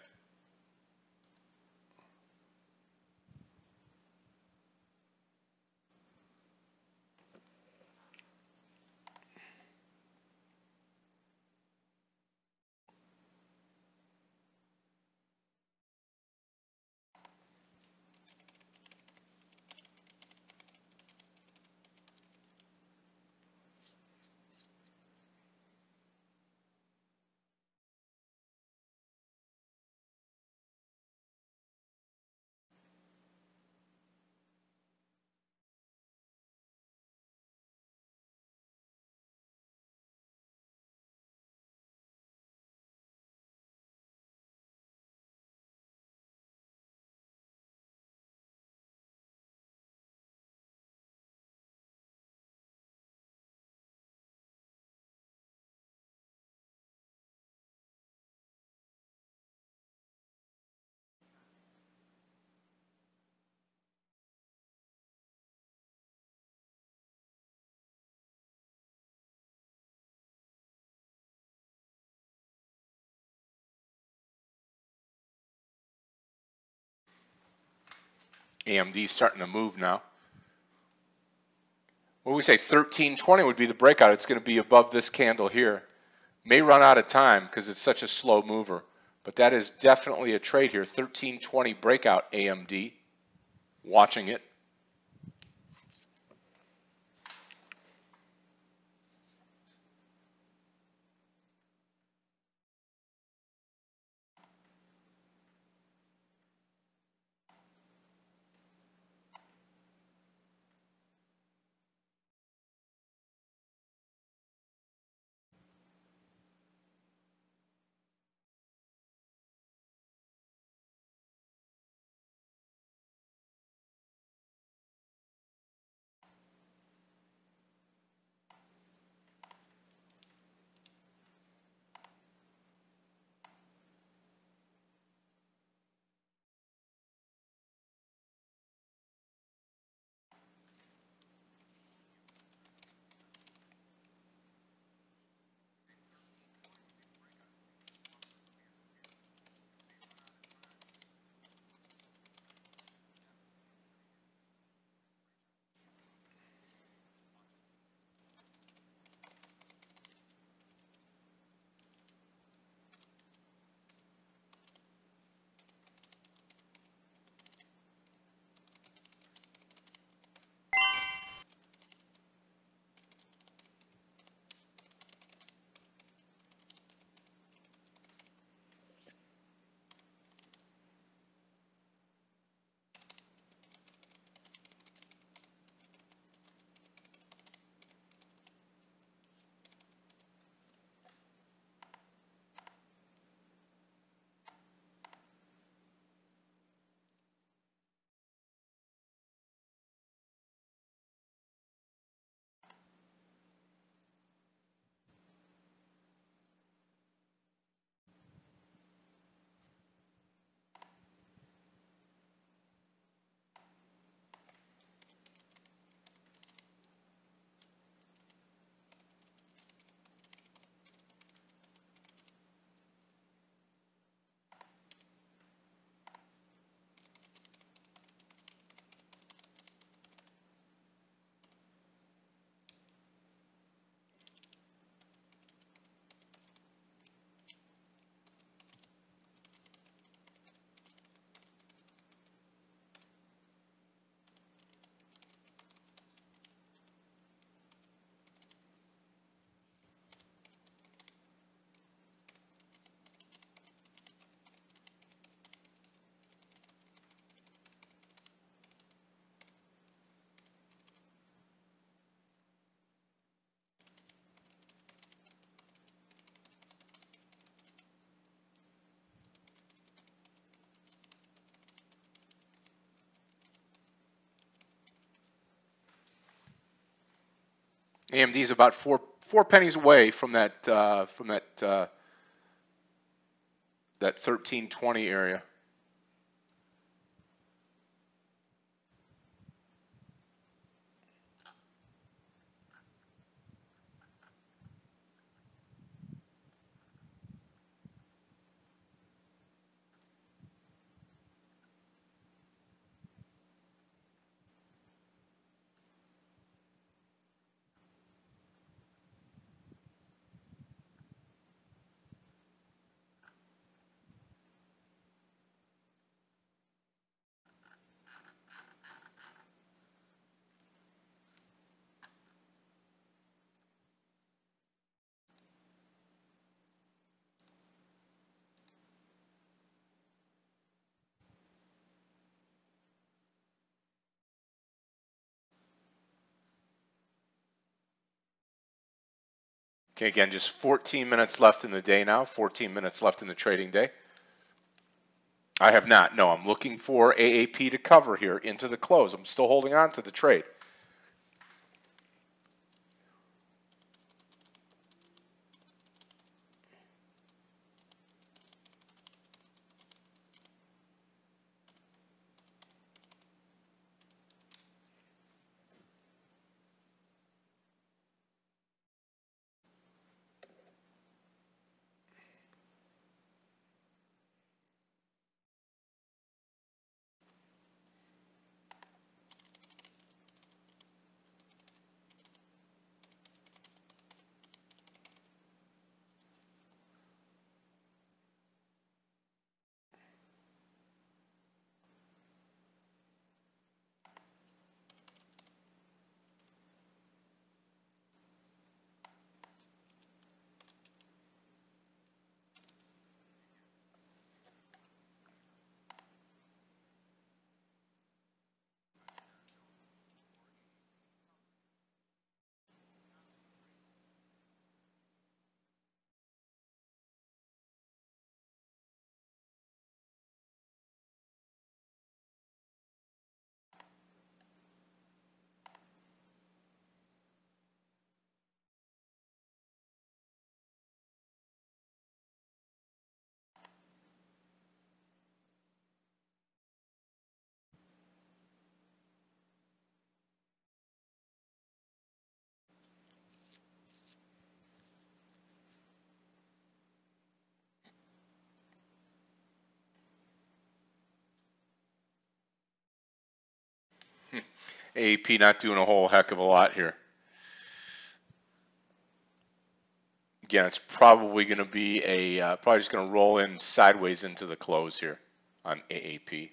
AMD starting to move now. What we say 1320 would be the breakout. It's going to be above this candle here. May run out of time because it's such a slow mover, but that is definitely a trade here. 1320 breakout AMD. Watching it. AMD is about four pennies away from that that 1320 area. Okay, again, just 14 minutes left in the day now, 14 minutes left in the trading day. I have not. No, I'm looking for AAP to cover here into the close. I'm still holding on to the trade. AAP not doing a whole heck of a lot here. Again, it's probably going to be probably just going to roll in sideways into the close here on AAP.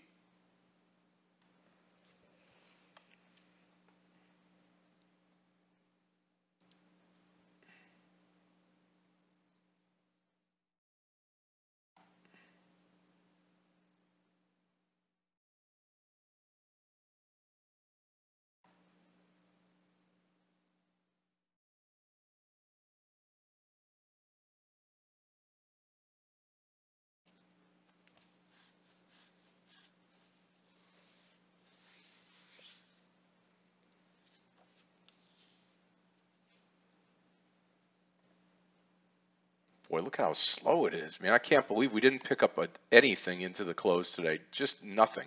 Boy, look how slow it is, man. I can't believe we didn't pick up anything into the close today. Just nothing.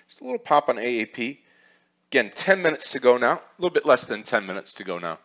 Just a little pop on AAP. Again, 10 minutes to go now. A little bit less than 10 minutes to go now.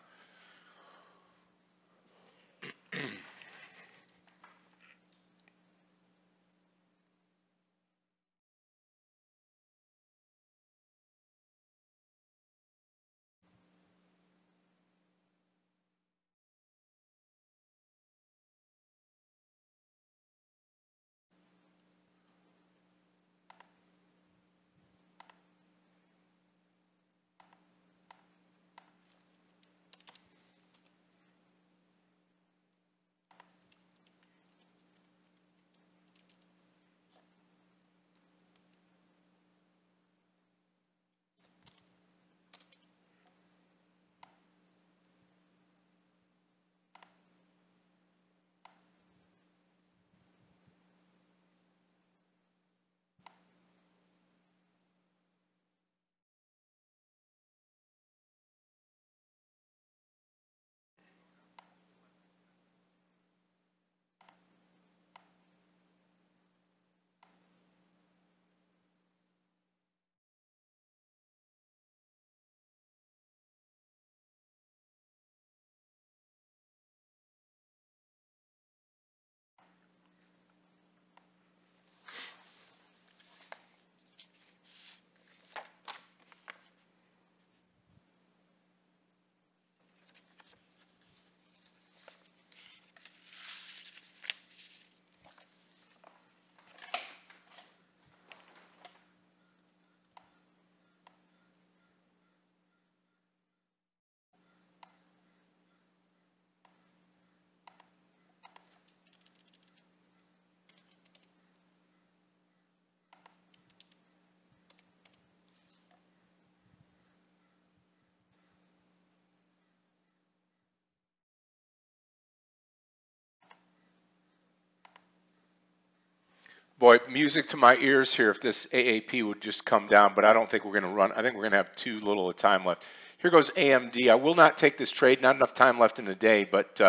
Boy, music to my ears here if this AAP would just come down, but I don't think we're going to run. I think we're going to have too little of time left. Here goes AMD. I will not take this trade. Not enough time left in the day, but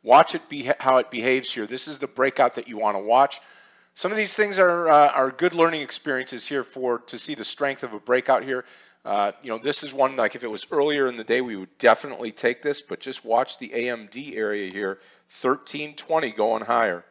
watch it how it behaves here. This is the breakout that you want to watch. Some of these things are good learning experiences here to see the strength of a breakout here. This is one, like if it was earlier in the day, we would definitely take this, but just watch the AMD area here, 1320 going higher.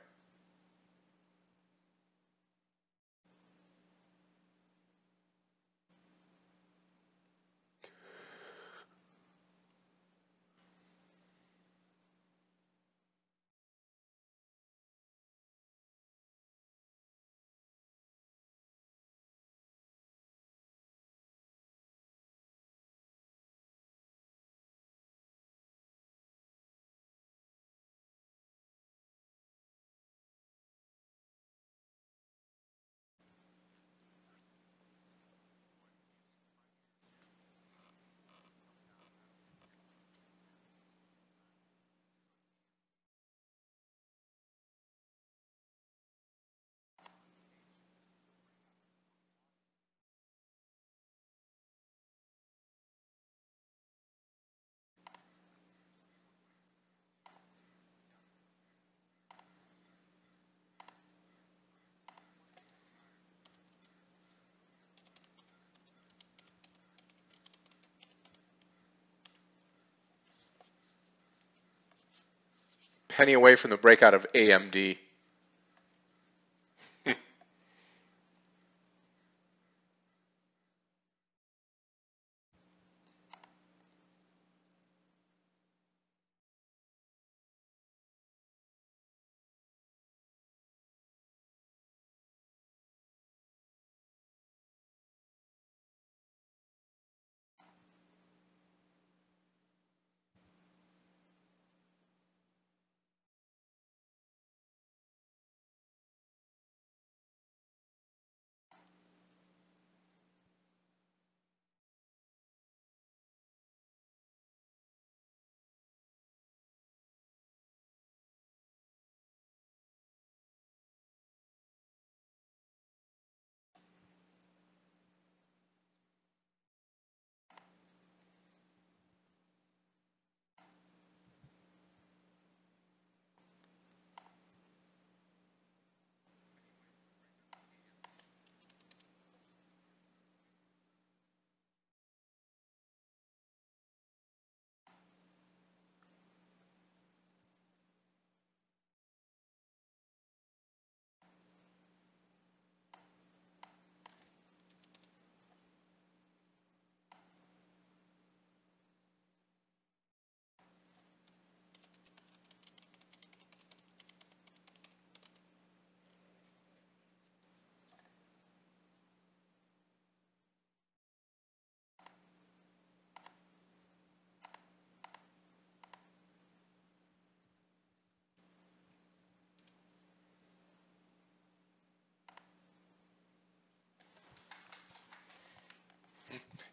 Penny away from the breakout of AMD.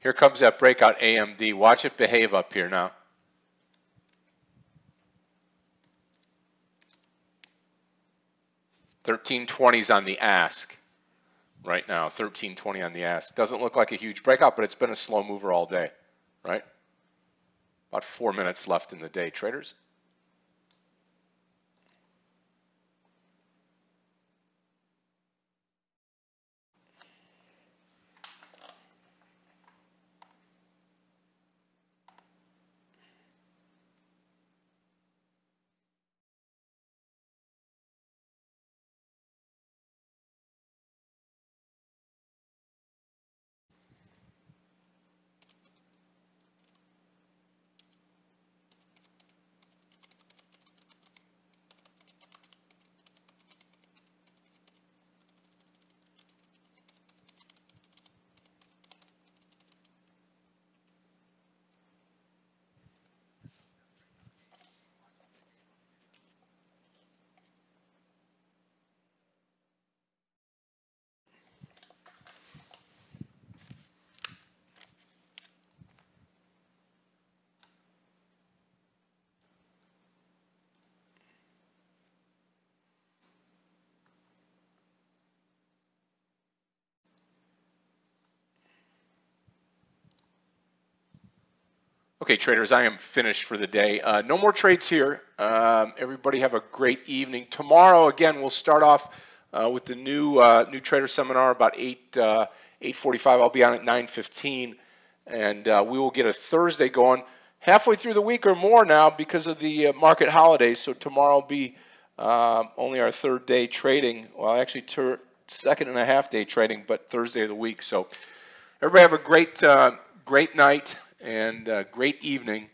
Here comes that breakout AMD. Watch it behave up here now. $13.20's on the ask right now. $13.20 on the ask. Doesn't look like a huge breakout, but it's been a slow mover all day, right? About 4 minutes left in the day, traders. Okay, traders, I am finished for the day. No more trades here. Everybody have a great evening. Tomorrow, again, we'll start off with the new trader seminar about 8:45. I'll be on at 9:15, and we will get a Thursday going halfway through the week or more now because of the market holidays. So tomorrow will be only our third day trading. Well, actually, second and a half day trading, but Thursday of the week. So everybody have a great night and great evening.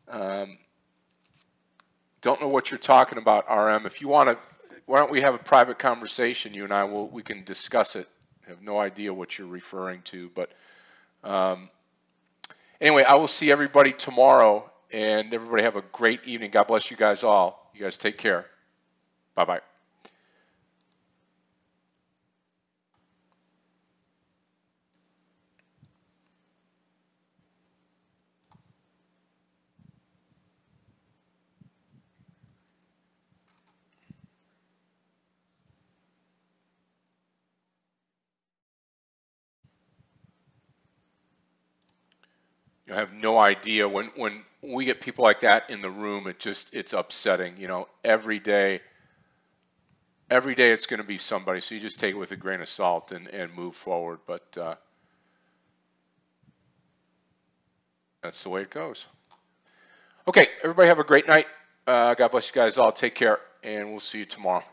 Don't know what you're talking about, RM. If you want to, why don't we have a private conversation? You and I we can discuss it. I have no idea what you're referring to, but anyway, I will see everybody tomorrow, and everybody have a great evening. God bless you guys all. You guys take care. Bye-bye. I have no idea. When we get people like that in the room, it's upsetting. You know, every day it's going to be somebody. So you just take it with a grain of salt and move forward. But that's the way it goes. Okay, everybody have a great night. God bless you guys all. Take care, and we'll see you tomorrow.